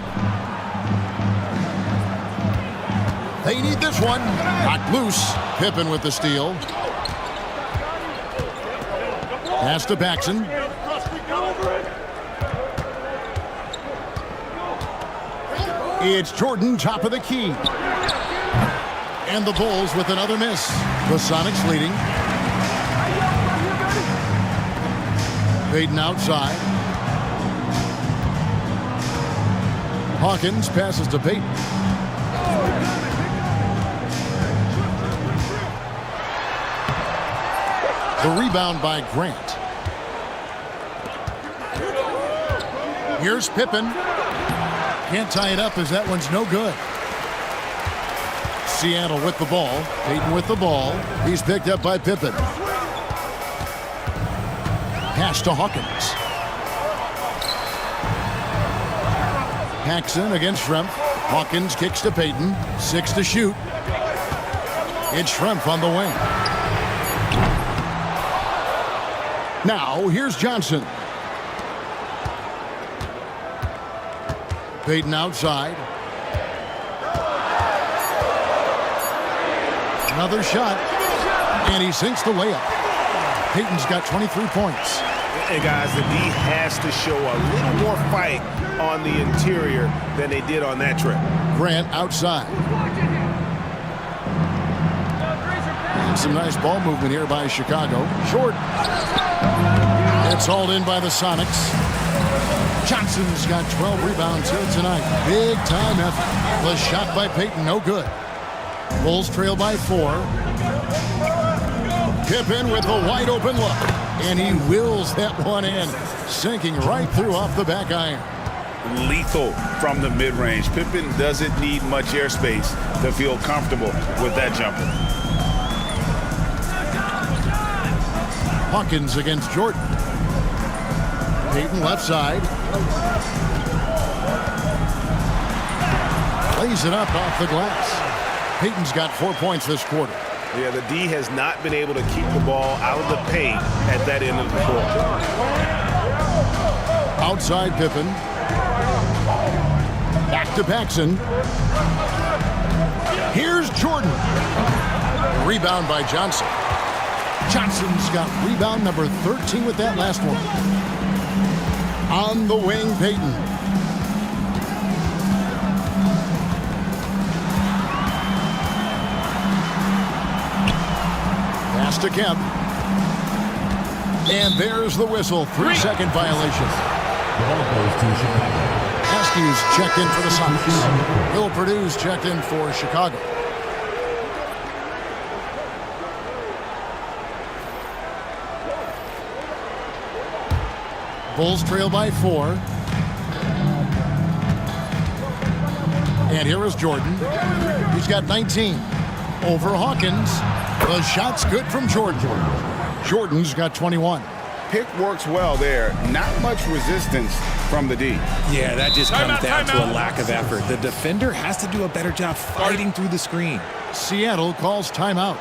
They need this one. Knocked loose. Pippen with the steal. Pass to Paxson. It's Jordan, top of the key. And the Bulls with another miss. The Sonics leading. Payton outside. Hawkins passes to Payton. The rebound by Grant. Here's Pippen. Can't tie it up as that one's no good. Seattle with the ball. Payton with the ball. He's picked up by Pippen. Pass to Hawkins. Paxson against Schrempf. Hawkins kicks to Payton. 6 to shoot. It's Schrempf on the wing. Now, here's Johnson. Payton outside. Another shot. And he sinks the layup. Payton's got 23 points. And guys, the D has to show a little more fight on the interior than they did on that trip. Grant outside. And some nice ball movement here by Chicago. Short. It's hauled in by the Sonics. Johnson's got 12 rebounds here tonight. Big time effort. The shot by Payton, no good. Bulls trail by 4. Pippen with a wide open look. And he wills that one in. Sinking right through off the back iron. Lethal from the mid-range. Pippen doesn't need much airspace to feel comfortable with that jumper. Hawkins against Jordan. Payton left side. Lays it up off the glass. Payton's got 4 points this quarter. Yeah, the D has not been able to keep the ball out of the paint at that end of the court. Outside Pippen. Back to Paxson. Here's Jordan. Rebound by Johnson. Johnson's got rebound number 13 with that last one. On the wing, Payton. Pass to Kemp. And there's the whistle. 3-second violation. The ball goes to Chicago. Askews checked in for the Sox. Bill Purdue's checked in for Chicago. Bulls trail by 4. And here is Jordan. He's got 19. Over Hawkins. The shot's good from Jordan. Jordan's got 21. Pick works well there. Not much resistance from the D. Yeah, that just comes down to a lack of effort. The defender has to do a better job fighting through the screen. Seattle calls timeout.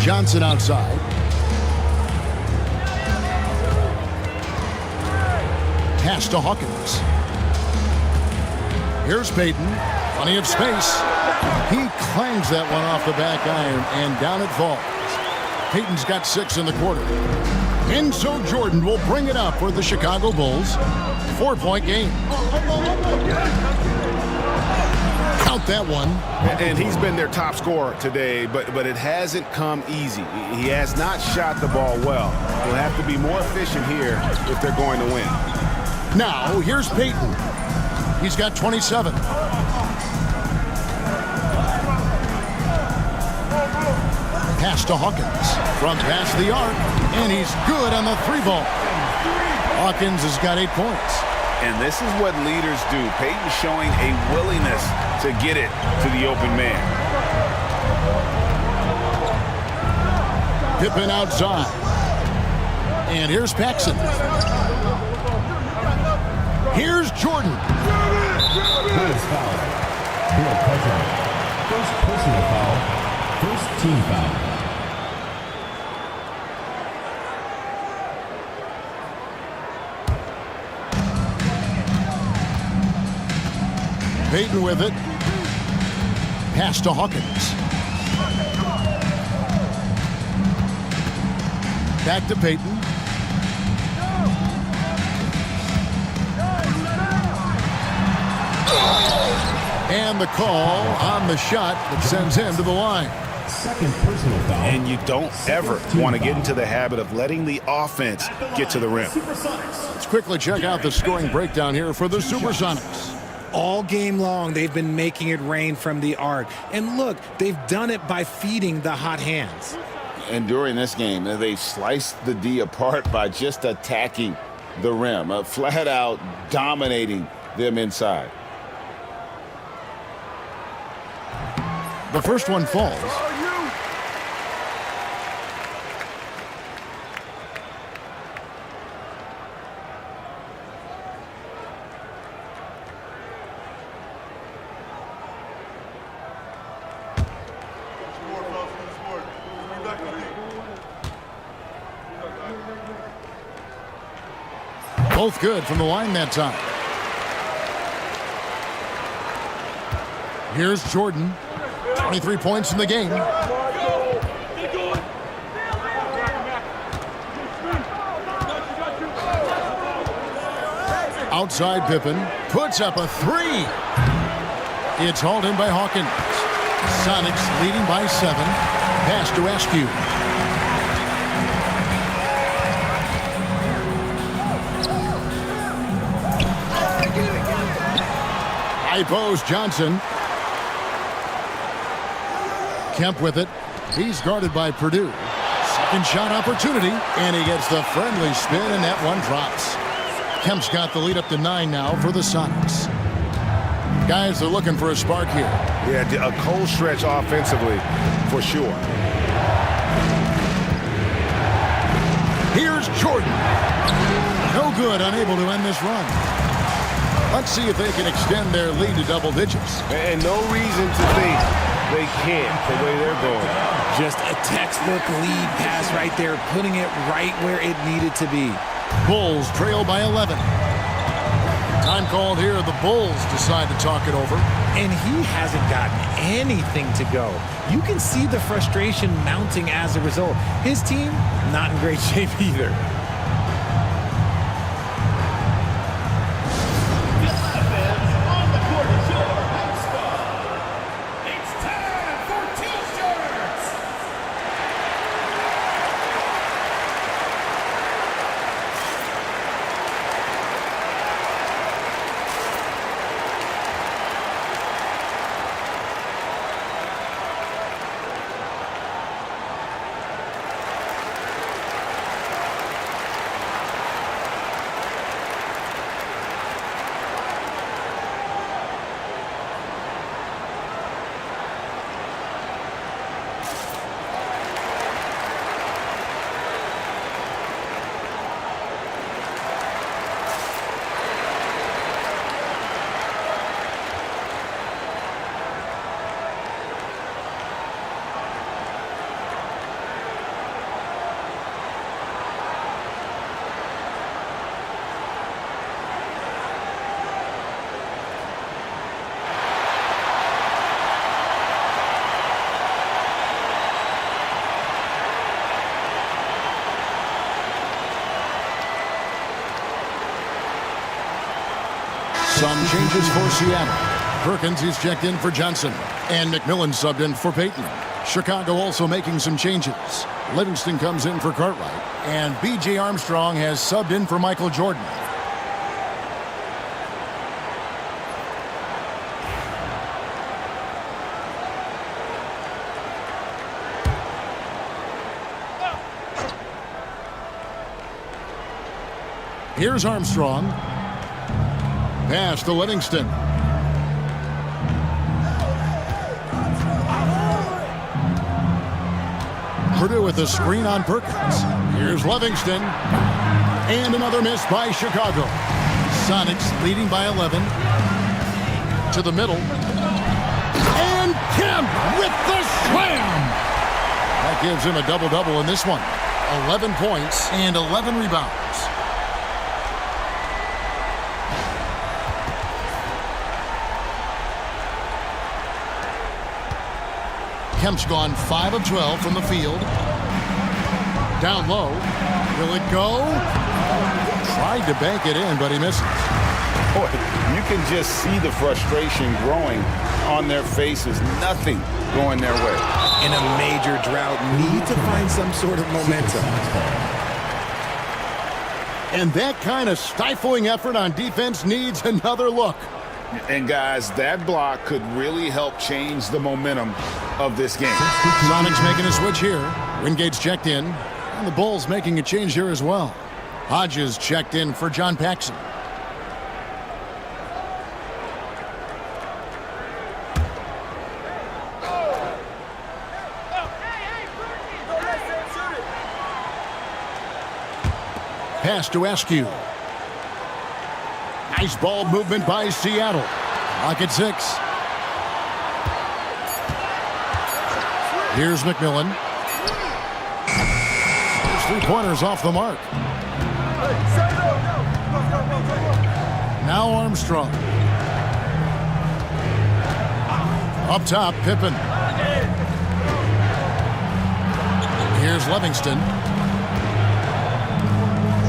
Johnson outside. Pass to Hawkins. Here's Payton. Plenty of space. He clangs that one off the back iron, and down it falls. Payton's got 6 in the quarter. And so Jordan will bring it up for the Chicago Bulls. 4-point game. Count that one. And he's been their top scorer today, but it hasn't come easy. He has not shot the ball well. He'll have to be more efficient here if they're going to win. Now, here's Payton. He's got 27. Pass to Hawkins. From past the arc, and he's good on the 3-ball. Hawkins has got 8 points. And this is what leaders do. Payton showing a willingness to get it to the open man. Pippen outside. And here's Paxson. Here's Jordan. First foul. Bill Payton. First personal foul. First team foul. Payton with it. Pass to Hawkins. Back to Payton. And the call on the shot that sends him to the line. Second personal foul. And you don't ever want to get into the habit of letting the offense get to the rim. Let's quickly check out the scoring breakdown here for the Supersonics. All game long, they've been making it rain from the arc. And look, they've done it by feeding the hot hands. And during this game, they've sliced the D apart by just attacking the rim, flat out dominating them inside. The first one falls. Both good from the line that time. Here's Jordan. 23 points in the game. Outside Pippen. Puts up a three. It's hauled in by Hawkins. Sonics leading by 7. Pass to Askew. High post Johnson. Kemp with it. He's guarded by Purdue. Second shot opportunity, and he gets the friendly spin, and that one drops. Kemp's got the lead up to 9 now for the Sonics. Guys, they're looking for a spark here. Yeah, a cold stretch offensively, for sure. Here's Jordan. No good, unable to end this run. Let's see if they can extend their lead to double digits. And no reason to think they can't the way they're going. Just a textbook lead pass right there, putting it right where it needed to be. Bulls trail by 11. Time called here. The Bulls decide to talk it over. And he hasn't gotten anything to go. You can see the frustration mounting as a result. His team, not in great shape either. Some changes for Seattle. Perkins is checked in for Johnson. And McMillan subbed in for Payton. Chicago also making some changes. Livingston comes in for Cartwright. And B.J. Armstrong has subbed in for Michael Jordan. Here's Armstrong. Pass to Livingston. Purdue with the screen on Perkins. Here's Livingston. And another miss by Chicago. Sonics leading by 11. To the middle. And Kemp with the slam! That gives him a double-double in this one. 11 points and 11 rebounds. Kemp's gone 5 of 12 from the field. Down low. Will it go? Tried to bank it in, but he misses. Boy, you can just see the frustration growing on their faces. Nothing going their way. In a major drought, need to find some sort of momentum. And that kind of stifling effort on defense needs another look. And guys, that block could really help change the momentum of this game. Sonics making a switch here. Wingate's checked in. And the Bulls making a change here as well. Hodges checked in for John Paxson. Pass to Askew. Nice ball movement by Seattle. Clock at 6. Here's McMillan. There's 3-pointers off the mark. Now Armstrong. Up top, Pippen. Here's Livingston.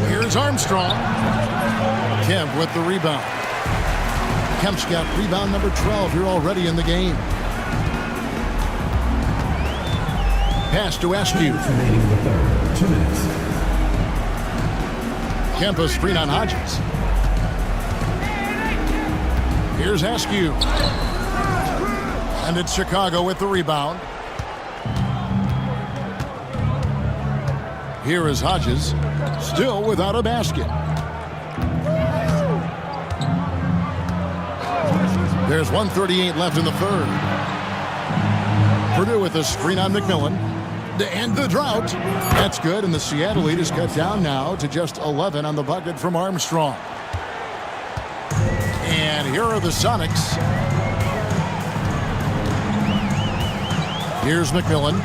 Here's Armstrong. Kemp with the rebound. Kemp's got rebound number 12 here already in the game. Pass to Askew. Remaining in the third. 2 minutes. Kemp a screen on Hodges. Here's Askew. And it's Chicago with the rebound. Here is Hodges, still without a basket. There's 1:38 left in the third. Purdue with a screen on McMillan. To end the drought. That's good, and the Seattle lead is cut down now to just 11 on the bucket from Armstrong. And here are the Sonics. Here's McMillan.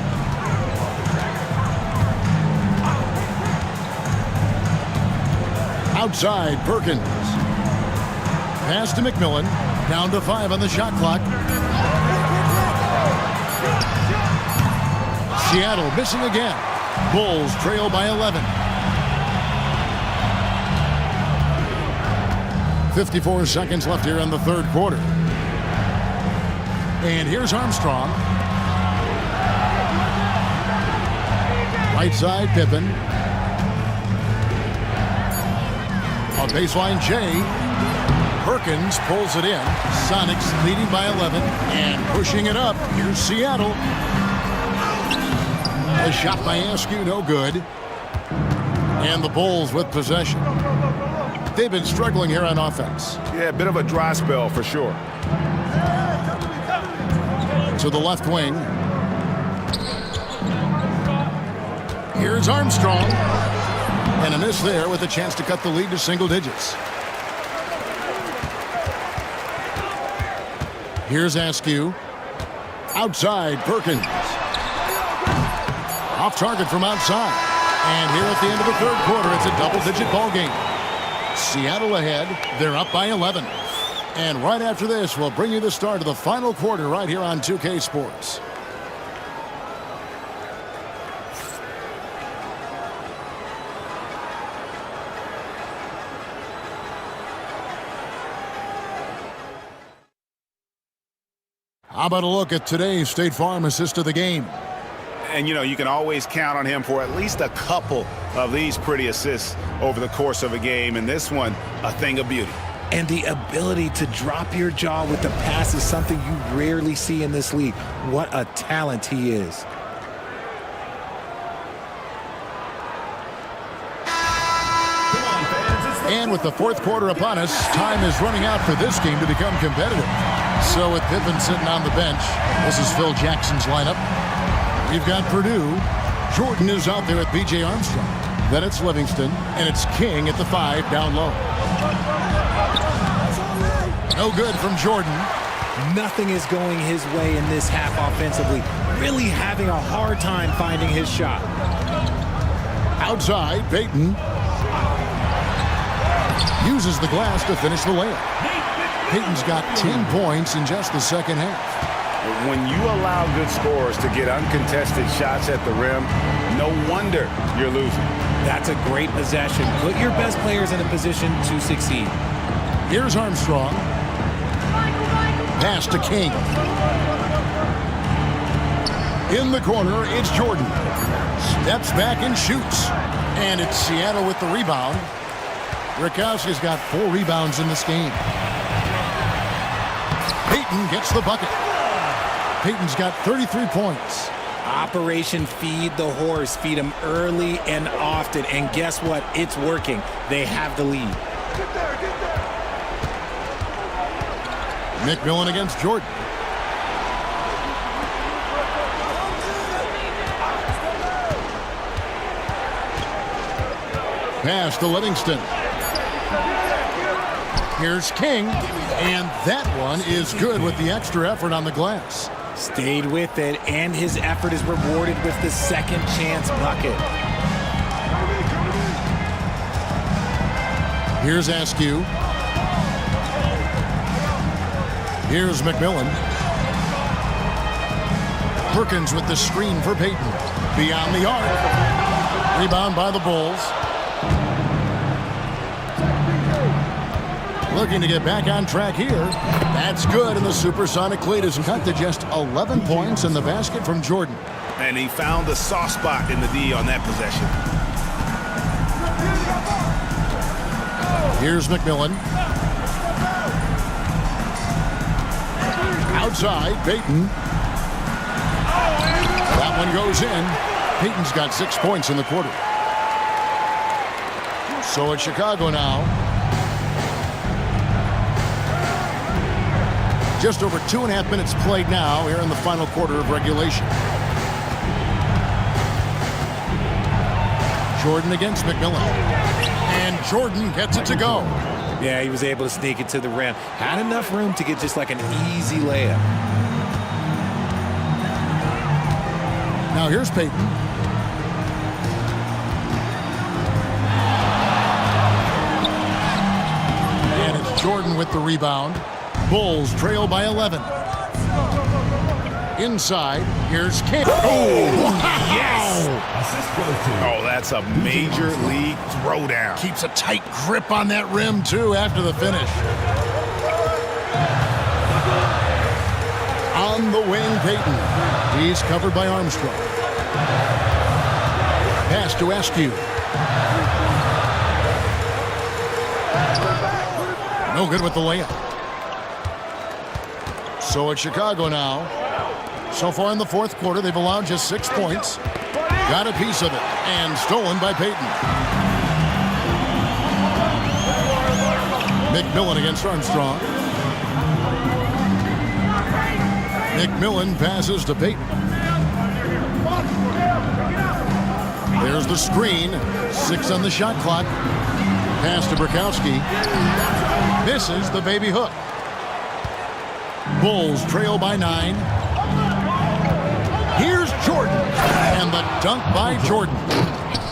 Outside, Perkins. Pass to McMillan. Down to 5 on the shot clock. Seattle missing again. Bulls trail by 11. 54 seconds left here in the third quarter. And here's Armstrong. Right side, Pippen. On baseline, Jay. Perkins pulls it in. Sonics leading by 11 and pushing it up. Here's Seattle. A shot by Askew, no good. And the Bulls with possession. They've been struggling here on offense. Yeah, a bit of a dry spell for sure. To the left wing. Here's Armstrong. And a miss there with a chance to cut the lead to single digits. Here's Askew. Outside, Perkins. Off target from outside. And here at the end of the third quarter, it's a double-digit ball game. Seattle ahead. They're up by 11. And right after this, we'll bring you the start of the final quarter right here on 2K Sports. How about a look at today's State Farm assist of the game? And, you know, you can always count on him for at least a couple of these pretty assists over the course of a game. And this one, a thing of beauty. And the ability to drop your jaw with the pass is something you rarely see in this league. What a talent he is. And with the fourth quarter upon us, time is running out for this game to become competitive. So with Pippen sitting on the bench, this is Phil Jackson's lineup. We've got Purdue. Jordan is out there with B.J. Armstrong. Then it's Livingston, and it's King at the 5 down low. No good from Jordan. Nothing is going his way in this half offensively. Really having a hard time finding his shot. Outside, Payton uses the glass to finish the layup. Payton's got 10 points in just the second half. When you allow good scorers to get uncontested shots at the rim, no wonder you're losing. That's a great possession. Put your best players in a position to succeed. Here's Armstrong. Pass to King. In the corner, it's Jordan. Steps back and shoots. And it's Seattle with the rebound. Rakowski's got 4 rebounds in this game. Payton gets the bucket. Payton's got 33 points. Operation Feed the Horse. Feed him early and often. And guess what? It's working. They have the lead. McMillan against Jordan. Pass to Livingston. Here's King, and that one is good with the extra effort on the glass. Stayed with it, and his effort is rewarded with the second chance bucket. Here's Askew. Here's McMillan. Perkins with the screen for Payton. Beyond the arc. Rebound by the Bulls. Looking to get back on track here. That's good, and the Supersonic lead is cut to just 11 points in the basket from Jordan. And he found a soft spot in the D on that possession. Here's McMillan. Outside, Payton. That one goes in. Payton's got 6 points in the quarter. So it's Chicago now. Just over 2.5 minutes played now here in the final quarter of regulation. Jordan against McMillan. And Jordan gets it to go. Yeah, he was able to sneak it to the rim. Had enough room to get just like an easy layup. Now here's Payton. And it's Jordan with the rebound. Bulls trail by 11. Inside, here's Cam. Oh, yes! Oh, that's a major league throwdown. Keeps a tight grip on that rim, too, after the finish. On the wing, Payton. He's covered by Armstrong. Pass to Askew. No good with the layup. So it's Chicago now. So far in the fourth quarter, they've allowed just 6 points. Got a piece of it, and stolen by Payton. McMillan against Armstrong. McMillan passes to Payton. There's the screen. 6 on the shot clock. Pass to Bukowski. Misses the baby hook. Bulls trail by 9. Here's Jordan. And the dunk by Jordan.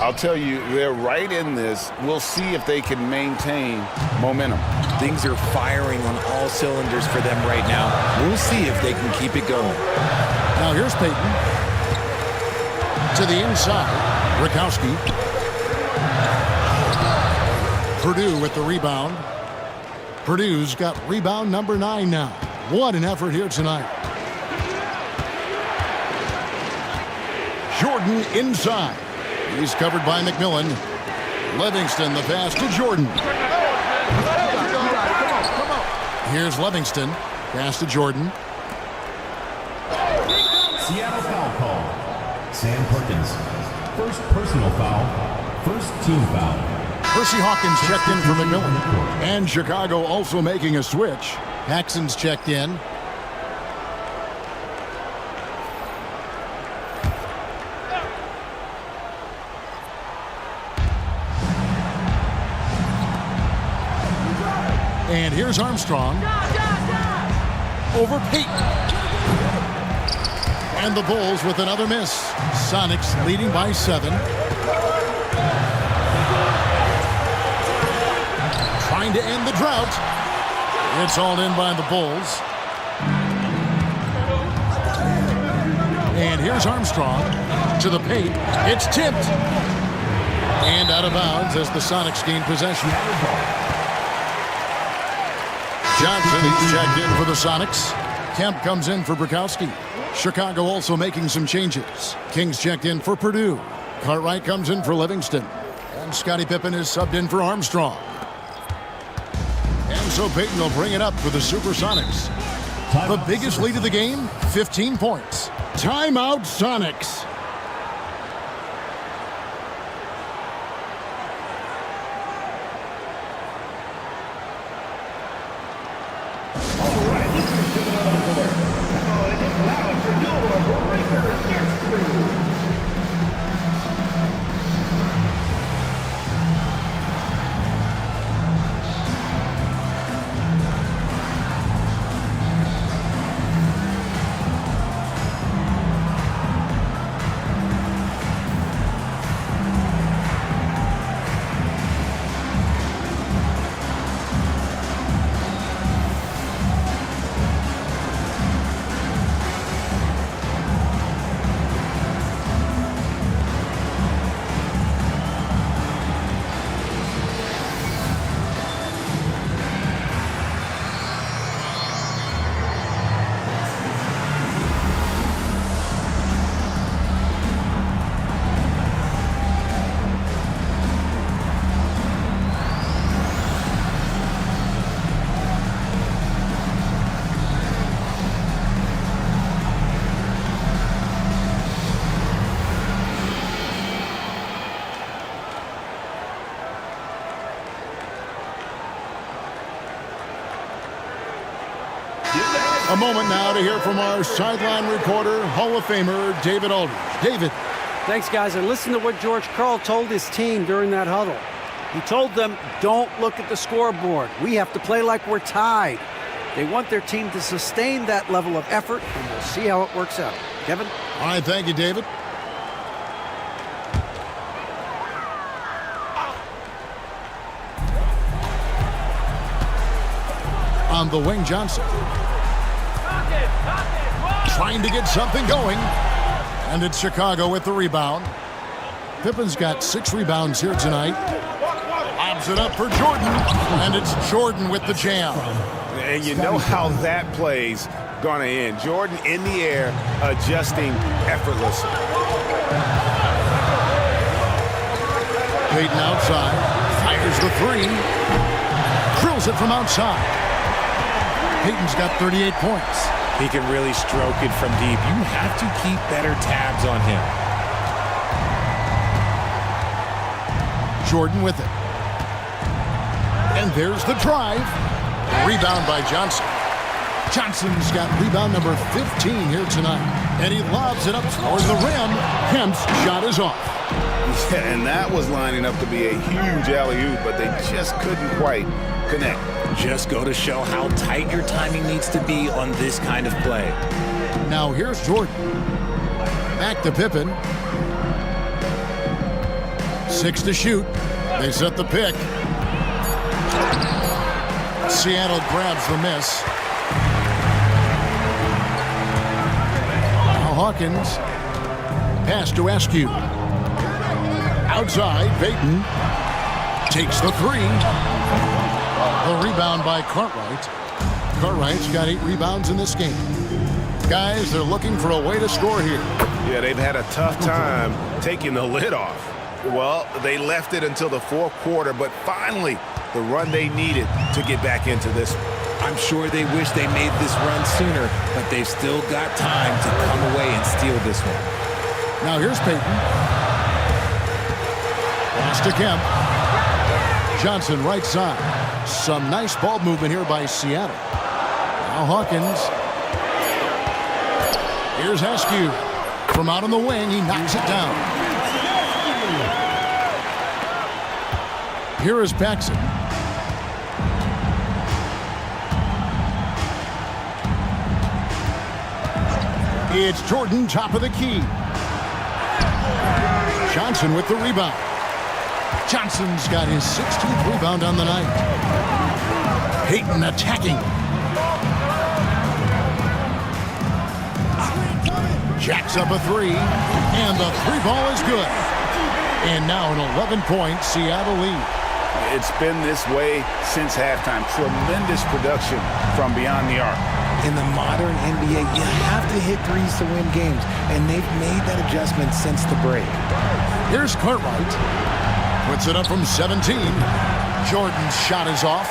I'll tell you, they're right in this. We'll see if they can maintain momentum. Things are firing on all cylinders for them right now. We'll see if they can keep it going. Now here's Payton. To the inside. Bukowski. Purdue with the rebound. Purdue's got rebound number 9 now. What an effort here tonight. Jordan inside. He's covered by McMillan. Livingston, the pass to Jordan. Here's Livingston. Pass to Jordan. Seattle foul call. Sam Perkins. First personal foul. First team foul. Percy Hawkins checked in for McMillan. And Chicago also making a switch. Paxson's checked in. And here's Armstrong. Over Payton. And the Bulls with another miss. Sonics leading by 7. Trying to end the drought. It's hauled in by the Bulls. And here's Armstrong to the paint. It's tipped. And out of bounds as the Sonics gain possession. Johnson's checked in for the Sonics. Kemp comes in for Bukowski. Chicago also making some changes. Kings checked in for Purdue. Cartwright comes in for Livingston. And Scottie Pippen is subbed in for Armstrong. And so Payton will bring it up for the Supersonics. The biggest lead of the game, 15 points. Timeout Sonics. A moment now to hear from our sideline reporter, Hall of Famer David Aldridge. David. Thanks, guys. And listen to what George Karl told his team during that huddle. He told them, don't look at the scoreboard. We have to play like we're tied. They want their team to sustain that level of effort, and we'll see how it works out. Kevin? All right, thank you, David. On the wing, Johnson. Trying to get something going. And it's Chicago with the rebound. Pippen's got 6 rebounds here tonight. Lobs it up for Jordan. And it's Jordan with the jam. And you know how that play's going to end. Jordan in the air, adjusting effortlessly. Payton outside. Fires the 3. Drills it from outside. Payton's got 38 points. He can really stroke it from deep. You have to keep better tabs on him. Jordan with it. And there's the drive. Rebound by Johnson. Johnson's got rebound number 15 here tonight. And he lobs it up toward the rim. Kemp's shot is off. Yeah, and that was lining up to be a huge alley-oop, but they just couldn't quite connect. Just go to show how tight your timing needs to be on this kind of play. Now here's Jordan. Back to Pippen. 6 to shoot. They set the pick. Seattle grabs the miss. Now Hawkins. Pass to Askew. Outside, Payton takes the 3. The rebound by Cartwright. Cartwright's got 8 rebounds in this game. Guys, they're looking for a way to score here. Yeah, they've had a tough time taking the lid off. Well, they left it until the 4th quarter, but finally, the run they needed to get back into this one. I'm sure they wish they made this run sooner, but they've still got time to come away and steal this one. Now here's Payton. Pass to Kemp. Johnson right side. Some nice ball movement here by Seattle. Now Hawkins. Here's Askew. From out on the wing, he knocks it down. Here is Paxson. It's Jordan, top of the key. Johnson with the rebound. Johnson's got his 16th rebound on the night. Payton attacking. Jacks up a 3, and the 3 ball is good. And now an 11-point Seattle lead. It's been this way since halftime. Tremendous production from beyond the arc. In the modern NBA, you have to hit threes to win games, and they've made that adjustment since the break. Here's Cartwright. Puts it up from 17. Jordan's shot is off.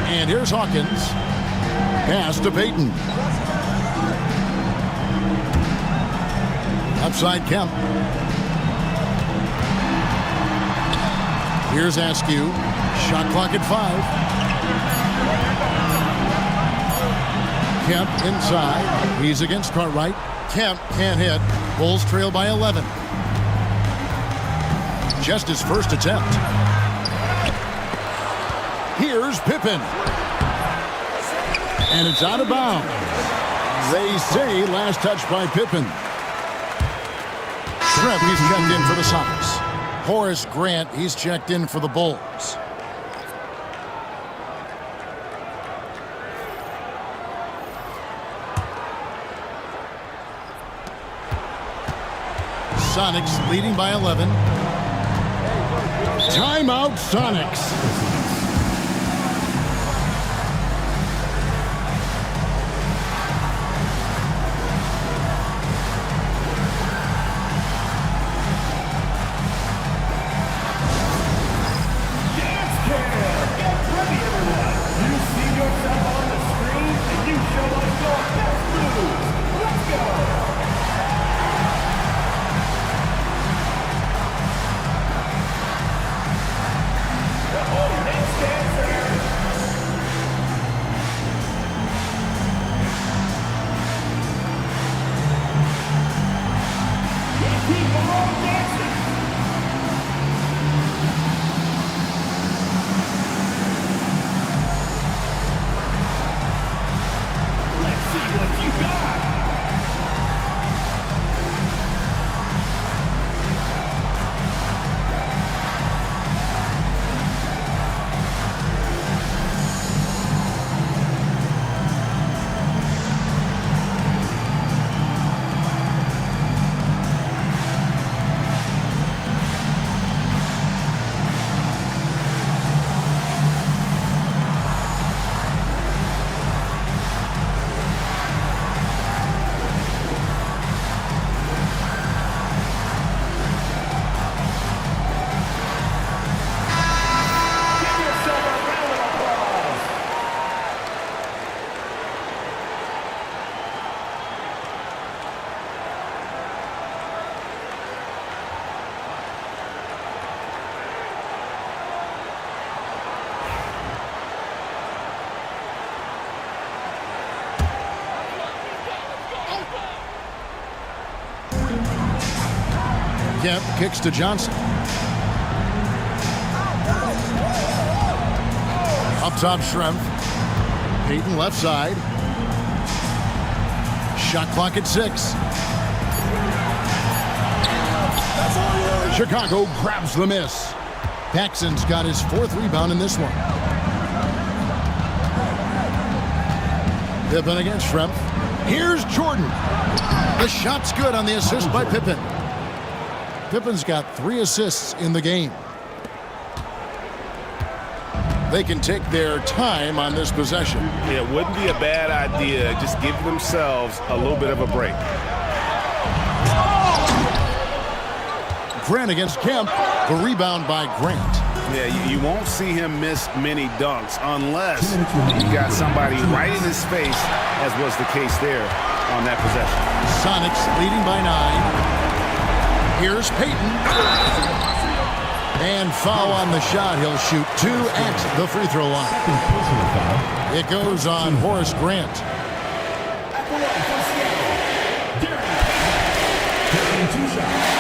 And here's Hawkins. Pass to Payton. Outside Kemp. Here's Askew. Shot clock at 5. Kemp inside. He's against Cartwright. Kemp can't hit. Bulls trail by 11. Just his first attempt. Here's Pippen. And it's out of bounds. They say last touch by Pippen. Shrimp, he's checked in for the Sonics. Horace Grant, he's checked in for the Bulls. Sonics leading by 11. Timeout, Sonics. Kemp kicks to Johnson. Up top, Schrempf. Payton left side. Shot clock at 6. Chicago grabs the miss. Paxson's got his 4th rebound in this one. Pippen against Schrempf. Here's Jordan. The shot's good on the assist by Pippen. Pippen's got 3 assists in the game. They can take their time on this possession. Yeah, it wouldn't be a bad idea. Just give themselves a little bit of a break. Grant against Kemp. The rebound by Grant. Yeah, you won't see him miss many dunks unless you've got somebody right in his face, as was the case there on that possession. Sonics leading by 9. Here's Payton. And foul on the shot. He'll shoot 2 at the free throw line. It goes on Horace Grant. Taking 2 shots.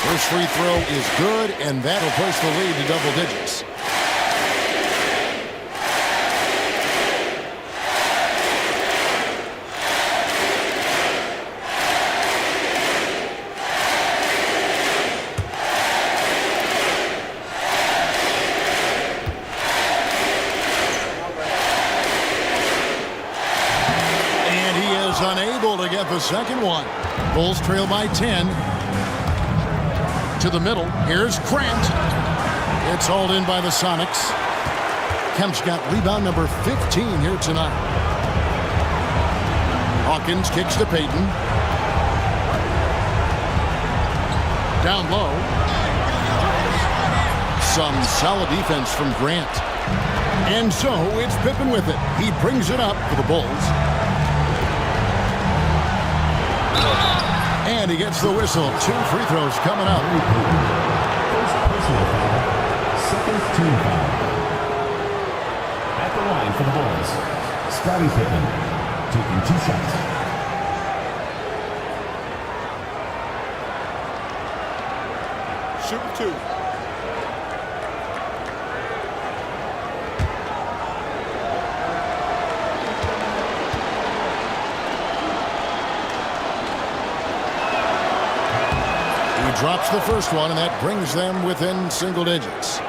First free throw is good, and that'll place the lead to double digits. And he is unable to get the second one. Bulls trail by 10. To the middle. Here's Grant. It's hauled in by the Sonics. Kemp's got rebound number 15 here tonight. Hawkins kicks to Payton. Down low. Some solid defense from Grant. And so it's Pippen with it. He brings it up for the Bulls. And he gets the whistle. 2 free throws coming up. First personal foul. Second team foul. At the line for the Bulls, Scottie Pippen taking 2 shots. Shooting 2. Drops the first one, and that brings them within single digits.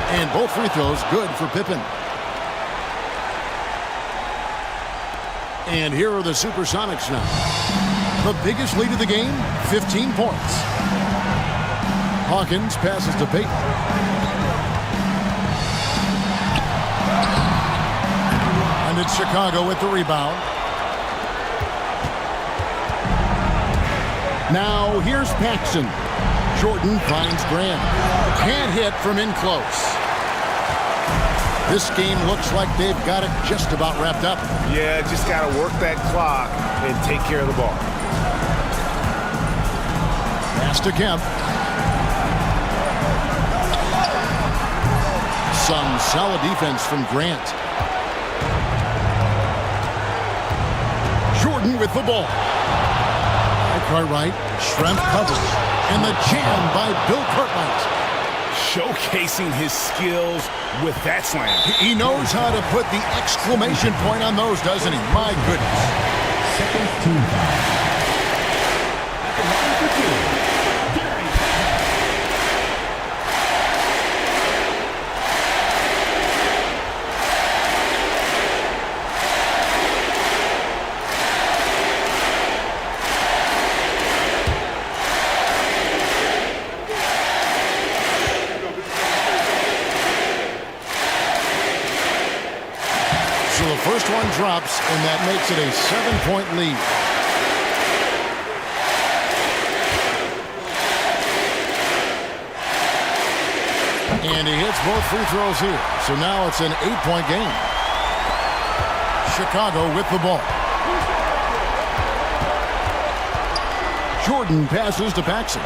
And both free throws good for Pippen. And here are the Supersonics now. The biggest lead of the game, 15 points. Hawkins passes to Payton. And it's Chicago with the rebound. Now here's Paxson. Jordan finds Grant. Can't hit from in close. This game looks like they've got it just about wrapped up. Yeah, just got to work that clock and take care of the ball. Pass to Kemp. Some solid defense from Grant. Jordan with the ball. Cartwright, Schrempf covers. And the jam by Bill Cartwright. Showcasing his skills with that slam. He knows how to put the exclamation point on those, doesn't he? My goodness. Second team foul. At the line for 2, Gary. first one drops, and that makes it a 7-point lead. And he hits both free throws here. So now it's an 8-point game. Chicago with the ball. Jordan passes to Paxson.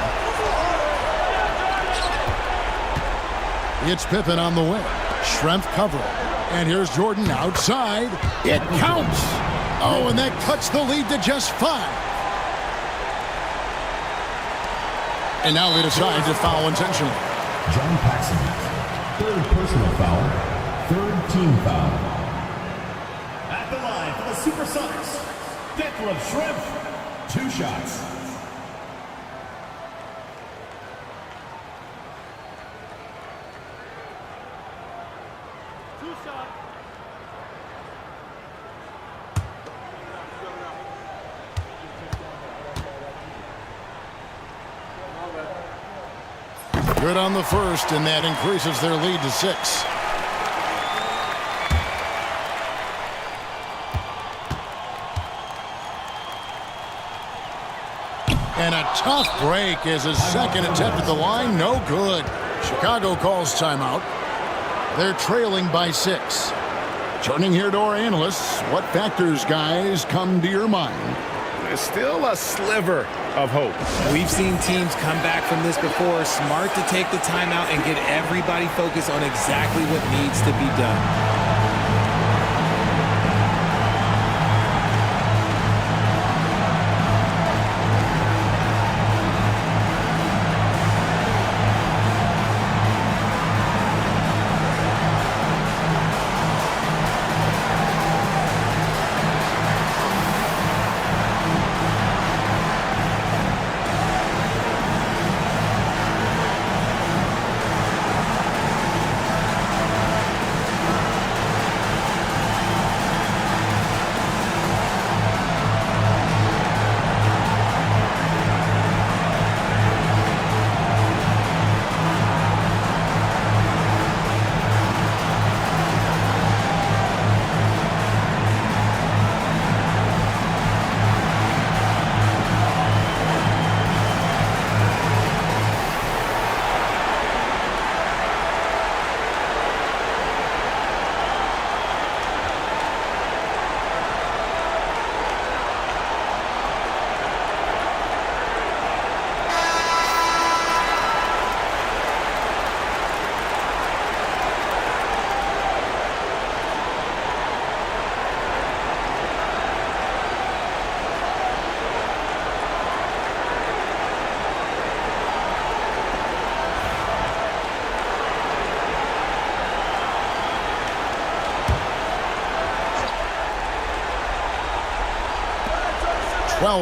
It's Pippen on the wing. Schrempf covering. And here's Jordan outside. It counts. Oh, and that cuts the lead to just 5. And now they decide to foul intentionally. John Paxson, 3rd personal foul, 3rd team foul. At the line for the Supersonics, Declan Schrempf, 2 shots. Good on the first, and that increases their lead to 6. And a tough break as his second attempt at the line. No good. Chicago calls timeout. They're trailing by 6. Turning here to our analysts, what factors, guys, come to your mind? There's still a sliver of hope. We've seen teams come back from this before. Smart to take the timeout and get everybody focused on exactly what needs to be done.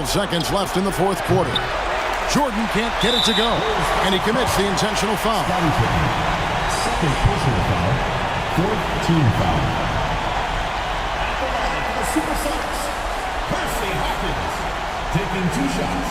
Seconds left in the 4th quarter. Jordan can't get it to go, and he commits the intentional foul. 2nd personal foul, 4th team foul. At the line for the Supersonics, Percy Hawkins, taking 2 shots.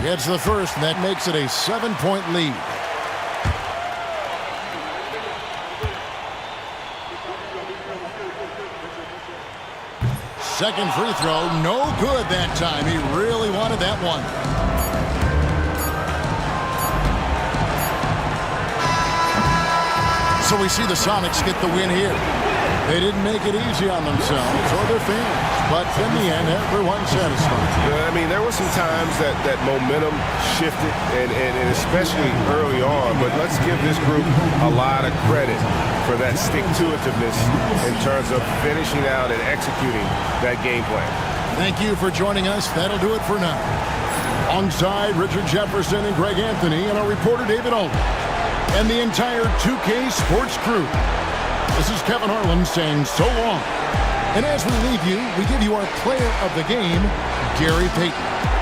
Gets the first, and that makes it a 7-point lead. Second free throw, no good that time. He really wanted that one. So we see the Sonics get the win here. They didn't make it easy on themselves or their fans, but in the end, everyone's satisfied. I mean, there were some times that momentum shifted, and especially early on, but let's give this group a lot of credit for that stick-to-itiveness in terms of finishing out and executing that game plan. Thank you for joining us. That'll do it for now. Alongside Richard Jefferson and Greg Anthony and our reporter David Olin and the entire 2K Sports crew, this is Kevin Harlan saying so long. And as we leave you, we give you our player of the game, Gary Payton.